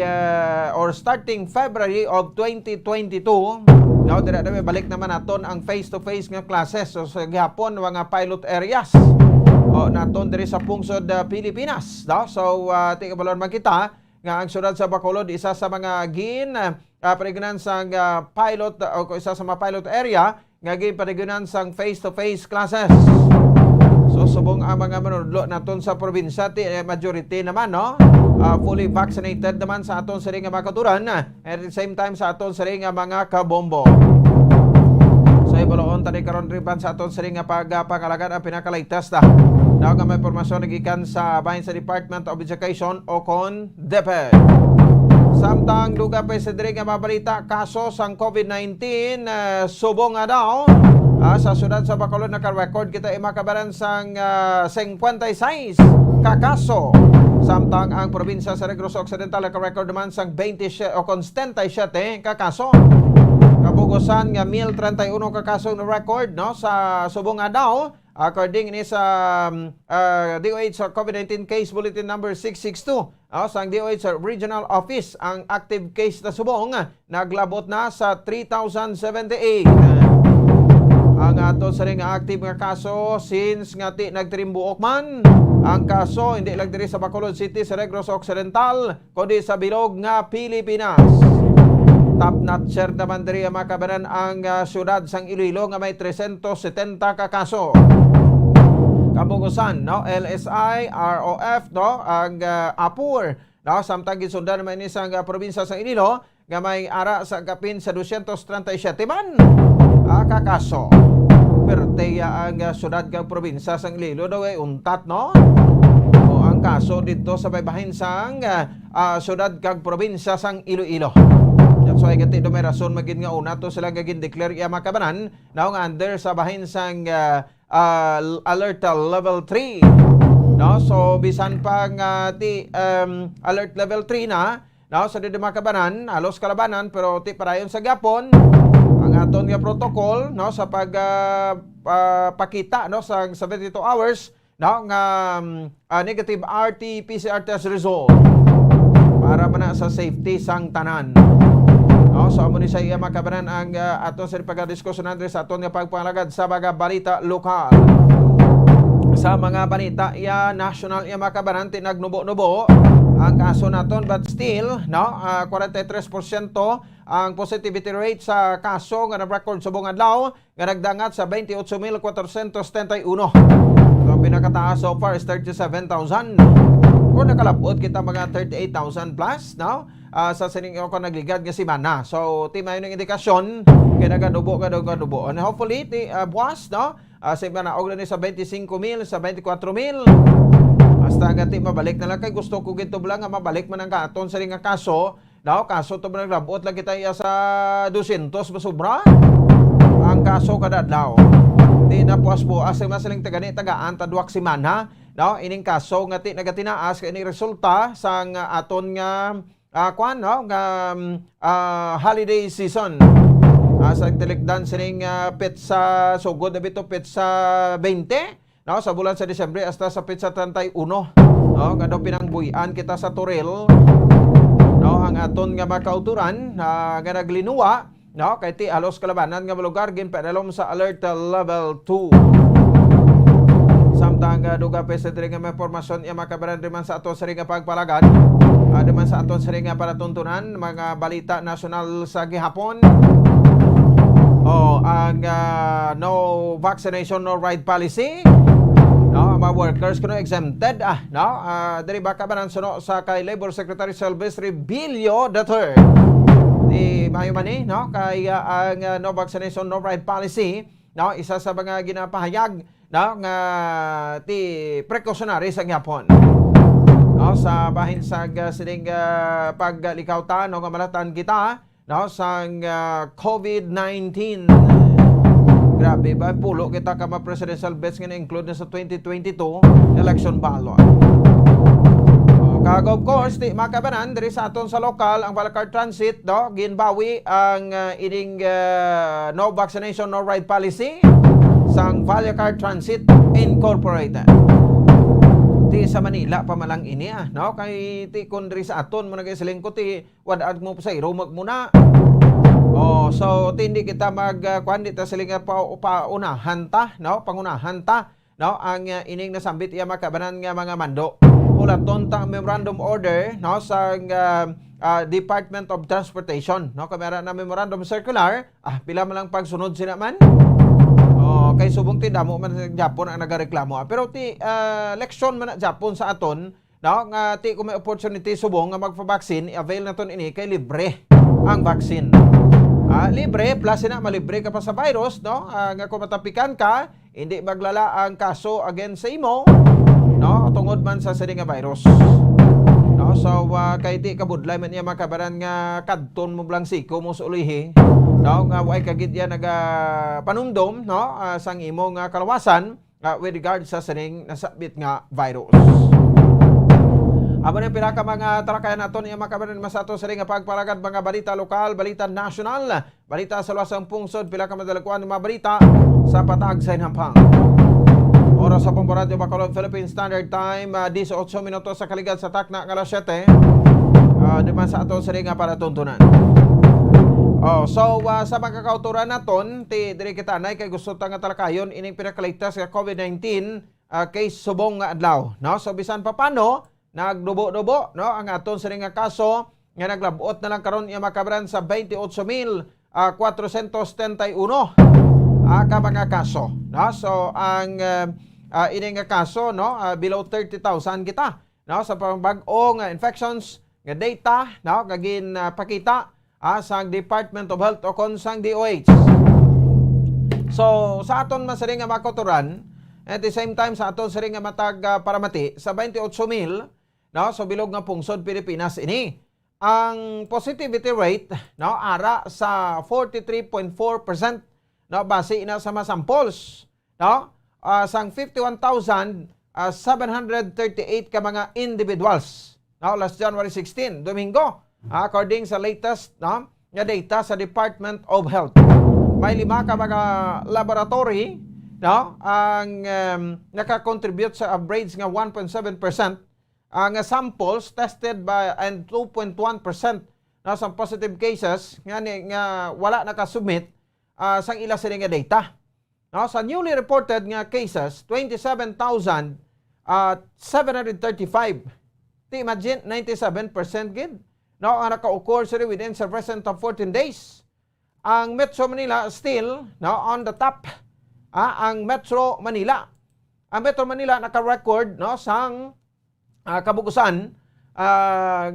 Speaker 7: or starting February of 2022, no, dire balik naman naton ang face-to-face nga classes. So sa gihapon mga pilot areas naton diri sa pungsod Pilipinas, no? So tigabalon man kita nga ang syudad sa Bacolod isa sa mga parigunan sang pilot o isa sa mga pilot area nga parigunan sang face-to-face classes. So subong ang mga manunodlo naton sa probinsya majority naman, no? Fully vaccinated naman sa aton sari nga makaturan, at the same time sa aton sari nga mga kabombo. So ibaloon tani karon riban sa aton sari nga pagpangalagan ang pinakaligtas daw nga may impormasyon nagikan sa bahin sa Department of Education o kon DepEd. Samtang duga pa sa diri nga mabalita kaso sang COVID-19 subong nga daw sa syudad sa Bacolod naka-record kita makabaran sang 56 kakaso. Samtang ang probinsya sa Negros Occidental naka-record naman sang 27 o kon 77 kakaso. Kabugosan nga 1,031 kakaso na record, no, sa subong nga daw according ni sa DOH sa COVID-19 case bulletin number 662 sa DOH Regional Office, ang active case na subong naglabot na sa 3,078. Ang ato sa ring active nga kaso since nga nagtrimbuok man ang kaso hindi lang diri sa Bacolod City sa Negros Occidental kundi sa bilog nga Pilipinas. Top-notcher naman diri makabanan ang syudad sang Iloilo nga may 370 ka kaso. Kabugusan, no, LSI, ROF, no, ang APUR, no, samtang gisundan naman ni sang probinsya sa Iloilo nga may ara sa kapin sa 237 man kakaso. Pero teya ang syudad kag probinsya sang Iloilo daw ay untat, no? O ang kaso dito sa baybahin sang syudad kag probinsya sang Iloilo. So ay gati do may rason magin nga una to sila gagin declare iya makabanan now nga under sa bahin sang alert level 3, no? So bisan pa nga alert level 3 na, no, sa di makabanan halos kalabanan pero ti parayon sa gapon ang aton nga protocol, no, sa pakita, no, sa 72 hours, no, nga negative RT-PCR test result para man sa safety sang tanan. No, so amo ni sa iya makabanan ang aton sa pagdiskusyonan sa aton nga pagpangalagad sa mga balita lokal. Sa mga balita national makabanan tinagnubo-nubo ang kaso naton, but still, no, 43% ang positivity rate sa kaso nga na-record sa buong adlaw nga nagdangat sa 28,471. So pinakataas so far is 37,000. Kung nakalapot kita mga 38,000 plus, no? Sa sining ko nagligad nga semana. So timay ng indikasyon kay nagadubo. And hopefully buwas, no, sa manaog na ni sa 25,000 sa 24,000. Hasta gati mabalik na lang kay gusto ko gito lang nga mabalik man ang katon sa nga kaso, no, kaso to naglabot lang kita sa 200 basubra ang kaso kada adlaw. Di na buwas masaling tagaan taduak semana, no, ining kaso nga nagatinaas kay ini resulta sang aton nga holiday season. Sa tilikdan sining petsa sugod na bito petsa 20, no, sa bulan sa Disyembre hasta sa petsa 31, no, kado pinangbuyan kita sa Toril, no, ang aton nga makauturan nga naglinuwa, no, kay ti halos kalabanan nga lugar ginpadalom sa alert level 2. Samtang duga pa sa diri nga may impormasyon makabaran man sa aton sari nga pagpalagad man sa aton sari nga palatuntunan mga balita nasyonal sa gihapon. Ang no vaccination no ride policy, no, mga workers kuno exempted no, diri ba kabanan suno sa kay Labor Secretary Silvestre Bilio III di mayo man no, kay ang no vaccination no ride policy, no, isa sa mga ginapahayag, no, nga ti precautionary sa gihapon, no, sa bahin sa sining paglikawtan no nga malatan kita, no, sang COVID-19. Grabe ba pulo kita ka presidential bets nga na-include na sa 2022 election ballot. Kag of course, makabanan diri sa aton sa lokal ang Balakar Transit, no, ginbawi ang ining no vaccination no ride policy sang Balakar Transit Incorporated. Ti sa Manila pa malang ini no? Kay ti kundri sa aton mo nagasiling ko ti wadad mo sa irumag muna. Oh, so hindi kita kuan dito silinga paunahan ta, no? Pangunahan ta, no? Ang ining nasambit iya makabanan nga mga mando. Ulaton ta memorandum order, no, sa Department of Transportation, no? Kamera na memorandum circular, pila man lang pagsunod sila man. Oh, kay subong ti damo man sa Japon ang nagareklamo. Pero ti leksyon man na Japon sa aton, no, nga ti kung may opportunity subong nga magpa-vaccine, avail naton ini kay libre ang vaccine. Libre, plus na malibre ka pa sa virus, no? Nga kung matapikan ka, hindi maglala ang kaso against sa imo, no? Tungod man sa sining nga virus. No? So, kay di kabudlay man niya makabaran nga kadton mo blang siko mo sa ulihi, no? Nga way kagid yan panumdom, no? Sang imo nga kalawasan with regard sa sining nasabit nga virus. Aba na pinaka mga talakayan naton iya makabaran masato sa ring pagpalagad mga balita lokal, balita national, balita sa luwasang pungsod, pila ka madalakuan ng mga balita sa patag sa inhampang. Oras sa Pamboradyo Bacolod Philippine Standard Time, 18 minutos sa kaligad sa takna ng alas 7. Diman sa ato sa ring para tuntunan. So sa mga kauturan naton, diri kita anay kay gusto ta nga talakayon ining pinakaligtas sa COVID-19 case subong nga adlaw, no? So bisan pa paano nagdubo-dubo, no, ang aton sa nga kaso nga naglabot na lang karon iya makabaran sa 28,431 ka mga kaso, no? So ang ini nga kaso, no, below 30,000 kita, no, sa pambag-o nga infections nga data, no, kagin pakita sa Department of Health o kon sang DOH. So sa aton masari nga makoturan, at the same time sa aton sari nga matag paramati sa 28,000, no, so bilog nga pungsod Pilipinas ini. Ang positivity rate, no, ara sa 43.4%, no, base na sa mga samples, no, sang 51,738 ka mga individuals, no, last January 16, Domingo, according sa latest, no, nga data sa Department of Health. May 5 ka mga laboratory, no, ang naka-contribute sa average nga 1.7%. Ang samples tested by and 2.1% na sa positive cases nga wala nakasubmit sang ila sila nga data. No, sa newly reported nga cases, 27,735. Imagine 97% gid. No, ang naka-occur sila within the present of 14 days. Ang Metro Manila still, no, on the top. Ang Metro Manila. Ang Metro Manila naka-record, no, sang kabugusan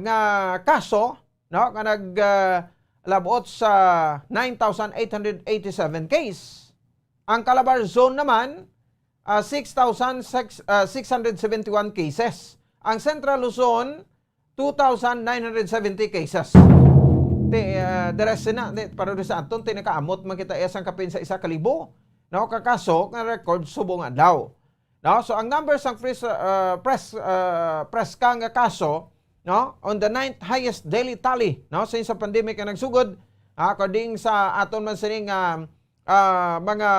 Speaker 7: nga kaso, no, nga naglabot sa 9,887 case. Ang Calabar Zone naman 6,671 cases. Ang Central Luzon 2,970 cases. The rest na para sa aton tinakaamot man kita isang kapin sa 1,000, no, kakaso nga record subong adlaw. No, so ang numbers ng press nga kaso, no, on the 9th highest daily tally, no, since sa pandemic nga nagsugod, according sa aton man sining mga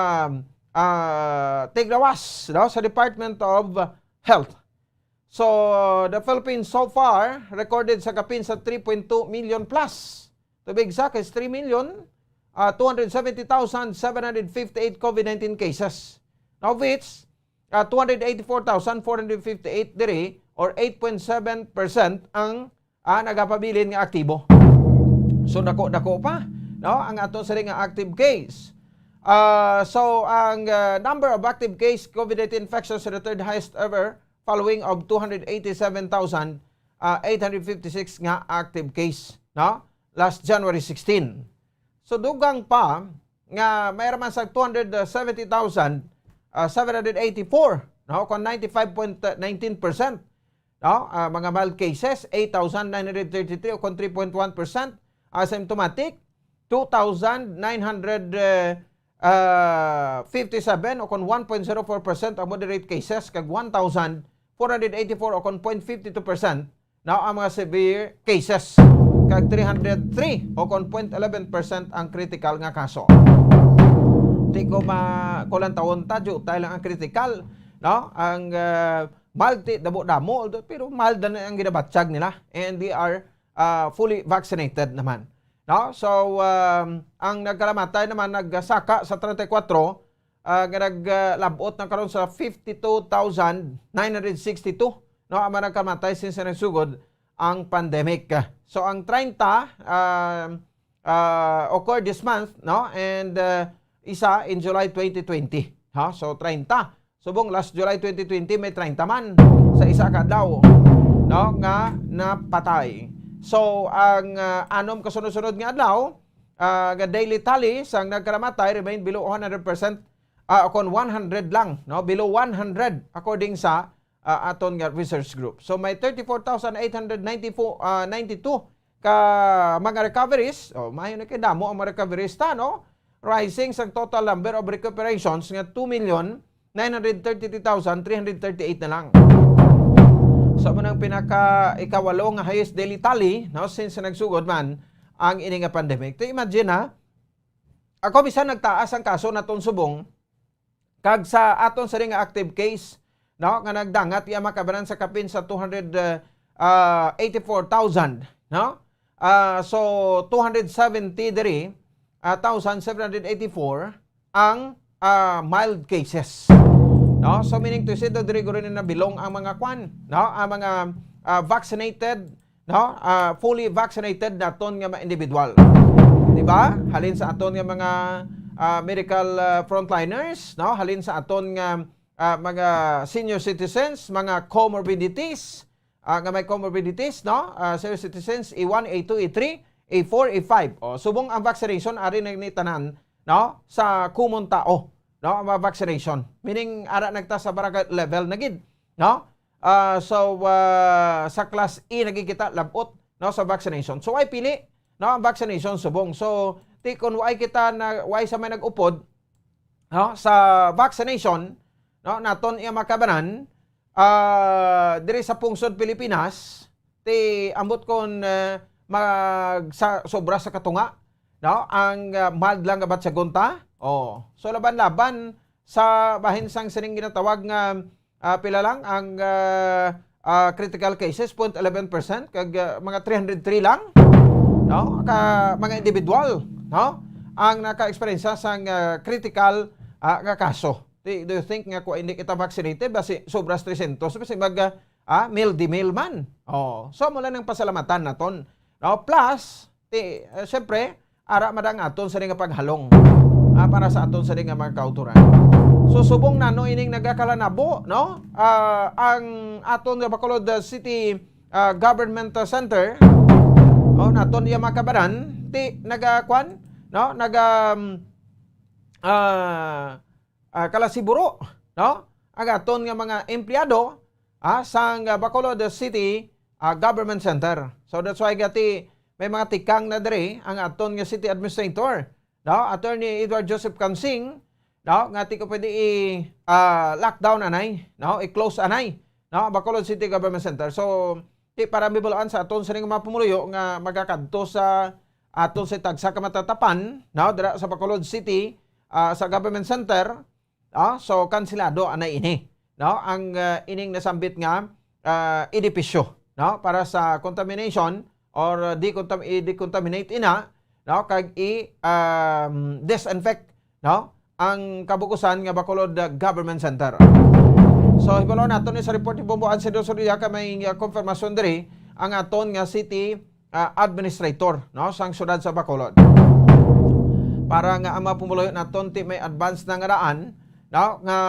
Speaker 7: tiglawas, no, sa Department of Health. So the Philippines so far recorded sa kapin sa 3.2 million plus. To be exact is 3,270,758 COVID-19 cases. Now which 284,458 diri or 8.7% ang nagapabilin nga aktibo. So dako pa, no, ang aton sa nga active case. So ang number of active case COVID-19 infections are the third highest ever, following of 287,856 nga active case, no, last January 16. So dugang pa nga mayroon sa 270,784, no, kon 95.19%, no, mga mild cases 8,933 o kon 3.1%, asymptomatic 2,957 o kon 1.04% ang moderate cases kag 1,484 o kon 0.52%, no, ang mga severe cases kag 303 o kon 0.11% ang critical nga kaso. Di ko kulang taon tadyo tayo lang ang critical, no, ang mild ti damo-damo pero mild na ang ginabatsyag nila and they are fully vaccinated naman. No? So ang nagkalamatay naman nagsaka sa 34 naglabot na karon sa 52,962 no ang nagkamatay since nagsugod ang pandemic. So ang 30 occurred this month no and isa in July 2020. Ha? So 30. Subong last July 2020 may 30 man sa isa ka daw no nga napatay. So ang anom kasunod-sunod nga adlaw daily tally sang nagkaramatay remain below 100% kon 100 lang no below 100 according sa aton nga research group. So may 34,892 ka mga recoveries o mayo na kay damo ang mga recoveries ta no rising sa total number of recuperations nga 2,933,338 na lang. So manang pinaka ikawalo nga highest daily tally no since nagsugod man ang ini nga pandemic. To imagine ako bisan nagtaas ang kaso naton subong kag sa aton sa nga active case no nga nagdangat iya makabanan sa kapin sa 284,000 no so 270 diri 1,784 ang mild cases. No? So meaning to say diri guro na bilong ang mga kwan, no? Ang mga vaccinated, no? Fully vaccinated naton nga mga individual. Di ba? Halin sa aton nga mga medical frontliners, no? Halin sa aton nga mga senior citizens, mga comorbidities, nga may comorbidities, no? Senior citizens A1, A2, A3, A4, A5. O subong ang vaccination ari na ni tanan, no? Sa kumon tao. No, ang vaccination. Meaning, ara nagta sa barangay level na gid. No? Sa class E nagkikita labot no, sa vaccination. So, ay pili no, ang vaccination subong. So, kung why kita na why sa may nag-upod no, sa vaccination, no, naton iya makabanan, diri sa pungsod Pilipinas, ambot kon sobra sa katunga, no, ang mild lang gabat sa gunta. Oh, so laban-laban sa bahin sang sining ginatawag nga pila lang ang critical cases 0.11% kag mga 303 lang no ka mga individual no ang naka-eksperyensya sang critical nga kaso. Do you think nga ko hindi kita vaccinated basi sobras 300 basi mag mail di mail man. Oh, so mula nang pasalamatan naton. No, plus syempre ara madang aton sa nga paghalong. Para sa aton sa nga mga kauturan. So subong nano ining nagakalanabo no ang aton nga Bacolod City Government Center naton iya makabaran nagakwan no kalasiburo no ang aton nga mga empleyado sang Bacolod City Government Center. So that's why gati may mga tikang na diri ang aton nga city administrator. No, Attorney Edward Joseph Kansing, no, nga ti ko pwede lockdown anay, no, i-close anay, no, Bacolod City Government Center. So, para bibulaan sa aton sa mga pumuluyo nga magakadto sa aton sa tagsa ka matatapan, no, dira sa Bacolod City sa Government Center, no, so kansilado anay ini, no, ang ining nasambit nga edipisyo, no, para sa contamination or decontaminate ina no kag disinfect no ang kabukusan nga Bacolod Government Center. So hibalo naton ni sa report ni Bomboan Senador Soriaca may confirmation diri ang aton nga city administrator no sang syudad sa Bacolod. Para nga ang mapumuloy naton ti may advance na nga raan no nga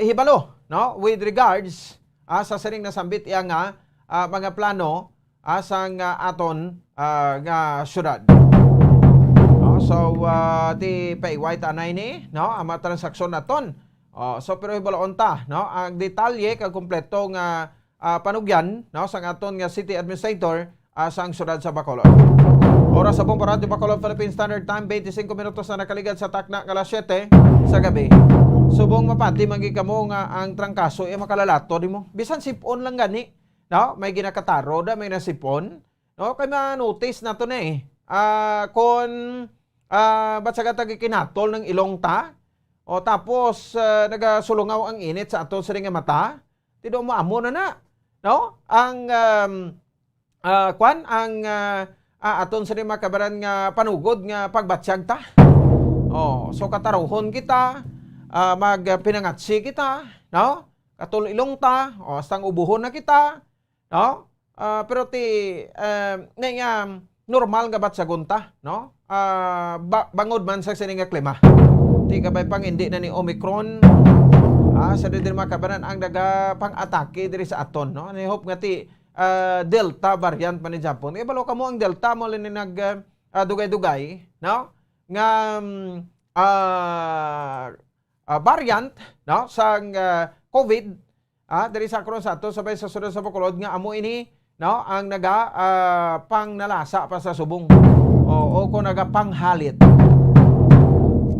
Speaker 7: ihibalo no with regards sa sining nasambit iya nga mga plano sang aton nga syudad. So ti paiway tanay ni no ang mga transaksyon naton. So pero ibalaon ta no ang detalye kag kompleto nga panugyan no sang aton nga city administrator sang syudad sa Bacolod. Oras sa Bombo Radio Bacolod Philippine Standard Time 25 minutos na nakaligad sa takna alas 7 sa gabi. Subong mapati mangi kamo nga ang trangkaso makalalato di mo. Bisan sipon lang gani no may ginakataro da may nasipon. No, kay ma-notice na to na kung ba't sa katag kinatol ng ilong ta, o tapos nagasulungaw ang init sa aton sa nga mata, Tido mo amo na. No? Ang aton sa makabaran nga panugod nga pagbatsyag ta. So kataruhon kita, magpinangatsi kita, no? Katulilong ta, astang ubuhon na kita, no? Pero normal nga batsyagon ta, no? Bangod man sa sininga klima. Ti kabay pang hindi na ni Omicron, sa din makabaran ang pang-atake diri sa aton, no? I hope nga ti Delta variant man ni Japon. Balo ka mo ang Delta mo lini dugay-dugay, no? Nga variant, no? Sang COVID, diri sa karon sa ato sabay sa sunod sa Bacolod nga amo ini, no? Ang pangnalasa pa sa subong. O ko panghalit.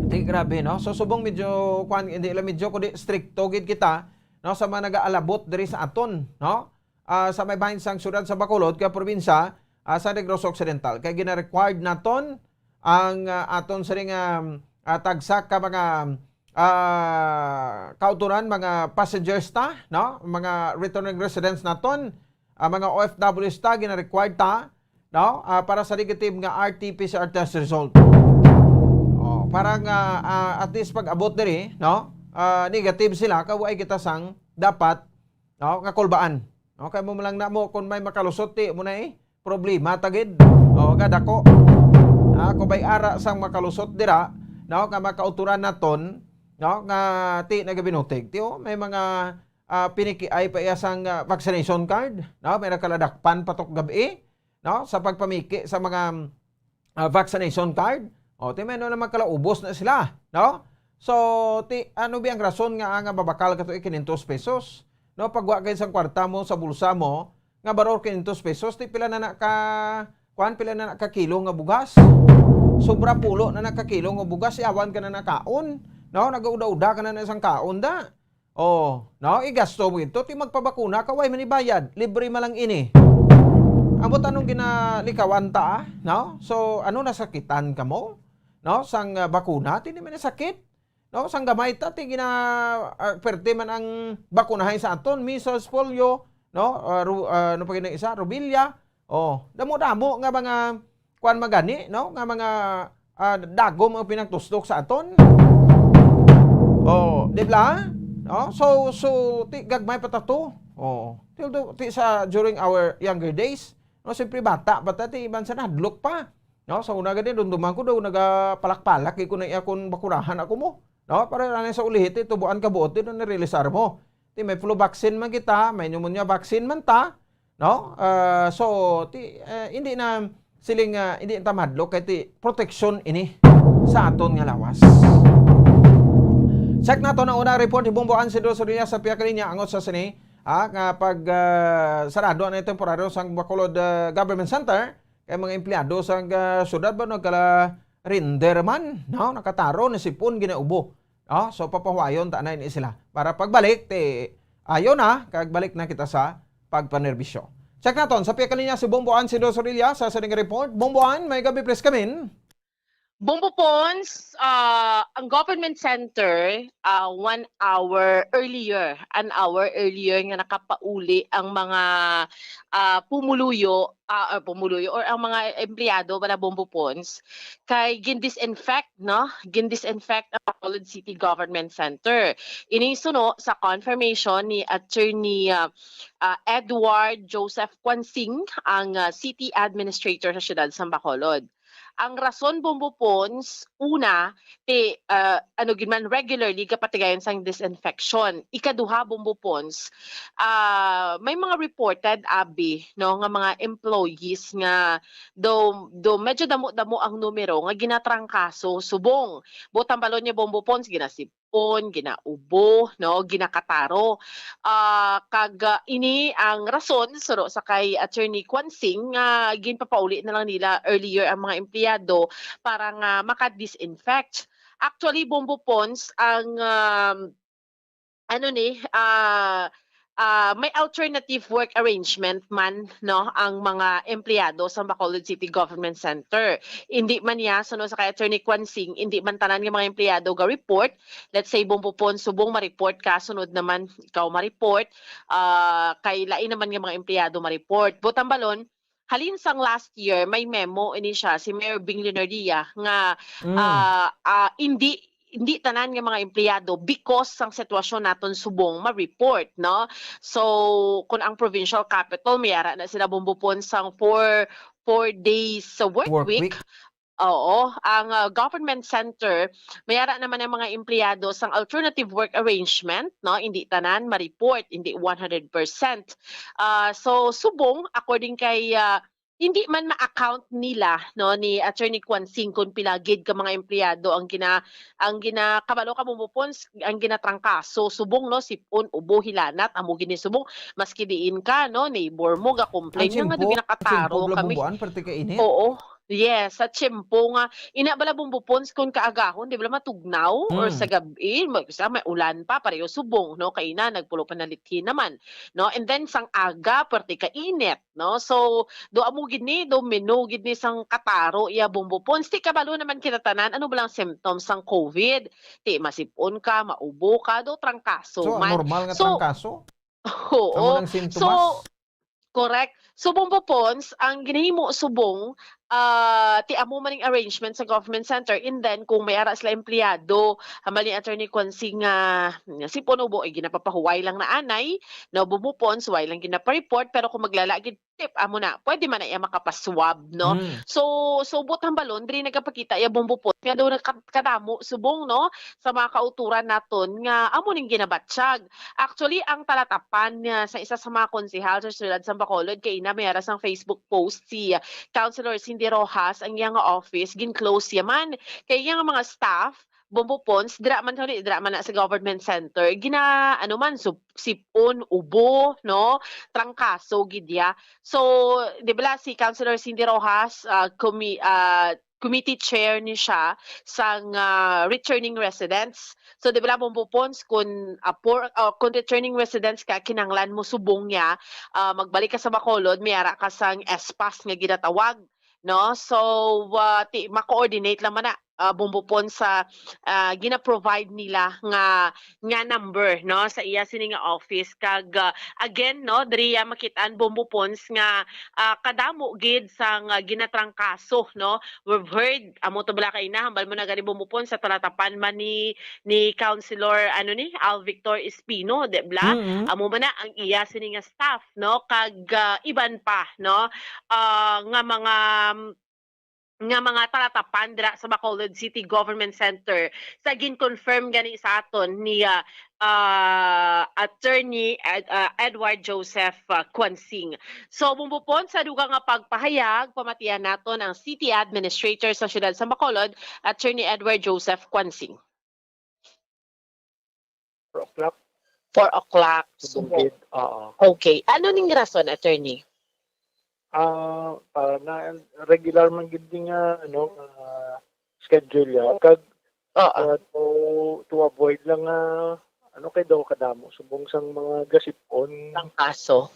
Speaker 7: Di grabe, no? So subong medyo hindi lang medyo kundi stricto gid kita, no, sa mga nagaalabot diri sa aton, no? Sa may bahin sang syudad sa Bacolod ka probinsya sa Negros Occidental kay gina-required naton ang aton sa tagsak ka mga kauturan, mga passengers ta, no? Mga returning residents naton, mga OFWs ta gina-required ta, no? Para sa negative nga RT-PCR test result. Parang at least pag abot diri, no? Negative sila kaway kita sang dapat, no, nga kulbaan. No, kay mo lang na mo kung may makalusot ti mo na problema tagid. Gadako. Kung bay ara sang makalusot dira, no, nga makauturan naton, no, nga ti nagabinutig. Ti may mga pinikiay pa sang vaccination card, no? May nakaladakpan patok gabi, no, sa pagpamiki sa mga vaccination card. Ti may naman kalaubos na sila, no? So, ano ba ang rason nga babakal ka to 500 pesos? No, pagwa kay sang kwarta mo sa bulsa mo, nga baror 500 pesos, pila na ka kilo nga bugas. Sobra pulo na nakakilo nga bugas, iawan ka na nakaon. No, nagauda-uda ka na isang kaon da. No, igasto mo ito, ti magpabakuna ka, way manibayad, libre malang ini. Ambot anong ginalikawan ta, no? So, ano nasakitan ka mo? No, sang bakuna, hindi man sakit. No, sang gamay ta, perte man ang bakunahay sa aton, measles, polio, no, ano pa isa, rubella. Damo-damo nga mga kuan magani, no, nga mga dagom ang pinagtustok sa aton. Di ba? No, so gagmay patato. Ti sa during our younger days, no, siyempre bata ti iban sa nadlok pa. No, sa una gani dunduman ko daw nagapalak-palak ko na akon bakurahan ako mo. No, para lang sa ulihit tubuan ka buot din nirealisar mo. Ti may flu vaccine man kita, may pneumonia vaccine man ta, no? So hindi na siling hindi ta madlok kay ti protection ini sa aton nga lawas. Check nato na una report ni Bomboan Sidro Soria sa piya kaninya angot sa sini nga pag sarado na temporaryo sang Bacolod Government Center kay mga empleyado sang syudad ba nagkala rinder man, no, nakataro ni sipon ginaubo. So papahuayon ta na ini sila para pagbalik ayo na kagbalik na kita sa pagpanerbisyo. Check naton sa piya kaninya si Bomboan Sidro Soria sa sining report. Bomboan, may gabi please come in.
Speaker 2: Bombo Pons, ang government center, 1 hour earlier nga nakapauli ang mga pumuluyo or ang mga empleyado para Bombo Pons kay gindisinfect ang Bacolod City Government Center. Inisuno sa confirmation ni Attorney Edward Joseph Quansing, ang City Administrator sa siyudad sa Bacolod. Ang rason Bombo Pons, una, regularly kapatigayon sang disinfection. Ikaduha Bombo Pons, may mga reported no, nga mga employees nga do medyo damo-damo ang numero nga ginatrangkaso subong. Botang balon niya Bombo Pons ginasipon, ginaubo, no, ginakataro. Ini ang rason suro sa kay Attorney Quansing nga ginpapauli na lang nila earlier ang mga empleyado para nga maka-disinfect. Actually, Bombo Pons, ang may alternative work arrangement man no ang mga empleyado sa Bacolod City Government Center. Hindi man niya suno sa kay Attorney Kwansing, hindi man tanan nga mga empleyado ga report. Let's say bumbupon subong ma-report ka, sunod naman ikaw ma-report, kay lain naman nga mga empleyado ma-report. Butang balon, halin sang last year may memo ini siya si Mayor Bing Leonardia nga hindi tanan nga mga empleyado because sang sitwasyon naton subong ma-report, no? So kung ang provincial capital mayara na sila bumbupon sang 4 days sa work week. Oo, ang government center mayara naman ang mga empleyado sang alternative work arrangement, no? Hindi tanan ma-report, hindi 100%. So subong according kay hindi man ma-account nila no ni Attorney Kwansing kung pilagid ka mga empleyado ang kabalo ka bumupon ang ginatrangka. So subong no sipon ubo hilanat amo gini subong maski diin ka no neighbor mo ga complain nga ginakataro kami. Oo. Yes, sa tiyempo nga ina bala bumbupons kung kaagahon di bala matugnaw or sa gabi may ulan pa pareho subong no kay na nagpulo pa nalithin naman no and then sang aga perti ka init no so do amo gid do menu gid ni sang kataro iya bumbupons ti kabalo naman kinatanan ano balang symptoms sang COVID ti masipon ka maubo ka do trangkaso
Speaker 7: so
Speaker 2: man
Speaker 7: normal nga trangkaso
Speaker 2: oo so correct so bumbupons ang ginahimo subong ti amo maning arrangement sa government center and then kung may ara sila empleyado hamal ni Attorney Kwansing si Ponobo ay ginapapahuway lang na anay no bumupon suway lang ginapa-report pero kung maglalagid tip amo na pwede man na iya makapaswab no so butang balon diri nagapakita iya bumbupon kaya daw nakadamo subong no sa mga kauturan naton nga amo ning ginabatsyag actually ang talatapan sa isa sa mga konsehal sa siyudad sa Bacolod kay ina may ara sang Facebook post si Councilor Cindy Rojas ang iyang office gin-close yaman kay iyang mga staff bumbupons dira man na sa government center gina ano man sipon ubo no trangkaso gidya so di ba si Councilor Cindy Rojas committee chair ni siya sang returning residents. So di ba bumbupons kung returning residents ka kinanglan mo subong niya magbalik ka sa Bacolod mayara ka sang espas nga ginatawag no so ma-coordinate lang man na bumbupon sa gina-provide nila nga number no sa iya sini nga office kag again no diri makitaan bumbupons nga kadamo gid sang ginatrangkaso no we've heard amo to bala kay na hambal mo na gani bumbupon sa talatapan man ni Councilor Al Victor Espino de bla amo man na ang iya sini nga staff no kag iban pa no nga mga talatapan dira sa Bacolod City Government Center sa gin-confirm gani sa aton ni Attorney Edward Joseph Kwansing. So bumbupon sa dugang nga pagpahayag pamatian naton ang City Administrator sa siyudad sa Bacolod, Attorney Edward Joseph Kwansing.
Speaker 21: 4 o'clock.
Speaker 2: 4 o'clock. Okay. Ano ning rason, Attorney?
Speaker 21: Para na regular man gid nga schedule ya kag to avoid lang kay daw kadamo subong sang mga gasipon
Speaker 2: ang kaso.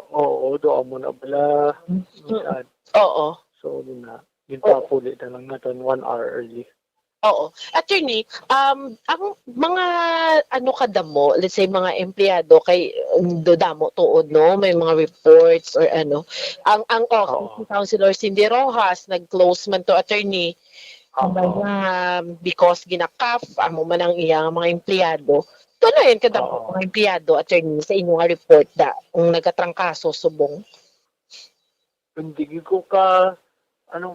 Speaker 21: Oo do amo na bala
Speaker 2: Oo.
Speaker 21: so na ginpapuli na lang naton 1 hour early.
Speaker 2: Oo. Attorney, ang mga kadamo, let's say mga empleyado kay dodamo tuod no, may mga reports or ang Councilor Cindy Rojas nag-close man to attorney. Because ginakaf amo man ang iyang mga empleyado. Tuloy kadamo mga empleyado attorney sa inyong report ang nagatrangkaso subong.
Speaker 21: Hindi ko ka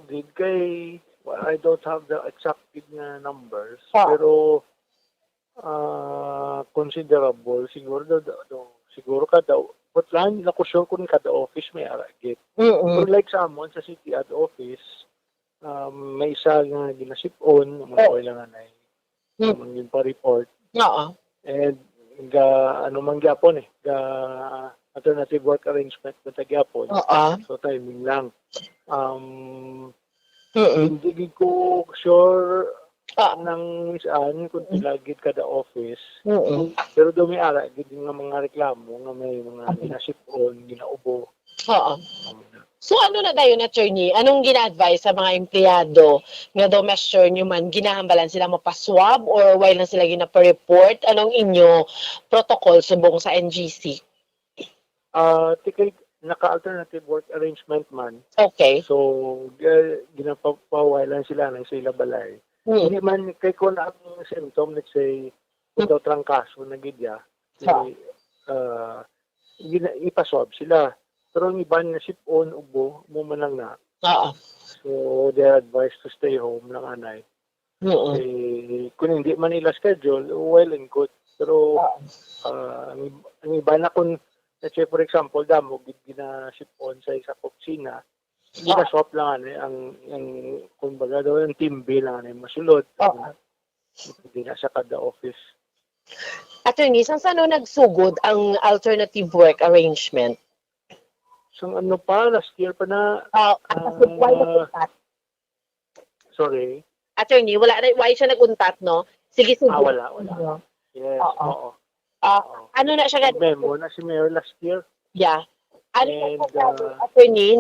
Speaker 21: gid kay I don't have the exact numbers, pero considerable siguro kada but lang nila ko sure kung kada office may aragit. So like sa amon sa city at office may isa nga ginasipon mo lang anay. Yung pa-report. And man gyapon ga alternative work arrangement na gyapon. So timing lang. Hindi ko sure nang saan kung tilagid kada office.
Speaker 2: Oo.
Speaker 21: Pero dumiara gid nga mga reklamo nga may mga ginasipon, ginaubo.
Speaker 2: Oo. So ano na dayon, attorney? Anong gina-advise sa mga empleyado nga daw measure nyo man ginahambalan sila mapaswab or while na sila gina-report? Anong inyo protocol subong sa NGC?
Speaker 21: Tikay naka-alternative work arrangement man.
Speaker 2: Okay.
Speaker 21: So ginapawalan sila ng sila balay. Hindi man kay ko na ang symptom, let's say ito trangkaso na gidya, ipaswab sila. Pero ang iba na sipon, ubo, mumanang na. So, they're advised to stay home ng anay. Kung hindi man nila schedule, well and good. Pero, ang iba na kung, let's say for example, damo, ginasipon sa isa opisina, ginaswap lang ang kumbaga daw, ang team B lang masulod. Hindi na sa kada office.
Speaker 2: Attorney, saan nagsugod ang alternative work arrangement?
Speaker 21: So ano pa, last year pa na... sorry?
Speaker 2: Attorney, why siya naguntat, no? Sige.
Speaker 21: Wala. Yes, oo.
Speaker 2: Ano na siya?
Speaker 21: Memo na si Mayor last year.
Speaker 2: Yeah. Ano attorney,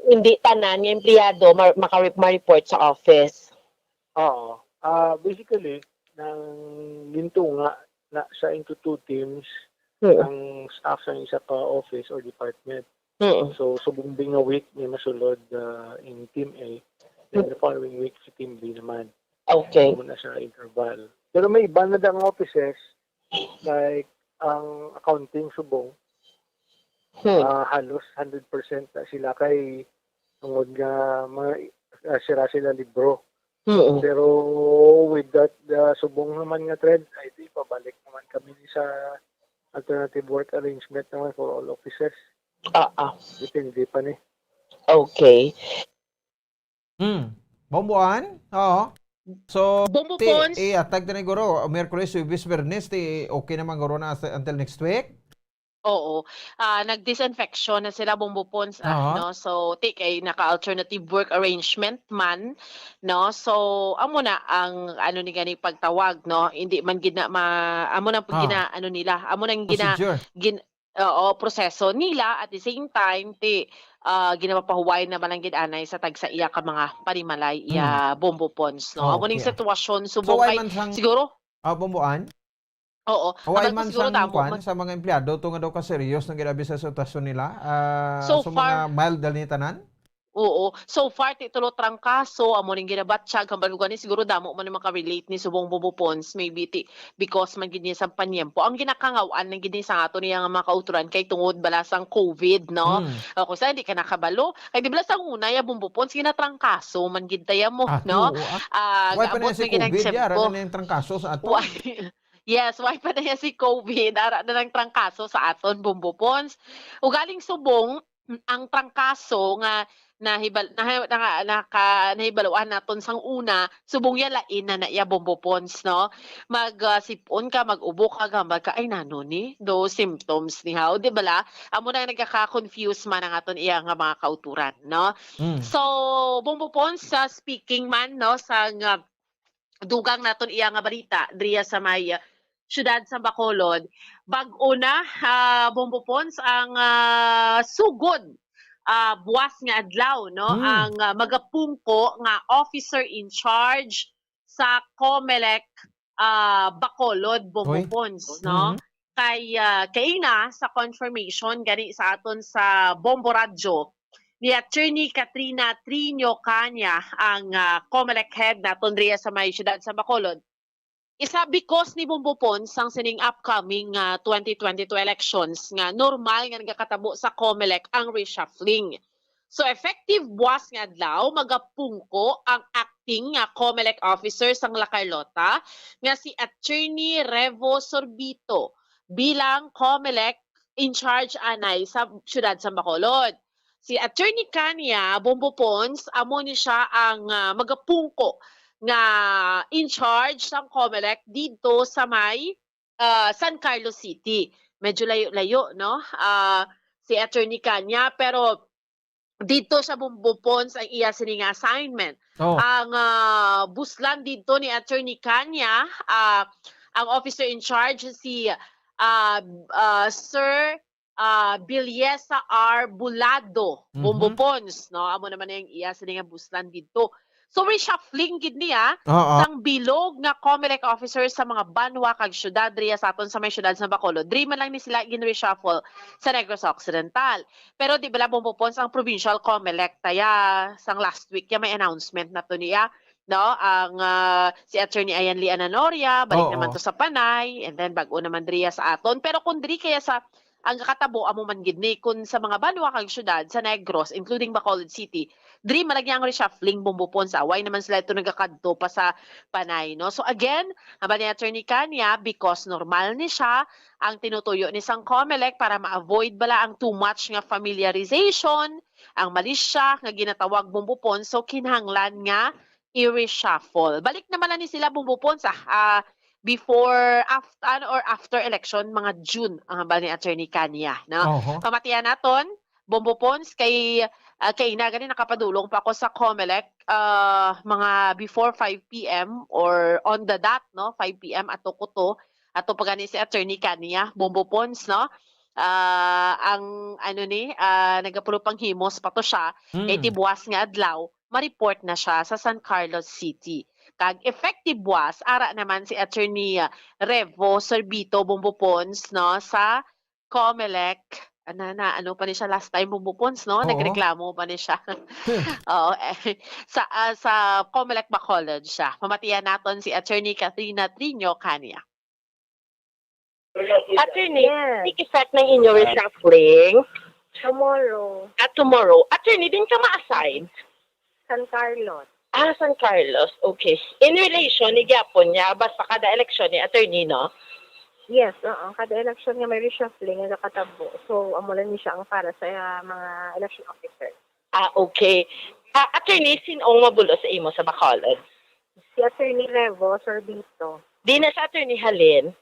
Speaker 2: hindi tanan yung empleyado ma-report sa office?
Speaker 21: Oo. Basically, nang ginto nga na sa into two teams, ang staff sa isa ka office or department. So, subumbing a week may masulod in Team A. Then the following week si Team B naman.
Speaker 2: Okay.
Speaker 21: Muna sa interval. Pero may iba na dang offices like ang accounting subong. Halos 100% na sila kay tungod nga sira sila libro. Pero with that subong naman nga trend, I think pabalik naman kami sa alternative work arrangement naman for all offices. Depende pa ni.
Speaker 2: Okay.
Speaker 7: Bomboan? Oo. So,
Speaker 2: Bombo Pons.
Speaker 7: atag na guro, Miyerkules, Webes, Bernes, okay naman guro na until next week?
Speaker 2: Oo. Nag-disinfection na sila, Bombo Pons, no? So, naka-alternative work arrangement man, no? So, amo na ang ni gani pagtawag, no? Hindi man amo na proseso nila at the same time ginapapahuway na malanggid anay sa tagsa iya ka mga parimalay iya Bombo Pons, no? Amo ning sitwasyon subong kay siguro
Speaker 7: Bomboan?
Speaker 2: Oo.
Speaker 7: Away man sa mga empleyado tunga daw ka serious nang ginabi sa sitwasyon nila.
Speaker 2: So
Speaker 7: mga
Speaker 2: far,
Speaker 7: mild ni tanan?
Speaker 2: Oo. So far, titulo trangkaso, amo ning ginabatsyag, hambal ko siguro damo man maka-relate ni subong Bombo Pons, maybe because man gid sa panyempo. Ang ginakangawaan ng gid sa ato niya nga mga kauturan kay tungod balasang COVID, no? Kung sa hindi ka nakabalo, kay di balasang una ya Bombo Pons ginatrangkaso man gid taya mo, no?
Speaker 7: Why pa na si COVID, yara na yung trangkaso sa ato?
Speaker 2: Yes, why pa na si COVID, ara na ng trangkaso sa aton Bombo Pons. Ugaling subong, ang trangkaso nga nahibaluan naton sang una subong ya lain na iya Bombo Pons, no? Sipon ka, mag-ubo ka, gambal ka, ay nano ni those symptoms ni how, di bala? Amo na nagkaka-confuse man ang aton iya nga mga kauturan, no? So Bombo Pons sa speaking man, no, sa dugang naton iya nga balita driya sa may syudad sa Bacolod, bag-o na Bombo Pons ang sugod buwas nga adlaw, no? Ang magapungko nga officer in charge sa COMELEC Bacolod, Bombo Pons, no? Kay kaina sa confirmation gani sa aton sa Bombo Radyo ni Attorney Katrina Trinio Canya, ang COMELEC head naton driya sa may syudad sa Bacolod. Isa because ni Bombo Pons ang sining upcoming 2022 elections nga normal nga nagakatabo sa COMELEC ang reshuffling. So effective buwas nga adlaw magapungko ang acting COMELEC officer sang La Carlota nga si Attorney Revo Sorbito bilang COMELEC in charge anay sa syudad sa Bacolod. Si Attorney Canya, Bombo Pons, amo ni siya ang magapungko nga in charge ng COMELEC dito sa may San Carlos City. Medyo layo-layo, no? Si Attorney Canya, pero dito sa Bumbupons ang iya sining assignment.
Speaker 7: Oh.
Speaker 2: Ang buslan dito ni Attorney Kanya, ang officer in charge si Sir Bilyesa R. Bulado, Bumbupons, no? Amo naman yung iya sining buslan dito. So reshuffling gid niya sang bilog nga COMELEC officers sa mga banwa kag syudad riya sa aton sa may syudad sa Bacolod. Diri man lang ni sila gin-reshuffle sa Negros Occidental. Pero di bala Bumbupons ang provincial COMELEC taya sang last week ya may announcement na to niya, no? Ang si Attorney Ayan Lee Ananoria balik naman to sa Panay, and then bag-o naman riya sa aton. Pero kun diri kaya sa ang katabo amo man gid ni kun sa mga banwa kag syudad sa Negros including Bacolod City, diri malagyan ang reshuffling Bumbupons. Away naman sila ito nagakadto pa sa Panay, no? So again, aba ni Attorney Kanya, because normal ni siya ang tinutuyo ni sang COMELEC para ma-avoid bala ang too much nga familiarization, ang malisya nga ginatawag Bumbupons, so kinahanglan nga i-reshuffle. Balik naman lang ni sila Bumbupons before after election mga June ang hambal ni Attorney Kanya, no? Pamatian naton Bumbupons kay na gani nakapadulong pa ako sa COMELEC mga before 5 p.m. or on the dot, no? 5 p.m. ato ko to ato pagani si Attorney Kanya Bumbupons, no? Ang nagapulo pang himos pa to siya kay tibuwas nga adlaw ma-report na siya sa San Carlos City. Kag effective was ara naman si Attorney Revo Sorbito Bumbupons, no, sa COMELEC. Ano pa ni siya last time Bumbupons, no? Nagreklamo pa ni siya. Sa COMELEC Bacolod siya. Mamatiyan naton si Attorney Katrina Trino Kanya. Attorney, take effect ng inyong reshuffling
Speaker 11: Tomorrow,
Speaker 2: tomorrow. Attorney, din ka ma-assign?
Speaker 11: San Carlos.
Speaker 2: San Carlos. Okay. In relation ni Gyapon niya, basta kada eleksyon ni Attorney, no?
Speaker 11: Yes, kada election nga may reshuffling nga katabo. So, amo lang ni siya ang para sa mga election officers.
Speaker 2: Okay. Attorney, sinong mabulo sa imo sa Bacolod?
Speaker 11: Si Attorney Revo Sorbito.
Speaker 2: Di na sa Attorney Halin?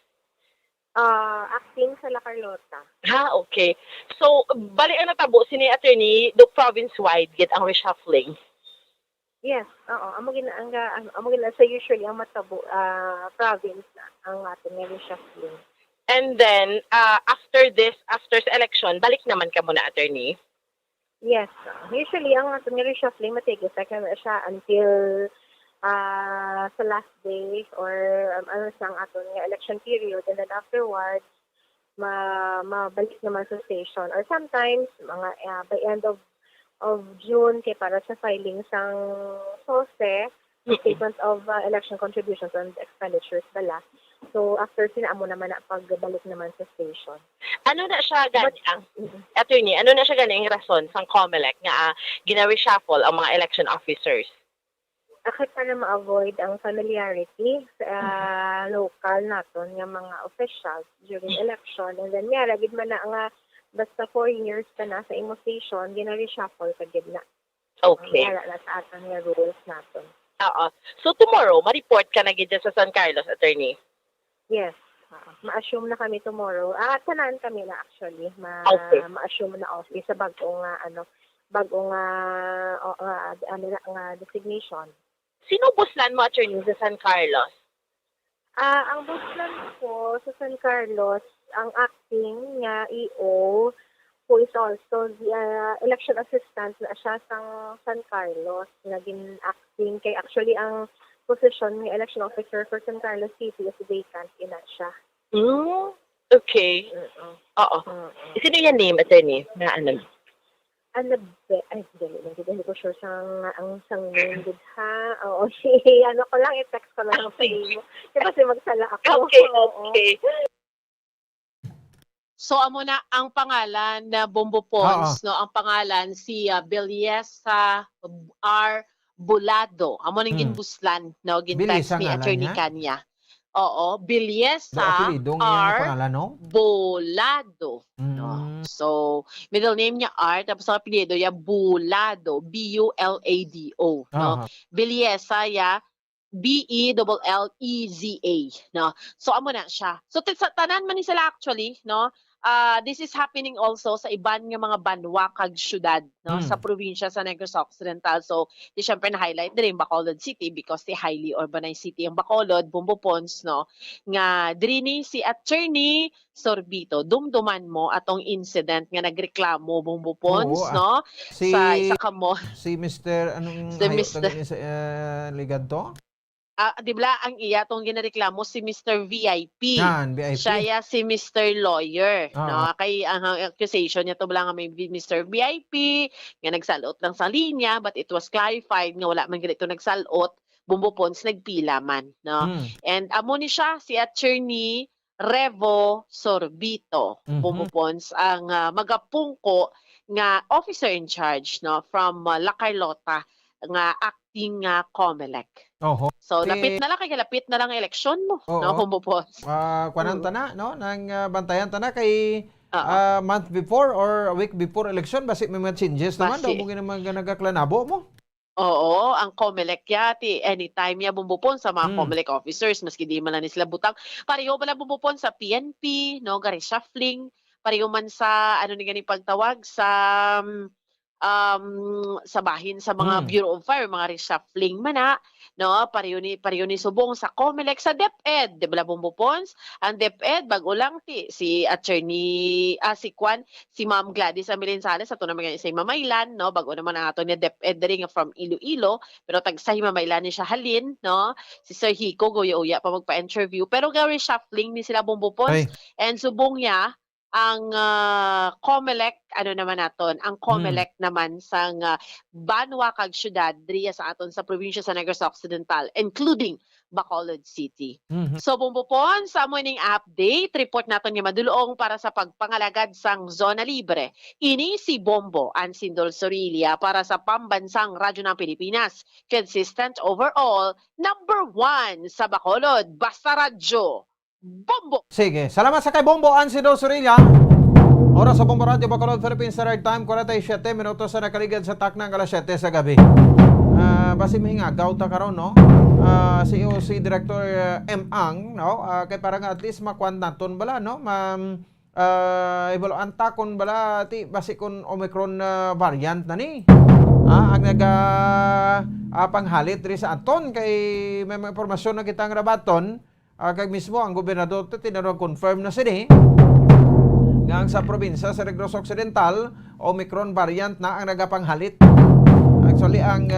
Speaker 11: Acting sa La Carlota.
Speaker 2: Okay. So, bali ang natabo si ni Attorney do province-wide get ang reshuffling?
Speaker 11: Yes, amo gina sa usually ang matabo province na ang ating reshuffling.
Speaker 2: And then after sa election, balik naman ka muna, Attorney?
Speaker 11: Yes, usually ang ating reshuffling matigil sa siya until sa last day or sa ating election period, and then afterwards mabalik naman sa station, or sometimes mga by end of June kay para sa filing sang SOSE, Statement of Election Contributions and Expenditures bala. So after sinaamo naman na pagbalik naman sa station.
Speaker 2: Ano na siya gani Attorney, ano na siya gani ang rason sang COMELEC nga gina-reshuffle ang mga election officers?
Speaker 11: Akit para ma-avoid ang familiarity sa local naton nga mga officials during election, and then lagid man na nga basta 4 years ka na sa imo station, gina-reshuffle ka gid na.
Speaker 2: Okay.
Speaker 11: Wala na sa aton nga rules naton.
Speaker 2: So tomorrow, ma-report ka na gid sa San Carlos, Attorney?
Speaker 11: Yes. Ma-assume na kami tomorrow. Tanan kami na actually. Ma-assume na office sa bagong designation.
Speaker 2: Sino buslan mo, Attorney, sa San Carlos?
Speaker 11: Ang buslan ko sa San Carlos, ang acting nga EO, who is also the election assistant na siya sa San Carlos, naging acting kay actually ang position ng election officer for San Carlos City is vacant, ina siya.
Speaker 2: Okay. Sino yung name, Attorney? Na ano?
Speaker 11: Hindi ko sure ang name good ha. Ano ko lang, i-text ko lang sa iyo. Kasi magsala ako.
Speaker 2: Okay. So amo na ang pangalan na Bumbupons, no? Ang pangalan si Bilyesa R. Bulado. Amo nang ginbuslan, no? Gintext ni Attorney Kanya. Bilyesa R. Bulado. No? So, middle name niya R, tapos ang apelyido niya Bulado. B-U-L-A-D-O. No? Bilyesa B-E-L-L-E-Z-A. No? So, amo na siya. So, tanan man ni sila actually, no? this is happening also sa iban nga mga banwa kag syudad no sa probinsya sa Negros Occidental. So di syempre na highlight din Bacolod City because the highly urbanized city ang Bacolod, Bumbopons no nga diri si Attorney Sorbito dumduman mo atong incident nga nagreklamo Bumbopons no sa isa ka mo
Speaker 7: si Mr. anong
Speaker 2: si Mr.
Speaker 7: ligad to?
Speaker 2: Di ba ang iya tong ginareklamo si Mr. VIP.
Speaker 7: VIP.
Speaker 2: Siya si Mr. Lawyer. No? Kay ang accusation niya to lang may Mr. VIP nga nagsalot lang sa linya but it was clarified nga wala man ganito nagsalot. Bumbopons nagpila man. No? And amo ni siya si Attorney Revo Sorbito. Bumbopons ang magapungko nga officer in charge no from La Carlota nga acting COMELEC. So lapit na lang kay lapit na lang eleksyon mo no Bumbopons.
Speaker 7: Kuanan tana no nang bantayan tana kay month before or a week before election basi may mga changes naman daw mo naman nagaklanabo mo.
Speaker 2: Oo, ang COMELEC yati anytime ya Bumbopons sa mga COMELEC officers maski di man sila butang. Pareho pala Bumbopons sa PNP no gari shuffling. Pareho man sa ano ni gani pagtawag sa bahin sa mga Bureau of Fire, mga reshuffling man no? Pareho ni subong sa COMELEC sa DepEd, di ba Bumbopons? Ang DepEd, bago lang si Attorney, si Ma'am Gladys Amilinzales, ato naman sa Himamaylan, no? Bago naman ang ato niya DepEd rin from Iloilo, pero tag sa Himamaylan ni siya halin, no? Si Sir Hiko, goya-uya pa magpa-interview, pero reshuffling ni sila Bumbopons, and subong niya, ang COMELEC ano naman naton ang COMELEC naman sang banwa kag syudad diriya sa aton sa probinsya sa Negros Occidental including Bacolod City. So Bumbopons sa mo ning update report naton nga madulong para sa pagpangalagad sang zona libre. Ini si Bombo Ansindol Sorilia para sa pambansang radyo ng Pilipinas. Consistent overall, number 1 sa Bacolod, basta radyo. Bombo!
Speaker 7: Sige, salamat sa kay Bombo Ansido Surilla. Oras sa Bombo Radio Bacolod Philippines Standard Time 47 minutos sa nakaligad sa taknang alas 7 sa gabi. Basi mahingagaw ta karon no. Si Director M. Ang no, kay parang at least makuan naton bala no. Ibalo antakon bala ti basi kun Omicron variant na ni. Ang panghalit ri sa aton kay may impormasyon na kitang rabaton. Kag mismo ang gobernador tinaro-confirm na sini nga sa probinsya sa Negros Occidental Omicron variant na ang nagapanghalit. Actually ang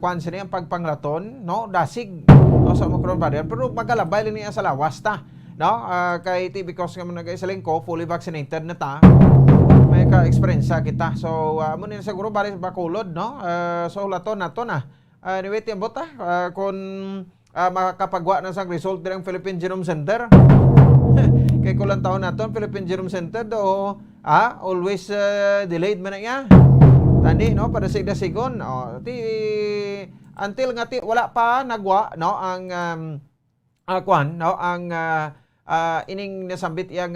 Speaker 7: kuan sini ang pagpanglaton no dasig no, sa Omicron variant pero magalabay niya sa lawas ta no kay because nga nagaisaling ko fully vaccinated na ta may ka-experience kita so mo ni siguro bali Bacolod no so laton nato na anyway tiambot kun makakapagwa na sang result ng Philippine Genome Center. Kay kulang taon naton Philippine Genome Center do always delayed man niya. Tani no para sigda-sigon until nga wala pa nagwa no ang kwan no ang ining nasambit yang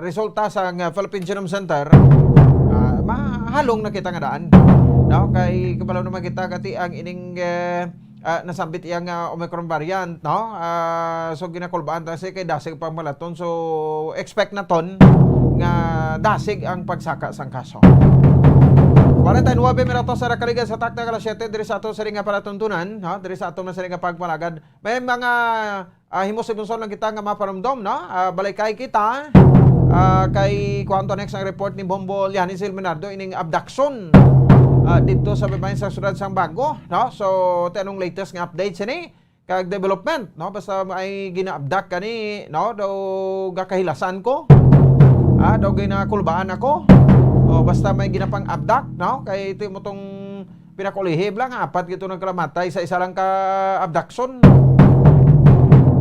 Speaker 7: resulta sa Philippine Genome Center mahalong na kita nga daan no kay kabalaw naman kita kati ang ining nasambit yang Omicron variant no so ginakulbaan ta kay dasig pang malaton so expect na ton nga dasig ang pagsaka sang kaso. 49 minutos sa nakaligan sa takna alas 7 diri sa ato sa ringa palatuntunan no diri sa ato man sa ringa pagpalagad may mga himos-himoson lang kita nga maparamdom no balaykay kita kay kwanto next ang report ni Bombo Lianis Silmenardo ining abduction dito sa babayan sa syudad sang Bago no so tanong latest nga update sini kag development no basta may gina-abduct kani no daw gakahilasan ko daw ginakulbaan ako o basta may ginapang abduct no kay ito mo tong pinakulihib lang apat gito nagkalamatay sa isa lang ka abduction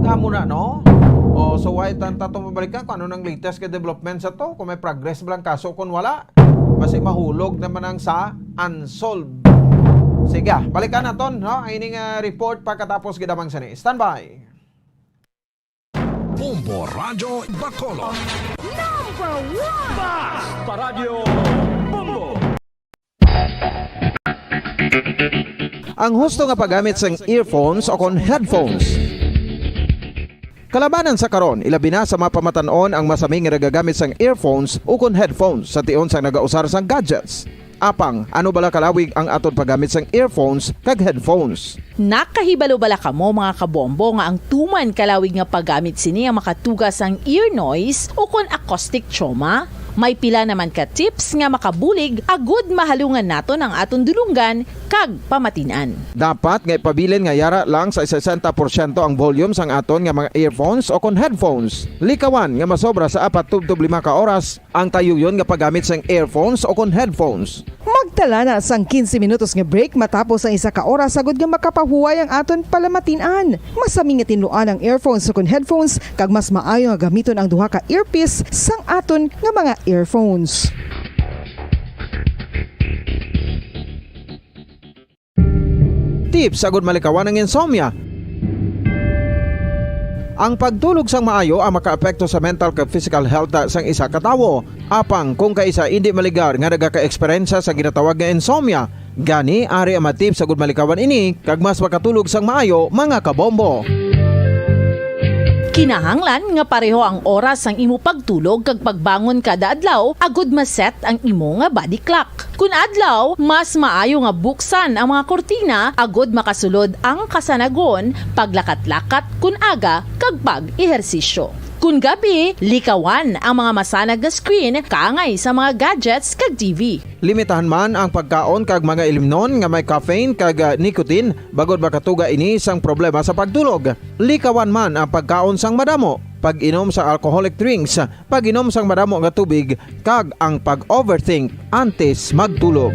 Speaker 7: nga muna no o so why tanto mabalikan kung ano nang latest ka development sa to kung may progress ba lang kaso kung wala basi mahulog naman ang sa unsolved. Sige, balikan naton no ang ining report pagkatapos gidamang sani. Standby.
Speaker 10: Bombo Radio Bacolod.
Speaker 9: Number 1 Basta Radio Bombo.
Speaker 7: Ang husto nga paggamit sang earphones o kon headphones Kalabanan sa karon, ilabi na sa mapamatanon ang masaming nga nagagamit sang earphones o kon headphones sa tion sang nagausar sang gadgets. Apang, ano bala kalawig ang aton paggamit sang earphones kag headphones?
Speaker 8: Nakahibalo bala kamo mga kabombo nga ang tuman kalawig nga paggamit sini ang makatugas ang ear noise o kon acoustic trauma? May pila naman ka tips nga makabulig agud mahalungan naton ang aton dulunggan kag pamatinan.
Speaker 7: Dapat nga ipabilin nga yara lang sa 60% ang volume sang aton nga mga earphones o kon headphones. Likawan nga masobra sa 4-5 ka oras ang tayuyon nga paggamit sang earphones o kon headphones.
Speaker 22: Magtala na sang 15 minutos nga break matapos ang 1 ka oras sagod nga makapahuway ang aton palamatinan. Masami nga tinluan ang earphones o kon headphones kag mas maayo nga gamiton ang duha ka earpiece sang aton nga mga earphones.
Speaker 7: Tips sagud malikawan ang insomnia. Ang pagtulog sang maayo ang makaapekto sa mental kag physical health sang isa ka tawo. Apang kung kaisa hindi maligar nga nagaka-eksperyensya sa ginatawag nga insomnia, gani ari ang matip sagud malikawan ini kag mas makatulog sang maayo mga kabombo.
Speaker 8: Kinahanglan nga pareho ang oras ang imo pagtulog kag pagbangon kada adlaw agud maset ang imo nga body clock. Kun adlaw, mas maayo nga buksan ang mga kortina agud makasulod ang kasanagon, paglakat-lakat kun aga kag pag-ehersisyo. Kun gabi, likawan ang mga masanag na screen kaangay sa mga gadgets kag TV.
Speaker 7: Limitahan man ang pagkaon kag mga ilimnon nga may caffeine kag nicotine bagod makatuga ini sang problema sa pagtulog. Likawan man ang pagkaon sang madamo, pag-inom sa alcoholic drinks, pag-inom sang madamo nga tubig kag ang pag-overthink antes magtulog.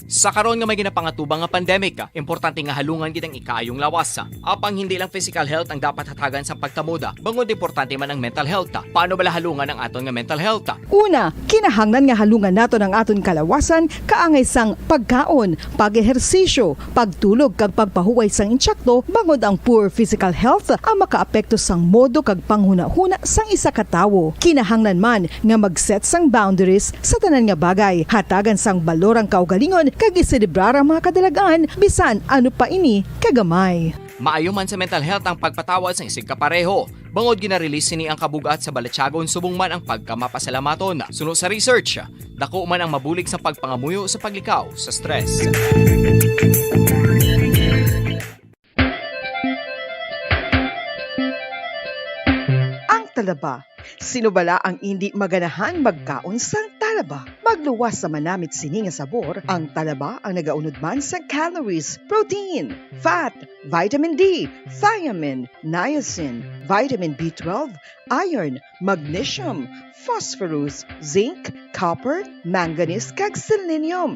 Speaker 23: Sa karon nga may ginapangatubang nga pandemic, importante nga halungan gid ang ikaayong lawas. Apang hindi lang physical health ang dapat hatagan sa pagtamuda, bangod importante man ang mental health. Paano bala halungan ang aton nga mental health?
Speaker 22: Una, kinahanglan nga halungan naton ang aton kalawasan kaangay sang pagkaon, pag-ehersisyo, pagtulog kag pagpahuway sang insyakto bangod ang poor physical health ang makaapekto sang modo kag panghuna-huna sang isa ka tawo. Kinahanglan man nga mag-set sang boundaries sa tanan nga bagay, hatagan sang balorang kaugalingon kag iselebrar ang mga kadalagaan bisan ano pa ini kagamay.
Speaker 23: Maayo man sa mental health ang pagpatawad sa isig kapareho. Bangod gina-release ni ang kabugat sa Balatsyagon subong man ang pagkamapasalamaton. Sunod sa research, dako man ang mabulig sa pagpangamuyo sa paglikaw sa stress.
Speaker 22: Ang talaba. Sino bala ang hindi maganahan magkaon sang talaba? Magluwas sa manamit sini nga sabor, ang talaba ang nagaunod man sa calories, protein, fat, vitamin D, thiamine, niacin, vitamin B12, iron, magnesium, phosphorus, zinc, copper, manganese kag selenium.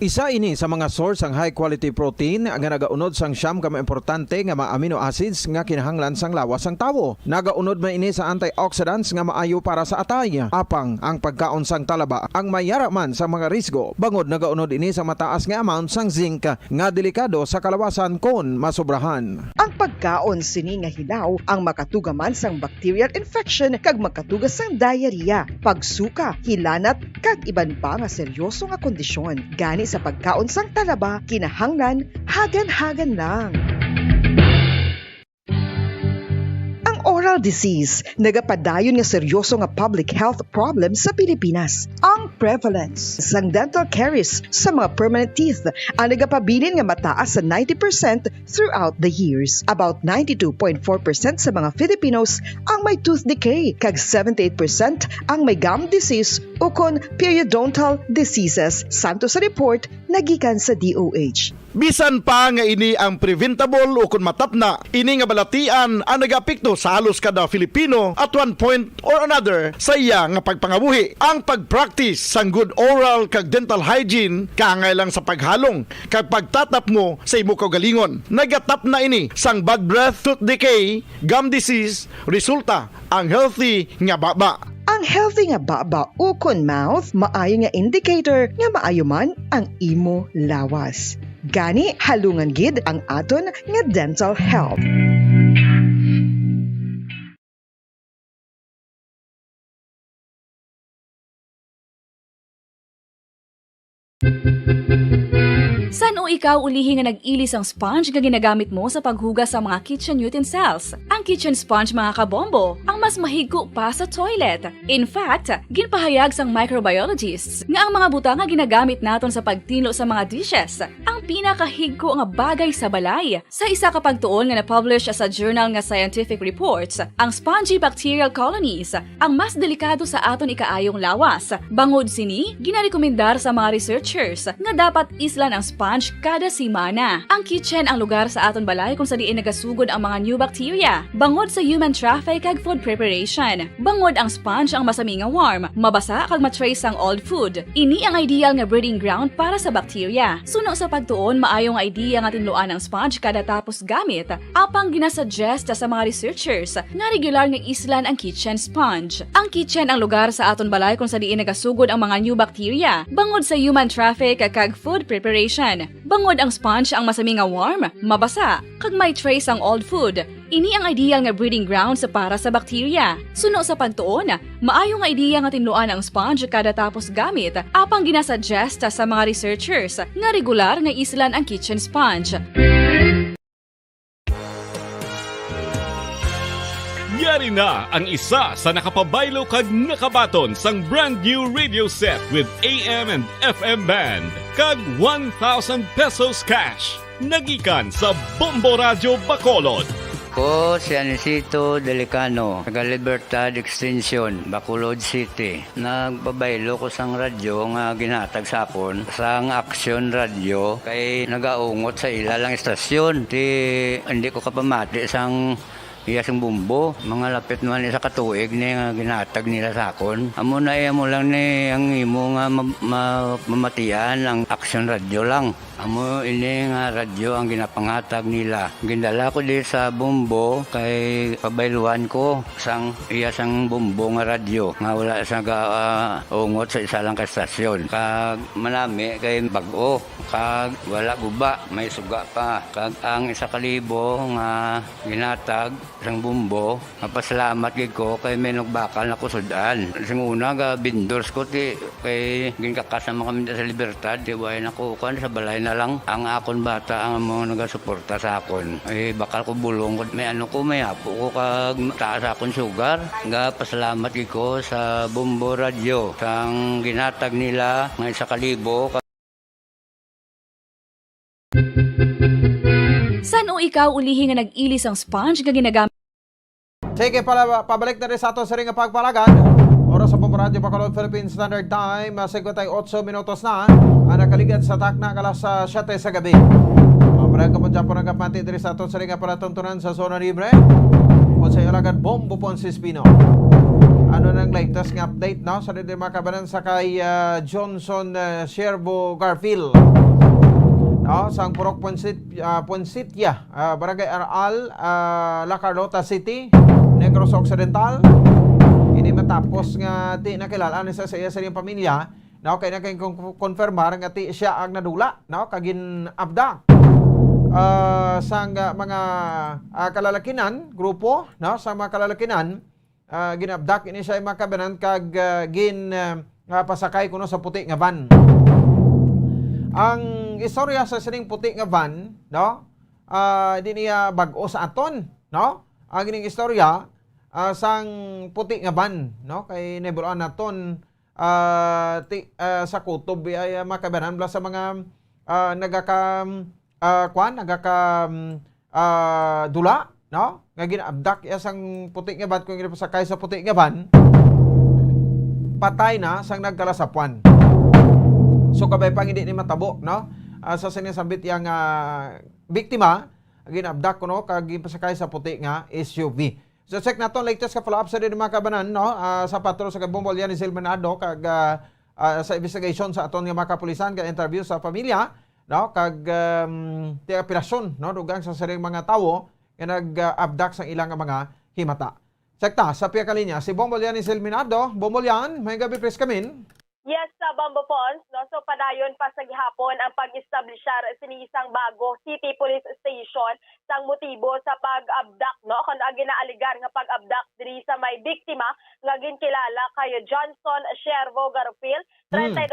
Speaker 7: Isa ini sa mga source ang high quality protein nga nagaunod sang siyam ka importante nga mga amino acids nga kinahanglan sang lawas sang tawo. Nagaunod man ini sa antioxidants nga maayo para sa atay. Apang ang pagkaon sang talaba ang mayara man sa mga risgo. Bangod nagaunod ini sa mataas nga amount sang zinc nga delikado sa kalawasan kon masobrahan.
Speaker 22: Ang pagkaon sini nga hilaw ang makatugaman sang bacterial infection kag makatugas sang diarrhea, pagsuka, hilanat kag iban pa nga seryoso nga kondisyon. Gani sa pagkaon sang talaba, kinahanglan hagan-hagan lang. Oral disease, nagapadayon nga seryoso nga public health problem sa Pilipinas. Ang prevalence sang dental caries sa mga permanent teeth ang nagapabilin nga mataas sa 90% throughout the years. About 92.4% sa mga Filipinos ang may tooth decay, kag 78% ang may gum disease o kon periodontal diseases, santo sa report nagikan sa DOH.
Speaker 24: Bisan pa nga ini ang preventable o kung matapna, ini nga balatian ang nagapikto sa halos kada Filipino at one point or another sa iya nga pagpangabuhi. Ang pagpractice sang good oral kag dental hygiene kaangay lang sa paghalong kag pagtatap mo sa imo kaugalingon. Nagatap na ini sang bad breath, tooth decay, gum disease, resulta ang healthy nga baba.
Speaker 22: Ang healthy nga baba o kon mouth maayo nga indicator nga maayo man ang imo lawas. Gani halungan gid ang aton nga dental health.
Speaker 14: San o ikaw ulihi nga nag-ilis ang sponge nga ginagamit mo sa paghugas sa mga kitchen utensils? Ang kitchen sponge mga kabombo, ang mas mahigko pa sa toilet. In fact, ginpahayag sang microbiologists nga ang mga butang nga ginagamit naton sa pagtilo sa mga dishes ang pinakahigko nga bagay sa balay. Sa isa ka pagtuon nga na-publish sa journal nga Scientific Reports, ang spongy bacterial colonies ang mas delikado sa aton ikaayong lawas. Bangod sini, ginarekomendar sa mga researchers nga dapat islan ang sponge kada semana. Ang kitchen ang lugar sa aton balay kung sa diin nagasugod ang mga new bacteria. Bangod sa human traffic kag food preparation. Bangod ang sponge ang masami nga warm, mabasa kag matrace ang old food. Ini ang ideal nga breeding ground para sa bacteria. Suno sa pagtuon, maayong idea nga tinluan ang sponge kada tapos gamit. Apang ginasuggest sa mga researchers nga regular nga islan ang kitchen sponge. Ang kitchen ang lugar sa aton balay kung sa diin nagasugod ang mga new bacteria. Bangod sa human traffic kag food preparation. Bangod ang sponge ang masami nga warm, mabasa, kag may trace ang old food. Ini ang ideal nga breeding ground sa para sa bacteria. Suno sa pagtuon, maayo nga idea nga tinluan ang sponge kada tapos gamit, apang ginasuggest sa mga researchers nga regular nga islan ang kitchen sponge.
Speaker 16: Yari na ang isa sa nakapabaylo kag nakabaton sang brand new radio set with AM and FM band kag 1,000 pesos cash. Nagikan sa Bombo Radio Bacolod.
Speaker 18: Ko si Anisito Delicano, taga Libertad Extension, Bacolod City. Nagbabaylo ko sang radyo nga ginatag sapon sang Action Radio kay nagaungot sa ilalang estasyon. Hindi ko kapamati sang iyasang bumbo, mga lapit naman sa katuig ni nga ginatag nila sakon. Amo na mo lang ni ang imo nga mamatian ang Action Radio lang. Amo ini nga radyo ang ginapangatag nila. Gindala ko di sa bumbo kay pabayluan ko sang iyasang bumbo nga radyo nga wala sa ungot sa isa lang ka estasyon. Kag manami kay bag-o, kag wala guba, may suga pa. Kag ang 1,000 nga ginatag sang bumbo, mapasalamat gid ko kay may nagbakal na kusudan. Sing una ga vendors ko ti kay ginkakasama kami sa Libertad, di way nako kan sa balay na lang ang akon bata ang mga nagasuporta sa akon. Ay bakal ko bulong ko may ano ko may apo ko kag taas akon sugar. Nga pasalamat gid ko sa Bombo Radio sang ginatag nila nga 1,000.
Speaker 14: San o ikaw ulihi nga nag-ilis ang sponge nga ginagamit?
Speaker 7: Sige, pabalik na rin sa ato sa ring pagpalagan. Oras sa Bombo Radio Bacolod, Philippine Standard Time, 58 minutos na. Ang nakaligat sa takna kalas sa 7 sa gabi. Mabrang kapag dyan po nagkapanti rin sa ato sa ring palatuntunan sa Zona Libre. Kung sa ilagad Bombo Ponce Espino. Ano nang latest nga update, no? Sa rin makabanan sa kay Johnson Siervo Garfield. No, sang Purok Puensitya, Barangay Aral, La Carlota City, Negros Occidental. Ini matapos nga ti nakilalaan sa iya sa iyang pamilya, no, kay nakayong konfirmar nga ti siya ang nadula, no, kagin abda. Sang mga kalalakinan, grupo, no, sa mga kalalakinan, ginabdak ini siya makabanan kag pasakay kuno sa puti nga van. Ang istorya sa sining puti nga van, no? Di niya bag-o sa aton, no? Ang ining istorya sang puti nga van, no? Kay nebulan naton sa kutob ay makabanan bla sa mga dula, no? Nga ginaabdak sang puti nga van kung ginapasakay sa puti nga van, patay na sang nagkalasapuan. So kabay pang hindi ni matabo, no? Sa sinisambit yang biktima, ginabdak ko, no? Kag pasakay sa puti nga SUV. So check nato latest ka follow-up sa din mga kabanan, no? Sa patrol sa Bombo ni Silmanado kag sa investigation sa aton nga mga kapulisan kag interview sa pamilya, no? Kag ti operasyon, no? Dugang sa sareng mga tawo nga nag-abdak sa ilang mga himata. Check ta sa piya kalinya si Bombo ni Silmanado. Bombo, may gabi, please come in.
Speaker 20: Yes,
Speaker 1: sa Bambo Falls, no? So padayon pa sa gihapon ang pag-establishar sinisang bago City Police Station sang motibo sa pag-abduct, no? Kung ginaaligar nga pag-abduct diri sa may biktima nga ginkilala kay Johnson Shervo Garfield, 32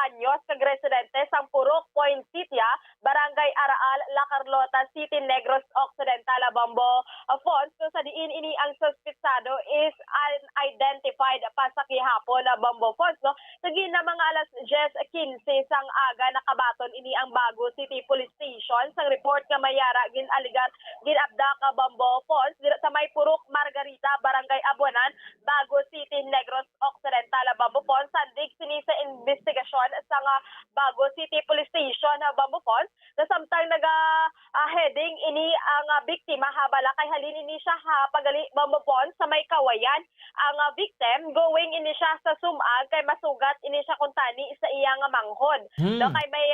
Speaker 1: anyos, kag residente sang Purok Point City, Barangay Araal, La Carlota City, Negros Occidental, Bambo Falls. So sa diin ini ang suspitsado is unidentified pa sa gihapon na Bambo Falls, no? Sige na mga alas 10:15 sang aga nakabaton ini ang bago City Police Station sang report nga mayara ginaligar ginabdak Bambo Falls dira sa may Purok Margarita, Barangay Abuanan, Bago City, Negros Occidental, Bambo Falls. Sandig sini sa investigasyon sa Bago City Police Station Bambo Falls na samtang heading ini ang biktima habala kay halin ini siya pagali Bambo Falls sa may Kawayan. Ang victim going ini siya sa sumag kay masugat ini siya kuntani sa iyang manghod. No kay may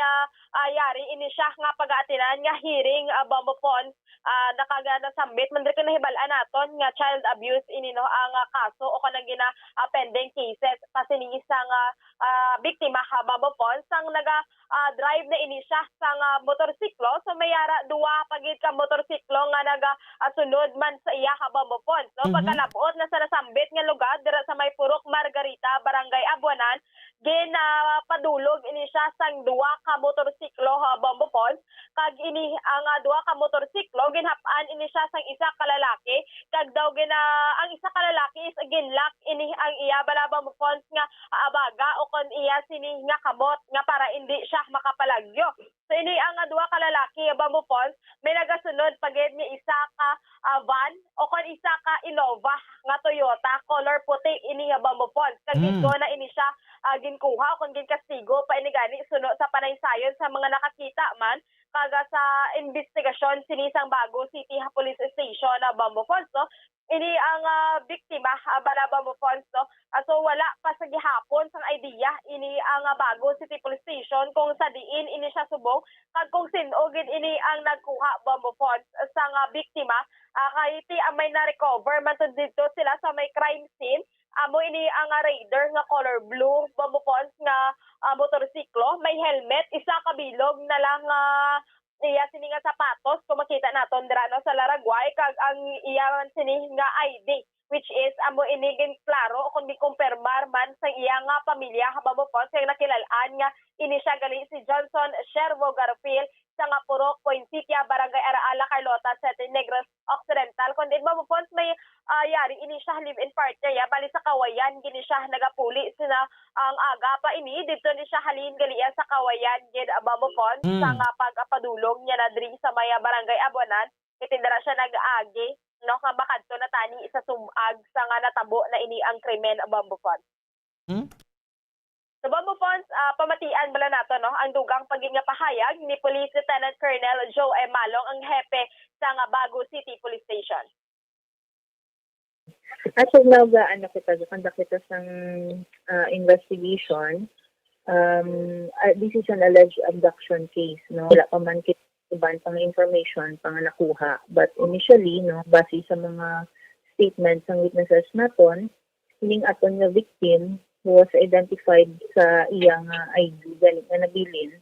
Speaker 1: yari ini siya nga pag-aatinan nga hearing Bambo Falls nakagana sambit man diri nahibalaan naton nga child abuse ini no ang kaso o kanang pending cases pasini isang biktima Bambo Falls sang drive na ini siya sang motorsiklo. So mayara duwa pagid ka motorsiklo nga sunod man sa iya Bambo Falls, no? Pagkalabot na sa nasambit nga lugar dira sa may Purok Margarita, Barangay Abuanan, padulog ini siya sang duwa ka motorsiklo Bambo Falls. Kag ini ang duwa ka motorsiklo ginhapan ini siya sang isa ka lalaki, kag daw ang isa ka lalaki is ginlock ini ang iya Bambo Falls nga abaga o kon iya sini nga kamot nga para hindi siya makapalagyo. So ini ang duwa ka lalaki Bambo Falls may nagasunod pagid ni isa ka van o kon isa ka Innova nga Toyota color puti ini Bambo Falls. Kag dito na ini siya ginkuha kon ginkastigo pa ini gani sunod sa panaysayon sa mga nakakita man kaga sa investigasyon sinisang Bago City Police Station Bambo Falls, no? Ini ang biktima Bambo Falls, no? So wala pa sa gihapon sang idea ini ang Bago City Police Station kung sa diin ini siya subong kag kung sino gid ini ang nagkuha Bambo Falls sang biktima. Kay ti may na-recover man dito sila sa may crime scene. Amo ini ang raider nga color blue Bambo Falls nga motorsiklo, may helmet, isa kabilog na lang iya sini nga sapatos kung makita naton dira no sa Laragway, kag ang iya sini nga ID which is amo ini gin klaro kung di kumpirmar man sa iya nga pamilya Bambo Falls kay nakilalaan nga ini siya gali si Johnson Shervo Garfield sa nga Purok Point City, Barangay Araal, La Carlota, City, Negros Occidental. Kundi Bambo Falls may yari ini siya live-in partner bali sa Kawayan gini siya nagapuli sina ang aga pa ini dito ni siya halin galiya sa Kawayan gid Bambo Falls sa nga pagpadulong niya na diri sa may Barangay Abuanan. Itindara siya nag-agi no nga makadto na tani isa sumag sa nga natabo na ini ang krimen Bambo Falls. Sa Bambo Falls, pamatian bala nato no ang dugang paging pahayag ni Police Lieutenant Colonel Joe M. Malong, ang hepe sa nga Bago City Police Station.
Speaker 11: Actually, conduct kita sang investigation. This is an alleged abduction case, no? Wala pa man iban pang information pang nakuha. But initially, no, base sa mga statements ng witnesses naton, hiling aton nga victim who was identified sa iyang ID galing nga nabilin.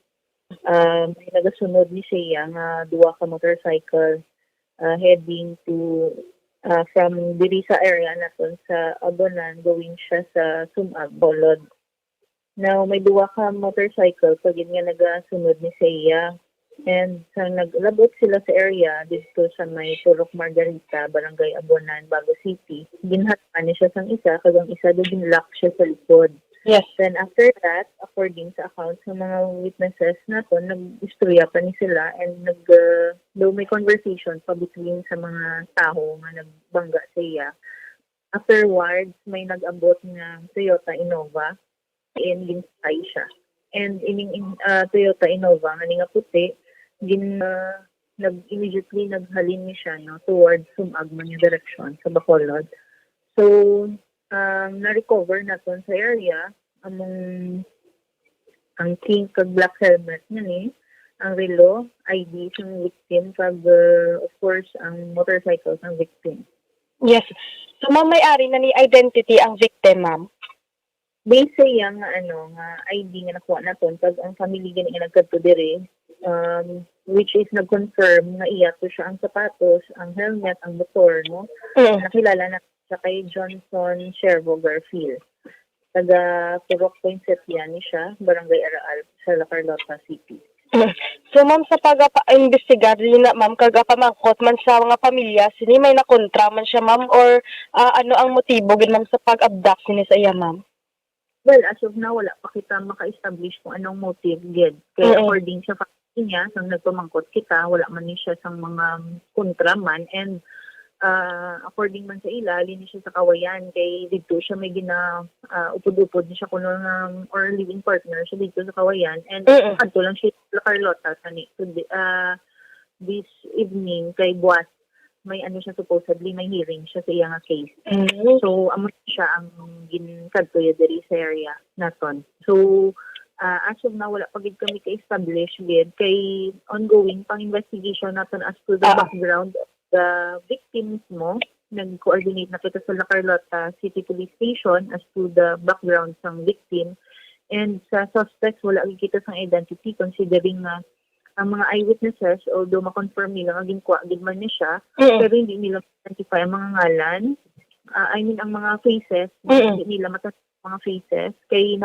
Speaker 11: May nagasunod ni siya nga duwa ka motorcycle heading to from diri sa area naton sa Abuanan going siya sa Sumag, Bolod. Now may duwa ka motorcycle pagid nga nagasunod ni siya, and sa naglabot sila sa area dito sa may Purok Margarita, Barangay Abuanan, Bago City, ginhatan niya siya sang isa kag ang isa do ginlock siya sa likod. Yes. Then after that, according sa accounts ng mga witnesses naton, nag-istorya pa ni sila and may conversation pa between sa mga tao nga nagbangga sa iya. Afterwards, may nag-abot nga Toyota Innova and ginsay siya. And ining Toyota Innova nga nga puti, immediately naghalin ni siya no, towards Sumag man yung direction sa Bacolod. So, na-recover naton sa area among ang king kag black helmet niya ni, ang relo, ID ng victim, kag of course ang motorcycle ng victim.
Speaker 1: Yes. So ma'am, may-ari na ni identity ang victim, ma'am?
Speaker 11: Base siya nga nga ID nga nakuha naton pag ang family gani nga nagkadto diri, which is nag-confirm nga iya to siya ang sapatos, ang helmet, ang motor, no? Nakilala na siya kay Johnson Shervo Garfield. Taga Purok Point Setian siya, Barangay Araal, sa La Carlota City.
Speaker 1: So ma'am, sa pag-imbestigar din na ma'am, pamangkot man sa mga pamilya, sini may nakontra man siya ma'am, or ano ang motibo gid ma'am sa pag-abduct sini sa iya ma'am?
Speaker 11: Well, as of now, wala pa kita maka-establish kung anong motive gid. Kaya according sa family niya, sang nagpamangkot kita, wala man ni siya sang mga kontra man, and according man sa ila, alin siya sa kawayan, kay dito siya may upod-upod ni siya kuno or living partner siya dito sa kawayan, and adto lang siya sa Carlota tani. So, this evening, kay Buwas, may siya supposedly, may hearing siya sa iyang case. So, amo siya ang ginkadtoya diri sa area naton. So, as of now, wala pa gid kami ka-establish gid, kay ongoing pang investigation naton as to the background of the victims mo. Nag-coordinate na kita sa La Carlota City Police Station as to the background sang victim. And sa suspects, wala gid kita sang identity, considering nga ang mga eyewitnesses, although ma-confirm nila nga ginkuha gid man ni siya, pero hindi nila identify ang mga ngalan. Ang mga faces, hindi nila matasa mga faces, kay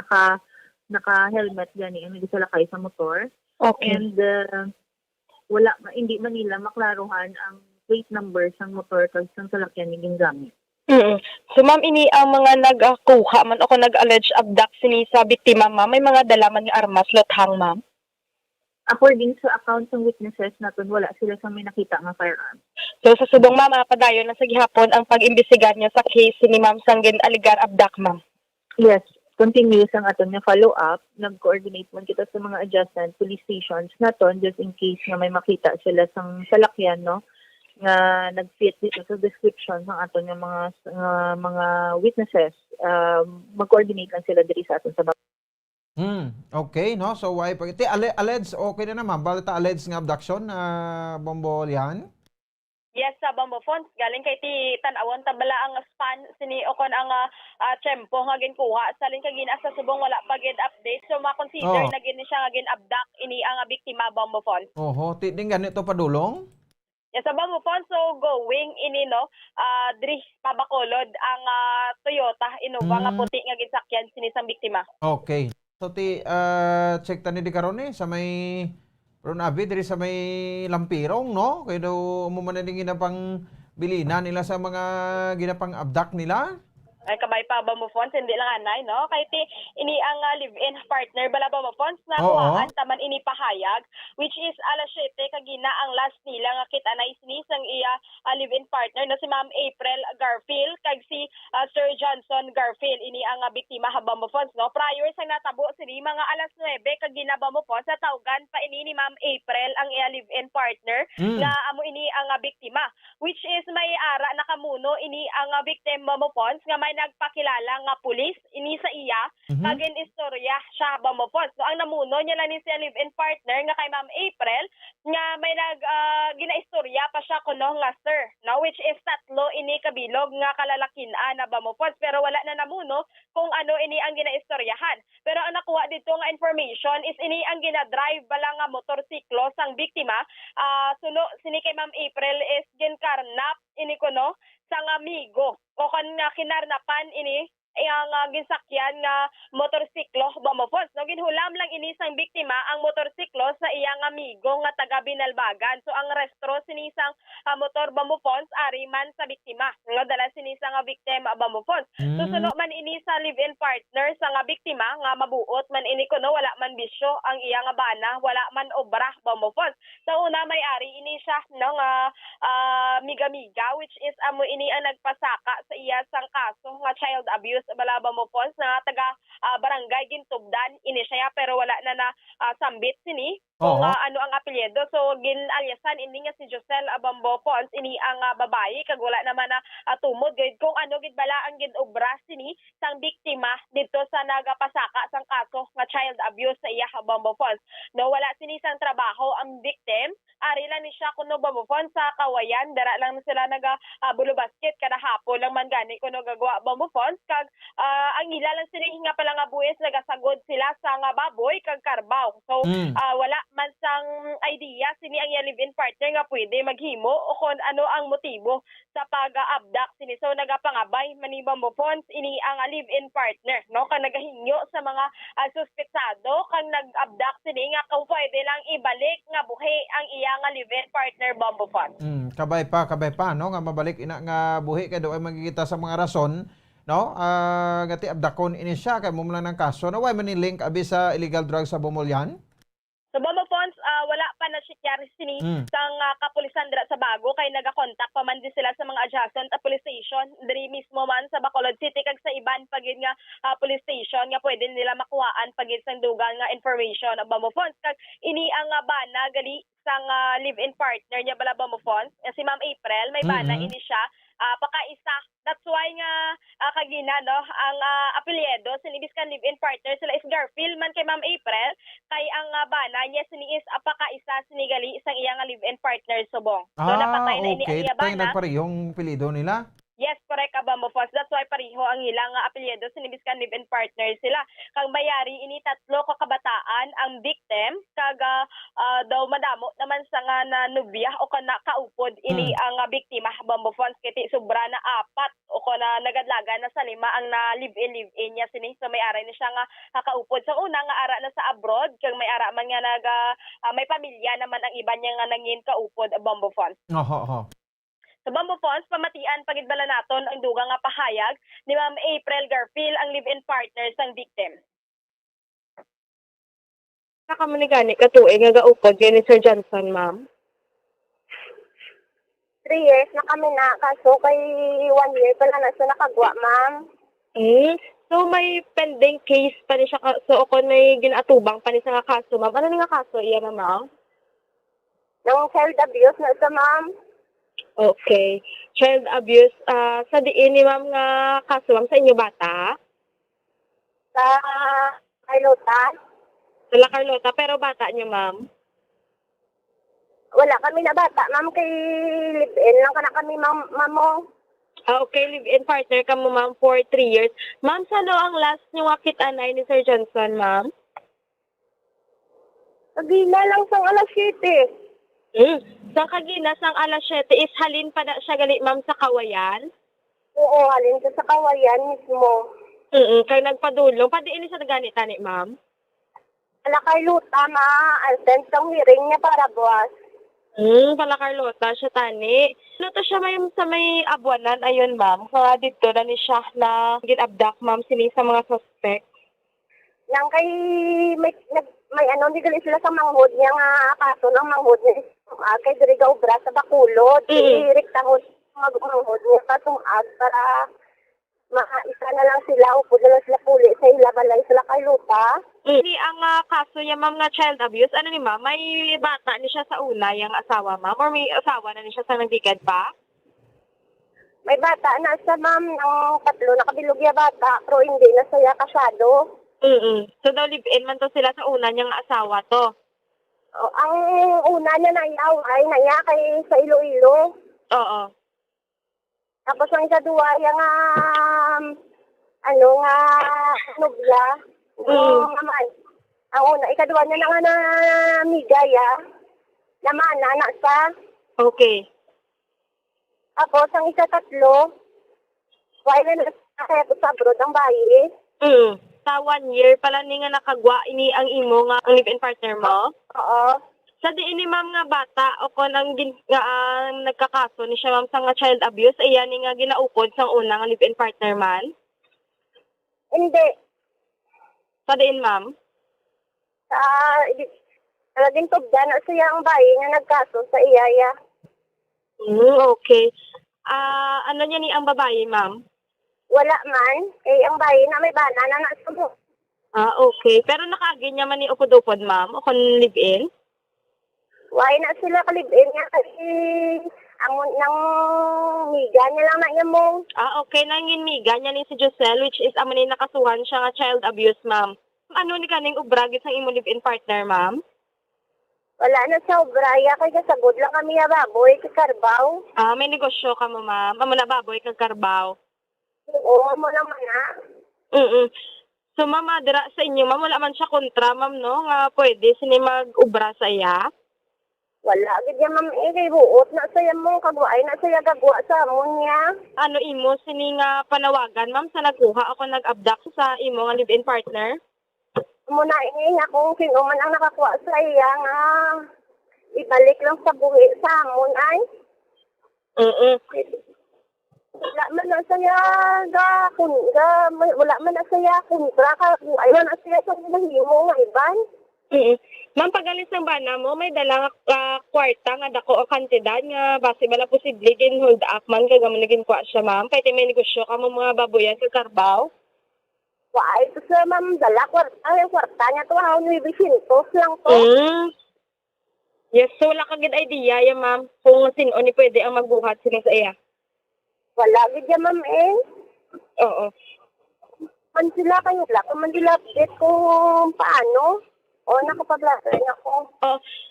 Speaker 11: naka-helmet gani ang nagsalakay sa motor. And hindi man nila maklaruhan ang plate number sa motor kag sang salakyan ni gingamit.
Speaker 1: So ma'am, ini ang mga nagkuha man o nag-allege abduct sini sa biktima ma'am, may mga dalaman nga armas lothang ma'am?
Speaker 11: According sa accounts ng witnesses natin, wala sila sa may nakita nga firearm.
Speaker 1: So sa subong ma'am, padayon na sa gihapon ang pag-imbestigar niya sa case ni ma'am sang gin-aligar abduct ma'am?
Speaker 11: Yes, continuous ang aton nga follow-up. Nag-coordinate man kita sa mga adjacent police stations naton just in case nga may makita sila sang salakyan, no, nga nag-fit dito sa description ng aton nga mga witnesses. Mag-coordinate lang sila diri sa aton sa
Speaker 7: Okay, no? So, why pag alleged, okay na naman. Balita alleged nga abduction na Bombo Lihan?
Speaker 1: Yes, sa Bombo Phones. Galing kay ti Tanawon, tabala ang span, sini okon ang tiyempo nga ginkuha. Salin ka gina sa subong wala pa gid update. So, ma-consider na gini siya nga gin-abduct ini ang biktima Bombo Phones.
Speaker 7: Oho, tiding ganito padulong?
Speaker 1: Yes, sa Bombo Phones, so going ini, no, diri pabakolod ang Toyota Innova nga puti nga ginsakyan sini sang biktima.
Speaker 7: Okay. So, check tani di karon sa may Ronavi, diri sa may Lampirong, no? Kaya daw umuman na din ginapang bilina nila sa mga ginapang abduct nila.
Speaker 1: Ay kabay pa Bombo Phones, hindi lang anay, no? Kahit ini ang live-in partner bala Bombo Phones na kuhaan taman ini pahayag, which is alas 7 kagina ang last nila nga kita na isnis ang iya live-in partner na si Ma'am April Garfield kag si Sir Johnson Garfield. Ini ang biktima ha Bombo Phones, no? Prior sa natabo sini mga alas 9 kagina Bombo Phones sa tawgan pa ini ni Ma'am April ang iya live-in partner nga amo ini ang biktima, which is may ara nakamuno ini ang biktima Bombo Phones nga may nagpakilala nga pulis ini sa iya kagin istorya siya Bombo Phones. So ang namuno niya lang ni siya live-in partner nga kay Ma'am April nga may ginaistorya pa siya kuno nga sir, no, which is tatlo ini kabilog nga kalalakin-an na Bombo Phones, pero wala na namuno kung ano ini ang ginaistoryahan. Pero ang nakuha dito nga information is ini ang ginadrive bala nga motorsiklo sang biktima. Suno sini kay Ma'am April is ginkarnap ini kuno sang amigo o kan nga kinarnapan ini ang ginsakyan nga motorsiklo Bombo Phones. No, ginhulam lang ini sang biktima ang motorsiklo sa iyang amigo nga taga Binalbagan. So ang restro sinisang motor Bombo Phones ari man sa biktima. Nga dala sinisang biktima Bombo Phones. So suno man ini sa live-in partner sa nga biktima nga mabuot man ini kuno wala man bisyo ang iya nga bana, wala man obra Bombo Phones. Sa una may ari ini siya no nga miga-miga, which is amo ini ang nagpasaka sa iya sang kaso nga child abuse bala Bombo Phones na taga barangay Gintubdan ini siya, pero wala na sambit sini kung ano ang apelyido. So ginalyasan ini nga si Josel Bombo Phones ini ang babae kag wala naman na tumod gid kung ano gid bala ang gidobra sini sang biktima dito sa nagapasaka sang kaso nga child abuse sa iya Bombo Phones. No, wala sini sang trabaho ang victim ari lang ni siya kuno bamufon sa kawayan, dara lang na sila bulo basket kada hapon lang man gani kuno gagawa bamufon kag ang ila lang sila hinga pala nga buhis nagasagod sila sa nga baboy kag karbaw. So wala man sang idea sini ang live-in partner nga pwede maghimo o kung ano ang motibo sa pag-abduct sini. So nagapangabay manibang mo phones ini ang live-in partner no kang nagahinyo sa mga suspetsado kang nag-abduct sini nga kung pwede lang ibalik nga buhi ang iya nga live-in partner bombo phone.
Speaker 7: Kabay pa no nga mabalik ina nga buhi kay do ay magkikita sa mga rason no gati abdakon ini siya kay mo lang ng kaso na why man link abi sa illegal drugs sa Bomolyan.
Speaker 1: So Bombo Phones, wala pa na siya sini sang kapulisan dira sa Bago kay nagakontak pa man din sila sa mga adjacent police station diri mismo man sa Bacolod City kag sa iban pagid nga police station nga pwede nila makuhaan pagid sang dugang nga information ng Bombo Phones kag ini ang bana gali sang live-in partner niya bala Bombo Phones si Ma'am April may bana ini siya pakaisa. That's why nga kagina no ang apelyido sinibis kan live-in partner sila is Garfield man kay Ma'am April kay ang bana niya sini is pakaisa sinigali isang iya nga live-in partner subong. So napatay na ini ang iya bana.
Speaker 7: Nagparehong apelyido nila.
Speaker 1: Yes, correct ka Bombo Phones. That's why pareho ang ilang apelyido sinibis kan live-in partner sila. Kang bayari ini tatlo ka kabataan ang victim kag daw madamo naman sa nga na nubya o kana kaupod ini ang biktima Bombo Phones kiti sobra na 4 o kana nagadlaga na sa 5 ang na live-in niya sini. So may ara ni siya nga kaupod sa una nga ara na sa abroad kag may ara man nga may pamilya naman ang iba niya nga nangin kaupod Bombo Phones. Sa Bombo Phones, pamatian pagid bala naton ang dugang nga pahayag ni Ma'am April Garfield ang live-in partner sang victim.
Speaker 11: Saka man ni gani katuig nga gaupod kay ni Sir Johnson, ma'am.
Speaker 3: 3 years na kami na kaso kay 1 year pa na sa nakagwa, ma'am.
Speaker 11: So may pending case pa ni siya so kon may ginatubang pa ni sa nga kaso, ma'am. Ano ni nga kaso iya, ma'am?
Speaker 3: Nang child abuse na sa ma'am.
Speaker 11: Okay. Child abuse sa diin ni ma'am nga kaso, ma'am, sa inyo bata?
Speaker 3: Sa Carlota.
Speaker 11: Sa Carlota, pero bata niyo, ma'am?
Speaker 3: Wala kami na bata, ma'am, kay live-in lang ka na kami, ma'am mo.
Speaker 11: Okay, live-in partner ka mo, ma'am, for 3 years. Ma'am, saan ang last niyo wakit-anay ni Sir Johnson, ma'am?
Speaker 3: Kagina lang sang alas 7.
Speaker 11: Sa kagina sang alas 7 is halin pa na siya gali, ma'am, sa Kawayan?
Speaker 3: Oo, halin sa Kawayan mismo.
Speaker 11: Kaya nagpadulong. Padiin siya nagani tani, ma'am?
Speaker 3: Ala Carlota, ma-attend ang hearing niya para buwas.
Speaker 11: Pala Carlota, siya tani. Ano to siya sa may abuanan, ayun, ma'am. Kaya dito na ni siya na gin-abduct, ma'am, sini sa mga suspect.
Speaker 3: Nang kay may ano, hindi gali sila sa manghod niya nga kaso ng manghod niya. Kay diriga ubra sa Bacolod. Direktahon manghod niya katungag para isa na lang sila, upod na lang sila puli sa ilabalay sila kay Lupa.
Speaker 11: Hindi ang kaso niya, ma'am, nga child abuse. Ano ni ma'am? May bata ni siya sa una, yung asawa, ma'am? Or may asawa na ni siya sa nagdigad pa?
Speaker 3: May bata na siya, ma'am, ng 3 na kabilugya bata, pero hindi na siya kasyado.
Speaker 11: So daw live-in man to sila sa una niyang asawa to?
Speaker 3: Ang una niya ay naya kay sa Iloilo.
Speaker 11: Oo.
Speaker 3: Tapos ang ikaduwa, yung nubla. Naman. Ang una, ikaduwa niya na nga na migaya. Naman, anak sa.
Speaker 11: Okay.
Speaker 3: Tapos ang isa-3, why na kaya sa abroad ang bayi.
Speaker 11: Sa 1 year pala ni nga nakagwa ini ang imo nga ang live-in partner mo?
Speaker 3: Oo.
Speaker 11: Sa diin ni ma'am nga bata o kon ang nagkakaso ni siya, ma'am, sa nga child abuse, ayan ni nga ginaupod sa una nga live-in partner man?
Speaker 3: Hindi.
Speaker 11: Sa diin, ma'am?
Speaker 3: Sa din tugdan o siya ang bayi nga nagkaso sa iyaya.
Speaker 11: Okay. Ano niya ni ang babae, ma'am?
Speaker 3: Wala man. Ang bayi na may bana na nasubo.
Speaker 11: Okay. Pero nakaagin niya man ni upod-upod, ma'am? O kon live-in?
Speaker 3: Why na sila kalib-in nga kasi ang nang miga niya lang na iya mo.
Speaker 11: Okay. Nangin miga niya ni si Giselle, which is amo ni nakasuhan siya nga child abuse, ma'am. Ano ni kaning ubragit sa imo live-in partner, ma'am?
Speaker 3: Wala na sa obraya, kaya sagod lang kami ya baboy, kay Carbaw.
Speaker 4: May negosyo ka mo, ma'am. Amo na baboy kag Carbaw.
Speaker 3: Oo, mo naman na.
Speaker 4: So, ma'am, dira sa inyo, ma'am, wala man siya kontra, ma'am, no? Nga pwede, sini mag-ubra sa iya?
Speaker 3: Wala, gid ma'am, kay buot na saya mo, kagwaay na saya gagwa sa amon niya.
Speaker 4: Ano imo, sini nga panawagan, ma'am, sa nagkuha ako nag-abduct sa imo nga live-in partner?
Speaker 3: Muna nga kung sino man ang nakakuha sa iya nga ibalik lang sa buhi sa amon ay. Wala man na saya wala man na saya kontra ka ayun na siya sa himo nga iban.
Speaker 4: Ma'am, pagalis ng bana mo, may dalang kwarta nga dako o kantidad nga base bala posible gin hold up man kag mo naging kuha siya, ma'am. Kay may negosyo ka mo mga baboyan sa Carbaw.
Speaker 3: Why, ito sa ma'am, dala kwarta niya to, how ni Vicente lang to.
Speaker 4: Yes, so wala ka gid idea ya, ma'am, kung sino ni pwede ang magbuhat sila sa iya.
Speaker 3: Wala gid ya, ma'am,
Speaker 4: Oo.
Speaker 3: Man sila kayo, man sila update kung paano. O, nakapaglasan ako.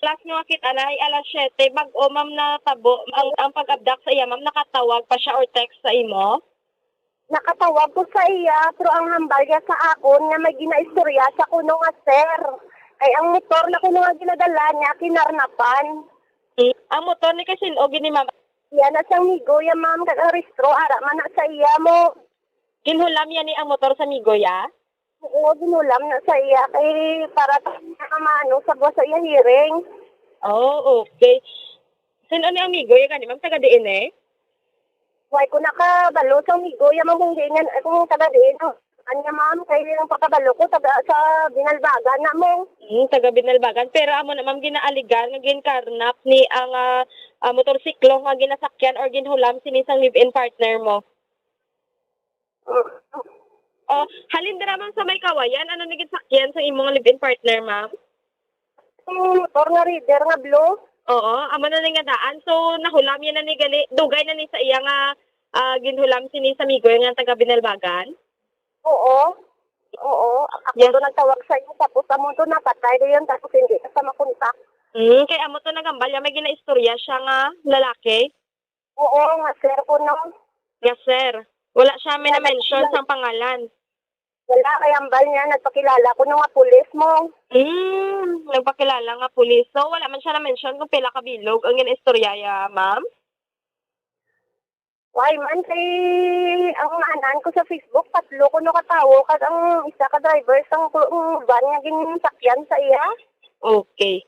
Speaker 4: Last nyo kita na ay alas 7, bag-o, ma'am, na tabo, ang pag-abduct sa iya, ma'am, nakatawag pa siya or text sa imo?
Speaker 3: Nakatawag ko sa iya, pero ang hambal niya sa akon nga may ginaistorya sa kuno nga sir. Ay ang motor na kuno nga ginadala niya, kinarnapan.
Speaker 4: Ang motor ni kasin o gini, ma'am?
Speaker 3: Yan na siyang migo ya, ma'am, kag-aristro, ara man na sa iya mo.
Speaker 4: Ginhulam yan ni ang motor sa migo ya?
Speaker 3: Oo, ginulam na sa iya, kay para nakamano sa buwa sa iya hearing.
Speaker 4: Oh, okay. Sino ni ang migo ya gani, ma'am, taga diin eh?
Speaker 3: Why ko nakabalo sa migo, yung mga hingan, kung taga din, anya ma'am, kayo yung pakabalo ko, taga sa Binalbagan na mo.
Speaker 4: Taga Binalbagan, pero amo na ma'am ginaaligan, nga ginkarnap ni ang motorsiklo nga ginasakyan or ginhulam sinisang live-in partner mo. Halin dira ma'am sa may kawayan, ano na ginsakyan sa imong live-in partner, ma'am?
Speaker 3: Motor nga reader nga blue.
Speaker 4: Oo, amo na nga daan. So, nahulam yan na ni gali. Dugay na ni sa iya nga ginhulam sini sa migo nga taga Binalbagan.
Speaker 3: Oo. Ako to nagtawag sa iyo, tapos amo to napatay doon, tapos hindi ka sa makontak.
Speaker 4: Kay amo to nagambal, may ginaistorya siya nga lalaki.
Speaker 3: Oo, nga sir ko no.
Speaker 4: Yes, sir. Wala siya may na-mention sa pangalan.
Speaker 3: Wala, kay ambal niya, nagpakilala ko nung nga pulis mo.
Speaker 4: Nagpakilala nga pulis. So, wala man siya na-mention kung pila kabilog ang ginaistorya ya, ma'am?
Speaker 3: Why man, kay ang anan ko sa Facebook, 3 ko no katawo, kag ang isa ka driver sang van nga ginsakyan sa iya.
Speaker 4: Okay.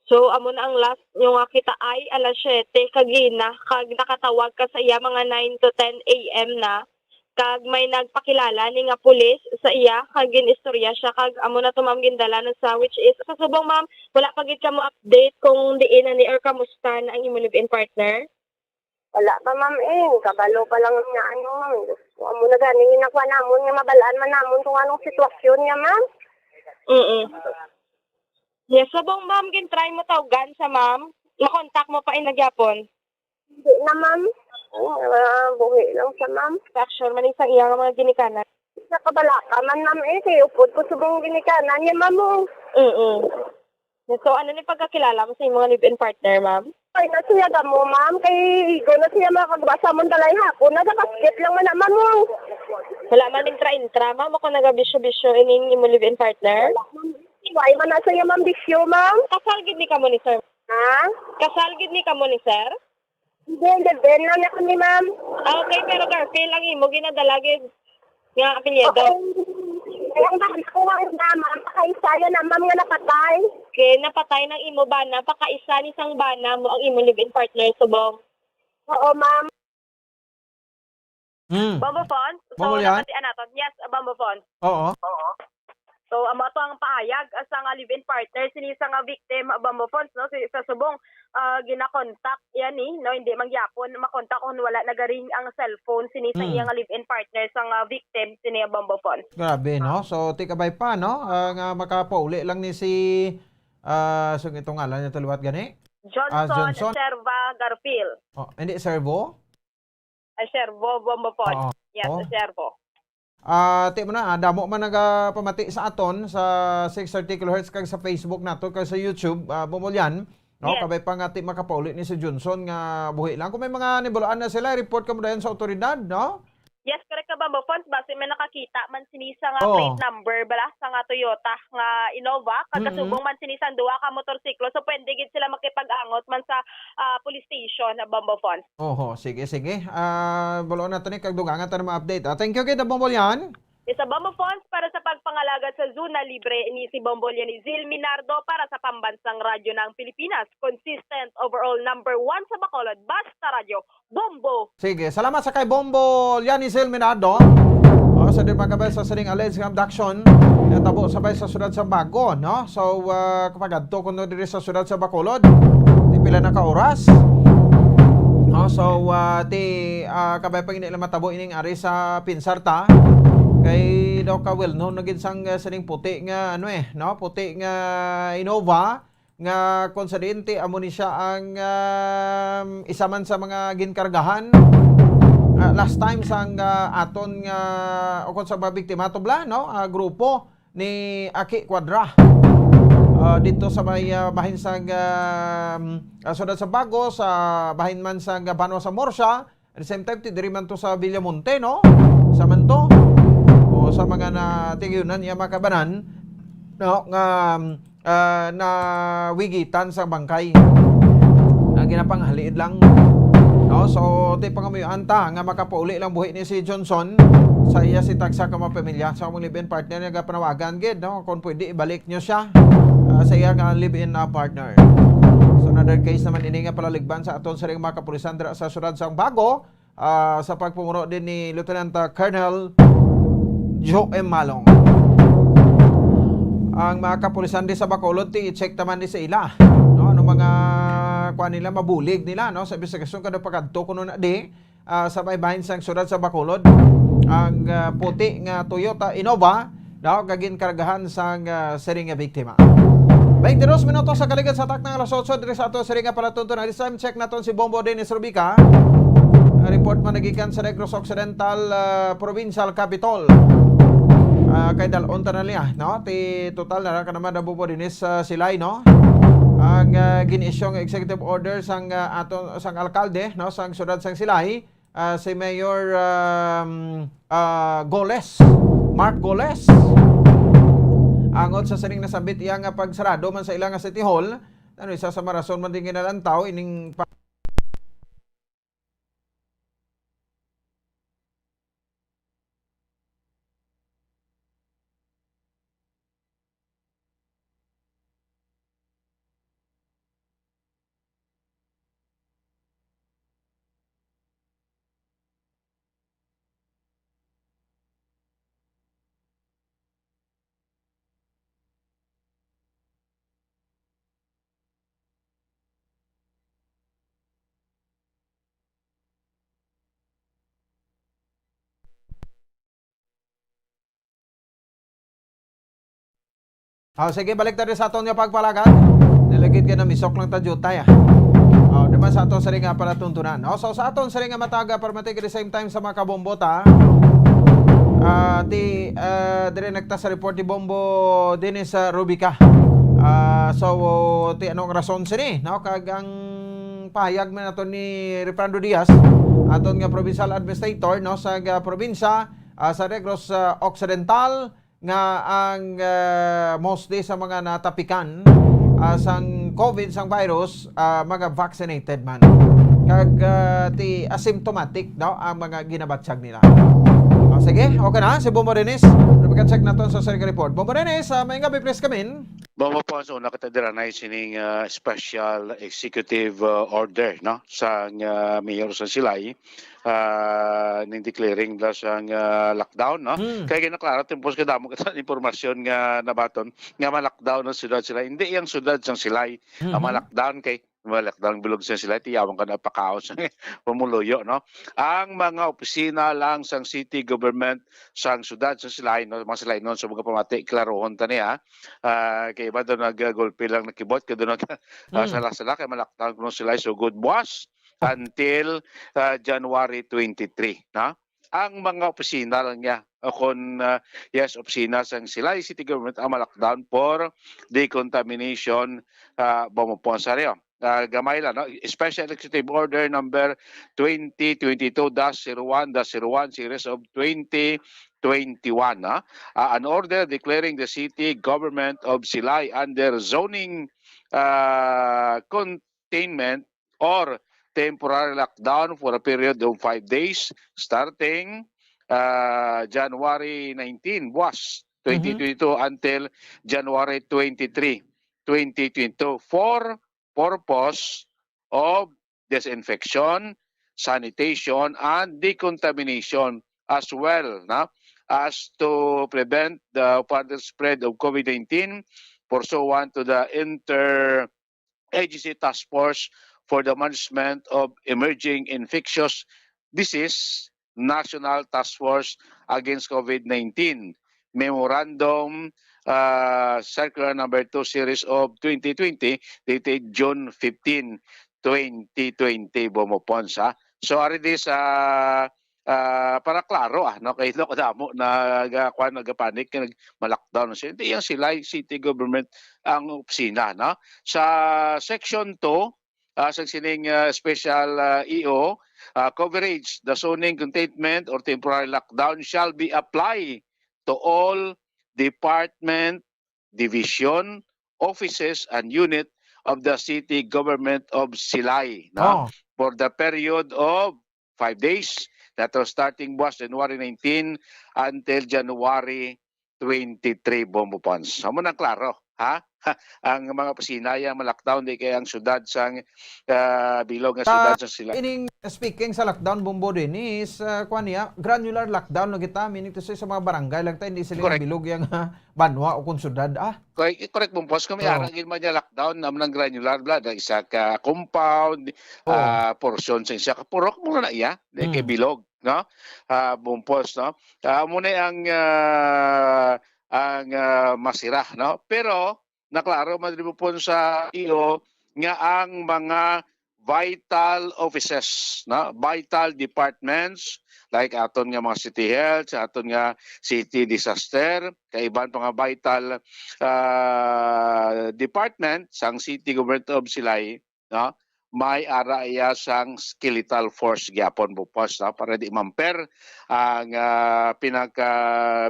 Speaker 4: So, amo na ang last nyo nga kita ay alas 7 kagina, kag nakatawag ka sa iya mga 9 to 10 a.m. na. Kag may nagpakilala ni nga pulis sa iya, kag ginistorya siya, kag amo na to ma'am gindala na sa which is, sa subong ma'am, wala pa gid ka mo update kung diin na ni or kamusta na ang imo live-in partner?
Speaker 3: Wala pa ma'am kabalo pa lang nga ano ma'am. Amo na ganing nakuha namon nga mabalaan man namon kung anong sitwasyon niya ma'am.
Speaker 4: Yes, subong ma'am, gin-try mo tawagan sa ma'am. Ma-contact mo pa nagyapon.
Speaker 3: Hindi na ma'am. Buhi lang sa ma'am.
Speaker 4: Action man isang iyang mga ginikanan.
Speaker 3: Nakabalaka man ma'am kay upod ko subong ginikanan niya ma'am.
Speaker 4: So ano ni pagkakilala mo sa iyong mga live-in partner, ma'am?
Speaker 3: Ay, nasiya ka mo ma'am. Kay Igo na siya makagbasa mong dalay hapon. Nagkakasket lang man naman mo.
Speaker 4: Wala man intra-intra, ma'am. Ako nagabisyo-bisyo ining imo live-in partner.
Speaker 3: Why man na siya ma'am bisyo ma'am?
Speaker 4: Kasal gid ni kamo ni sir.
Speaker 3: Ha?
Speaker 4: Kasal gid ni kamo ni sir?
Speaker 3: Hindi, ben lang ako ni ma'am.
Speaker 4: Okay, pero Garfield lang imo ginadalagid nga apelyido.
Speaker 3: Kaya ang bakit ko nga ma'am, pakaisaya na ma'am nga napatay.
Speaker 4: Okay, napatay ng imo bana, pakaisa ni sang bana mo ang imo live-in partner subong.
Speaker 3: Oo, ma'am.
Speaker 1: Bamboo Phone?
Speaker 7: Bamboo yan?
Speaker 1: Yes, Bamboo Phone.
Speaker 7: Oo.
Speaker 1: So, amo to ang paayag sa nga live-in partner sinisa nga victim Bamboo Phones, no? Sa subong gina-contact yan no? Hindi mangyapon makontak kung wala nagaring ang cellphone sinisa iya nga live-in partner sa nga victim sini Bamboo Phones.
Speaker 7: Grabe, no? So, tikabay pa, no? Nga makapauli lang ni si so itong ngalan niya taluwat gani?
Speaker 1: Johnson Serva Garfield.
Speaker 7: Hindi Servo?
Speaker 1: Servo Bamboo Phones. Yes,
Speaker 7: Oo.
Speaker 1: Servo.
Speaker 7: Ti mo na, damo man nagapamati sa aton sa 630 kHz kag sa Facebook nato kag sa YouTube, Bombolyan. No,
Speaker 1: Yes.
Speaker 7: kabay pa nga ti makapaulit ni si Johnson nga buhi lang. Kung may mga nibulaan na sila, report ka mo dayon sa otoridad, no?
Speaker 1: Yes, correct ka ba, Fonz? Base may nakakita man sinisa nga
Speaker 7: Oo.
Speaker 1: plate number bala sa nga Toyota nga Innova. Kagasubong man sinisan duwa ka motorsiklo. So pwede gid sila makipag-angot man sa police station na Bambo Fonz.
Speaker 7: Oho, sige. Buloon nato ni kag dugangan ta na ma-update. Thank you kay Bombolyan.
Speaker 1: Sa Bambo Fonz para sa pagpangalagad sa Zona Libre ni si Bombolyan ni Zil Minardo para sa pambansang radyo ng Pilipinas. Consistent overall number 1 sa Bacolod. Basta radyo. Bombo!
Speaker 7: Sige, salamat sa kay Bombo Yanisel Minado. Sa din magkabay sa sining alleged abduction na tabo sabay sa syudad sa Bago, no? So, kapag adto kuno diri sa syudad sa Bacolod, di pila na ka oras. So, kabay pang inilang matabo ining ari sa Pinsarta. Kay daw ka well known naging sang sining puti nga no? Puti nga Innova nga konsidente amo ni siya ang isa man sa mga ginkargahan last time sang aton nga ukon sa mga biktima tubla, no? Grupo ni Aki Quadra dito sa may bahin sang syudad sa Bago, sa bahin man sang Banwa sa Morsya, at the same time diri man to sa Villamonte, no? Sa man to o sa mga natiguyunan iya makabanan, no, nga na wigitan sa bangkay na ginapanghaliid lang, no? So ti pangamuyan ta nga makapauli lang buhi ni si Johnson sa iya si tagsa ka mga pamilya sa among live-in partner nga panawagan gid, no? Kung pwede ibalik nyo siya sa iya nga live-in partner. So another case naman ini nga palaligban sa aton sa mga kapulisan dira sa syudad sa Bago, sa pagpumuro din ni Lieutenant Colonel Joe M. Malong. Ang mga kapulisan di sa Bacolod i-check naman di sa ila, no? Ano mga kuan nila mabulig nila, no? Sa investigasyon kada pagadto kuno na di sa baybayin sang syudad sa Bacolod ang puti nga Toyota Innova daw kagin kargahan sang siring nga biktima. 22 minutos sa kaligid sa taknang alas 8 diri sa ato siring nga palatuntunan. This time check naton si Bombo Dennis Rubica. Report man nagikan sa Negros Occidental Provincial Capital. Kay dalon ta na niya, no? Ti total na ka naman Bombo Dennis Silay, no? Ang giniisyong executive order sang aton sang alkalde, no, sang syudad sang Silay, si Mayor Goles, Mark Goles. Angot sa sining nasabit iya nga pagsarado man sa ilang nga City Hall, ano isa sa marason man din ginalantaw ining sige, balik tayo sa aton nga pagpalagad. Nilagid ka na misok lang tajutay, diba sa aton sa ringa para tuntunan. So sa aton sa ringa mataga para matig at the same time sa mga kabombota, dire nagta sa report ni Bombo Dennis Rubica. So ti anong rason sini, no? Kag ang pahayag man aton ni Refrando Diaz, aton nga provincial administrator, no, sa probinsya sa Negros Occidental, nga ang mostly sa mga natapikan sang COVID, sang virus, mga vaccinated man. Kag ti asymptomatic, no, ang mga ginabatsyag nila. Sige, okay na. Si Bombo Dennis. Check natin sa Sarika Report. Bombo Dennis, may gabi, please come in.
Speaker 5: Bombo po, so nakatadira na sining special executive order, no, sa Mayor sa Silay. Ning declaring la siyang lockdown, no? Kaya ginaklaro tempos kada mo kita impormasyon nga nabaton nga ma-lockdown ng siyudad sila. Hindi yang siyudad sang Silay. Ma-lockdown kay ma-lockdown bilog sa Silay tiyawang ka na pakaos pumuluyo, no? Ang mga opisina lang sang city government sang siyudad sa Silay, no, mga Silay noon sa mga pamati klarohon ta niya. Kay iba doon nag-golpe lang nakibot kay doon sala-sala kay ma-lockdown kuno Silay so good boss until January 23, no? ang mga opisina lang niya kung yes, opisina sang Silay City Government ang lockdown for decontamination bumuponsaryo. Gamay lang, no? Special Executive Order number 2022-01-01 series of 2021. An order declaring the city government of Silay under zoning containment or temporary lockdown for a period of 5 days starting January 19 was 2022 until January 23, 2022 for purpose of disinfection, sanitation, and decontamination as well as to prevent the further spread of COVID-19 pursuant to the Inter-Agency Task Force for the Management of Emerging Infectious Disease National Task Force Against COVID-19 Memorandum Circular number 2 series of 2020 dated June 15, 2020 bumupons. So already sa para klaro no kay lo kadamo nagapanik nagma-lockdown siya. Hindi yan sila city government ang opisina sa section 2 sa sining special EO coverage, the zoning containment or temporary lockdown shall be applied to all department, division, offices, and unit of the city government of Silay for the period of 5 days that was starting was January 19 until January 23 bumupons. Amo na klaro, ang mga opisina yang ma-lockdown di kay ang syudad sang bilog nga syudad sa Silay.
Speaker 7: Ining speaking sa lockdown bumbo din is granular lockdown no kita meaning to say sa mga barangay lang tayo hindi sila bilog yang banwa o kung syudad
Speaker 5: Correct bumpos kung may arangin man niya lockdown naman ng granular blood isa ka compound portion sa isa ka purok mo na iya di kay bilog bumpos muna ang masira pero naklaro madribupon sa iyo nga ang mga vital offices vital departments like aton nga mga city health aton nga city disaster kaiban pa nga vital department sang city government of Silay may ara iya sang skeletal force gyapon bupos para di mamper ang pinaka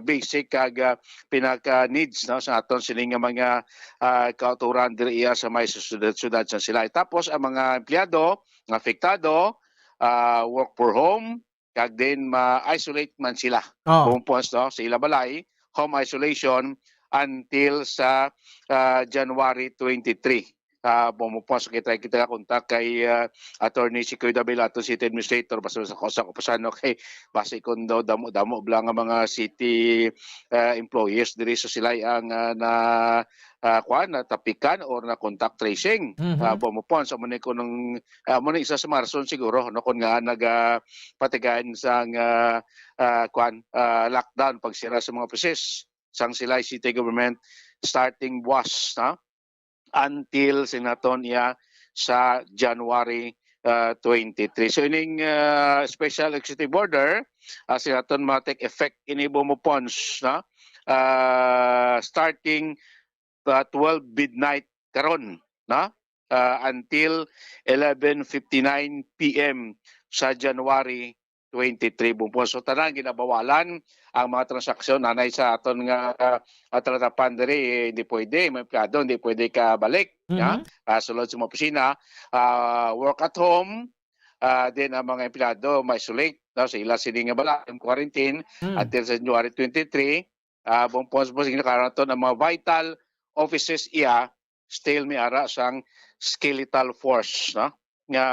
Speaker 5: basic kag pinaka needs sa aton sining mga kauturan diri iya sa may syudad sa Silay. Tapos ang mga empleyado nga apektado work for home kag din ma-isolate man sila bupos sa ila balay home isolation until sa January 23. Bumupos kita kontak kay Attorney Sicoy Dabilato, City Administrator, basta sa Kopasano kay base kung daw damo blang ang mga city employees diri sa Silay ang natapikan or na contact tracing. Bumupon sa muna ko nung muna isa sa Marson siguro kung nga nagpatigaan sang lockdown pagsira sa mga process sang Silay City Government starting was until sinaton niya sa January 23. So ining special executive order sinaton ma-take effect ini bumupons starting 12 midnight karon until 11:59 PM sa January 23 bumupons. So tanang ginabawalan ang mga transaksyon nanay sa aton nga tratapan diri hindi pwede may empleyado hindi pwede ka balik sulod sa mga opisina work at home then ang mga empleyado ma-isolate sa ila sini nga bala quarantine until sa January 23 bumupons ginakaroon ang mga vital offices iya still may ara sang skeletal force nga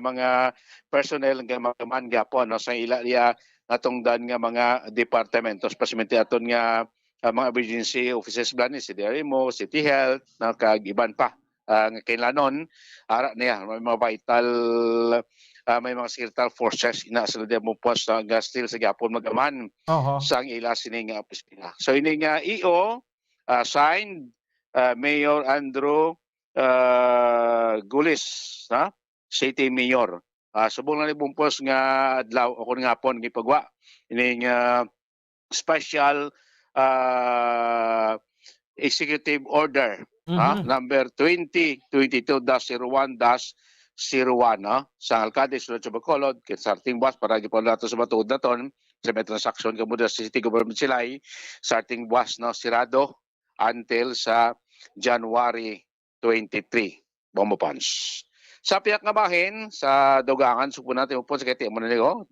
Speaker 5: mga personnel nga magaman gyapon sa ila iya natungdan nga mga departamentos pasimenti aton nga mga emergency offices blan ni CDRMO, City Health kag iban pa nga kailanon ara niya may mga vital may mga skeletal forces ina sila mo post nga still sa gyapon magaman sang ila sini nga opisina. So ini nga EO signed Mayor Andrew Gulis City Mayor subong lang ni bumpos nga adlaw o kun ngapon gipagwa ining special executive order number 2022-01-01 sa alkalde sulod sa Bacolod ket sarting buwas para gipon nato sa matuod naton sa may transaksyon kamuda sa City Government Silay sarting buwas sirado until sa January 23 Bomopons. Sa piyak nga bahin sa Dugangan supo natin po sa kiti mo niyo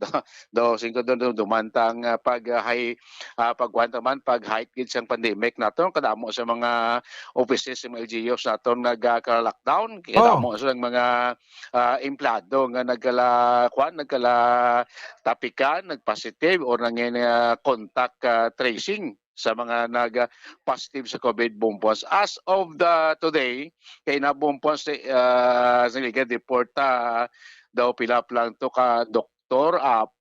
Speaker 5: do 5 dumantang pagkuwanta man pag height gid sang pandemic nato kadamo sa mga offices sa mga LGUs naton nagka-lockdown kadamo sa mga empleyado nga nagkala tapikan nagpositive or nangin contact tracing sa mga nag-positive sa COVID bumpos. As of today, kay na bumpos sa report daw pilap lang to ka doktor, 4,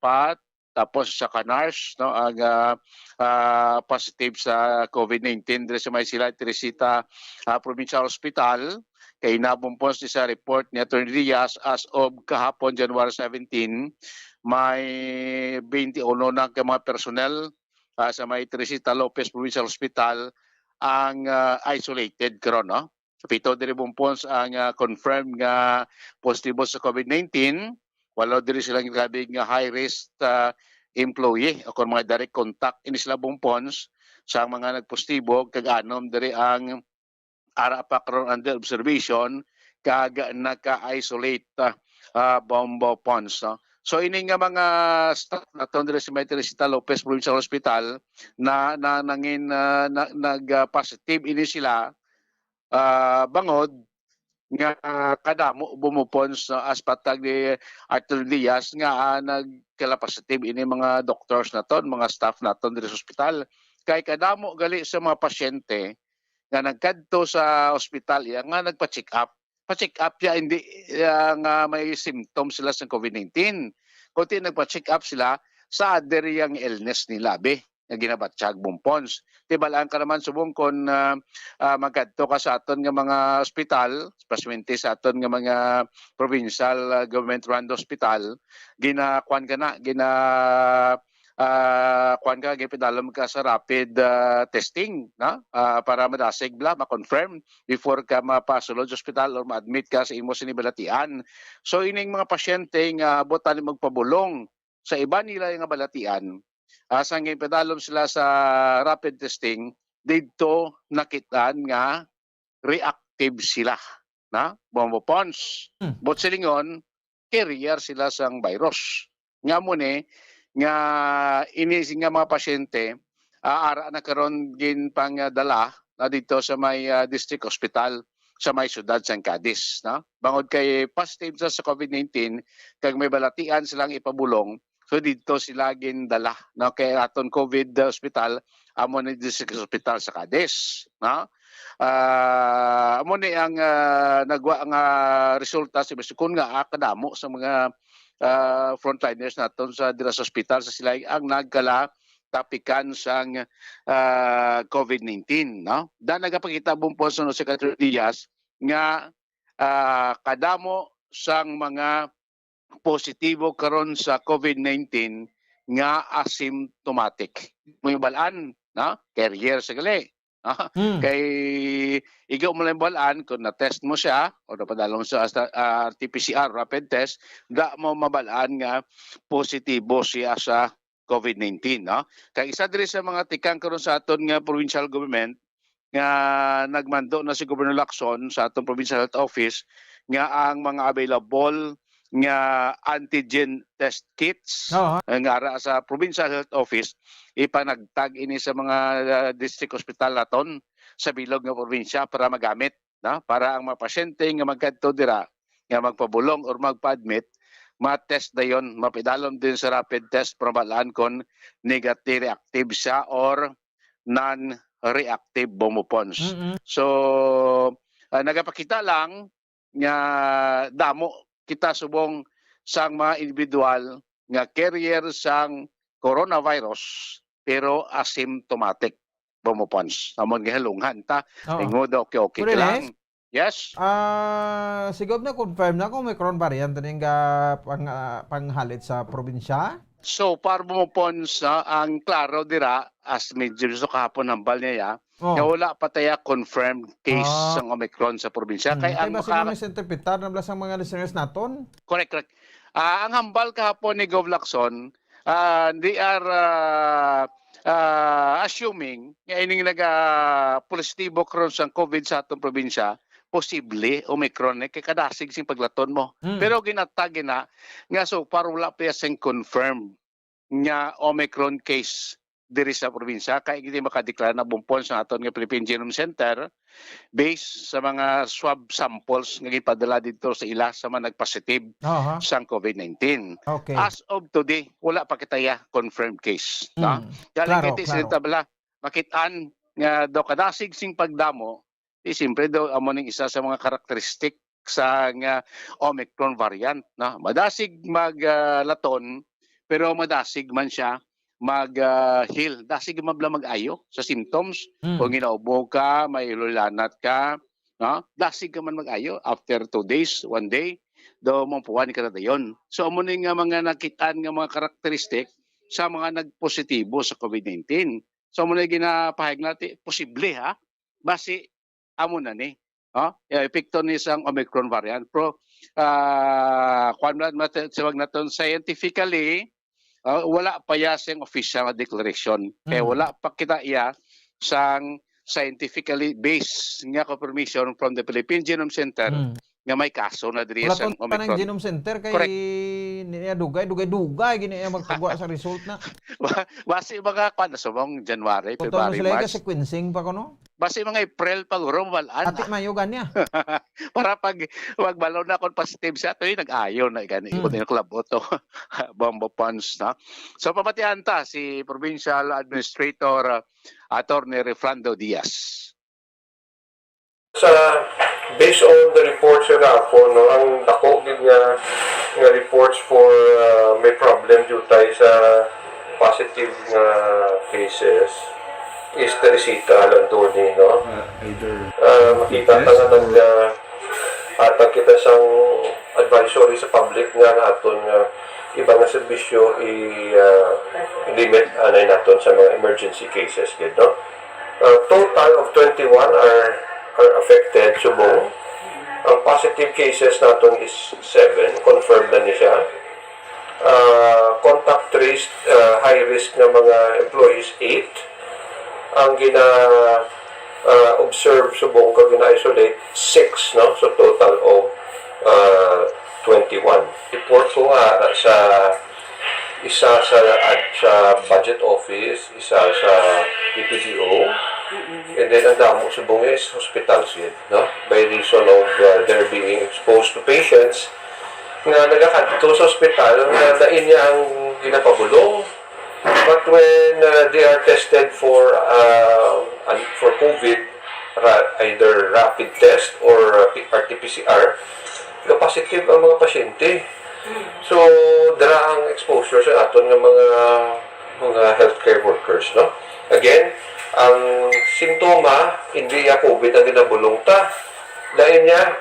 Speaker 5: tapos sa kanars ang positive sa COVID-19 dire sa may sila Teresita Provincial Hospital. Kay na bumpos sa report ni Attorney Diaz as of kahapon January 17, may 21 na mga personnel sa may Teresita Lopez Provincial Hospital ang isolated karon Pito diri bumpons ang confirmed nga positibo sa COVID-19, walo diri silang grabe nga high risk employee o kung mga direct contact ini sila bumpons sa mga nagpositibo kag-anom diri ang ara pa karon under observation kag naka-isolate bumpons So ini nga mga staff naton diri sa may Teresita Lopez Provincial Hospital na nangin nag-positive ini sila bangod nga kadamo bumupons as patag ni Arthur Diaz nga nagkala-positive ini mga doctors naton, mga staff naton diri sa hospital. Kay kadamo gali sa mga pasyente nga nagkadto sa ospital nga nagpa-check up. Pa-check up ya hindi nga may symptoms sila sa COVID-19. Kundi nagpa-check up sila sa other yang illness nila nga ginabatsyag bumpons. Tibalaan ka naman subong kon magkadto ka sa aton nga mga ospital, especially sa aton nga mga provincial government run hospital, ginakuan ka na, gipidalom ka sa rapid testing para madasig ma-confirm before ka mapasulod sa hospital or ma-admit ka sa imo sinibalatian. So ining mga pasyente nga botan magpabulong sa iba nila nga balatian, asang gipidalom sila sa rapid testing, dito nakitaan nga reactive sila bumbopons. Bot silingon carrier sila sang virus. Nga mo nga inising nga mga pasyente ara na karon gin pang dala dito sa may district hospital sa may syudad sang Cadiz bangod kay positive sa COVID-19 kag may balatian silang ipabulong so dito sila gin dala kay aton COVID hospital amo ni district hospital sa Cadiz amo ni ang nagwa nga resulta sa kun nga kadamo sa mga frontliners naton sa dira sa hospital sa sila ang nagkala tapikan sang COVID-19 da nagapakita bumpos no Secretary Diaz nga kadamo sang mga positibo karon sa COVID-19 nga asymptomatic mo balaan carrier sa gali kay ikaw mo lang balaan kung na-test mo siya o napadalong sa RT-PCR rapid test, da mo mabalaan nga positibo siya sa COVID-19. Kaya isa diri sa mga tikang karon sa aton nga provincial government nga nagmando na si Governor Lacson sa aton provincial health office nga ang mga available nga antigen test kits nga ara sa provincial health office ipanagtag ini sa mga district hospital naton sa bilog nga probinsya para magamit para ang mga pasyente nga magkadto dira nga magpabulong or magpa-admit ma-test dayon mapidalom din sa rapid test para malaan kon negative reactive siya or non-reactive bumupons. So nagapakita lang nga damo kita subong sang mga individual nga carrier sang coronavirus pero asymptomatic bumupons. Amon gihalunghan ta ingo daw okay lang. Yes?
Speaker 7: Siguro na confirm na kung Omicron variant ning panghalit sa probinsya.
Speaker 5: So, para mo sa ang klaro dira, as medyo so kahapon hambal niya, nga wala pa tayo confirmed case ng Omicron sa probinsya. Kaya ang
Speaker 7: Kaya ba misinterpretar na ang mga listeners naton?
Speaker 5: Correct. Ang hambal kahapon ni Gov. Lacson, they are assuming nga ining positibo karon sa COVID sa atong probinsya, posible Omicron kay kadasig sing paglaton mo. Pero ginatag na nga so para wala pa sing confirm nga Omicron case diri sa probinsya kay hindi makadeklara na bumpon sa aton nga Philippine Genome Center based sa mga swab samples nga gipadala dito sa ila sa mga nagpositive sa COVID-19.
Speaker 7: Okay.
Speaker 5: As of today, wala pa kitaya confirmed case. Galing kiti sila tabla makitaan nga do kadasig sing pagdamo siyempre daw amo ning isa sa mga karakteristik sa nga Omicron variant. Madasig maglaton pero madasig man siya mag-heal. Dasig mabla mag-ayo sa symptoms. Kung ginaubo ka, may lulanat ka, dasig ka man mag-ayo. After 2 days, 1 day, daw mong puwan ka na dayon. So, amo nga mga nakitaan nga mga karakteristik sa mga nagpositibo sa COVID-19. So, amo na ginapahayag natin, posible base amo na ni. Epekto ni isang Omicron variant. Pero, kung matawag natin scientifically, wala pa ya siyang official declaration. Kaya wala pa kita sang scientifically based nga confirmation from the Philippine Genome Center nga may kaso na diri sa Omicron.
Speaker 7: Wala pa ng Genome Center kay niya dugay gini magtugwa sa result na.
Speaker 5: Base mga subong January,
Speaker 7: February,
Speaker 5: March.
Speaker 7: Sila sequencing pa kuno.
Speaker 5: Base mga April pa guro mabalaan.
Speaker 7: Ati mayo ganya.
Speaker 5: Para pag magbalaw na kon positive siya toy nag-ayo na gani ko din klabo to. Bombo funds na. So pamatian ta si Provincial Administrator Attorney Refrando Diaz.
Speaker 6: Based on the reports sa gapon, ang dako gid nga reports for may problem due tayo sa positive nga cases is Teresita Landoni, makita ta nga atag kita sang advisory sa public nga aton ibang nga serbisyo i-limit anay naton sa mga emergency cases gid, total of 21 are affected subong. Ang positive cases naton is 7, confirmed na ni siya. Contact traced, high risk na mga employees 8. Ang observe subong kag gina-isolate 6, so total of 21. Report ko sa isa sa budget office, isa sa PPGO, and then ang damo subong is hospitals yun, by reason of their being exposed to patients nga nagakadto sa hospital nga dain niya ang ginapabulong, but when they are tested for COVID, either rapid test or RT-PCR, positive ang mga pasyente. So, dara ang exposure sa aton ng mga healthcare workers, Again, ang simptoma hindi ya COVID ang ginabulong ta. Lain niya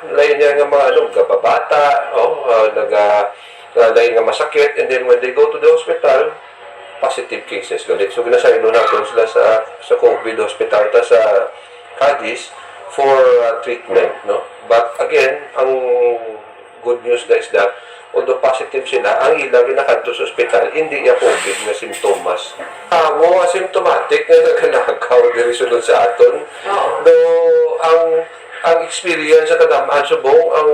Speaker 6: nga mga gababata, lain nga masakit, and then when they go to the hospital, positive cases galit. So, ginasaylo natin sila sa COVID hospital ta sa Cadiz for treatment, But again, ang good news is that although positive sila, ang ilang ginakadto sa ospital, hindi niya COVID na simptomas. Mo asymptomatic na nagalagaw diri sulod sa aton. Though ang experience sa kadamaan subong ang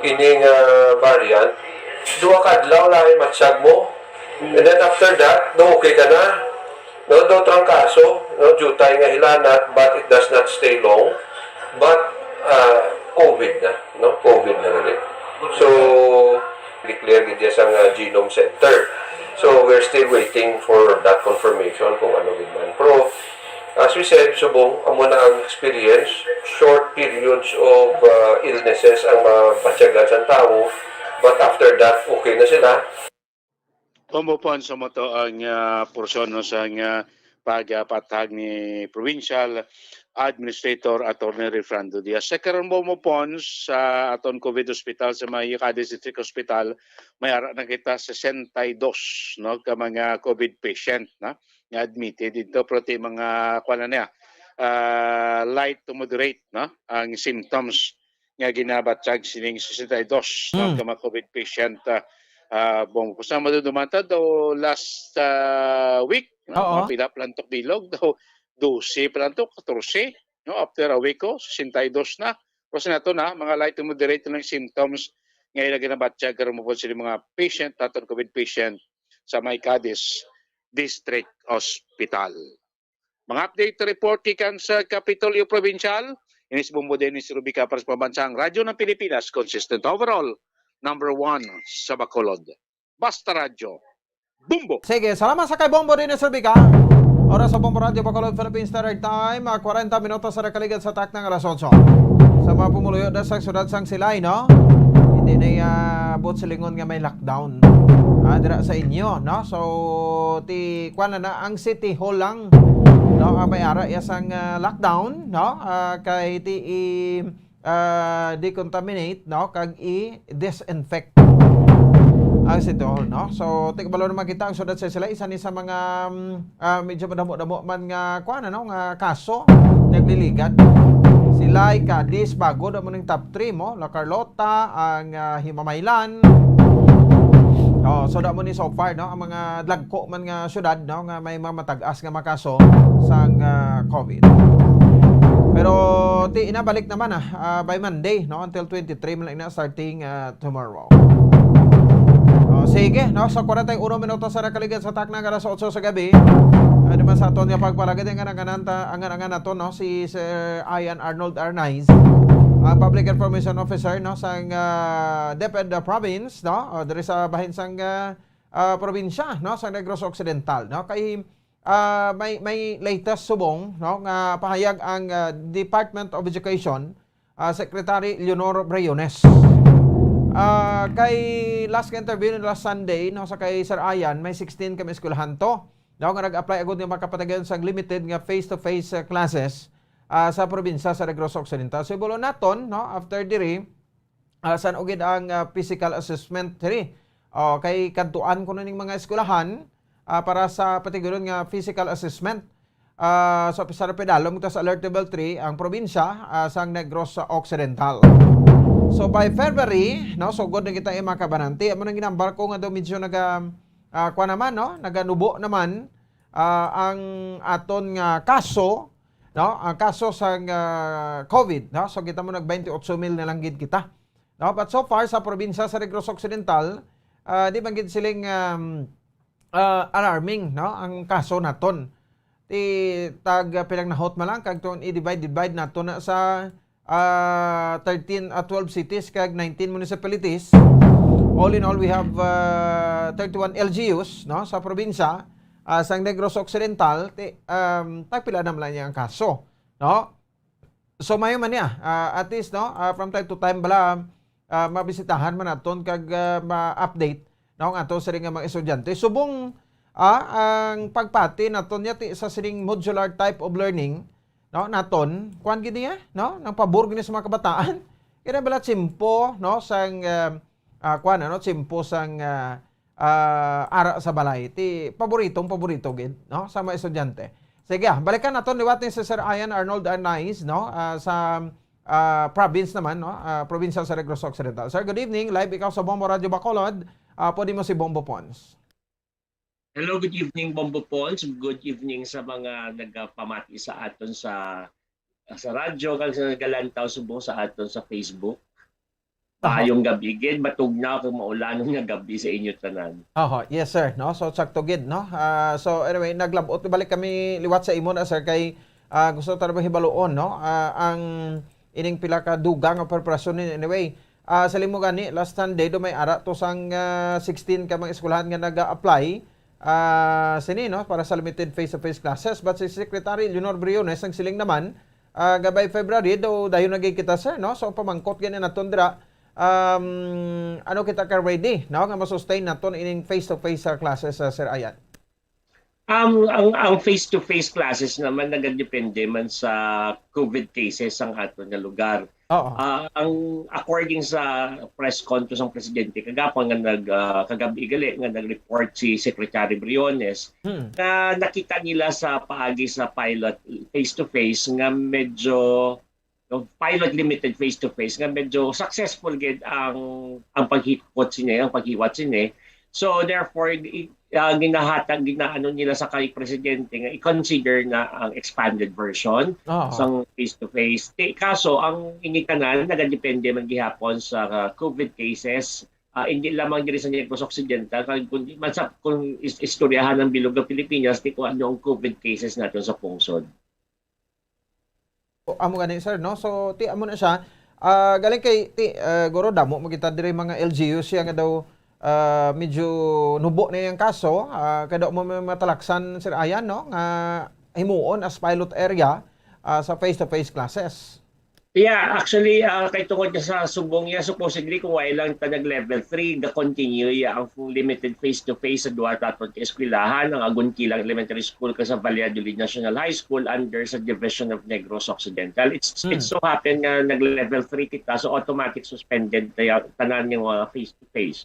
Speaker 6: ining variant, duha ka adlaw lain matsag mo. And then after that, okay ka na. Do trangkaso, jutay nga hilanat, but it does not stay long. But COVID na, COVID na rin. So, declare gid sa Genome Center. So, we're still waiting for that confirmation kung ano gid man. Pero, as we said, subong, amo na ang experience, short periods of illnesses ang mapatyagan sa tao, but after that, okay na sila.
Speaker 5: Pumupon sa mo to ang porsyon sa pagpatag ni Provincial Administrator Attorney Refrando Diaz. Sa karon mo pons sa aton COVID hospital sa may Cadiz District Hospital, may ara na kita 62 no ka mga COVID patient na nga admitted dito proti mga kuan na light to moderate no ang symptoms nga ginabatsag sining 62 no ka mga COVID patient bong sa madudumata daw last week no pila plantok bilog daw 12 plantok 14 no after a week 62 na kasi nato na mga light to moderate lang symptoms ngayon na ginabatsag karon mo po sila mga patient aton COVID patient sa may Cadiz District Hospital. Mga update report kikan sa Kapitolyo Provincial, inis bumbo din si Rubica para sa pambansang radyo ng Pilipinas, consistent overall, number 1 sa Bacolod. Basta Radyo, Bumbo!
Speaker 7: Sige, salamat sa kay Bombo din si Rubica. Oras sa Bombo Radio Bacolod Philippine Standard Time, 40 minutos sa nakaligad sa tak ng alas 8. Sa mga pumuluyo na sa syudad sang Silay, no? Hindi na bot silingon nga may lockdown. Dira sa inyo, no? So, kuan na ang City Hall lang, no? May ara yasang lockdown, no? Kay decontaminate, no? Kag i-disinfect ang City Hall, no? So, tikbalo naman kita ang syudad sa Silay, isa ni sa mga medyo madamo-damo man nga kuan ano nga kaso nagliligat. Silay, Cadiz, Bago na mo ng top 3 mo, La Carlota, ang Himamaylan. So da mo ni so far no ang mga dagko man nga syudad no nga may mga matag-as nga makaso sang COVID. Pero inabalik naman by Monday no until 23 man lang na starting tomorrow. Sige no sa 41 minutos sa nakaligad sa tak ng alas 8 sa gabi. Ano man sa aton nga pagpalagad ang angan nato no si Sir Ian Arnold Arnaiz, Public Information Officer no sang DepEd province no diri sa bahin sang probinsya no sa Negros Occidental no kay may latest subong no nga pahayag ang Department of Education Secretary Leonor Briones. Kay last interview last Sunday no sa kay Sir Ian may 16 kami eskwelahan to no nga nag-apply agud nga makapatagan sang limited nga face-to-face classes sa probinsya sa Negros Occidental. So bulo naton no after diri san ugid ang physical assessment diri. Kay kantuan ko ning mga eskwelahan para sa patiguron nga physical assessment. So pisar pedalom ta sa alert level 3 ang probinsya sang Negros Occidental. So by February no so god na kita makabananti amo nang ginambar ko nga daw medyo kuan naman no naganubo naman ang aton nga kaso no ang kaso sa COVID no so kita mo nag 28,000 na lang gid kita no but so far sa probinsya sa Negros Occidental di man gid siling alarming no ang kaso naton tag pilang nahot man lang kag ton i-divide naton na sa 12 cities kag 19 municipalities. All in all, we have 31 LGUs no, sa probinsya. Sa Negros Occidental, tagpila naman lang niya ang kaso. No? So, mayo man niya. At least, no, from time to time, bala, mabisitahan man naton kag ma-update no, ang ato sa ring mga estudyante. Subong, ang pagpati naton niya sa siring modular type of learning, no, naton, kuan gid niya, no, nang pabor gini sa mga kabataan. Kaya bala tsimpo, no, sang kuan ano tsimpo sang ara sa balay ti paborito gid no sa mga estudyante. Sige, balikan naton liwat ni Sir Ian Arnold Arnaiz no sa province naman no probinsya sa Negros Occidental. Sir, good evening. Live ikaw sa Bombo Radio Bacolod. Pwede mo si Bombo Pons.
Speaker 13: Hello, good evening Bombo Pons. Good evening sa mga nagpamati sa aton sa radyo kag sa nagalantaw subong sa aton sa Facebook. Yung gabi gid matugna kung maulan nga gabi sa inyo tanan.
Speaker 7: Yes sir, no. So sakto gid, no. So anyway, naglabot balik kami liwat sa imo na sir kay gusto ta ba hibaluon, no. Ang ining pila ka dugang nga preparasyon ni anyway. Sa limo gani last Sunday do may ara to sang 16 ka mga eskwelahan nga naga-apply sini no para sa limited face-to-face classes, but si Secretary Leonor Briones ang siling naman gabay February do dayon nagkita sir, no. So pamangkot gani naton dira ano kita ka ready no nga ma-sustain naton ining face-to-face classes Sir Ayan.
Speaker 13: Ang face-to-face classes naman nagadepende man sa COVID cases ang ato na lugar. Ang according sa press conference ng presidente kagapon nga kagabi gali nga nag-report si Secretary Briones na nakita nila sa paagi sa pilot face-to-face nga medyo pilot limited face-to-face nga medyo successful gid ang paghiwat sini. So therefore ginaano nila sa kay presidente nga i-consider na ang expanded version sang face-to-face. Kaso ang inikanan nagadepende man gihapon sa COVID cases, hindi lamang diri sa Negros Occidental kundi man sa kung istoryahan ng bilog ng Pilipinas di ko ano ang COVID cases natin sa pungsod.
Speaker 7: Amo ganin sir no, so ti amo na siya galing kay guro damo magita diri mga LGU siya nga daw medyo nubo na yung kaso kada mo matalaksan sir ayan no nga himuon as pilot area sa face-to-face classes.
Speaker 13: Yeah, actually kay tungod sa subong niya supposedly kung wala lang ta nag-level 3 the continue ang limited face-to-face sa duha taton ka eskwelahan ang Aguntilang Elementary School ka sa Valladolid National High School under sa Division of Negros Occidental. It so happen nga nag-level 3 kita so automatic suspended tanan yung face-to-face.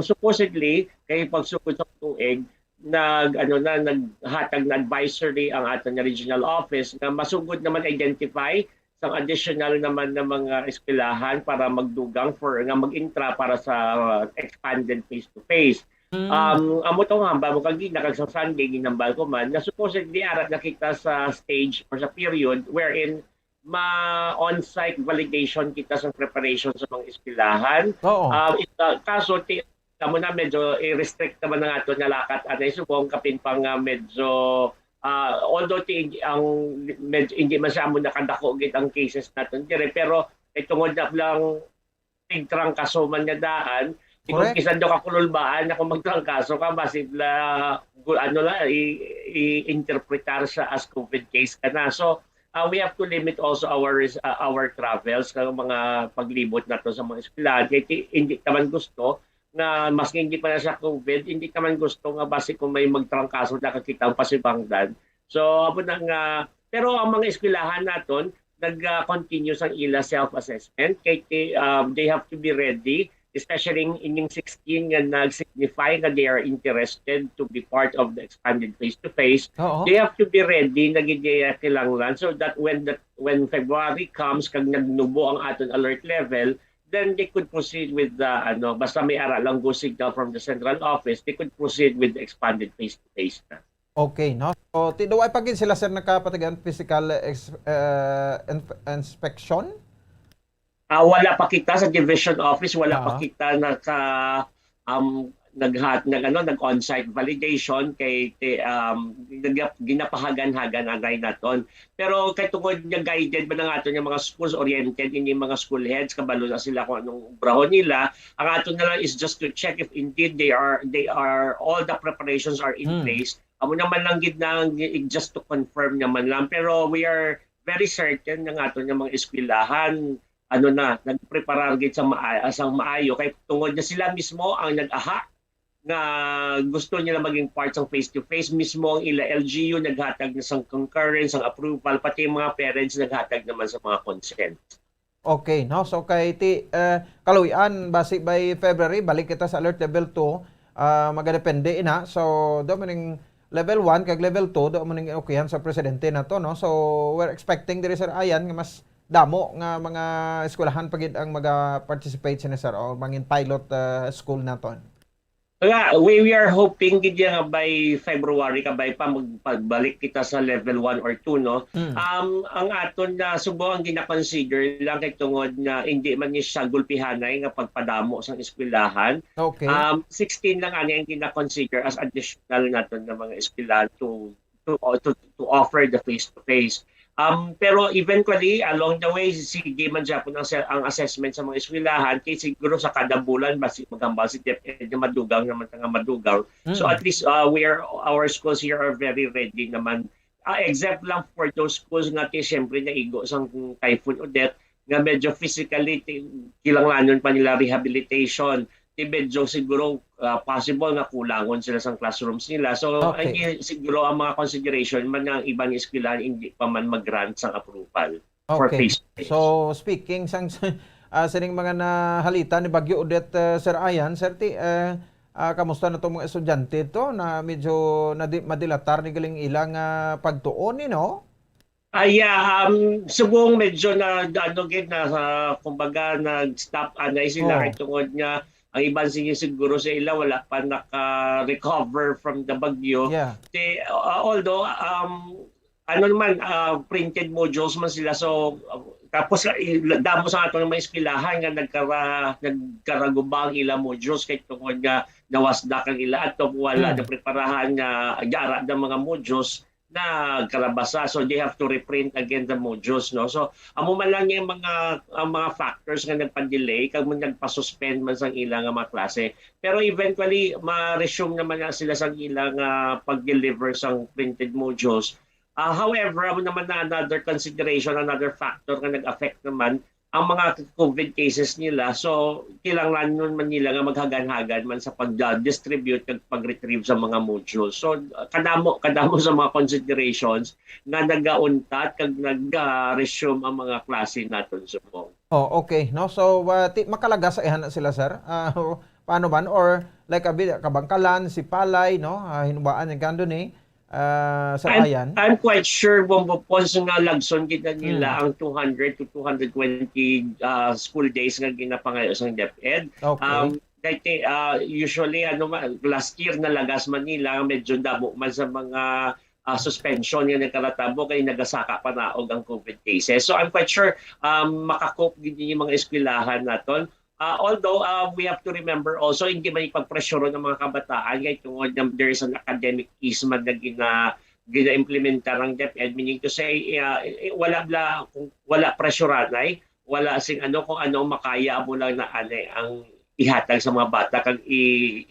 Speaker 13: Supposedly kay pagsugod sa tuig naghatag na advisory ang aton nga regional office na masugod naman identify sang additional naman ng mga eskwelahan para magdugang for nga mag-intra para sa expanded face-to-face. Amo tong hamba mo kag sa Sunday ginambal ko man na supposedly arat nakita sa stage or sa period wherein on-site validation kita sa preparation sa mga eskwelahan. Kaso tamo na medyo i-restrict naman ng ato nga lakat anay subong kapin pang medyo although hindi masyamo nakadako gid ang cases natin dire pero tungod na lang tigtrangkaso man nga daan kung kisan do ka kululbaan na kung magtrangkaso ka basibla i-interpretar sa as COVID case ka na. So we have to limit also our travels kang mga paglibot nato sa mga eskwelahan kay hindi naman gusto na mas hindi pa na sa COVID, hindi naman gusto nga base kung may magtrangkaso nakakita ang pasibangdan. So, pero ang mga eskwelahan naton nag-continue sang ila self-assessment. Kay they have to be ready, especially in yung 16 nga nag-signify na they are interested to be part of the expanded face-to-face. They have to be ready, nagigaya kilanglan, so that when February comes, kag nagnubo ang aton alert level, then they could proceed with the basta may ara lang go signal from the central office, they could proceed with the expanded face-to-face na.
Speaker 7: Okay, no? So, tinuway pagin sila sir nakapatigan physical inspection?
Speaker 13: Wala pa kita sa division office, wala pa kita nag-on-site validation kay ginapahagan-hagan agay naton. Pero kay tungod nga guided ba ng aton yung mga schools oriented ini mga school heads kabalo na sila kung anong brahon nila. Ang aton na lang is just to check if indeed they are all the preparations are in place. Amo naman lang gid na just to confirm naman lang, pero we are very certain ng aton yung mga eskwelahan nagpreparar gid sa maayo kay tungod na sila mismo ang nag-aha na gusto nila maging part ng face-to-face. Mismo ang ila LGU naghatag na sang concurrence, ang approval, pati yung mga parents naghatag naman sa mga consent.
Speaker 7: Okay, no? So kay kaluyan, basi by February, balik kita sa alert level 2, magadepende ina. So, do maning level 1 kag level 2, do maning okayan sa presidente na to, no? So, we're expecting diri sir ayan nga mas damo nga mga eskwelahan pagid ang maga-participate sina sir o mangin pilot school naton.
Speaker 13: We are hoping gid nga by February kabay pa magpagbalik kita sa level 1 or 2 no. Ang aton na subo ang gina-consider lang kay tungod na hindi man ni siya gulpihanay nga pagpadamo sa eskwelahan.
Speaker 7: Okay.
Speaker 13: 16 lang ani ang gina-consider as additional naton na mga eskwelahan to offer the face-to-face. Pero eventually, along the way, sige man siya po ang assessment sa mga eskwelahan, kaya siguro sa kada bulan, basi magambal si DepEd na madugang naman nga madugang. So at least our schools here are very ready naman. Except lang for those schools nga siyempre naigo sang Typhoon Odette, nga medyo physically, kilanglanon pa nila rehabilitation. medyo siguro possible nga kulangon sila sa classrooms nila. So
Speaker 7: Okay.
Speaker 13: siguro ang mga consideration man ng ibang eskwelahan hindi pa man mag-grant sa approval for
Speaker 7: Okay.
Speaker 13: face-to-face.
Speaker 7: So speaking sang sining mga nahalita ni Bagyo Odette, Sir Ayan, Sir Ti, kamusta na itong mga estudyante to na medyo madilatar ni galing ilang pagtuon ni, no?
Speaker 13: Subong medyo na kumbaga nag-stop sila
Speaker 7: Oh.
Speaker 13: tungod nga ang iban siguro sa ila wala pa naka-recover from the bagyo.
Speaker 7: Yeah.
Speaker 13: Although printed modules man sila, so tapos damo sa ato ng mga eskwelahan nga nagkaragubang ila modules kay tungod nga nawasdak ang ila ato wala na preparahan nga gara ng mga modules na karabasa, so they have to reprint again the modules, no? So amo man lang yung mga factors nga nagpa-delay kag nagpa-suspend man sang ilang mga klase, pero eventually ma-resume naman na sila sang ilang pag-deliver sang printed modules. However, amo naman na another consideration, another factor nga nag-affect naman ang mga COVID cases nila. So kailangan nun man nila nga maghagan-hagan man sa pag-distribute at pag-retrieve sa mga modules. So kadamo sa mga considerations nga nagauntat kag nag-resume ang mga klase naton subong.
Speaker 7: Oh, okay, no? So makalaga sa ihan na sila, sir. Paano man, or like kabangkalan, si Palay, no? Hinubaan yung kando ni Sir Ayan.
Speaker 13: I'm quite sure Bombopons nga lagson kita nila ang 200 to 220 school days nga ginapangayo sa DepEd.
Speaker 7: Okay.
Speaker 13: Usually last year nalagas man nila medyo damo man sa mga suspension nga nagkaratabo kay nagasaka pa naog ang COVID cases. So I'm quite sure makakope gid yung mga eskwelahan naton. Although we have to remember also hindi man ipagpresyoron ng mga kabataan kay tungod there is an academic easement na gina-implementa ng DepEd, meaning to say wala presyoranay, wala sing kung ano makaya mo lang na ang ihatag sa mga bata kag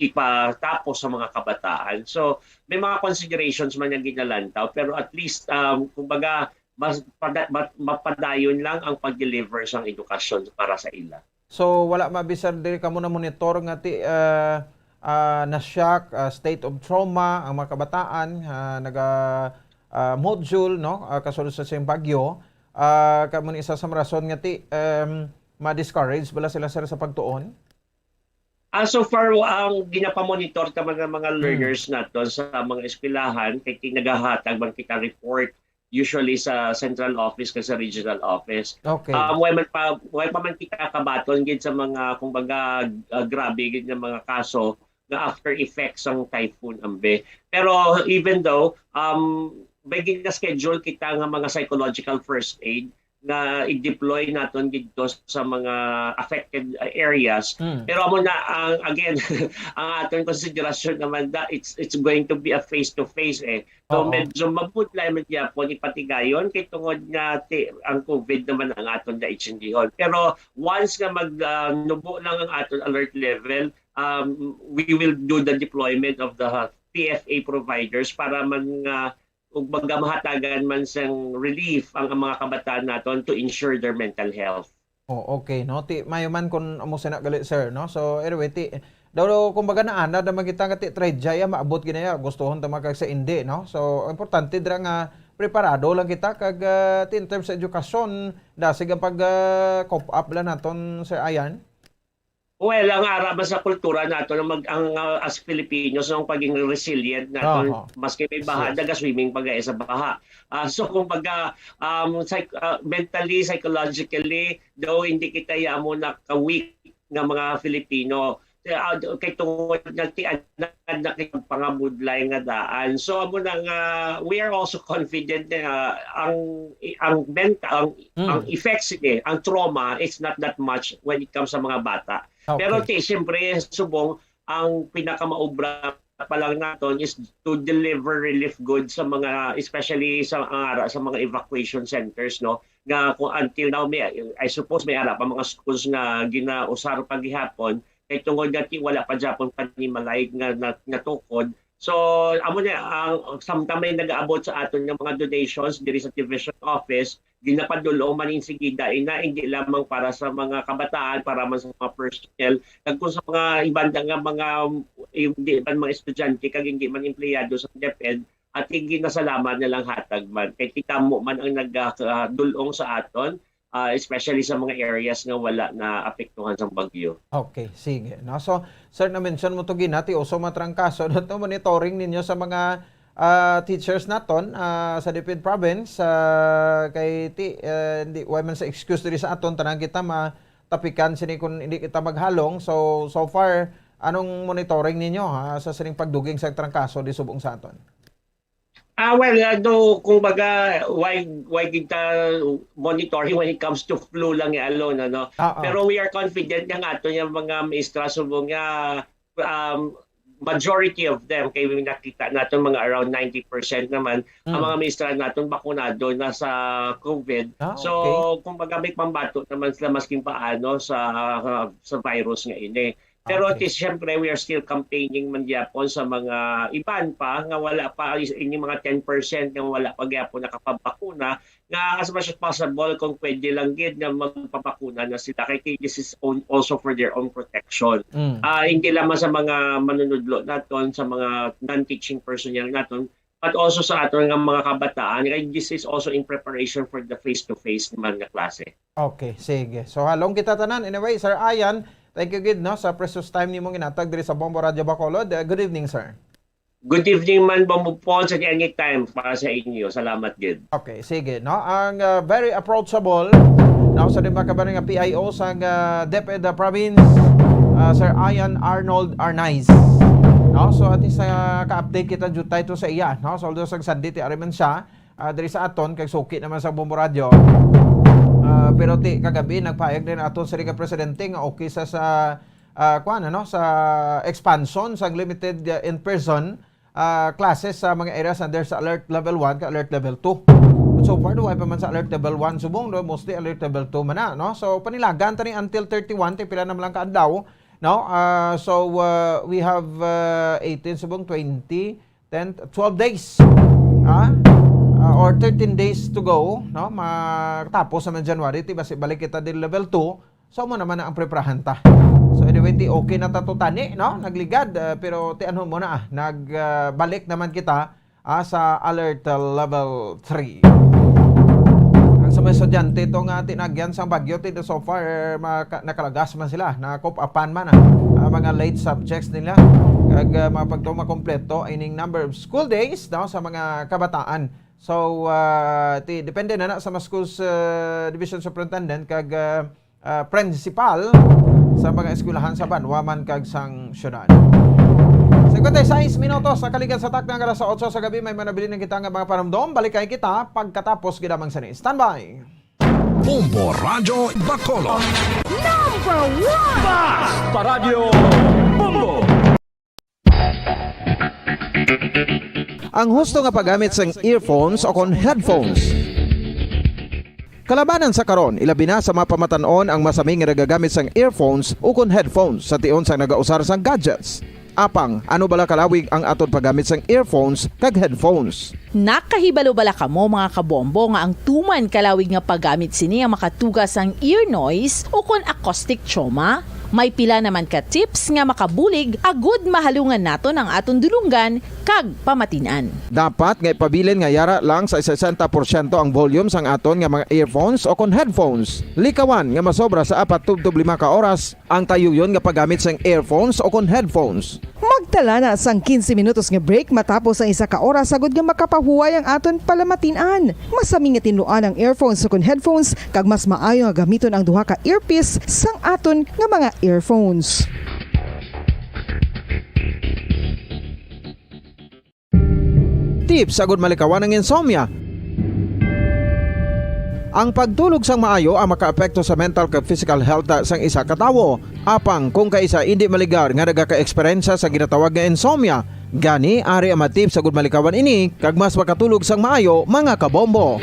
Speaker 13: ipatapos sa mga kabataan. So may mga considerations man yang ginalantaw, pero at least kumbaga mapadayon lang ang pag-deliver sang edukasyon para sa ila.
Speaker 7: So wala mabisar diri kamo na monitor nga ti na-shock, state of trauma ang mga kabataan, module, no? Kasulod sa siyang bagyo. Kamo ni isa sa rason nga ti ma-discourage bala sila sir sa pagtuon?
Speaker 13: So far, ang ginapamonitor naman ng mga learners nato sa mga eskwelahan, kay nagahatag man kita report usually sa central office kasi sa regional office.
Speaker 7: Okay.
Speaker 13: Way pa man kita kabaton gid sa mga kumbaga grabe gid nga mga kaso na after effects ng Typhoon Ambe. Pero even though may schedule kita nga mga psychological first aid na i-deploy naton dito sa mga affected areas. Pero amo na again ang aton konsiderasyon naman that it's going to be a face-to-face So medyo mabudlay man gyapon ipatigayon kay tungod nga ang COVID naman ang aton daitsindihon. Pero once nga nubo lang ang aton alert level, we will do the deployment of the PFA providers para man ug maghatagan man sang relief ang mga kabataan naton to ensure their mental health.
Speaker 7: Okay, no? Mayo man kung amo sina gali sir, no? So anyway, daw kumbaga naana da makita nga ti tradya maabot ginaya gustuhon ta magkag sa indi, no? So importante dira nga preparado lang kita kag in terms sa edukasyon da sige pag cope up lang naton Sir Ayan.
Speaker 13: Well, ang araba sa kultura nato na as Filipinos ang paging resilient nato maski may baha daga swimming pagay sa baha. So kung mentally, psychologically, though hindi kita mo na ka-weak nga mga Filipino kay tungod nga pangabudlay nga daan. So amo na nga we are also confident na ang effects ang trauma is not that much when it comes sa mga bata.
Speaker 7: Okay.
Speaker 13: Pero siyempre subong ang pinakamaubra pa lang naton is to deliver relief goods sa mga especially sa mga evacuation centers, no, nga kung until now I suppose may ara pa mga schools nga ginausar paghihapon kay tungod nga wala pa Japon panimalayg nga natukod So, amo niya, samtang may nag-aabot sa aton ng mga donations diri sa division office, ginapadulong manin sigida ina hindi lamang para sa mga kabataan, para man sa mga personnel, kag kung sa mga ibanda nga mga hindi man mga estudyante kag hindi man empleyado sa DepEd, at hindi nasalamat na lang hatag man. Kay titamo man ang nagdulong sa aton, especially sa mga areas nga wala na apektuhan sa bagyo.
Speaker 7: Okay, sige. No? So, sir, na-mention mo ito ginati, uso matrangkaso, ito monitoring ninyo sa mga teachers naton sa DepEd Province, kay hindi, why man sa excuse diri sa aton, tanang kita matapikan sini kung hindi kita maghalong. So far, anong monitoring ninyo sa sining pagduging sa trangkaso di subong sa aton?
Speaker 13: Well, kung baga, why kita monitoring when it comes to flu lang alone, ano? Pero we are confident nga ato yung mga maestra subong nga majority of them, kay nakita natin mga around 90% naman, ang mga maestra natin bakunado na sa COVID.
Speaker 7: Okay.
Speaker 13: So, kung baga may pambato naman sila masking paano sa virus nga ini. Pero siyempre, we are still campaigning man gyapon sa mga iban pa nga wala pa, ini mga 10% nga wala pa gyapon nakapabakuna, nga as much as possible kung pwede lang gid na magpapakuna na sila, kay this is also for their own protection. Hindi lamang sa mga manunudlo naton, sa mga non-teaching personnel naton, but also sa aton nga mga kabataan. This is also in preparation for the face-to-face naman na klase.
Speaker 7: Okay, sige. So halong kita tanan. Anyway, Sir Ayan, thank you gid no sa precious time nimo ginatag diri sa Bombo Radio Bacolod. Good evening, sir.
Speaker 13: Good evening man, Bombo Pons, at any time para sa inyo. Salamat gid.
Speaker 7: Okay, sige no. Ang very approachable now sa dimaka ba nga PIO sa DepEd Province, Sir Ayan Arnold Arnaiz. No, so at sa ka-update kita jud tayo sa iya, no. So although sa sanditi ariman siya diri sa aton kay suki naman sa Bombo Radio. Pero kagabi nagpahayag din aton sa Liga Presidente nga okay sa sa expansion sa limited in-person classes sa mga areas under sa alert level 1 ka alert level 2. So far why pa man sa alert level 1 subong, no? Mostly alert level 2 man na, no? So panilagan tani until 31 pila na lang ka adlaw, no? We have 18 subong 20 10 12 days. Or 13 days to go, no? Matapos naman January, basi balik kita din level 2. So mo naman na ang preparahan ta. So anyway, okay na tatutani, no? Nagligad, pero ano mo na nagbalik naman kita sa alert level 3. Ang sa mga estudyante itong tinagyan sa bagyo, so far nakalagas man sila, nakop-upan man mga late subjects nila. Kag makompleto ining number of school days, no? Sa mga kabataan. So, depende na sa mga schools division superintendent kag principal sa mga eskwelahan sa Banwa kag sang syudad. 56 minutos sa kaligan sa takna alas 8 sa gabi, may manabili ng kita nga mga paramdom. Balik kay kita pagkatapos gidamang sani. Standby!
Speaker 10: Bombo Radio Bacolod.
Speaker 9: Number 1! Basta Radio Bombo!
Speaker 7: Ang husto nga paggamit sang earphones o kon headphones. Kalabanan sa karon, ilabi na sa mga pamatanon ang masaming nga nagagamit sang earphones o kon headphones sa tion sang nagausar sang gadgets. Apang, ano bala kalawig ang aton paggamit sang earphones kag headphones?
Speaker 8: Nakahibalo bala kamo mga kabombo nga ang tuman kalawig nga paggamit sini ang makatugas ang ear noise o kon acoustic trauma? May pila naman ka tips nga makabulig agud mahalungan naton ang aton dulungan kag pamatinan.
Speaker 7: Dapat nga ipabilin nga yara lang sa 60% ang volume sang aton nga mga earphones o kon headphones. Likawan nga masobra sa 4-5 ka oras ang tayuyon nga paggamit sang earphones o kon headphones.
Speaker 22: Magtala na sang 15 minutos nga break matapos ang 1 ka oras sagud nga makapahuway ang aton palamatinan. Masami nga tinluan ang earphones o kon headphones kag mas maayo nga gamiton ang duha ka earpiece sang aton nga mga earphones.
Speaker 7: Tips sagud malikawan ang insomnia. Ang pagtulog sang maayo ang makaapekto sa mental kag physical health sang isa ka tawo. Apang kung kaisa hindi maligar nga nagaka-eksperyensya sa ginatawag nga insomnia, gani ari ang matip sagud malikawan ini kag mas makatulog sang maayo mga kabombo.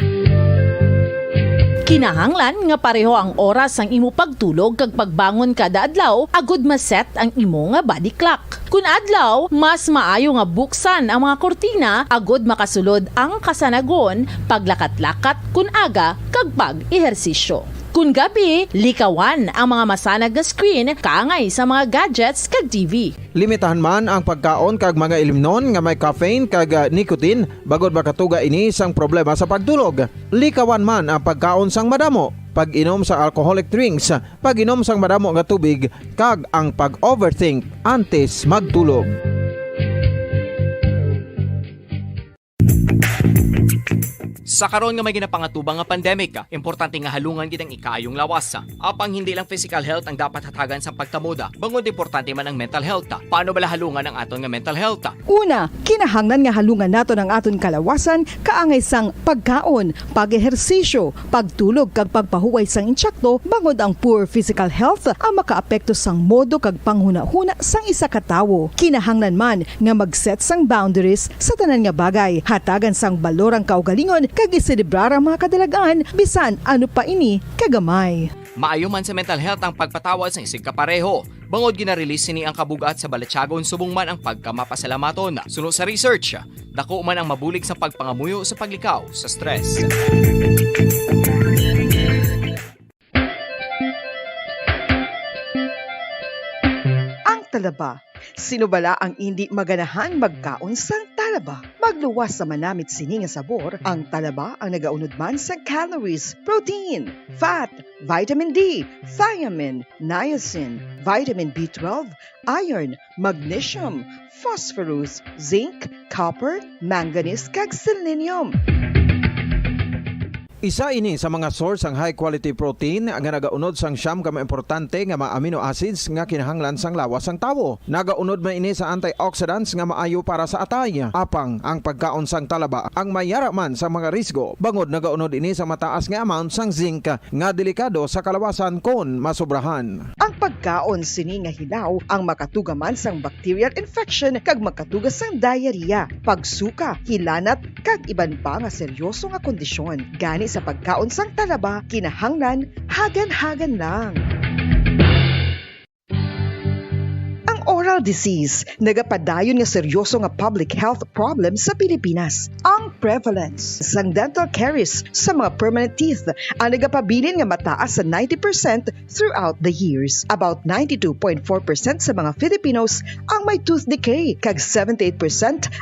Speaker 8: Kinahanglan nga pareho ang oras ang imo pagtulog kag pagbangon kada adlaw agud maset ang imo nga body clock. Kun adlaw, mas maayo nga buksan ang mga kortina agud makasulod ang kasanagon, paglakat-lakat kun aga kag pag-ehersisyo. Kun gabi, likawan ang mga masanag nga screen kaangay sa mga gadgets kag TV.
Speaker 7: Limitahan man ang pagkaon kag mga ilimnon nga may caffeine kag nicotine bagod makatuga ini sang problema sa pagtulog. Likawan man ang pagkaon sang madamo, pag-inom sa alcoholic drinks, pag-inom sang madamo nga tubig kag ang pag-overthink antes magtulog.
Speaker 23: Sa karon nga may ginapangatubang nga pandemic, importante nga halungan gid ang ikaayong lawas. Apang hindi lang physical health ang dapat hatagan sa pagtamuda, bangod importante man ang mental health. Paano bala halungan ang aton nga mental health?
Speaker 22: Una, kinahanglan nga halungan nato ang aton kalawasan kaangay sang pagkaon, pag-ehersisyo, pagtulog kag pagpahuway sang insyakto bangod ang poor physical health ang makaapekto sang modo kag panghuna-huna sang isa ka tawo. Kinahanglan man nga mag-set sang boundaries sa tanan nga bagay, hatagan sang balorang kaugalingon kag iselebrar ang mga kadalagaan bisan ano pa ini kagamay.
Speaker 23: Maayo man sa mental health ang pagpatawad sa isig kapareho. Bangod gina-release ni ang kabugat sa Balatsyagon subong man ang pagkamapasalamaton. Sunod sa research, dako man ang mabulig sa pagpangamuyo sa paglikaw sa stress.
Speaker 22: Ang talaba. Sino bala ang hindi maganahan magkaon sang talaba? Magluwas sa manamit sini nga sabor, ang talaba ang nagaunod man sa calories, protein, fat, vitamin D, thiamine, niacin, vitamin B12, iron, magnesium, phosphorus, zinc, copper, manganese kag selenium.
Speaker 7: Isa ini sa mga source ang high quality protein nga nagaunod sang siyam ka importante nga mga amino acids nga kinahanglan sang lawas sang tawo. Nagaunod man ini sa antioxidants nga maayo para sa atay. Apang ang pagkaon sang talaba ang mayara man sa mga risgo. Bangod nagaunod ini sa mataas nga amount sang zinc nga delikado sa kalawasan kon masobrahan.
Speaker 22: Ang pagkaon sini nga hilaw ang makatugaman sang bacterial infection kag makatuga sang diarrhea, pagsuka, hilanat kag iban pa nga seryoso nga kondisyon. Gani sa pagkaon sang talaba, kinahanglan hagan-hagan lang. Oral disease, nagapadayon nga seryoso nga public health problem sa Pilipinas. Ang prevalence sang dental caries sa mga permanent teeth ang nagapabilin nga mataas sa 90% throughout the years. About 92.4% sa mga Filipinos ang may tooth decay, kag 78%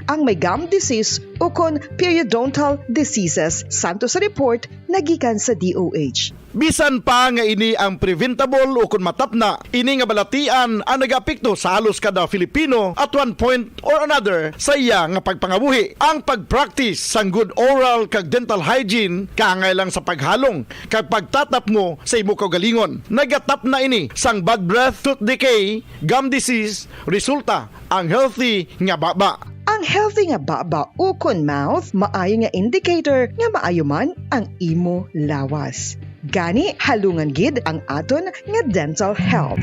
Speaker 22: ang may gum disease o kon periodontal diseases, santo sa report nagikan sa DOH.
Speaker 24: Bisan pa nga ini ang preventable o kung matapna, ini nga balatian ang nagapikto sa halos kada Filipino at one point or another sa iya nga pagpangabuhi. Ang pagpractice sang good oral kag dental hygiene kaangay lang sa paghalong kag pagtatap mo sa imo kaugalingon. Nagatap na ini sang bad breath, tooth decay, gum disease, resulta ang healthy nga baba.
Speaker 22: Ang healthy nga baba o kon mouth maayo nga indicator nga maayo man ang imo lawas. Gani halungan gid ang aton nga dental health.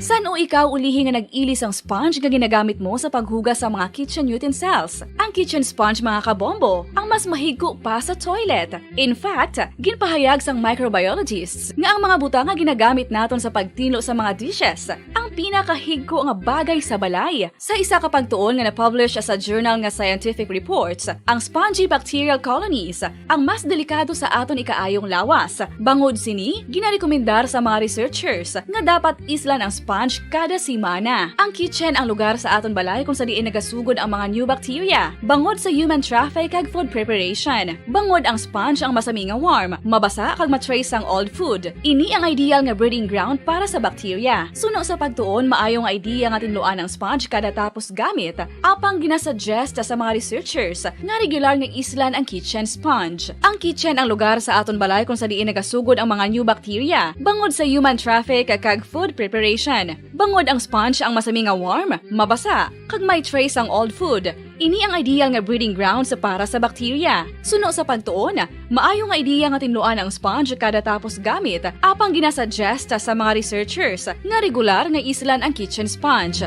Speaker 14: San o ikaw ulihi nga nag-ilis ang sponge nga ginagamit mo sa paghugas sa mga kitchen utensils? Ang kitchen sponge mga kabombo, ang mas mahigko pa sa toilet. In fact, ginpahayag sang microbiologists nga ang mga butang nga ginagamit naton sa pagtilo sa mga dishes ang pinakahigko nga bagay sa balay. Sa isa ka pagtuon nga na-publish sa journal nga Scientific Reports, ang spongy bacterial colonies ang mas delikado sa aton ikaayong lawas. Bangod sini, ginarekomendar sa mga researchers nga dapat islan ang sponge kada semana. Ang kitchen ang lugar sa aton balay kung sa diin nagasugod ang mga new bacteria. Bangod sa human traffic kag food preparation. Bangod ang sponge ang masami nga warm, mabasa kag matrace ang old food. Ini ang ideal nga breeding ground para sa bacteria. Suno sa pagtuon, maayong idea nga tinluan ang sponge kada tapos gamit. Apang ginasuggest sa mga researchers nga regular nga islan ang kitchen sponge. Ang kitchen ang lugar sa aton balay kung sa diin nagasugod ang mga new bacteria. Bangod sa human traffic kag food preparation. Bangod ang sponge ang masami nga warm, mabasa, kag may trace ang old food. Ini ang ideal nga breeding grounds para sa bacteria. Suno sa pagtuon, maayo nga idea nga tinluan ang sponge kada tapos gamit, apang ginasuggest sa mga researchers nga regular nga islan ang kitchen sponge.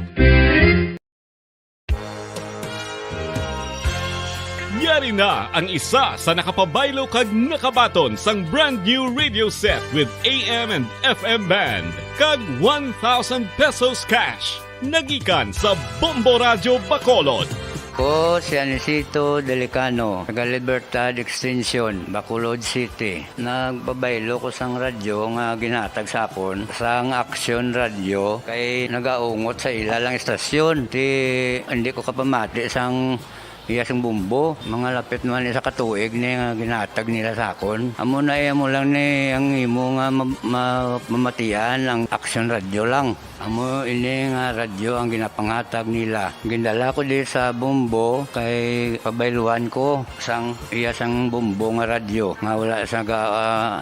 Speaker 16: Yari na ang isa sa nakapabaylo kag nakabaton sang brand new radio set with AM and FM band kag 1,000 pesos cash. Nagikan sa Bombo Radio Bacolod.
Speaker 18: Ko si Anisito Delicano, taga Libertad Extension, Bacolod City. Nagbabaylo ko sang radyo nga ginatag sapon sang Action Radio kay nagaungot sa ilalang estasyon. Hindi ko kapamati sang iyasang bumbo, mga lapit naman sa katuig ni nga ginatag nila sakon. Amo na mo lang ni ang imo nga mamatian ang Action Radio lang. Amo ini nga radyo ang ginapangatag nila. Gindala ko di sa bumbo kay pabayluan ko sang iyasang bumbo nga radyo nga wala sa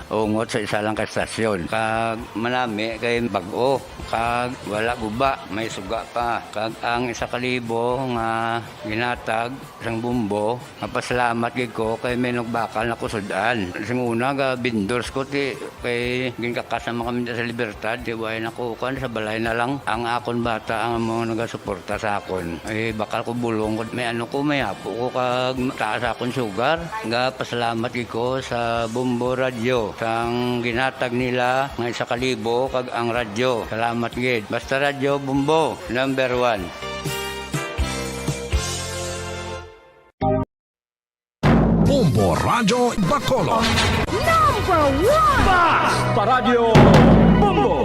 Speaker 18: ungot sa isa lang ka estasyon. Kag manami kay bag-o, kag wala guba, may suga pa. Kag ang 1,000 nga ginatag sang bumbo, napasalamat gid ko kay may nagbakal na kusudan. Sing una ga vendors ko ti kay ginkakasama kami sa Libertad, di way nakukan sa balay na lang ang akon bata ang mga nagasuporta sa akon. Ay bakal ko bulong may may apo ko kag taas akon sugar. Nga pasalamat gid ko sa Bombo Radio sang ginatag nila nga 1,000 kag ang radyo. Salamat gid. Basta Radio Bombo number 1.
Speaker 10: Bombo Radio Bacolod.
Speaker 22: Number 1!
Speaker 10: Basta Radio Bombo.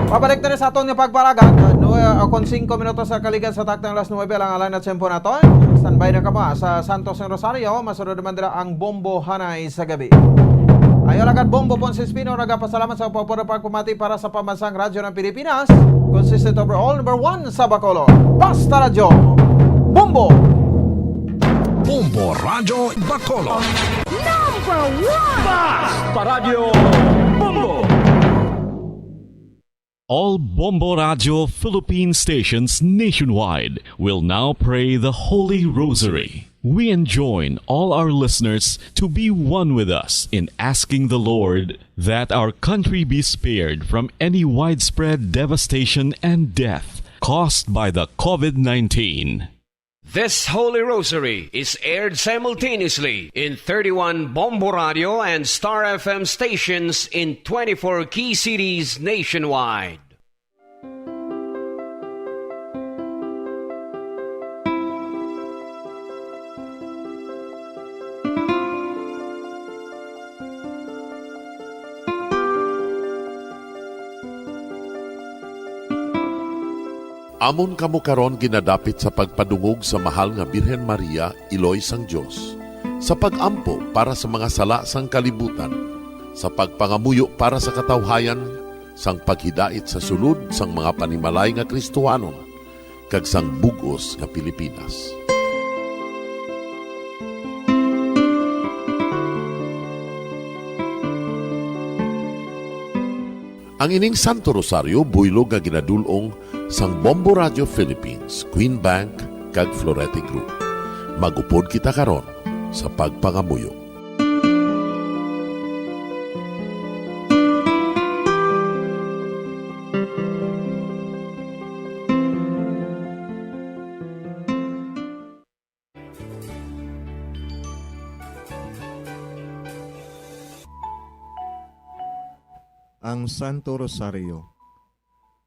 Speaker 7: Pabalik na rin sa aton nga pagparagan. Kung 5 minutos sa kaligan sa taktang alas 9 lang alang na tsempo naton. Standby na ka ba sa Santos ng Rosario. Masunod naman nila ang Bombo Hanay sa gabi. Ayaw agad Bombo Ponce Espino. Nagpasalamat sa pagpapura pagpumati para sa pambansang radyo ng Pilipinas. Consistent overall number 1 sa Bacolod. Basta Radio Bombo.
Speaker 10: Bombo Radio Bacolod.
Speaker 22: Number 1!
Speaker 10: Basta Radio Bombo.
Speaker 16: All Bombo Radio Philippine stations nationwide will now pray the Holy Rosary. We enjoin all our listeners to be one with us in asking the Lord that our country be spared from any widespread devastation and death caused by the COVID-19.
Speaker 9: This Holy Rosary is aired simultaneously in 31 Bombo Radio and Star FM stations in 24 key cities nationwide.
Speaker 15: Amon kamo karon ginadapit sa pagpadungog sa mahal nga Birhen Maria, Iloy sang Dios, sa pagampo para sa mga sala sang kalibutan, sa pagpangamuyo para sa katawhayan, sang paghidait sa sulod sang mga panimalay nga Kristohanon, kag sang bugos nga Pilipinas. Ang ining Santo Rosario buylog nga ginadulong sang Bombo Radio Philippines, Queen Bank, kag Florete Group. Magupod kita karon sa pagpangamuyo.
Speaker 17: Ang Santo Rosario.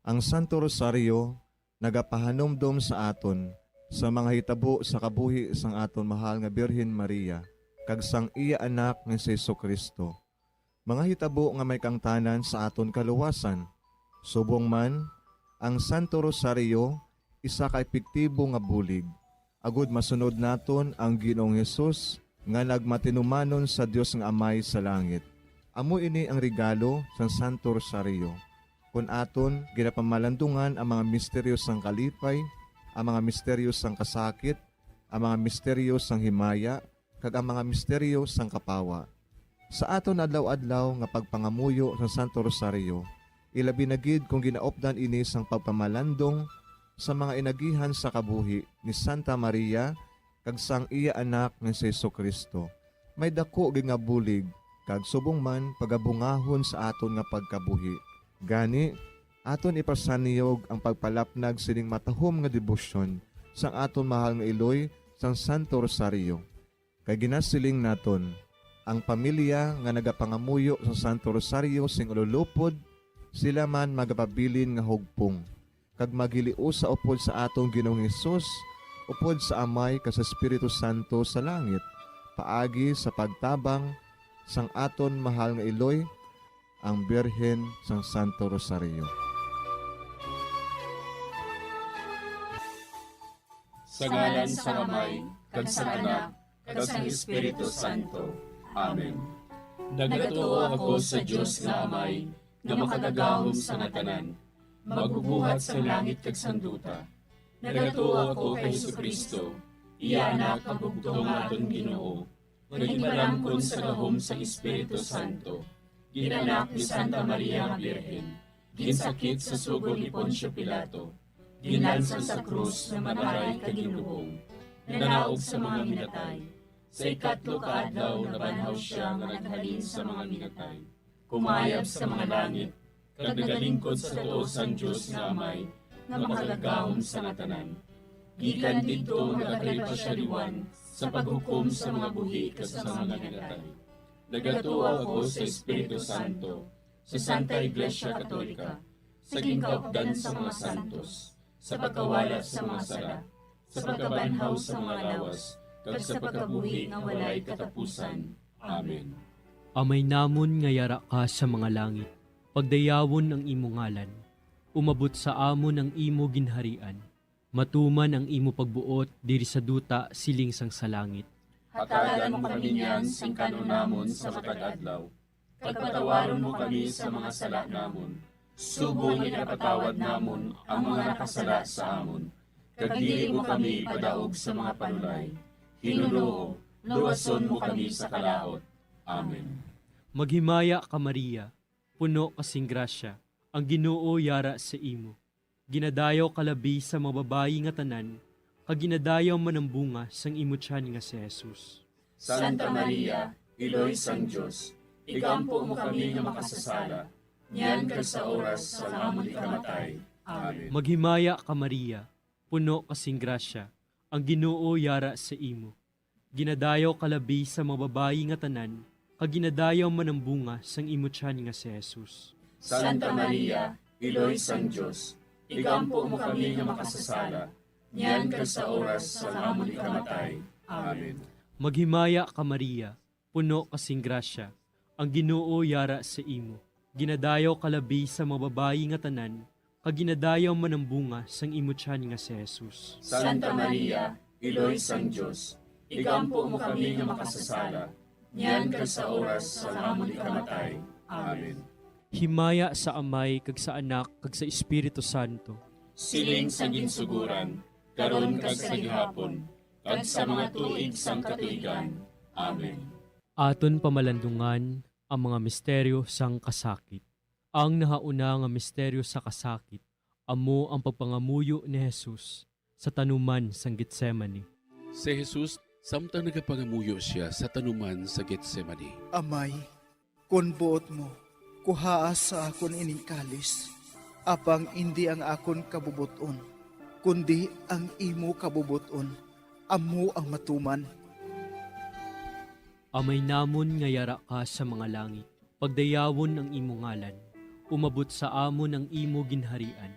Speaker 17: Ang Santo Rosario nagapahanomdom sa aton sa mga hitabo sa kabuhi sang aton mahal nga Birhen Maria kag sang iya anak nga si Jesucristo. Mga hitabo nga may kangtanan sa aton kaluwasan. Subong man, ang Santo Rosario isa ka epektibo nga bulig. Agud masunod naton ang Ginoong Hesus nga nagmatinumanon sa Dios nga Amay sa langit. Amo ini ang regalo sa Santo Rosario. Kung aton ginapamalandungan ang mga misteryo sang kalipay, ang mga misteryo sang kasakit, ang mga misteryo sang himaya, kag ang mga misteryo sang kapawa. Sa aton adlaw-adlaw nga pagpangamuyo sa Santo Rosario, ilabi na gid kung ginaopdan ini sang pagpamalandong sa mga inagihan sa kabuhi ni Santa Maria kag sang iya anak nga si Jesucristo. May dako gid nga bulig kag subong man pagabungahon sa aton nga pagkabuhi. Gani, aton ipasaniyog ang pagpalapnag sining matahom nga debosyon sang aton mahal nga Iloy sang Santo Rosario. Kay ginasiling naton, ang pamilya nga nagapangamuyo sa Santo Rosario sing ululupod, sila man magapabilin nga hugpong. Kag magiliu sa upod sa atong Ginoong Hesus, upod sa Amay kas Espiritu Santo sa langit, paagi sa pagtabang sang aton mahal nga Iloy, ang Birhen sang Santo Rosario.
Speaker 12: Sa ngalan sa Amay, kag sa Anak, kag sa Espiritu Santo. Amen. Nagatuo ako sa Dios nga Amay, nga makagagahom sa natanan, magbubuhat sa langit kag sanduta. Nagatuo ako kay Jesucristo, iya anak kag bugtong aton Ginoo, nagimbaramkon sa gahom sa Espiritu Santo, ginanak ni Santa Maria nga Birhen, ginsakit sa sugod ni Poncio Pilato, ginalsa sa krus na manaray kag ginuhong, nanaog sa mga minatay. Sa ikatlo ka adlaw nabanhaw siya nga naghalin sa mga minatay. Kumayab sa mga langit, kag nagalingkod sa tuo sang Dios nga Amay, nga makagagahom sa natanan. Gikan didto nagakalipa siya liwan sa paghukom sa mga buhi kas sa mga minatay. Nagatuo ako sa Espiritu Santo, sa Santa Iglesia Katolika, sa gingkaupdan sa mga santos, sa pagkawala sa mga sala, sa pagkabanhaw sa mga lawas, kag sa pagkabuhi nga walay katapusan. Amen.
Speaker 19: Amay namon nga yara ka sa mga langit, pagdayawon ang imo ngalan, umabot sa amon ang imo ginharian, matuman ang imo pagbuot diri sa duta siling sang sa langit.
Speaker 12: Hatagan mo kami niyan sing kanon namon sa matag adlaw, kag patawaron mo kami sa mga sala namon, sugo nga napatawad namon ang mga nakasala sa amon, kag dili mo kami padaog sa mga panulay. Hinuloo, luwason mo kami sa kalaot. Amen.
Speaker 19: Maghimaya ka Maria, puno kasing grasya, ang Ginoo yara sa imo. Ginadayaw kalabi sa mga babayi nga tanan, kag ginadayaw man ang bunga sang imo tiyan nga si Jesus.
Speaker 12: Santa Maria, Iloy sang Dios, igampo mo kami nga makasasala, niyan kag sa oras sa amon ikamatay. Amen.
Speaker 19: Maghimaya ka Maria, puno kasing grasya, ang Ginoo yara sa imo. Ginadayaw kalabi sa mga babayi nga tanan, kag ginadayaw man ang bunga sang imo tiyan nga si Jesus.
Speaker 12: Santa Maria, Iloy sang Dios, igampo mo kami nga makasasala, niyan kag sa oras sa amon ikamatay. Amen.
Speaker 19: Maghimaya ka Maria, puno kasing grasya, ang Ginoo yara sa imo. Ginadayaw kalabi sa mga babayi nga tanan, kag ginadayaw man ang bunga sang imo tiyan nga si Jesus.
Speaker 12: Santa Maria, Iloy sang Dios, igampo mo kami nga makasasala, niyan kag sa oras sa amon ikamatay. Amen.
Speaker 19: Himaya sa Amay kag sa Anak kag sa Espiritu Santo.
Speaker 12: Siling sa ginsuguran, karon kag sa gihapon, kag sa mga tuig sang katuigan. Amen.
Speaker 19: Aton pamalandungan ang mga misteryo sang kasakit. Ang nahauna nga misteryo sa kasakit, amo ang pagpangamuyo ni Jesus sa tanuman sang Getsemani.
Speaker 20: Si Jesus, samtang nagapangamuyo siya sa tanuman sa Getsemani.
Speaker 21: Amay, kun buot mo, kuhaas sa akon ining kalis, apang hindi ang akon kabubuton, kundi ang imo kabubuton, amo ang matuman.
Speaker 19: Amay namon nga yara ka sa mga langit, pagdayawon ang imo ngalan, umabot sa amon ang imo ginharian,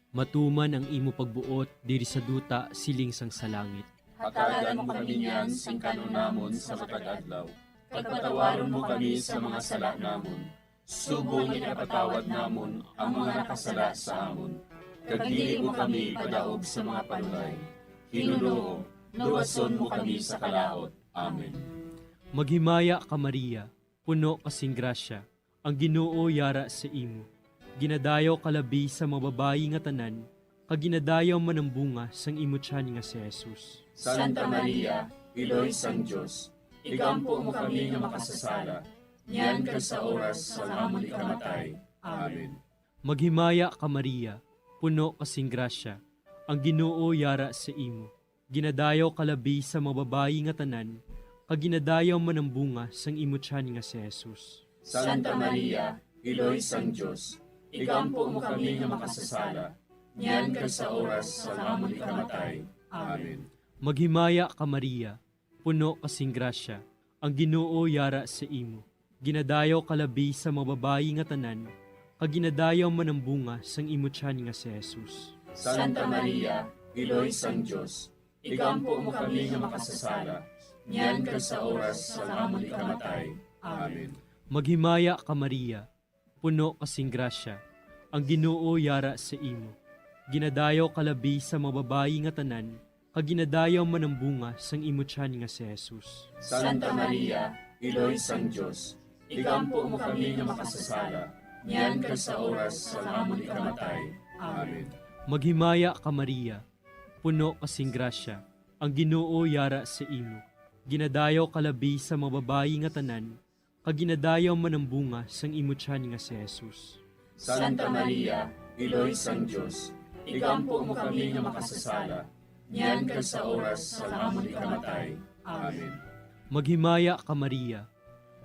Speaker 19: matuman ang imo pagbuot diri sa duta siling sang sa langit.
Speaker 12: Hatagan mo kami niyan sing kanon namon sa matag adlaw, kag patawaron mo kami sa mga sala namon, sugo nga napatawad namon ang mga nakasala sa amon, kag dili mo kami padaog sa mga panulay. Hinuloo, luwason mo kami sa kalaot. Amen.
Speaker 19: Maghimaya ka Maria, puno kasing grasya, ang Ginoo yara sa imo. Ginadayaw kalabi sa mga babayi nga tanan, kag ginadayaw man ang bunga sang imo tiyan nga si Jesus.
Speaker 12: Santa Maria, Iloy sang Dios, igampo mo kami nga makasasala, niyan kag sa oras sa amon ikamatay. Amen.
Speaker 19: Maghimaya ka Maria, puno kasing grasya, ang Ginoo yara sa imo. Ginadayaw kalabi sa mga babayi nga tanan, kag ginadayaw man ang bunga sang imo tiyan nga si Jesus.
Speaker 12: Santa Maria, Iloy sang Dios, igampo mo kami nga makasasala, niyan kag sa oras sa amon ikamatay. Amen.
Speaker 19: Maghimaya ka Maria, puno kasing grasya, ang Ginoo yara sa imo. Ginadayaw kalabi sa mga babayi nga tanan, kag ginadayaw man ang bunga sang imo tiyan nga si Jesus.
Speaker 12: Santa Maria, Iloy sang Diyos, igampo mo kami nga makasasala, niyan ka sa oras sa amon ikamatay. Amen.
Speaker 19: Maghimaya ka Maria, puno kasing grasya, ang Ginoo yara sa imo. Ginadayaw kalabi sa mga babayi nga tanan, kag ginadayaw man ang bunga sang imo tiyan nga si Jesus.
Speaker 12: Santa Maria, Iloy sang Diyos, igampo mo kami nga makasasala, niyan ka sa oras sa amon ikamatay. Amen.
Speaker 19: Maghimaya ka Maria, puno kasing grasya, ang Ginoo yara sa imo. Ginadayaw kalabi sa mga babayi nga tanan, kag ginadayaw man ang bunga sang imo tiyan nga si Jesus.
Speaker 12: Santa Maria, Iloy sang Diyos, igampo mo kami nga makasasala, niyan ka sa oras sa amon ikamatay. Amen.
Speaker 19: Maghimaya ka Maria,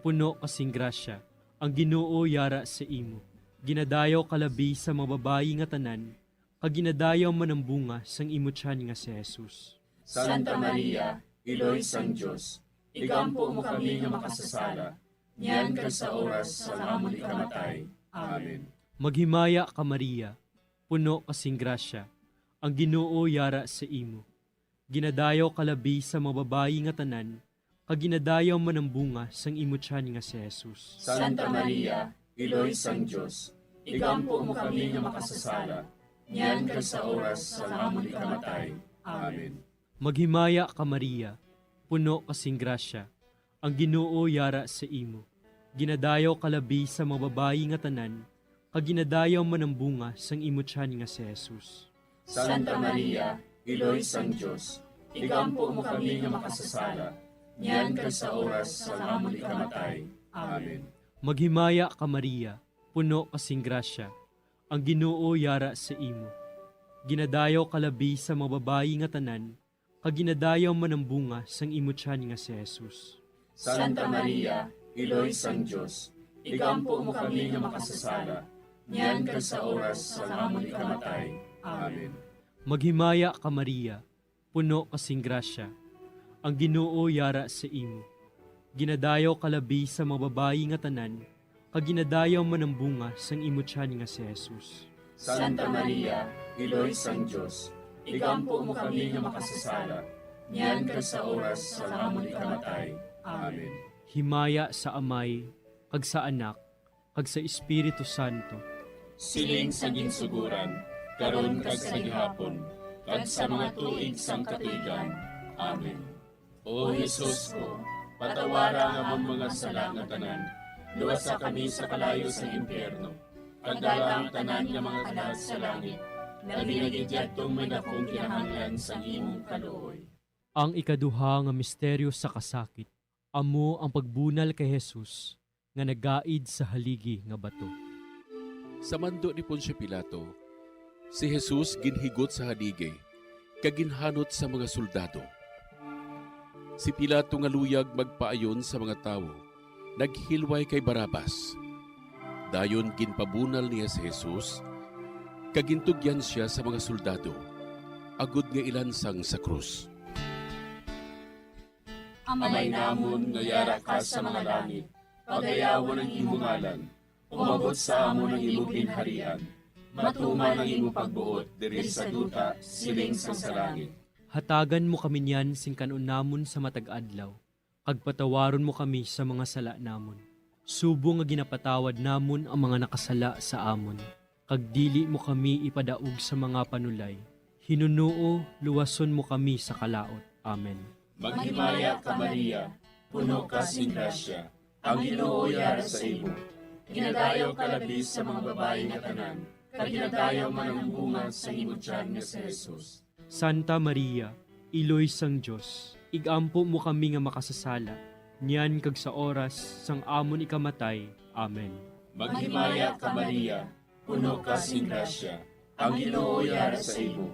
Speaker 19: puno kasing grasya, ang Ginoo yara sa imo. Ginadayaw kalabi sa mga babayi nga tanan, kag ginadayaw man ang bunga sang imo tiyan nga si Jesus.
Speaker 12: Santa Maria, Iloy sang Diyos, igampo mo kami nga makasasala, niyan ka sa oras sa amon ikamatay. Amen.
Speaker 19: Maghimaya ka Maria, puno kasing grasya, ang Ginoo yara sa imo. Ginadayaw kalabi sa mga babayi nga tanan, kag ginadayaw man ang bunga sang imo tiyan nga si Jesus.
Speaker 12: Santa Maria, Iloy sang Diyos, igampo mo kami nga makasasala, niyan ka sa oras sa amon ikamatay. Amen.
Speaker 19: Maghimaya ka Maria, puno kasing grasya, ang Ginoo yara sa imo. Ginadayaw kalabi sa mga babayi nga tanan, kag ginadayaw man ang bunga sang imo tiyan nga si Jesus.
Speaker 12: Santa Maria, Iloy sang Diyos, igampo mo kami nga makasasala, niyan ka sa oras sa amon ikamatay. Amen.
Speaker 19: Maghimaya ka Maria, puno kasing grasya, ang Ginoo yara sa imo. Ginadayaw kalabi sa mga babayi nga tanan, kag ginadayaw man ang bunga sang imo tiyan nga si Jesus.
Speaker 12: Santa Maria, Iloy sang Diyos, igampo mo kami nga makasasala, niyan ka sa oras sa amon ikamatay. Amen.
Speaker 19: Maghimaya ka Maria, puno kasing grasya, ang Ginoo yara sa imo. Ginadayaw kalabi sa mga babayi nga tanan, kag ginadayaw man ang bunga sang imo tiyan nga si Jesus.
Speaker 12: Santa Maria, Iloy sang Diyos, igampo mo kami nga makasasala, niyan ka sa oras sa amon ikamatay. Amen.
Speaker 19: Himaya sa Amay, kag sa Anak, kag sa Espiritu Santo.
Speaker 12: Siling sa ginsuguran, karon kag sa gihapon, kag sa mga tuig sang katuigan. Amen. O Jesus ko, patawara nga mong mga sala nga tanan, luwasa kami sa kalayo sa impyerno, pagdala ang tanan nga mga kalag sa langit, labi na gidyadtong may dakong kinahanglan sa imong kaluoy.
Speaker 19: Ang ikaduha nga misteryo sa kasakit, amo ang pagbunal kay Jesus nga nagaid sa haligi nga bato.
Speaker 20: Sa mando ni Poncio Pilato, si Jesus ginhigot sa haligi, kaginhanot sa mga soldado. Si Pilato nga luyag magpaayon sa mga tao, naghilway kay Barabas. Dayon ginpabunal niya si Jesus, kagintugyan siya sa mga soldado, agud nga ilansang sa krus.
Speaker 12: Amay namon nga yara ka sa mga langit, pagayawan ang imong ngalan, umabot sa amon ang imong ginharian, matuman ang imong pagbuot diri sa duta siling sa langit.
Speaker 19: Hatagan mo kami niyan sing kanon namon sa matag adlaw, kag patawaron mo kami sa mga sala namon. Subo nga ginapatawad namon ang mga nakasala sa amon, kag dili mo kami ipadaog sa mga panulay. Hinunuo, luwason mo kami sa kalaot. Amen.
Speaker 12: Maghimaya ka Maria, puno ka sing grasya, ang Ginoo yara sa imo. Ginadayaw ka labis sa mga babae nga tanan, kag ginadayaw man ang bunga sa imo tiyan nga si Jesus.
Speaker 19: Santa Maria, Iloy sang Diyos, igampo mo kami nga makasasala, niyan kag sa oras sang amon ikamatay. Amen.
Speaker 12: Maghimaya ka Maria, puno ka sing grasya, ang Ginoo yara sa imo.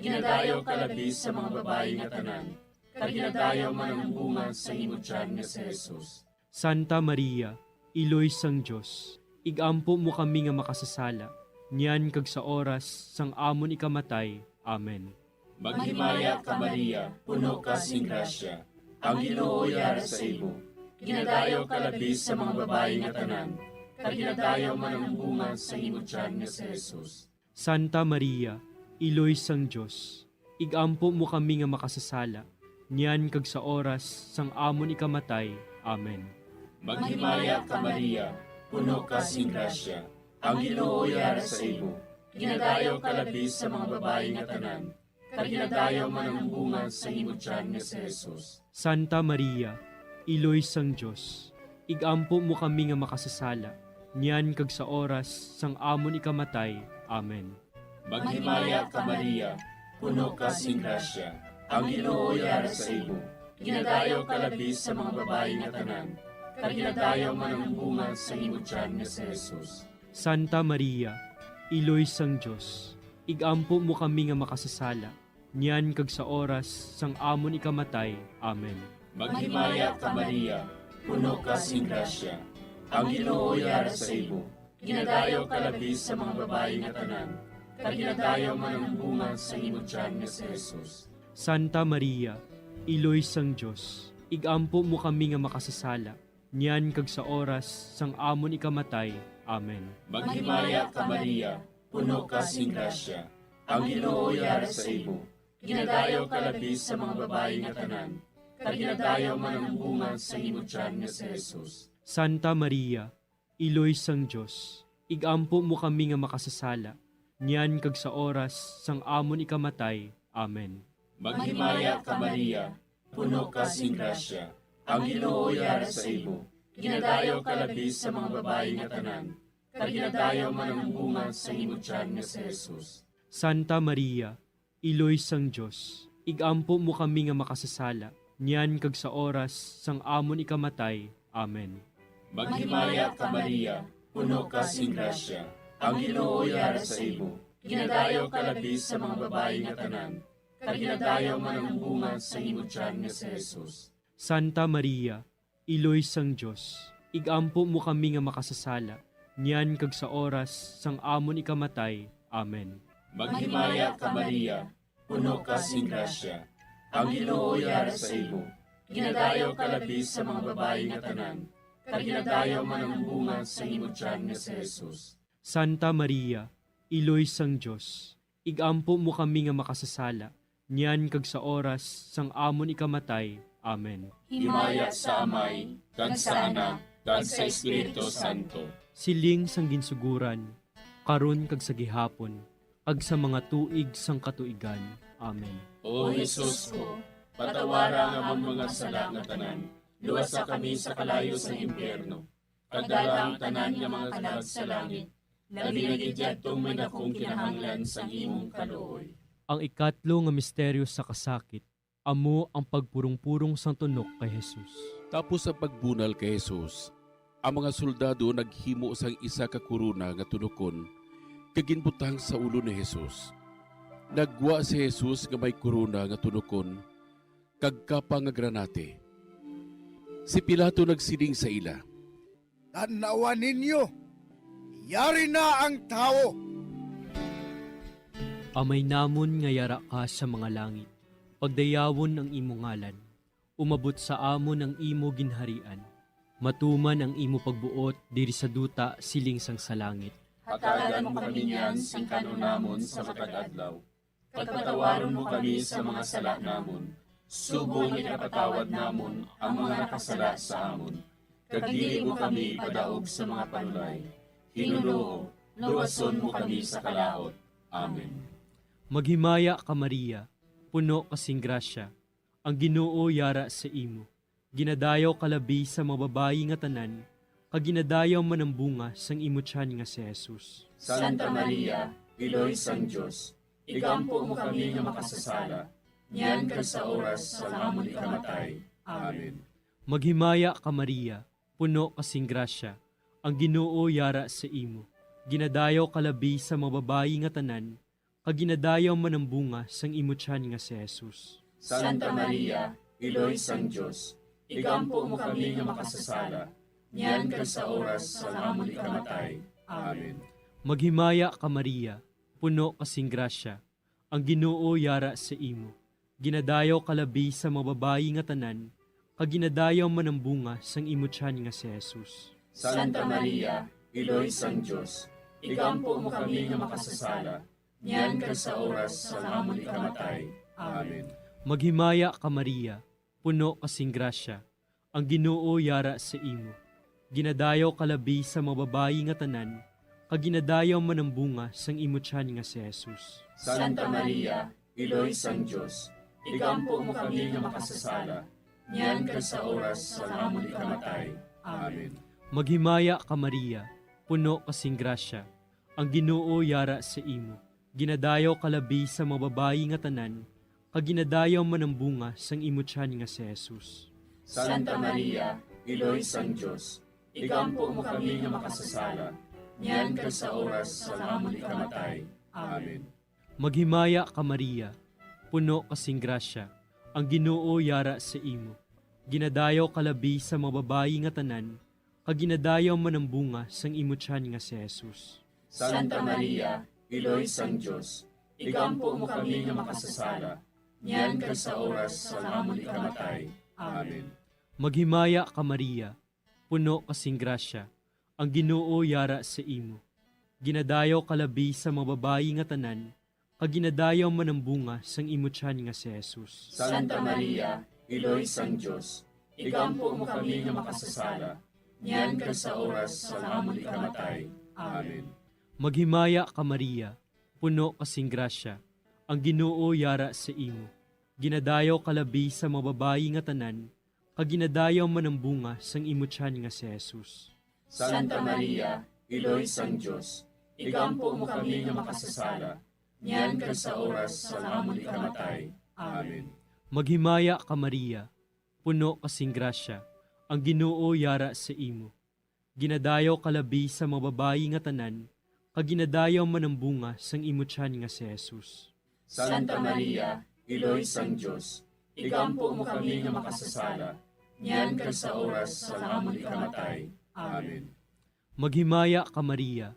Speaker 12: Ginadayaw ka labis sa mga babae nga tanan, kag ginadayaw man ang bunga sa imo tiyan nga si Jesus.
Speaker 19: Santa Maria, Iloy sang Diyos, igampo mo kami nga makasasala, niyan kag sa oras sang amon ikamatay. Amen.
Speaker 12: Maghimaya ka Maria, puno ka sing grasya, ang Ginoo yara sa imo. Ginadayaw ka labi sa mga babae nga tanan, kag ginadayaw man ang bunga sa imo tiyan nga si Jesus.
Speaker 19: Santa Maria, Iloy sang Diyos, igampo mo kami nga makasasala, niyan kag sa oras sang amon ikamatay. Amen.
Speaker 12: Maghimaya ka Maria, puno ka sing grasya, ang Ginoo yara sa imo. Ginadayaw ka labi sa mga babae nga tanan, kag ginadayaw man ang bunga sa imo tiyan nga si Jesus.
Speaker 19: Santa Maria, Iloy sang Diyos, igampo mo kami nga makasasala, niyan kag sa oras sang amon ikamatay. Amen.
Speaker 12: Maghimaya ka Maria, puno ka sing grasya, ang Ginoo yara sa imo. Ginadayaw ka labi sa mga babae nga tanan, kag ginadayaw man ang bunga sa imo tiyan nga si Jesus.
Speaker 19: Santa Maria, Iloy sang Diyos, igampo mo kami nga makasasala, niyan kag sa oras sang amon ikamatay. Amen.
Speaker 12: Maghimaya ka Maria, puno ka sing grasya, ang Ginoo yara sa imo. Ginadayaw ka labi sa mga babae nga tanan, kag ginadayaw man ang bunga sa imo tiyan nga si Jesus.
Speaker 19: Santa Maria, Iloy sang Diyos, igampo mo kami nga makasasala, niyan kag sa oras sang amon ikamatay. Amen.
Speaker 12: Maghimaya ka Maria, puno ka sing grasya, ang Ginoo yara sa imo. Ginadayaw ka labi sa mga babae nga tanan, kag ginadayaw man ang bunga sa imo tiyan nga si Jesus.
Speaker 19: Santa Maria, Iloy sang Diyos, igampo mo kami nga makasasala, niyan kag sa oras sang amon ikamatay. Amen.
Speaker 12: Maghimaya ka Maria, puno ka sing grasya, ang Ginoo yara sa imo. Ginadayaw ka labi sa mga babae nga tanan, kag ginadayaw man ang bunga sa imo tiyan nga si Jesus.
Speaker 19: Santa Maria, Iloy sang Diyos, igampo mo kami nga makasasala, niyan kag sa oras sang amon ikamatay. Amen.
Speaker 12: Maghimaya ka Maria, puno ka sing grasya, ang Ginoo yara sa imo. Ginadayaw ka labi sa mga babae nga tanan, kag ginadayaw man ang bunga sa imo tiyan nga si Jesus.
Speaker 19: Santa Maria, Iloy sang Diyos, igampo mo kami nga makasasala, niyan kag sa oras sang amon ikamatay. Amen.
Speaker 12: Maghimaya ka Maria, puno ka sing grasya, ang Ginoo yara sa imo. Ginadayaw ka labi sa mga babae nga tanan, kag ginadayaw man ang bunga sa imo tiyan nga si Jesus.
Speaker 19: Santa Maria, Iloy sang Diyos, igampo mo kami nga makasasala, niyan kag sa oras sang amon ikamatay. Amen.
Speaker 12: Himaya sa Amay, kag sa Anak, kag sa Espiritu Santo.
Speaker 19: Siling sang ginsuguran, karon kag sa gihapon, kag sa mga tuig sang katuigan. Amen.
Speaker 12: O Jesus ko, patawara nga among mga sala nga tanan, luwasa kami sa kalayo sa impyerno, kag dalang tanan nga mga kalag sa langit, labi na gidyadtong may dakong kinahanglan sa imong kaluoy.
Speaker 19: Ang ikatlo nga misteryo sa kasakit, amo ang pagpurong-purong sang tunok kay Jesus.
Speaker 20: Tapos sa pagbunal kay Jesus, ang mga soldado naghimo sang isa ka kuruna nga tunokon kaginbutang sa ulo ni Jesus. Nagwa si Jesus nga may kuruna nga tunokon kag kapa nga granate. Si Pilato nagsiling sa ila,
Speaker 21: Tanawan ninyo, yari na ang tao.
Speaker 19: Amay namon nga yara ka sa mga langit, pagdayawon ang imo ngalan, umabot sa amon ang imo ginharian, matuman ang imo pagbuot diri sa duta siling sang sa langit.
Speaker 12: Hatagan mo kami niyan sing kanunamon sa matag adlaw. Pagpatawaron mo kami sa mga sala namon. Subong ikapatawad namon ang mga nakasala sa amon. Kag dili mo kami padaog sa mga panulay. Hinuloo, luwason mo kami sa kalaot. Amen.
Speaker 19: Maghimaya ka Maria, puno kasing grasya, ang Ginoo yara sa imo. Ginadayaw kalabi sa mga babayi nga tanan, kag ginadayaw man ang bunga sang imo tiyan nga si Jesus.
Speaker 12: Santa Maria, Iloy sang Diyos, igampo mo kami nga makasasala, niyan kag sa oras sa amon ikamatay. Amen.
Speaker 19: Maghimaya ka Maria, puno kasing grasya, ang Ginoo yara sa imo. Ginadayaw kalabi sa mga babayi nga tanan, kag ginadayaw man ang bunga sang imo tiyan nga si Jesus.
Speaker 12: Santa Maria, Iloy sang Diyos, igampo mo kami nga makasasala, niyan kag sa oras sa amon ikamatay. Amen.
Speaker 19: Maghimaya ka Maria, puno kasing grasya, ang Ginoo yara sa imo. Ginadayaw kalabi sa mga babayi nga tanan, kaginadayaw man ang bunga sang imutyan nga si Jesus.
Speaker 12: Santa Maria, Iloy sang Diyos, igampo mo kami nga makasasala, niyan ka sa oras sa amon ikamatay. Amen.
Speaker 19: Maghimaya ka Maria, puno kasing grasya, ang Ginoo yara sa imo. Ginadayaw kalabi sa mababayi nga tanan, kaginadayaw man ang bunga sang imutyan nga si Jesus.
Speaker 12: Santa Maria, Iloy sang Diyos, igampo mo kami nga makasasala, niyan ka sa oras sa amon ikamatay. Amen.
Speaker 19: Maghimaya ka Maria, puno kasing grasya, ang Ginoo yara sa imo. Ginadayaw kalabi sa mababayi nga tanan, kaginadayaw man ang bunga sang imutyan nga si Jesus.
Speaker 12: Santa Maria, Iloy sang Diyos, igampo mo kami nga makasasala, niyan ka sa oras sa amon ikamatay. Amen.
Speaker 19: Maghimaya ka Maria, puno kasing grasya, ang Ginoo yara sa imo. Ginadayaw kalabi sa mababayi nga tanan, kaginadayaw man ang bunga sang imutyan nga si Jesus.
Speaker 12: Santa Maria, Iloy sang Diyos, igampo mo kami nga makasasala, niyan ka sa oras sa amon ikamatay. Amen.
Speaker 19: Maghimaya ka Maria, puno kasing grasya, ang Ginoo yara sa imo. Ginadayaw kalabi sa mababayi nga tanan, kaginadayaw man ang bunga sang imutyan nga si Jesus.
Speaker 12: Santa Maria, Iloy sang Diyos, igampo mo kami nga makasasala, niyan ka sa oras sa amon ikamatay. Amen.
Speaker 19: Maghimaya ka Maria, puno kasing grasya, ang Ginoo yara sa imo. Ginadayaw kalabi sa mababayi nga tanan, kaginadayaw man ang bunga sang imutyan nga si Jesus.
Speaker 12: Santa Maria, Iloy sang Diyos, igampo mo kami nga makasasala, niyan ka sa oras sa amon ikamatay. Amen.
Speaker 19: Maghimaya ka Maria, puno kasing grasya, ang Ginoo yara sa imo. Ginadayaw kalabi sa mababayi nga tanan, kaginadayaw man ang bunga sang imutyan nga si Jesus.
Speaker 12: Santa Maria, Iloy sang Diyos, igampo mo kami nga makasasala, niyan ka sa oras sa amon ikamatay. Amen.
Speaker 19: Maghimaya ka Maria,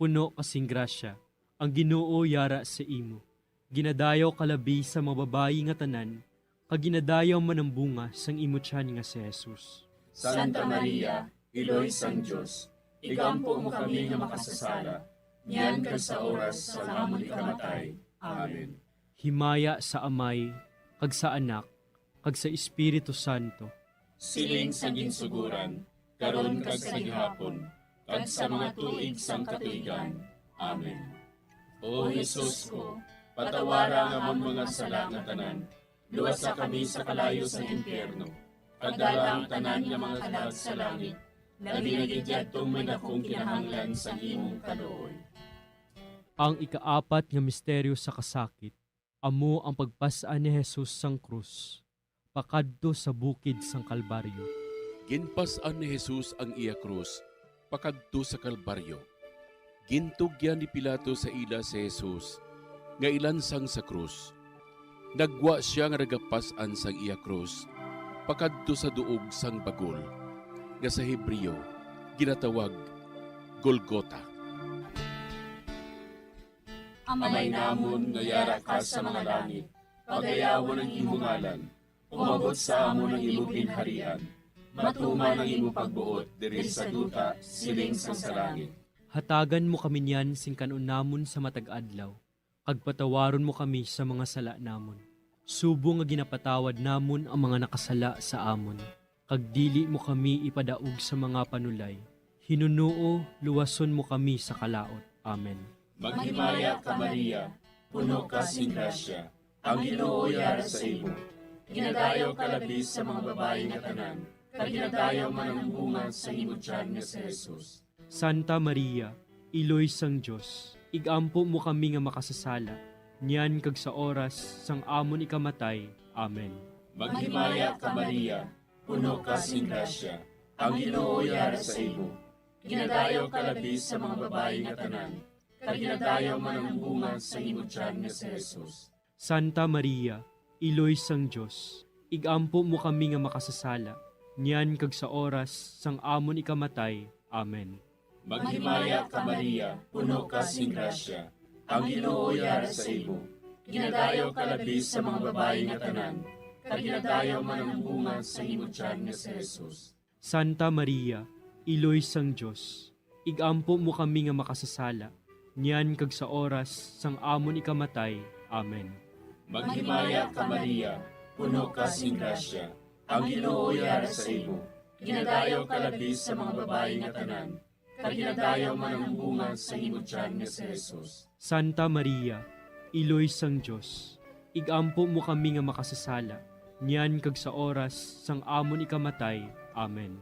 Speaker 19: puno kasing grasya, ang Ginoo yara sa imo. Ginadayaw kalabi sa mababayi nga tanan, kaginadayaw man ang bunga sang imutyan nga si Jesus.
Speaker 12: Santa Maria, Iloy sang Diyos, igampo mo kami nga makasasala, niyan ka sa oras sa amon ikamatay. Amen.
Speaker 19: Himaya sa Amay, kag sa Anak, kag sa Espiritu Santo.
Speaker 12: Siling sa ginsuguran, karon kag sa gihapon, kag sa mga tuig sang katuigan. Amen. O Jesus ko, patawara nga mong mga sala nga tanan, luwasa kami sa kalayo sa impyerno, kagdala ang tanan nga mga kalag sa langit, naginagidyadtong may nakong kinahanglan sa imong kaluoy.
Speaker 19: Ang ikaapat nga misteryo sa kasakit, amo ang pagpasaan ni Jesus sang krus, pakadto sa bukid sang Kalbaryo.
Speaker 20: Ginpasan ni Jesus ang iya krus, pakadto sa Kalbaryo. Gintugyan ni Pilato sa ila si Jesus, nga ilansang sa krus. Nagwa siya nga nagapasan sang iya krus, pakadto sa duog sang bagol, nga sa Hebreo ginatawag Golgota.
Speaker 12: Amay namon nga yara ka sa mga langit, pagayawon ang imong ngalan, umabot sa amon ang imong ginharian, matuman ang imong pagbuot diri sa duta siling sa langit.
Speaker 19: Hatagan mo kami niyan sing kanon namon sa matag adlaw, kag patawaron mo kami sa mga sala namon. Subo nga ginapatawad namon ang mga nakasala sa amon, kag dili mo kami ipadaog sa mga panulay. Hinunuo, luwason mo kami sa kalaot. Amen.
Speaker 12: Maghimaya ka Maria, puno ka sing grasya, ang Ginoo yara sa imo. Ginadayaw ka labis sa mga babae nga tanan, kag ginadayaw man ang bunga sa imong tiyan nga si Jesus.
Speaker 19: Santa Maria, Iloy sang Diyos, igampo mo kami nga makasasala, niyan kag sa oras sang amon ikamatay. Amen.
Speaker 12: Maghimaya ka Maria, puno ka sing grasya, ang Ginoo yara sa imo. Ginadayaw ka labis sa mga babae nga tanan, kag ginadayaw man ang bunga sa imong tiyan nga si Jesus.
Speaker 19: Santa Maria, Iloy sang Diyos, igampo mo kami nga makasasala, niyan kag sa oras sang amon ikamatay. Amen.
Speaker 12: Maghimaya ka Maria, puno ka sing grasya, ang Ginoo yara sa imo. Ginadayaw ka labis sa mga babae nga tanan, kag ginadayaw man ang bunga sa imong tiyan nga si Jesus.
Speaker 19: Santa Maria, Iloy sang Diyos, igampo mo kami nga makasasala, niyan kag sa oras sang amon ikamatay. Amen.
Speaker 12: Maghimaya ka Maria, puno ka sing grasya, ang Ginoo yara sa imo. Ginadayaw ka labis sa mga babae nga tanan, kag ginadayaw man ang bunga sa imong tiyan nga si Jesus.
Speaker 19: Santa Maria, Iloy sang Diyos, igampo mo kami nga makasasala, niyan kag sa oras sang amon ikamatay. Amen.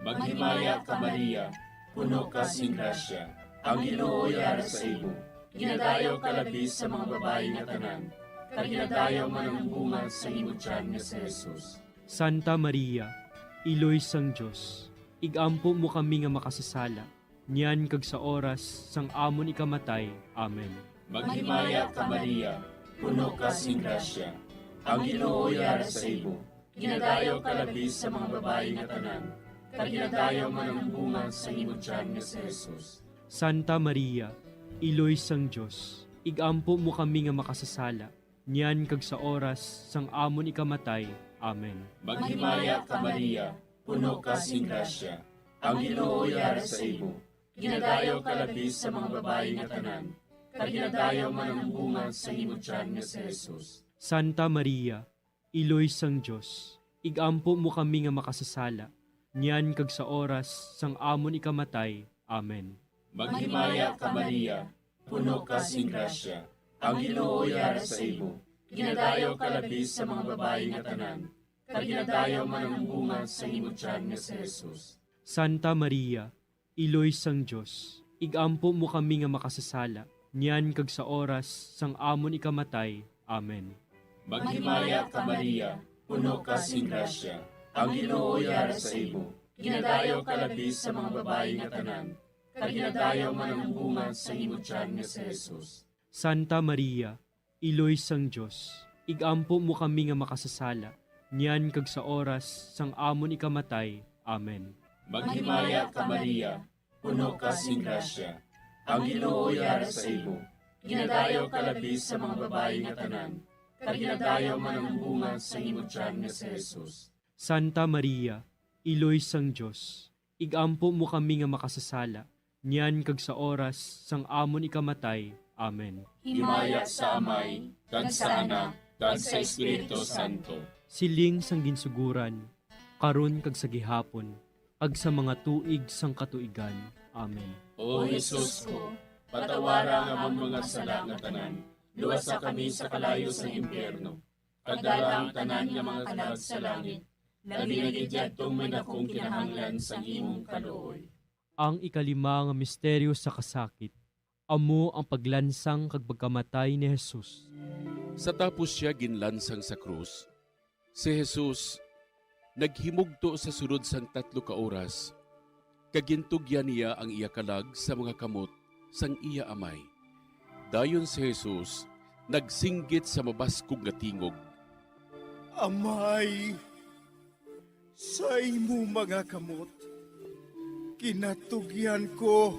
Speaker 12: Maghimaya ka Maria, puno ka sing grasya, ang Ginoo yara sa imo. Ginadayaw ka labis sa mga babae nga tanan, kag ginadayaw man ang bunga sa imong tiyan nga si Jesus.
Speaker 19: Santa Maria, Iloy sang Diyos, igampo mo kami nga makasasala, niyan kag sa oras sang amon ikamatay. Amen.
Speaker 12: Maghimaya ka Maria, puno ka sing grasya, ang Ginoo yara sa imo. Ginadayaw ka labis sa mga babae nga tanan, kag ginadayaw man ang bunga sa imong tiyan nga si Jesus.
Speaker 19: Santa Maria, Iloy sang Diyos, igampo mo kami nga makasasala, niyan kag sa oras sang amon ikamatay. Amen.
Speaker 12: Maghimaya ka Maria, puno ka sing grasya, ang Ginoo yara sa imo. Ginadayaw ka labis sa mga babae nga tanan, kag ginadayaw man ang bunga sa imong tiyan nga si Jesus.
Speaker 19: Santa Maria, Iloy sang Diyos, igampo mo kami nga makasasala, niyan kag sa oras sang amon ikamatay. Amen.
Speaker 12: Maghimaya ka Maria, puno ka sing grasya, ang Ginoo yara sa imo. Ginadayaw ka labis sa mga babae nga tanan, kag ginadayaw man ang bunga sa imong tiyan nga si Jesus.
Speaker 19: Santa Maria, Iloy sang Diyos, igampo mo kami nga makasasala, niyan kag sa oras sang amon ikamatay. Amen.
Speaker 12: Maghimaya ka Maria, puno ka sing grasya, ang Ginoo yara sa imo. Ginadayaw ka labis sa mga babae nga tanan, kag ginadayaw man ang bunga sa imong tiyan nga si Jesus.
Speaker 19: Santa Maria, Iloy sang Diyos, igampo mo kami nga makasasala, niyan kag sa oras sang amon ikamatay. Amen.
Speaker 12: Maghimaya ka Maria, puno ka sing grasya, ang Ginoo yara sa imo. Ginadayaw ka labis sa mga babae nga tanan, kag ginadayaw man ang bunga sa imong tiyan nga si Jesus.
Speaker 19: Santa Maria, Iloy sang Diyos, igampo mo kami nga makasasala, niyan kag sa oras sang amon ikamatay. Amen.
Speaker 12: Himaya sa Amay, kag sa Anak, kag sa Espiritu Santo.
Speaker 19: Siling sang ginsuguran, karon kag sa gihapon, ag sa mga tuig sang katuigan. Amen.
Speaker 12: O Jesus ko, patawara nga among mga sala nga tanan, luwasa kami sa kalayo sa impyerno. Kagdala ang tanan nga mga kalag sa langit, labi na gidyadtong may dakong kinahanglan sa imong kaluoy.
Speaker 19: Ang ikalima nga misteryo sa kasakit, amo ang paglansang kag pagkamatay ni Jesus.
Speaker 20: Sa tapos siya ginlansang sa krus, si Jesus naghimugto sa sunod sang 3 ka oras, kagintugyan niya ang iya kalag sa mga kamot sang iya amay. Dayon si Jesus nagsinggit sa mabaskog nga tingog.
Speaker 21: Amay, sa imo mga kamot, kinatugyan ko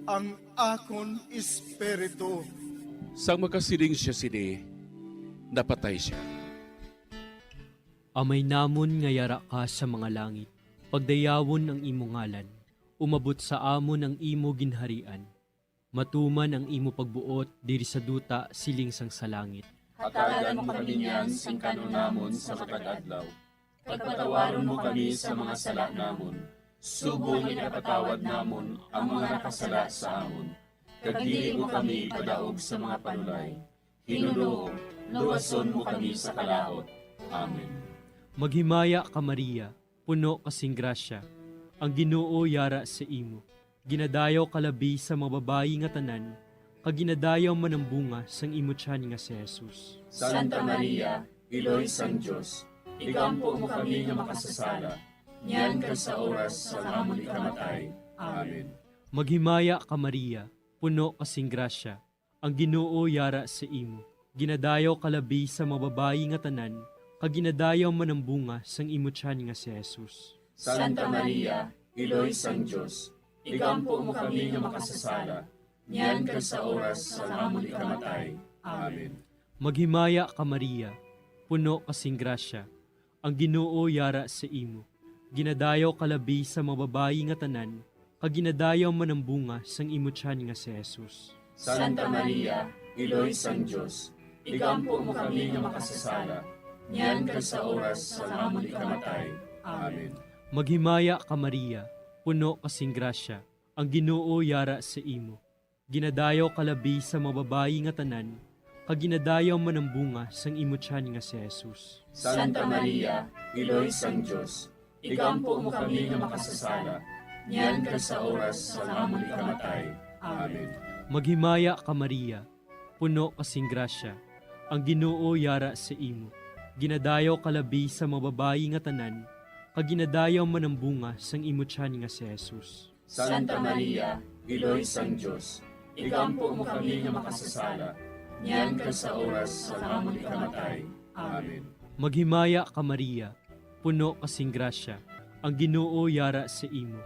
Speaker 21: ang akon espiritu.
Speaker 20: Sang makasiling siya sini, napatay siya.
Speaker 19: Amay namon nga yara ka sa mga langit, pagdayawon ang imo ngalan, umabot sa amon ang imo ginharian. Matuman ang imo pagbuot diri sa duta siling sang sa langit.
Speaker 12: Hatagan mo kami niyan sing kanon namon sa matag adlaw. Pagpatawaron mo kami sa mga sala namon. Subong inapatawad namon ang mga nakasala sa amon. Kag dili mo kami padaog sa mga panulay. Hinunoo, luwason mo kami sa kalaot. Amen.
Speaker 19: Maghimaya ka Maria, puno kasing grasya, ang Ginoo yara sa imo. Ginadayaw kalabi sa mga babayi nga tanan, kag ginadayaw man ang bunga sang imo tiyan nga si Jesus.
Speaker 12: Santa Maria, Iloy sang Diyos, igampo mo kami nga makasasala, niyan ka sa oras sa amon ikamatay. Amen.
Speaker 19: Maghimaya ka Maria, puno kasing grasya, ang Ginoo yara sa imo. Ginadayaw kalabi sa mga babayi nga tanan, kag ginadayaw man ang bunga sang imo tiyan nga si Jesus.
Speaker 12: Santa Maria, Iloy sang Diyos, igampo mo kami nga makasasala, niyan ka sa oras sa amon ikamatay. Amen.
Speaker 19: Maghimaya ka Maria, puno kasing grasya. Ang Ginoo yara sa imo. Ginadayaw kalabi sa mababayi nga tanan, kaginadayaw manambunga sang imo tiyan nga si Jesus.
Speaker 12: Santa Maria, Iloy sang Diyos, igampo mo kami nga makasasala, niyan ka sa oras sa amon ikamatay. Amen.
Speaker 19: Maghimaya ka Maria, puno kasing grasya. Ang Ginoo yara sa imo. Ginadayaw kalabi sa mababayi nga tanan, kaginadayaw manambunga sang imo tiyan nga si Jesus.
Speaker 12: Santa Maria, Iloy sang Diyos, igampo mo kami nga makasasala, niyan ka sa oras sa amon ikamatay. Amen.
Speaker 19: Maghimaya ka Maria, puno kasing grasya. Ang Ginoo yara sa imo. Ginadayaw kalabi sa mababayi nga tanan, kaginadayaw manambunga sang imo tiyan nga si Jesus.
Speaker 12: Santa Maria, Iloy sang Diyos, igampo mo kami nga makasasala, niyan ka sa oras sa amon ikamatay. Amen.
Speaker 19: Maghimaya ka Maria, puno kasing grasya. Ang Ginoo yara sa imo.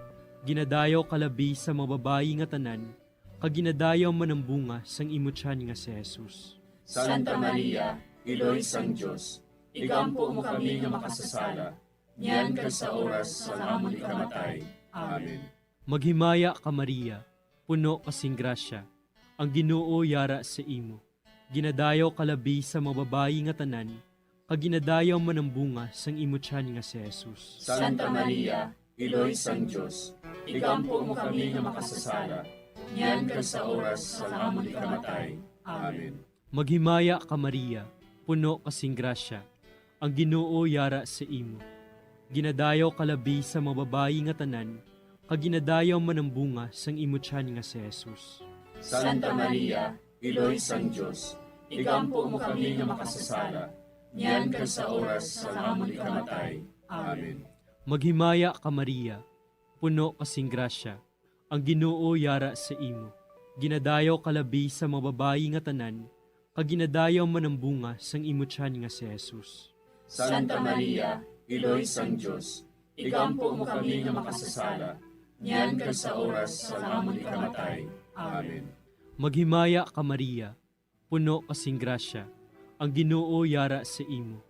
Speaker 19: Ginadayaw kalabi sa mababayi nga tanan, kaginadayaw manambunga sang imo tiyan nga si Jesus.
Speaker 12: Santa Maria, Iloy sang Diyos, igampo mo kami nga makasasala, niyan ka sa oras sa amon ikamatay. Amen.
Speaker 19: Maghimaya ka Maria, puno kasing grasya. Ang Ginoo yara sa imo. Ginadayaw kalabi sa mababayi nga tanan, kaginadayaw manambunga sang imo tiyan nga si Jesus.
Speaker 12: Santa Maria, Iloy sang Diyos, igampo mo kami nga makasasala, niyan ka sa oras sa amon ikamatay. Amen.
Speaker 19: Maghimaya ka Maria, puno kasing grasya. Ang Ginoo yara sa imo. Ginadayaw kalabi sa mababayi nga tanan, kaginadayaw manambunga sang imo tiyan nga si Jesus.
Speaker 12: Santa Maria, Iloy sang Diyos, igampo mo kami nga makasasala, niyan ka sa oras sa amon ikamatay. Amen.
Speaker 19: Maghimaya ka Maria, puno kasing grasya. Ang Ginoo yara sa imo. Ginadayaw kalabi sa mababayi nga tanan, kaginadayaw manambunga sang imo tiyan nga si Jesus.
Speaker 12: Santa Maria, Iloy sang Diyos, igampo mo kami nga makasasala, niyan ka sa oras sa amon ikamatay. Amen.
Speaker 19: Maghimaya ka Maria, puno kasing grasya. Ang Ginoo yara sa imo.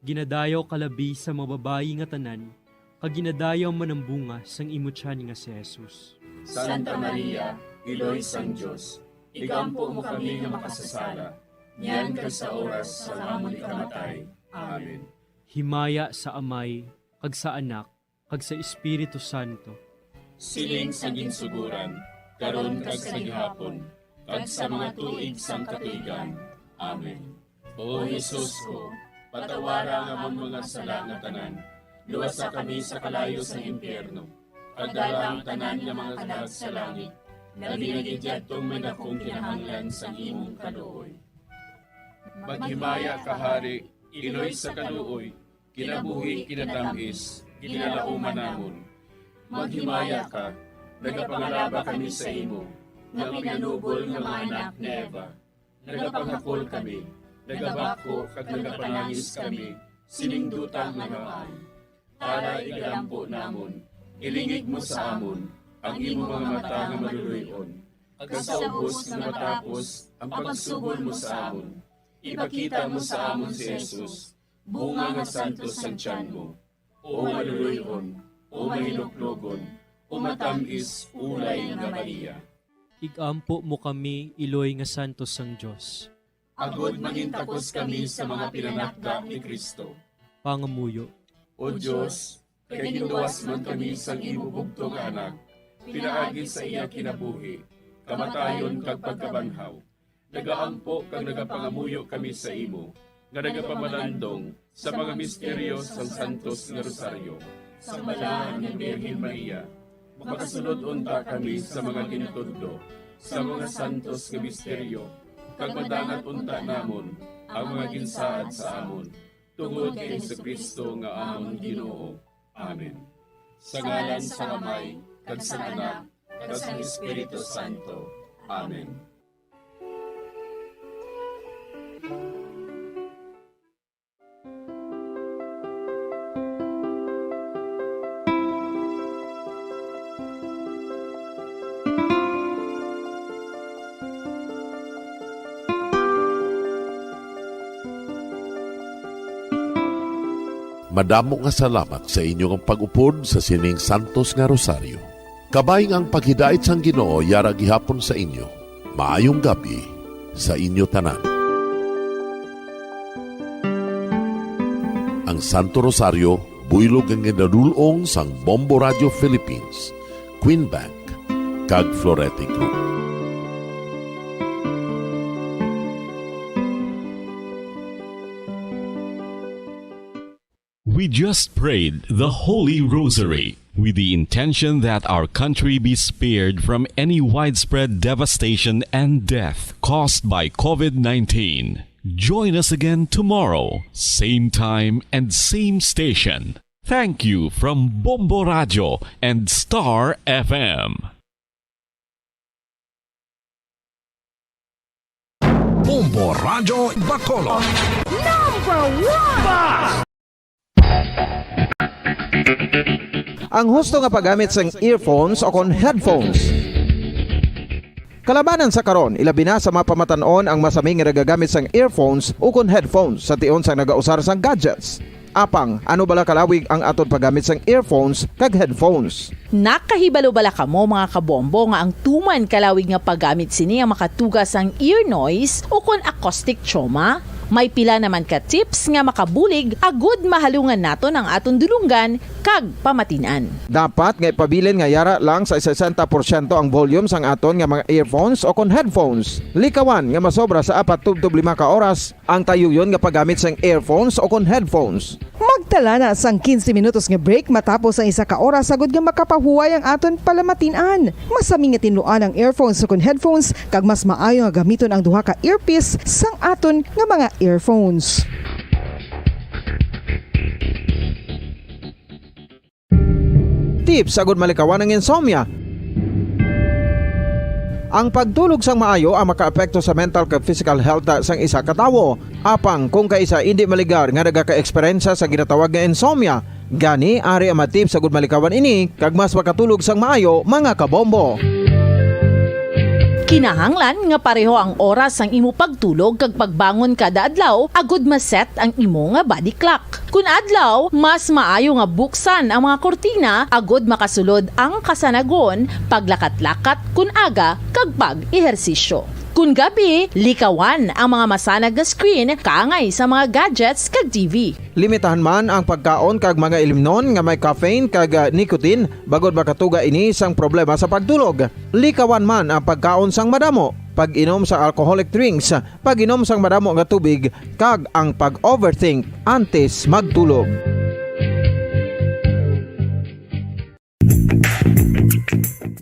Speaker 19: Ginadayaw kalabi sa mababayi nga tanan, kaginadayaw manambunga sang imo tiyan nga si Jesus.
Speaker 12: Santa Maria, Iloy sang Diyos, igampo mo kami nga makasasala, niyan ka sa oras sa amon ikamatay. Amen.
Speaker 19: Himaya sa Amay, kag sa Anak, kag sa Espiritu Santo.
Speaker 12: Siling sa ginsuguran, karon kag sa gihapon, kag sa mga tuig sang katuigan. Amen. O Jesus ko, patawara nga among mga sala nga tanan, luwasa kami sa kalayo sa impyerno, kagdalang tanan nga mga kalag sa langit, nabinagidjatong may dakong kinahanglan sa imong kaluoy.
Speaker 20: Maghimaya ka Hari, Iloy sa kaluoy, kinabuhi kinatamis, kinalauman namon. Maghimaya ka, nagapangalaba kami sa imo, nga pinanubol nga mga anak ni Eva. Nagapangakol kami, nagabako kag nagapanangis kami, siningdutang namaan. Para igalampo namon, ilingig mo sa amon, ang imo mga mata nga maluluyon. Kag sa ubos nga matapos, ang pagsugod mo sa amon. Ipakita mo sa amon si Jesus, bunga nga santos ang tiyan mo. O maluluyon, o mahiluklogon, o matamis, ulay nga Maria.
Speaker 19: Igampo mo kami, Iloy nga santos sang Diyos.
Speaker 12: Agod mangintakos kami sa mga pinanakda ni Kristo.
Speaker 19: Pangamuyo.
Speaker 12: O Diyos, kay ginuwas man kami sa imo bugto nga anak, pinaagi sa iya kinabuhi, kamatayon kag pagkabanhaw. Nagaampo kag nagapangamuyo kami sa imo, nga nagapamalandong sa mga misteryo sang Santos nga Rosaryo. Sa balaan ni Birhen Maria, makasunod unta kami sa mga ginutudlo, sa mga santos nga misteryo, kag madangat unta namon ang mga ginsaad sa amon, tungod kay Jesucristo nga amon Ginoo. Amen. Sa ngalan sa Amay, kag sa Anak, kag sa Espiritu Santo. Amen.
Speaker 15: Madamo nga salamat sa inyong pag-upod sa sining Santos nga Rosario. Kabayng ang paghidait sang Ginoo yara gihapon sa inyo. Maayong gabi sa inyo tanan. Ang Santo Rosario buylog ang ginadulong sang Bombo Radio Philippines, Queen Bank, kag Florete Group.
Speaker 16: We just prayed the Holy Rosary with the intention that our country be spared from any widespread devastation and death caused by COVID-19. Join us again tomorrow, same time and same station. Thank you from Bombo Radio and Star FM.
Speaker 10: Bombo Radio Bacolod.
Speaker 22: Number 1!
Speaker 7: Ang husto nga paggamit sang earphones o kon headphones. Kalabanan sa karon, ilabi na sa mga pamatanon ang masaming nga nagagamit sang earphones o kon headphones sa tion sang nagausar sang gadgets. Apang, ano bala kalawig ang aton paggamit sang earphones kag headphones?
Speaker 8: Nakahibalo bala kamo mga kabombo nga ang tuman kalawig nga paggamit sini ang makatugas ang ear noise o kon acoustic trauma? May pila naman ka tips nga makabulig agud mahalungan naton ang aton dulunggan kag pamatinan.
Speaker 7: Dapat nga ipabilin nga yara lang sa 60% ang volume sang aton nga mga earphones o kon headphones. Likawan nga masobra sa 4-5 ka oras ang tayuyon nga paggamit sang earphones o kon headphones.
Speaker 22: Magtala na sang 15 minutos nga break matapos ang 1 ka oras sagud nga makapahuway ang aton palamatinan. Masami nga tinluan ang earphones o kon headphones kag mas maayo nga gamiton ang duha ka earpiece sang aton nga mga earphones.
Speaker 7: Tips sagud malikawan ang insomnia. Ang pagtulog sang maayo ang makaapekto sa mental kag physical health sang isa ka tawo. Apang kung kaisa hindi maligar nga nagaka-eksperyensya sa ginatawag nga insomnia, gani ari ang matip sagud malikawan ini kag mas makatulog sang maayo mga kabombo.
Speaker 8: Kinahanglan nga pareho ang oras ang imo pagtulog kag pagbangon kada adlaw agud maset ang imo nga body clock. Kun adlaw, mas maayo nga buksan ang mga kortina agud makasulod ang kasanagon, paglakat-lakat kun aga kag pag-ehersisyo. Kun gabi, likawan ang mga masanag nga screen kaangay sa mga gadgets kag TV.
Speaker 7: Limitahan man ang pagkaon kag mga ilimnon nga may caffeine kag nicotine bagod makatuga ini sang problema sa pagtulog. Likawan man ang pagkaon sang madamo, pag-inom sa alcoholic drinks, pag-inom sang madamo nga tubig kag ang pag-overthink antes magtulog.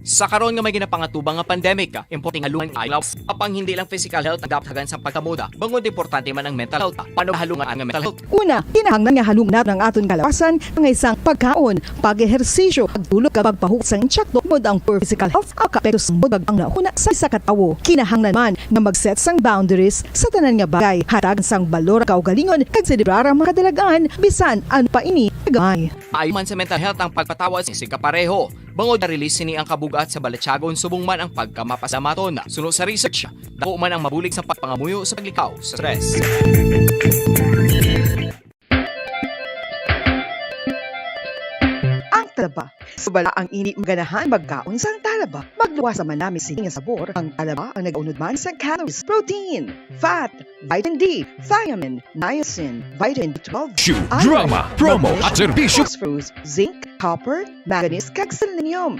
Speaker 23: Sa karon nga may ginapangatubang nga pandemic, importante nga halungan ang apang hindi lang physical health ang dapat hagan sa pagkamuda, bangod importante man ang mental health. Paano halungan ang mental health?
Speaker 22: Una, kinahanglan nga halungan ang aton kalawasan ng isang pagkaon, pag-ehersisyo, pagtulog kag pagpahuk sang insyakto mod ang poor physical health ang kapekto sa budag ang nauna sa isa ka tawo. Kinahanglan man nga mag-set sang boundaries sa tanan nga bagay, hatag sang balor kaugalingon kag selebrar ang mga dalagaan bisan ano pa ini gamay.
Speaker 23: Ayo man sa mental health ang pagpatawas ni kapareho. Bangod na release ni ang kabugat sa balatsagon subong man ang pagkamapasamaton. Suno sa research, dako man ang mabulig sa pagpangamuyo sa paglikaw sa stress.
Speaker 22: Ang talaba. Subala ang ini maganahan magkaon sang talaba. Magluwas man namin nga sabor. Ang talaba ang nag-unod man sa calories, protein, fat, vitamin D, thiamine, niacin, vitamin B12,
Speaker 10: Shoot, drama, promo at serbisyo.
Speaker 22: phosphorus, zinc, copper, manganese kag selenium.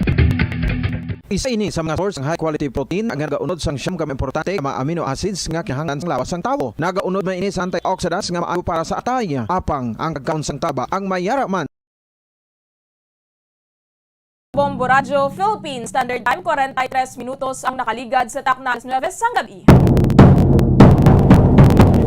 Speaker 7: Isa ini sa mga source ng high quality protein ang nagaunod sang siyam ka importante nga mga amino acids nga kinahanglan sa lawas sang tawo. Nagaunod man ini sa antioxidants nga maayo para sa atay. Apang ang kagkaon sang taba ang mayara man.
Speaker 2: Bombo Radio Philippines Standard Time 43 minutos ang nakaligad sa takna 9 sang gabi.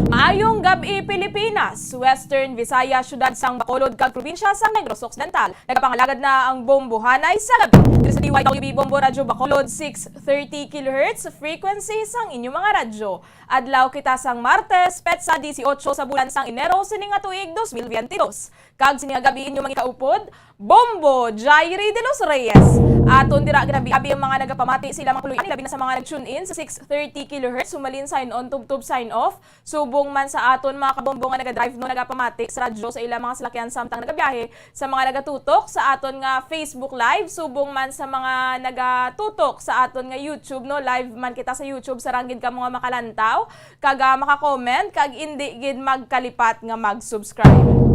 Speaker 2: Maayong gabi Pilipinas, Western Visayas, syudad sang Bacolod kag probinsya sang Negros Occidental. Nagapangalagad na ang bombohanay sa gabi. Dito sa DYWB Bombo Radio Bacolod 630 kHz frequency sang inyong mga radyo. Adlaw kita sang Martes, petsa 18 sa bulan sang Enero sining nga tuig 2022. Kag sining gabi inyong mga kaupod, Bombo Jairi de los Reyes. Aton dira grabe abi ang mga nagapamati sila mga kuluyan labi na sa mga nag-tune in sa 630 kHz sumalin sign on tub sign off. Subong man sa aton mga kabombo nga naga-drive no nagapamati sa radyo sa ilang mga salakyan samtang nagabiyahe sa mga nagatutok sa aton nga Facebook live subong man sa mga nagatutok sa aton nga YouTube no live man kita sa YouTube sa ranggid ka mga makalantaw kag maka-comment kag indi gid magkalipat nga mag-subscribe.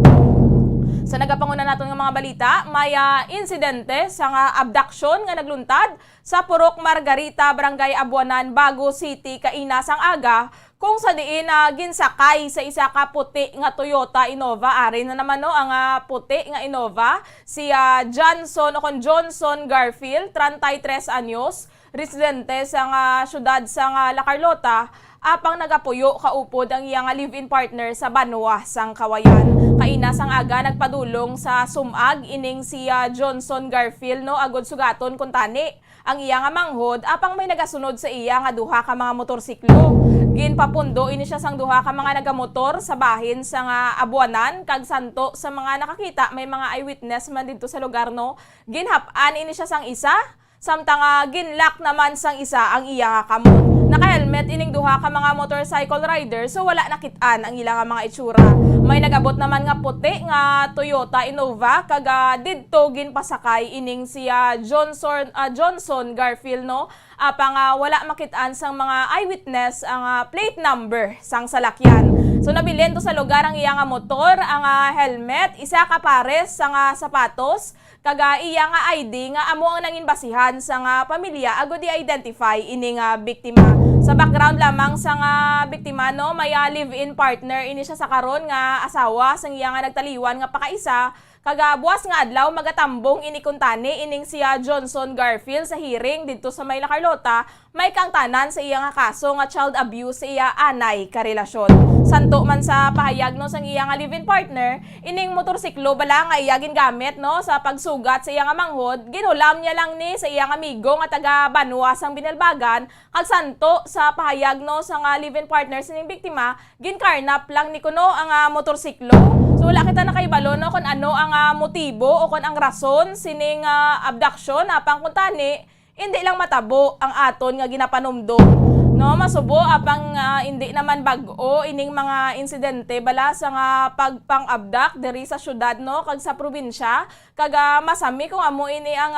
Speaker 2: Sa nagapanguna naton nga mga balita, may insidente sa nga abduction nga nagluntad sa Purok Margarita, Barangay Abuanan, Bago City, kainasang aga, kung sa diin ginsakay sa isa ka puti nga Toyota Innova. Ari na naman no ang puti nga Innova, si Johnson Garfield, 33 anyos, residente sa nga syudad sa nga La Carlota, apang nagapuyo kaupod ang iyang live-in partner sa Banwa sang Kawayan. Kainasang aga nagpadulong sa sumag ining si Johnson Garfield no agod sugaton kun tani ang iyang manghod apang may nagasunod sa iya nga duha ka mga motorsiklo. Ginpapundo ini siya sang duha ka mga nagamotor sa bahin sa nga Abuanan kag santo sa mga nakakita may mga eyewitness man dito sa lugar no. Ginhap-an ini siya sang isa samtang ginlock naman sang isa ang iya nga kamot. Naka-helmet ining duha ka mga motorcycle rider so wala nakitaan ang ilang mga itsura. May nagabot naman nga puti nga Toyota Innova kag didto ginpasakay ining si Johnson Garfield no. Apang wala makitaan sang mga eyewitness ang plate number sang salakyan. So nabilin to sa lugar ang iya nga motor, ang helmet, isa ka pares sang sapatos kag iya nga ID nga amo ang nangin basihan sa nga pamilya agud i-identify ining biktima. Sa background lamang sa nga biktima no, may live-in partner ini siya sa karon nga asawa sang iya nga nagtaliwan nga pakaisa kag buwas nga adlaw magatambong ini kuntani ining siya Johnson Garfield sa hearing didto sa May La Carlota may kangtanan sa iya nga kaso nga child abuse sa iya anay karelasyon. Santo man sa pahayag no sang iya nga live-in partner ining motorsiklo bala nga iya gingamit no sa pagsugat sa iya nga manghod ginulam niya lang ni sa iya nga amigo nga taga Banwa sang Binalbagan kag santo sa pahayag no sa nga live-in partner sining biktima ginkarnap lang ni kuno ang motorsiklo. So wala kita nakaibalo no kung ano ang motibo o kung ang rason sining abduction apang kuntani hindi lang matabo ang aton nga ginapanumdum no masubo apang hindi naman bag-o ining mga insidente bala sa nga pagpang-abduct diri sa syudad no kag sa probinsya kag masami kung amo ini ang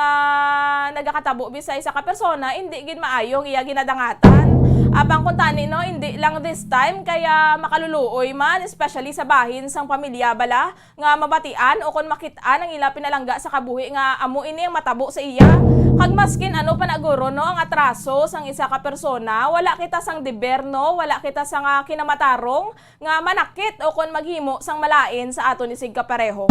Speaker 2: nagakatabo bisay sa ka persona hindi gid maayong iya ginadangatan. Apang kuntani no, hindi lang this time kaya makaluluoy man, especially sa bahin sang pamilya bala, nga mabatian o kung makitaan ang ila pinalangga sa kabuhi nga amo ini ang matabo sa iya. Kag maskin ano panaguro no, ang atraso sang isa ka persona, wala kita sang deber no, wala kita sang kinamatarong, nga manakit o kung maghimo sang malain sa aton isig kapareho.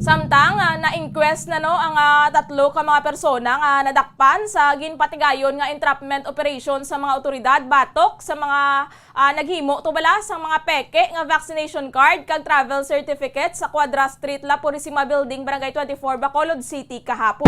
Speaker 2: Samtang na-inquest na no ang tatlo ka mga persona nga nadakpan sa ginpatigayon nga entrapment operation sa mga otoridad batok sa mga naghimo tubala sa mga peke nga vaccination card kag travel certificate sa Quadra Street, La Purisima Building, Barangay 24, Bacolod City kahapon.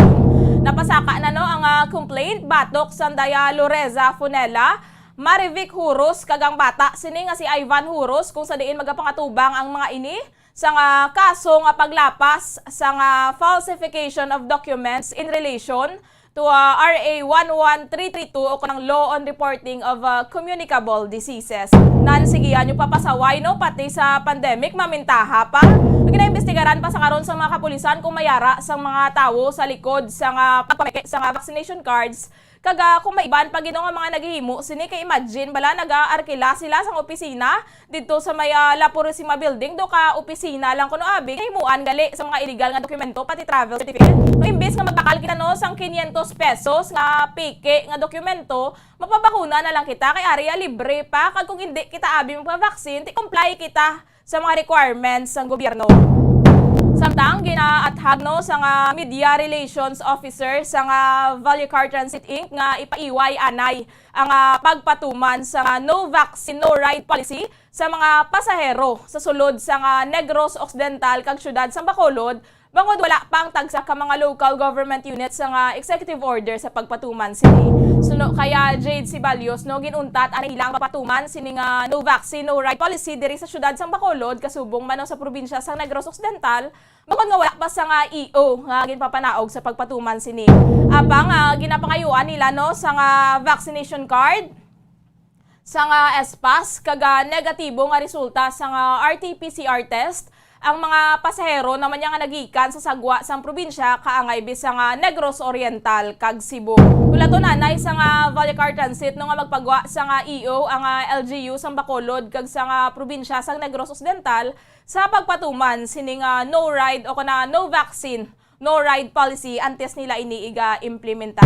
Speaker 2: Napasaka na no ang complaint batok sa Daya Loreza Funela, Marivic Huros kag ang bata sini nga si Ivan Huros kung sa diin magapangatubang ang mga ini sa nga kaso nga paglapas sa nga falsification of documents in relation to RA 11332 o kanang Law on Reporting of Communicable Diseases. Nansigihan yung papasaway no pati sa pandemic mamintaha pa. Ginaimbestigaran pa sa karon sa mga kapulisan kung mayara sa mga tawo sa likod sa nga pagpameke sa nga vaccination cards. Kaga kung may iban pag nga mga naghihimo, sini kay imagine bala nag-arkila sila sa opisina dito sa may La Purisima Building do ka opisina lang kuno abi himuan gali sa mga illegal nga dokumento pati travel certificate. No imbes nga magpakal kita no sang 500 pesos nga pike nga dokumento, mapabakuna na lang kita kay area libre pa kag kung hindi kita abi magpa-vaccine, comply kita sa mga requirements ng gobyerno. Samtang ginaathag no sa nga Media Relations Officer sa nga Valuecar Transit Inc. nga ipaiway anay ang pagpatuman sa nga no vaccine no ride policy sa mga pasahero sa sulod sa nga Negros Occidental kag syudad sa Bacolod Bangod wala pang tagsa ka mga local government units sa nga executive order sa pagpatuman sini. Suno kaya Jade Sibalios no ginuntat ani ilang papatuman sini nga no vaccine no right policy diri sa syudad sang Bacolod kasubong man sa probinsya sang Negros Occidental. Bangod nga wala pa sa nga EO nga ginpapanaog sa pagpatuman sini. Apang ginapangayuan nila no sa nga vaccination card sa nga espas kaga negatibo nga resulta sa nga RT-PCR test ang mga pasahero naman nga nagikan sa sagwa sang probinsya kaangay bisang Negros Oriental kag Cebu. Ulato nanay sa nga Vallecar Transit no nga magpagwa sa nga EO ang LGU sang Bacolod kag sa nga probinsya sang Negros Occidental sa pagpatuman sining no ride o kana no vaccine, no ride policy antes nila iniiga implementa.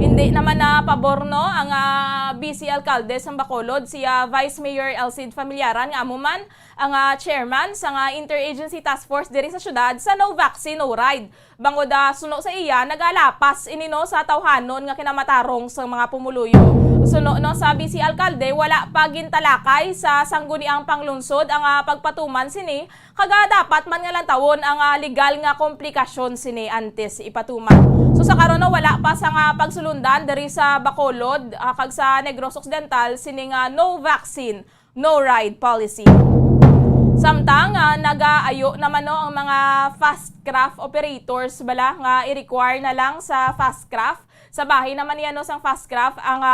Speaker 2: Hindi naman na pabor no ang BC Alcalde sa Bacolod si Vice Mayor Elcid Familiaran nga amuman ang chairman sa Interagency Task Force diri sa syudad sa no vaccine no ride. Bangod suno sa iya nagalapas ini no sa tawhanon nga kinamatarong sa mga pumuluyo. Suno no sa BC Alcalde wala pa gintalakay sa sangguniang panglungsod ang pagpatuman sini kaga dapat man nga lang tawon ang legal nga komplikasyon sini antes ipatuman. So sa karon wala pa sa nga pagsulundan diri sa Bacolod kag sa Negros Occidental sini nga no vaccine, no ride policy. Samtang nagaayo naman no ang mga fast craft operators bala nga i-require na lang sa fast craft. Sa bahay naman yan no sang fast craft ang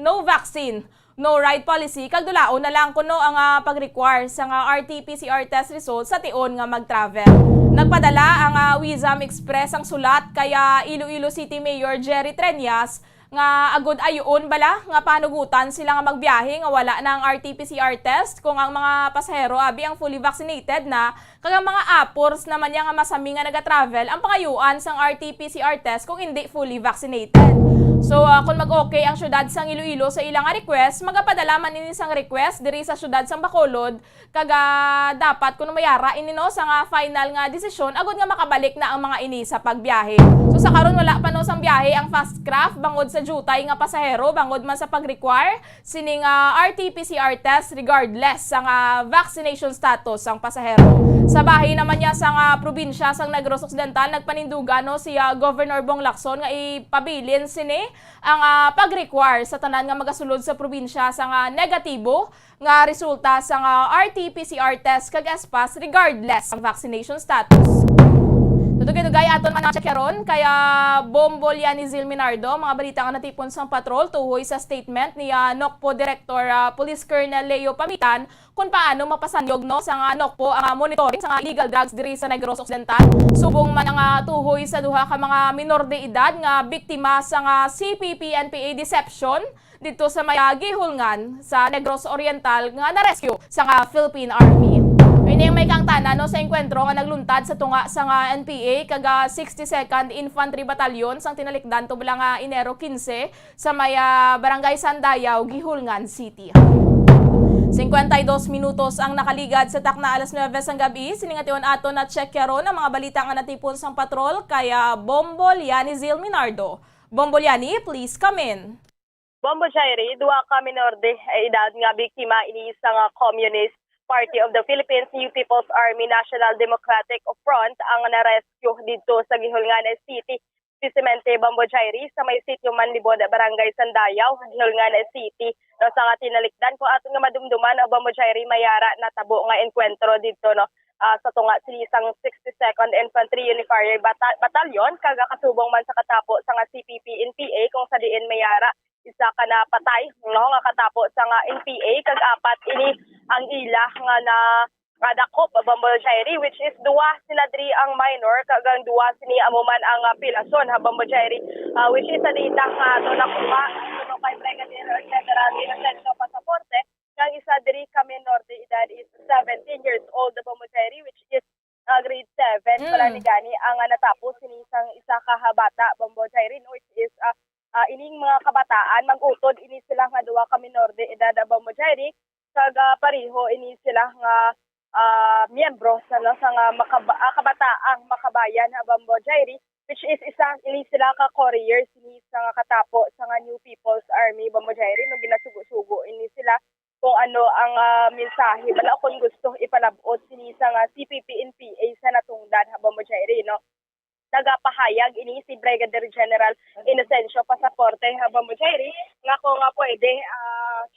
Speaker 2: no vaccine, no ride policy kag dulaon na lang kuno ang pag-require sa RT-PCR test results sa tion nga mag-travel. Nagpadala ang Wizam Express ang sulat kaya Iloilo City Mayor Jerry Treñas nga agod ayoon bala nga panugutan sila nga magbiyahe nga wala ng RT-PCR test kung ang mga pasahero abi ang fully vaccinated na kag ang mga apors naman nga masami nga naga-travel ang pangayuan sang RT-PCR test kung hindi fully vaccinated. So kung mag-okay ang syudad sang Iloilo sa ilang request, magapadala man ini sang request diri sa syudad sang Bacolod kaga dapat kuno mayara ini no sa final nga desisyon agud nga makabalik na ang mga ini sa pagbiyahe. So sa karon wala pa no sang biyahe ang fast craft bangod sa jutay nga pasahero bangod man sa pag-require sining RT-PCR test regardless sang vaccination status sang pasahero. Sa bahay naman niya sang probinsya sang Negros Occidental nagpaninduga no si Governor Bong Lacson nga ipabilin sini ang pag-require sa tanan nga magasulod sa probinsya sa negatibo nga resulta sa RT-PCR test kag espas regardless ang vaccination status. Dugay-dugay aton man check karon kaya Bombo Lianizil Minardo mga balita nga natipon sang patrol tuhoy sa statement ni NOCPO Director Police Colonel Leo Pamitan kung paano mapasanyog no sa NOCPO ang monitoring sa illegal drugs diri sa Negros Occidental. Subong man ang tuhoy sa duha ka mga minor de edad nga biktima sa CPP-NPA deception dito sa may gihulngan sa Negros Oriental nga na-rescue sa Philippine Army. Ini may kang tanan no sa enkwentro nga nagluntad sa tunga sa NPA kaga 62nd Infantry Battalion sang tinalikdan to bilang Enero 15 sa may Barangay Sandayaw, Gihulngan City. 52 minutos ang nakaligad sa takna alas 9 sang gabi. Siningation aton na check karon ang mga balita nga natipon sang patrol kaya Bombo Lianizil Minardo. Bombo Liani, please come in.
Speaker 1: Bombo Jairi, duwa ka minor de edad nga biktima ini sa Communist Party of the Philippines, New People's Army National Democratic Front ang na-rescue dito sa Gihulngan City. Spesimente Bombo Jairi sa may sitio Manlibod, Barangay Sandayaw, Gihulngan City. No, sa nga tinalikdan ko ato nga madumduman o Bombo Jairi mayara na tabo nga enkwentro dito no sa tunga silisang 62nd Infantry Unifier Battalion kaga kasubong man sa katapo sa nga CPP-NPA kung sa diin mayara isa ka na patay no nga katapo sa nga NPA kag apat ini ang ila nga na dakop Bombo Jairi which is duwa sila diri ang minor kag ang duwa sini amuman ang pilason ha Bombo Jairi which is sa dita nga do nakuha no kay Brigadier General Inocencio Pasaporte kag isa diri ka minor de edad is 17 years old Bombo Jairi which is grade 7 pala ni gani ang natapos sini isang isa ka bata Bombo Jairi which is ining mga kabataan mag-utod ini sila nga duwa ka minor de edad Bombo Jairi kag pareho ini sila nga miyembro sa kabataang makabayan Bombo Jairi which is isang ini sila ka couriers ini sa nga katapo sa nga New People's Army Bombo Jairi no ginasugo-sugo ini sila kung ano ang mensahe bala kung gusto ipalabot sini sa nga CPP-NPA sa natungdan Bombo Jairi no gipahayag ini si Brigadier General Inocencio Pasaporte Bambo Jerry nga ko nga pwede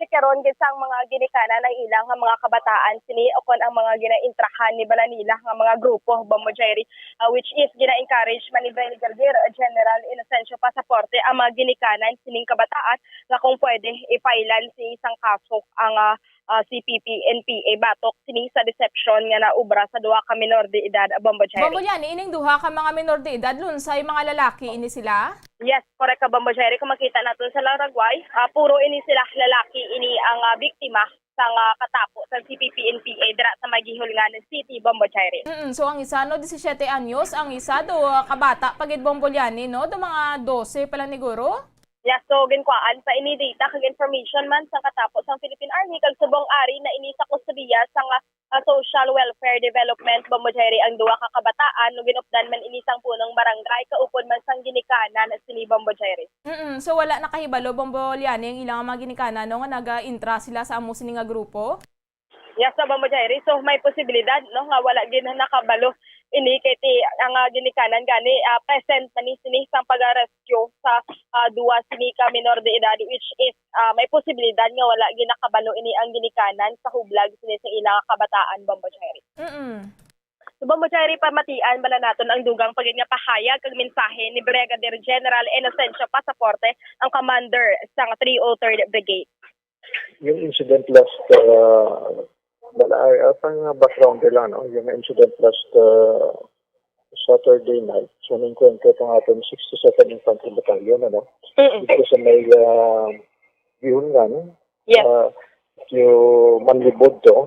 Speaker 1: checkeron gid sang mga ginikanan ng ilang nga mga kabataan sini o kon ang mga ginaintrahan ni Balanila nga mga grupo Bambo Jerry which is gina-encourage man ni Brigadier General Inocencio Pasaporte ang mga ginikanan sining kabataan nga kung pwede ipailan si isang kaso ang CPP-NPA batok sining sa deception nga naubra sa duha ka minor de edad Bambo Jerry.
Speaker 2: Bambo yan, ining duha ka mga minor de edad, lunsay mga lalaki ini sila?
Speaker 1: Yes, correct ka Bambo Jerry. Kung makita natin sa Laragway, puro ini sila lalaki ini ang biktima sa katapo sa CPP-NPA dira sa Magihulngan City, Bambo Jerry.
Speaker 2: So ang isa no 17 anyos, ang isa do kabata pagid Bambo yani no, do mga 12 pala ni guro?
Speaker 1: Yes, so ginkwaan sa ini data kag information man sa katapos ang Philippine Army kag subong ari na ini sa kustodiya sa Social Welfare Development Bambo Jerry ang duha ka kabataan no ginupdan man ini sang punong barangay kaupod man sang ginikanan sini Bambo Jerry.
Speaker 2: So wala nakahibalo Bambo yani ang ilang mga ginikanan no nga naga-intra sila sa amo sini nga grupo?
Speaker 1: Yes, so Bambo Jerry, so may posibilidad no nga wala gid nakabalo ini kiti ang ginikanan gani present man ni sini sang pag-rescue sa duwa sini ka minor de edad which is may posibilidad nga wala ginakabalo ini ang ginikanan sa hublag sini sa ilang kabataan Bambo Jerry. So Bambo Jerry, pamatian bala naton ang dugang pagin nga pahayag kag mensahe ni Brigadier General Inocencio Pasaporte ang commander sa 303rd Brigade.
Speaker 3: Yung incident last pang background nila, no? Yung incident last Saturday night, so nangkwento itong ating 67 Infantry Battalion, ano? Dito sa may Gihungan, yung Manlibod to,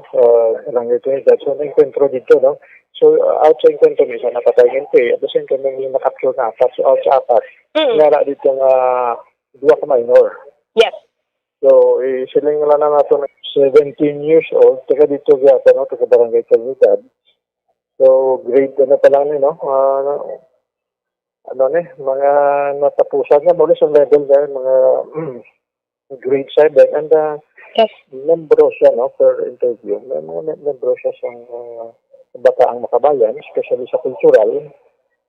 Speaker 3: Barangay Trinidad, so nangkwento dito, no? So out sa inkwento nila, napatay ng at the same time, yung nakapture na apat, so out sa apat, nara dito nga duwa ka minor.
Speaker 1: Yes.
Speaker 3: So, siling wala na nato 17 years old, taga dito gata, no? Taga Barangay Trinidad. So, grade na pa lang, no? Mga natapusan na, muli sa level na, mga grade 7, and membro siya, no? Per interview, membro siya sa Bataang Makabayan, especially sa cultural.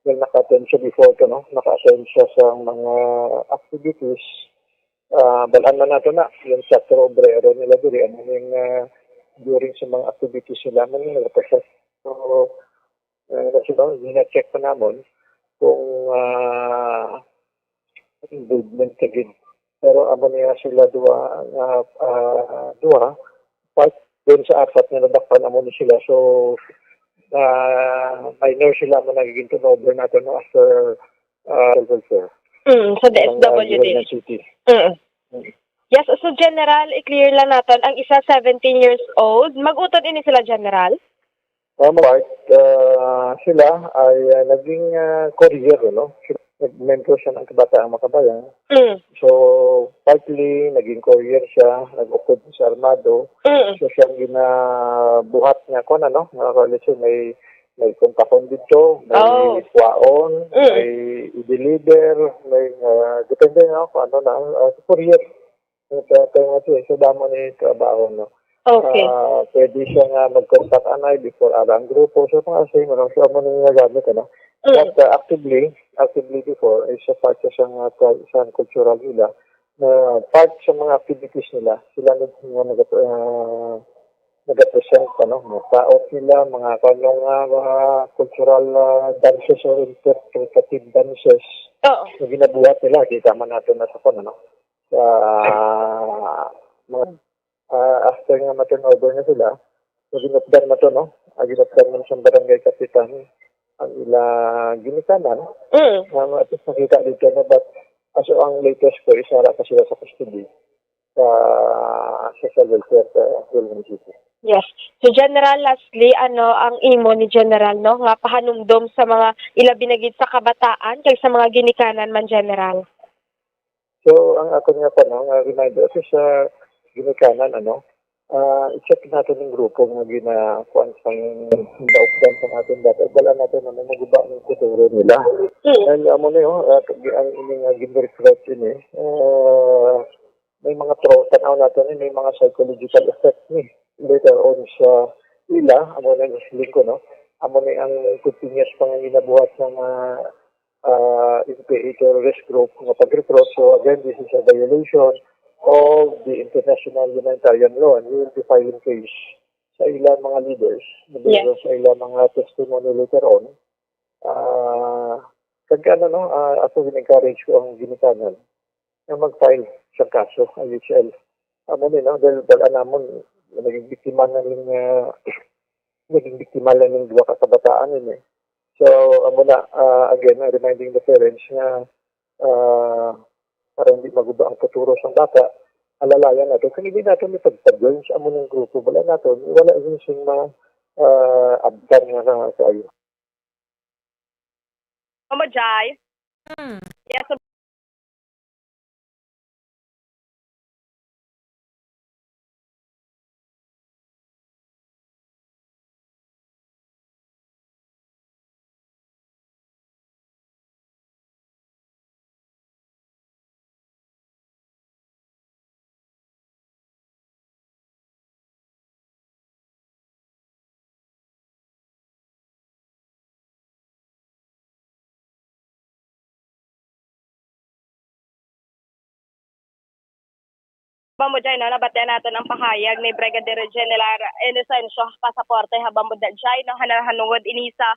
Speaker 3: Well, naka-attend siya before to, no? Naka-attend siya sa mga activities. Balaan na nato na yung chapter obrero nila diri ano yung during sa mga activities nila man yung nagpasya. So check pa namon kung involvement kagin. Pero amo niya sila duwa part doon sa apat na nadakpan amo ni sila. So minor sila mo nagiging turnover nato no after welfare.
Speaker 1: Sa DSWD. Yes, so General, i-clear lang natin, ang isa 17 years old, mag-utod ini sila General?
Speaker 3: Sila ay naging courier, no? Nag-mentor siya ng Kabataang Makabayan. So, partly, naging courier siya, nag-ukod sa armado. So, siyang ginabuhat niya ko na, no? Mga koalisyon, may kontakon dito, may kwaon, may i-deliver, may depende na kung ano na, courier. So, damo ni trabaho, no?
Speaker 1: Okay.
Speaker 3: Pwede siya nga mag-contact anay before ang grupo. So, mga same, no? So, ano nang nagamit, no? But actively before, is a part sa isang cultural nila, na part sa mga activities nila, sila nag-present, taot nila, mga kanyang mga cultural dances or interpretative dances na ginabuhat nila. Kita man natin na sa after nga ma-turnover na sila, ginupdan na to, no? Ginupdan man siyang barangay kapitan ang ilang ginikanan. At least nakita dito na ang latest ko, isara pa sila sa custody sa social welfare sa Gilman City.
Speaker 1: Yes. So General, lastly, ano ang imo ni General, no? Nga pahanumdom sa mga ilabinagid sa kabataan kay sa mga ginikanan man, General?
Speaker 3: So, ang ako nga pa, no? Reminder, sa ginikanan, i-check natin yung grupo nga ginakuan sa naupdan sa atin dati. Wala natin na maguba ng kuturo nila. And amo na yun, ang ining gin-recruit yun may mga tanaw natin, may mga psychological effect later on sa ila, amo na yung ko, no? Amo na ang continuous pang ginabuhat ng NPA terrorist group nga pag-recruit. So again, this is a violation of the international humanitarian law, and we will be filing case sa ilang mga leaders, sa ilang mga testimony later on. Ako in-encourage ko ang ginikanan na mag-file sa kaso, IHL. Dahil anamon, naging biktima na ng dua kasabataan yun eh. So, again, reminding the parents na para hindi maguba ang futuro sa bata, alalayan natin. Kung hindi natin ipagpag-join sa amunong grupo, wala yung sing abdan nga na tayo.
Speaker 1: Mama Jai? Yes, Bambujay, nabatian natin ang pahayag ni Brigadier General Inocencio Pasaporte Bambujay, hanungod ini sa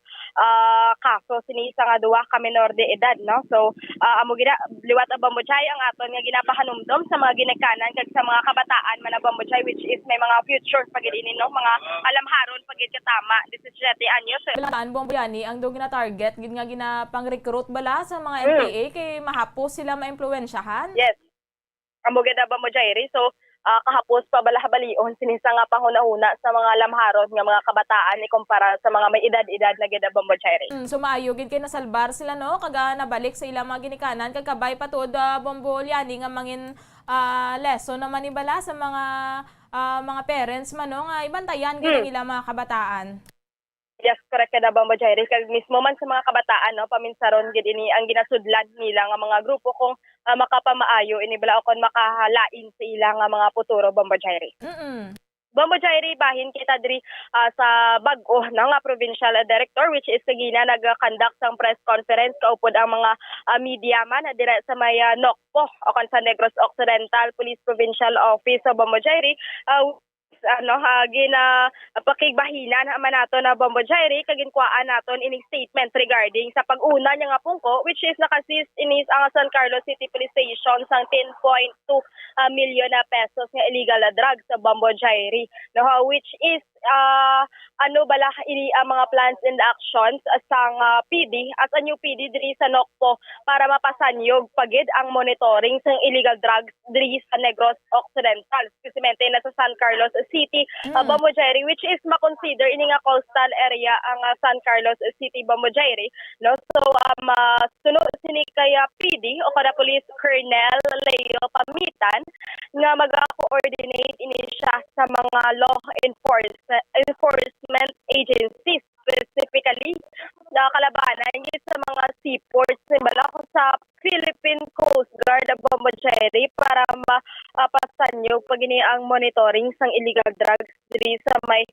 Speaker 1: kaso sinisa nga duwa ka menor de edad, no? So, amo gina liwat ang Bambujay ang aton nga ginapahanumdom sa mga ginikanan kag sa mga kabataan man Bambujay, which is may mga future pagid ini, no? Mga alamharon pagid katama 17 anyos.
Speaker 2: Bilangan Bambuyani ang do gina-target gid nga ginapang-recruit bala sa mga NPA kay mahapos sila maimpluwensyahan.
Speaker 1: Yes. Amo gida Bambujay. So, kahapos pa balahabalion sinisa nga panghuna-huna sa mga lamharon nga mga kabataan ikumpara sa mga may edad-edad na gida Bambujay.
Speaker 2: So maayo gid kay nasalbar sila, no, kaga nabalik sa ilang mga ginikanan kag kabay patud Bambuyani nga mangin lesson naman ibala sa mga parents man, no, nga ibantayan gid ilang mga kabataan.
Speaker 1: Yes, correct kada Bambujay. Kag mismo man sa mga kabataan, no, paminsaron gid ini ang ginasudlan nila nga mga grupo kung makapamaayo ini bala kon makahalain sa ilang mga futuro Bambujay. Bambujay, bahin kita diri sa bag-o nga provincial director, which is kagina nag-conduct sang press conference kaupod ang mga media man dire sa may Nokpo o sa Negros Occidental Police Provincial Office sa Bambujay. Pakigbahinan man nato na Bambujay kaginkuaan naton ining statement regarding sa pag-una niya nga pungko, which is nakasist inis ang San Carlos City Police Station sang 10.2 milyon na pesos nga illegal na drugs sa Bambujay, no, which is ini ang mga plans and actions sang PD as a new PD diri sa Nokpo para mapasanyog pagid ang monitoring sang illegal drugs diri sa Negros Occidental, specifically na sa San Carlos City, Bambujay, which is makonsider ini nga coastal area ang San Carlos City, Bambujay, no. So sunod sini kaya PD o kada Police Colonel Leo Pamitan nga mag-coordinate ini siya sa mga law enforcement agencies, specifically kalabanan sa mga seaports bala sa Philippine Coast Guard Bambujay para mapasanyog pagini ang monitoring sang illegal drugs diri sa may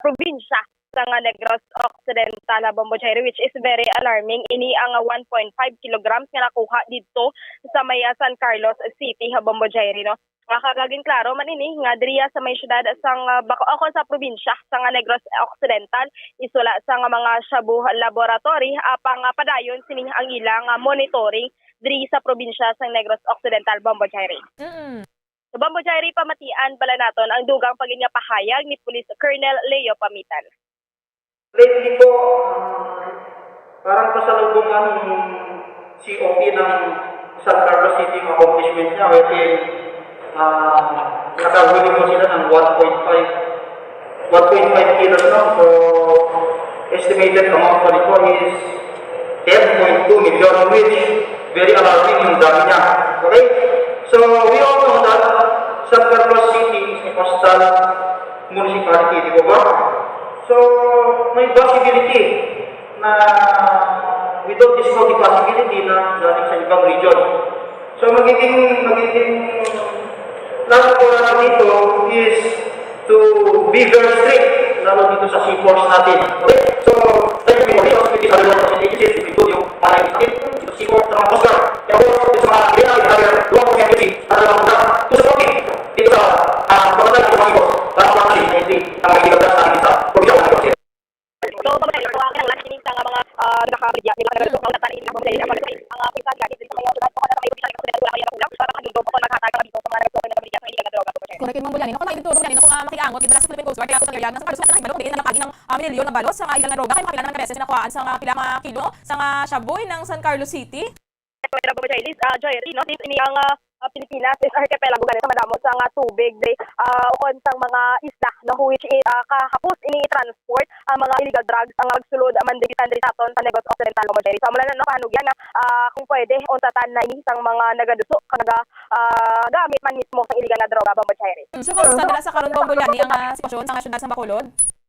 Speaker 1: probinsya sa Negros Occidental Bambujay, which is very alarming. Ini ang 1.5 kilograms nga nakuha dito sa may San Carlos City Bambujay, no. Kagaging klaro man ini nga diriya sa may syudad sang Bacoor sa probinsya sa Negros Occidental isula sa mga shabu laboratory apang padayon sining ang ilang monitoring diri sa probinsya sa Negros Occidental, Bambujay. Sa Bambujay pamatian pala naton ang dugang paging pahayag ni Police Colonel Leo Pamitan.
Speaker 4: Lately po, parang kasalubungan ng COP ng San Carlos City accomplishment niya, nakahuli mo sila ng 1.5 kilos, no? So, estimated amount po nito is 10.2 million, which very alarming yung dami niya. Okay? So, we all know that San Carlos City is a coastal municipality, di ba? So, may possibility na we don't discount the possibility na galing sa ibang region. So, magiging lalo po naman dito is to be very strict, lalo dito sa seaports natin. Okay? So, thank you for this. Yung natin, sino sa mga Oscar, kaya po, dito sa mga legal, higher, luwang community, at alam mo to supporting dito sa pagkakas ng mga boss, para mga community, ang magigagdas sa ating sa probinsya ng Negros.
Speaker 1: So, pamasayo ko ang kailangan sining sa mga nakakabigya nila na naglusok na tanin ang pamasayo ang pagkakas ang pinsan natin sa mga tulad ko na sa may probinsya ng Negros kaya kulang para makagindog ko maghatag ka dito sa mga naglusok na pamilya sa iligang droga po.
Speaker 2: Correct mo bulani. Kung makikita mo bulani kung makiangot gibala sa Philippine Coast Guard kaya sa kaya sa balos na balok diin na nakagi ng milyon na balos sa iligang droga kay makilala ng beses nakuhaan sa pila mga kilo sa Shaboy ng San Carlos City.
Speaker 1: Pero po Joy, no, ini ang Pilipinas is archipelago ganin sa madamo sa tubig dre ukon sang mga isla no which is kahapos ini transport ang mga illegal drugs ang magsulod man diri sa aton sa Negros Occidental mo diri. So mula na no paanugyan na kung pwede untatan na ini sang mga nagaduso kanaga gamit man mismo sa illegal na droga ba mo diri.
Speaker 2: So kung sa karon Bombolyani ang sitwasyon sa syudad sa Bacolod.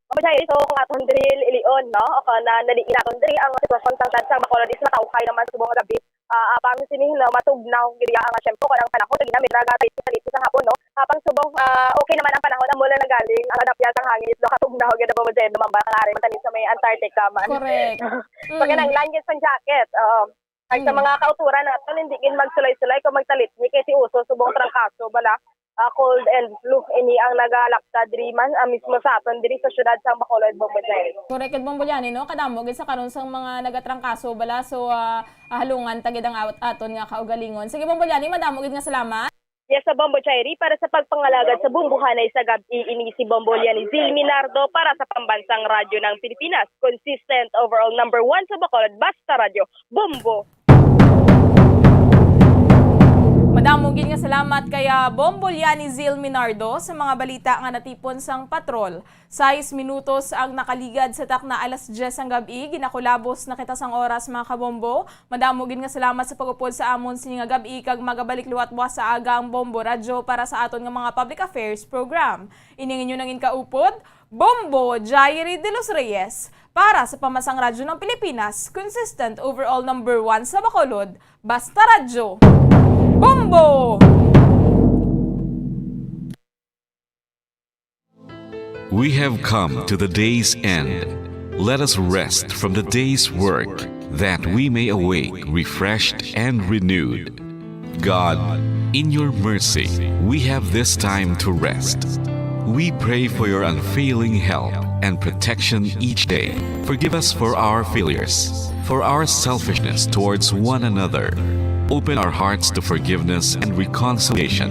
Speaker 1: Mabay so kung aton diri Leon no o kana naliin aton diri ang sitwasyon sa Bacolod is matawhay naman subong gabi. Apang sining na matugnaw gid ang syempo kanang panahon lagi na midraga sa hapon no. Apang subong okay naman ang panahon mula na galing ang adapyan sang hangin is katugnaw gid ba mo dyan dumamba ang ari matanin sa may Antarctica man.
Speaker 2: Correct.
Speaker 1: Pag nang langit sa jacket. Ay sa mga kauturan naton hindi gin magsulay-sulay kung magtalitni kay si uso subong trangkaso bala. Cold and flu ini ang nagalakta diri man mismo sa aton diri sa syudad sang Bacolod Bombolyani.
Speaker 2: Correct Bombolyani no kadamo gid sa karon sang mga nagatrangkaso bala so halungan tagid ang aton nga kaugalingon. Sige Bombolyani madamo gid nga salamat.
Speaker 1: Yes, sa Bombolyani para sa pagpangalagad sa bumbuhanay sa gabi ini si Bombolyani Zil Minardo para sa pambansang radyo ng Pilipinas. Consistent overall number 1 sa Bacolod basta radyo. Bombo.
Speaker 2: Madamo gid nga salamat kay Bombolyani Zil Minardo sa mga balita nga natipon sang patrol. 6 minutos ang nakaligad sa takna alas 10 ang gabi, ginakulabos na kita sang oras mga kabombo. Madamo gid nga salamat sa pagupod sa amon sini nga gabi kag magabalik luwat buwas sa aga ang Bombo Radyo para sa aton nga mga public affairs program. Ining inyo nang inkaupod, Bombo Jairi de los Reyes para sa Pamansang Radyo ng Pilipinas, consistent overall number 1 sa Bacolod, basta radyo. Bombo!
Speaker 5: We have come to the day's end. Let us rest from the day's work, that we may awake refreshed and renewed. God, in your mercy, we have this time to rest. We pray for your unfailing help and protection each day. Forgive us for our failures, for our selfishness towards one another. Open our hearts to forgiveness and reconciliation.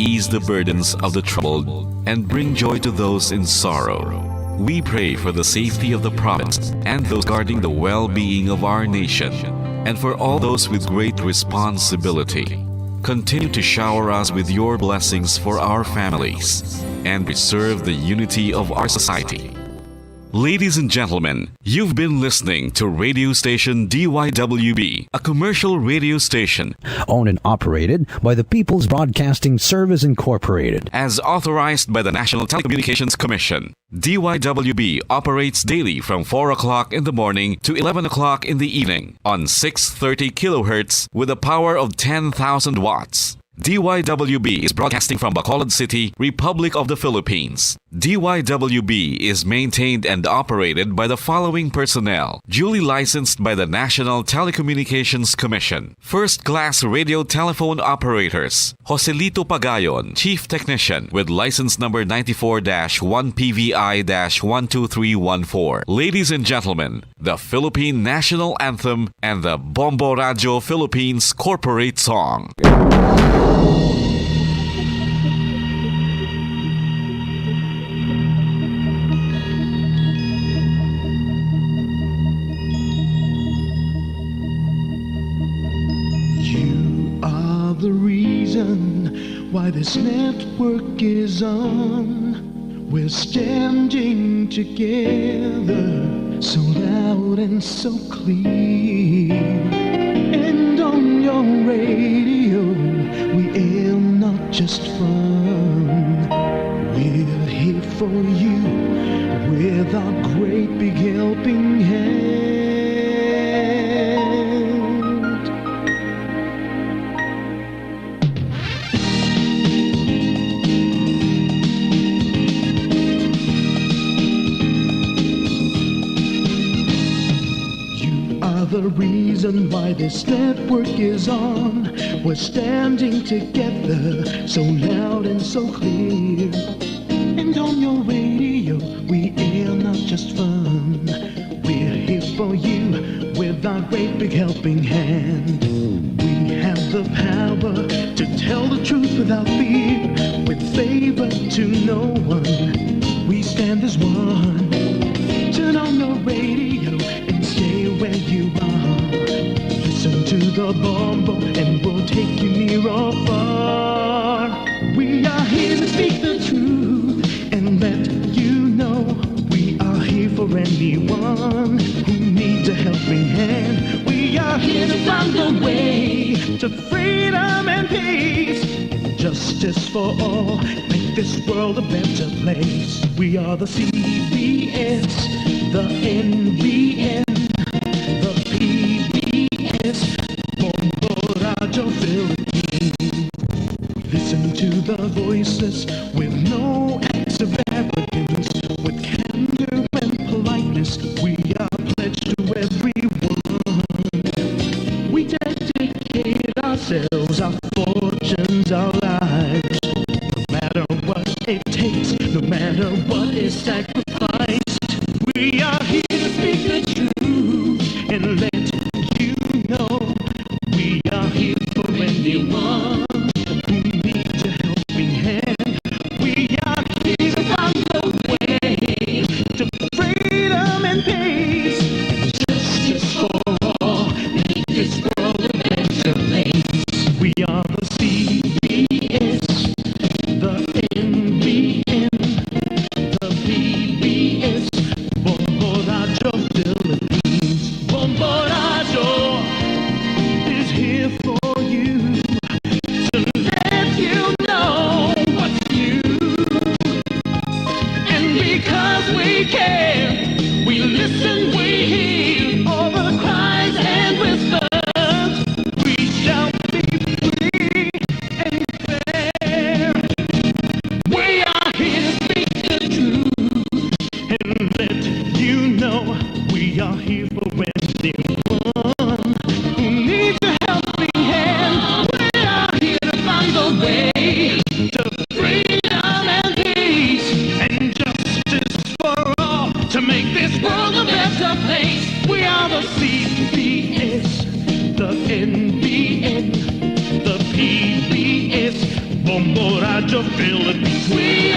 Speaker 5: Ease the burdens of the troubled and bring joy to those in sorrow. We pray for the safety of the province and those guarding the well-being of our nation, and for all those with great responsibility. Continue to shower us with your blessings for our families and preserve the unity of our society. Ladies and gentlemen, you've been listening to radio station DYWB, a commercial radio station
Speaker 6: owned and operated by the People's Broadcasting Service Incorporated,
Speaker 5: as authorized by the National Telecommunications Commission. DYWB operates daily from 4 o'clock in the morning to 11 o'clock in the evening on 630 kilohertz with a power of 10,000 watts. DYWB is broadcasting from Bacolod City, Republic of the Philippines. DYWB is maintained and operated by the following personnel, duly licensed by the National Telecommunications Commission. First-class radio telephone operators, Joselito Pagayon, Chief Technician with license number 94-1PVI-12314. Ladies and gentlemen, the Philippine National Anthem and the Bombo Radyo Philippines Corporate Song.
Speaker 11: The reason why this network is on. We're standing together so loud and so clear. And on your radio we aim not just fun. We're here for you with our great big helping hand. The reason reason why this network is on. We're standing together so loud and so clear. And on your radio, we air not just fun. We're here for you with our great big helping hand. We have the power to tell the truth without fear, with favor to no one. We stand as one. Turn on your radio and stay where you are. Listen to the Bombo and we'll take you near or far. We are here to speak the truth and let you know we are here for anyone who needs a helping hand. We are here to find the way to freedom and peace, justice for all, make this world a better place. We are the CBS, the NBN, the PBS, Bombo Radio Philippines. Listen to the voices with no acts of arrogance, with candor and politeness. We are pledged to everyone. We dedicate ourselves, our fortunes, our lives, no matter what it takes, no matter what is sacrificed. We are here to speak the truth and let you know we are here for anyone who needs a helping hand. We are here to find the way to freedom and peace, justice for all, make this world a better place. We are the CBS, the NBN, the PBS, Bombo Radio Philippines. Bombo Radio is here for you to let you know what's new. And because we care, we listen, we hear all the cries and whispers. We shall be free and fair. We are here to speak the truth and let you know we are here for anyone who needs a helping hand. We are here to find the way to freedom and peace and justice for all, to make this world a better place. We are the CBS, the NBN, the PBS, Bombo Radio Philippines. We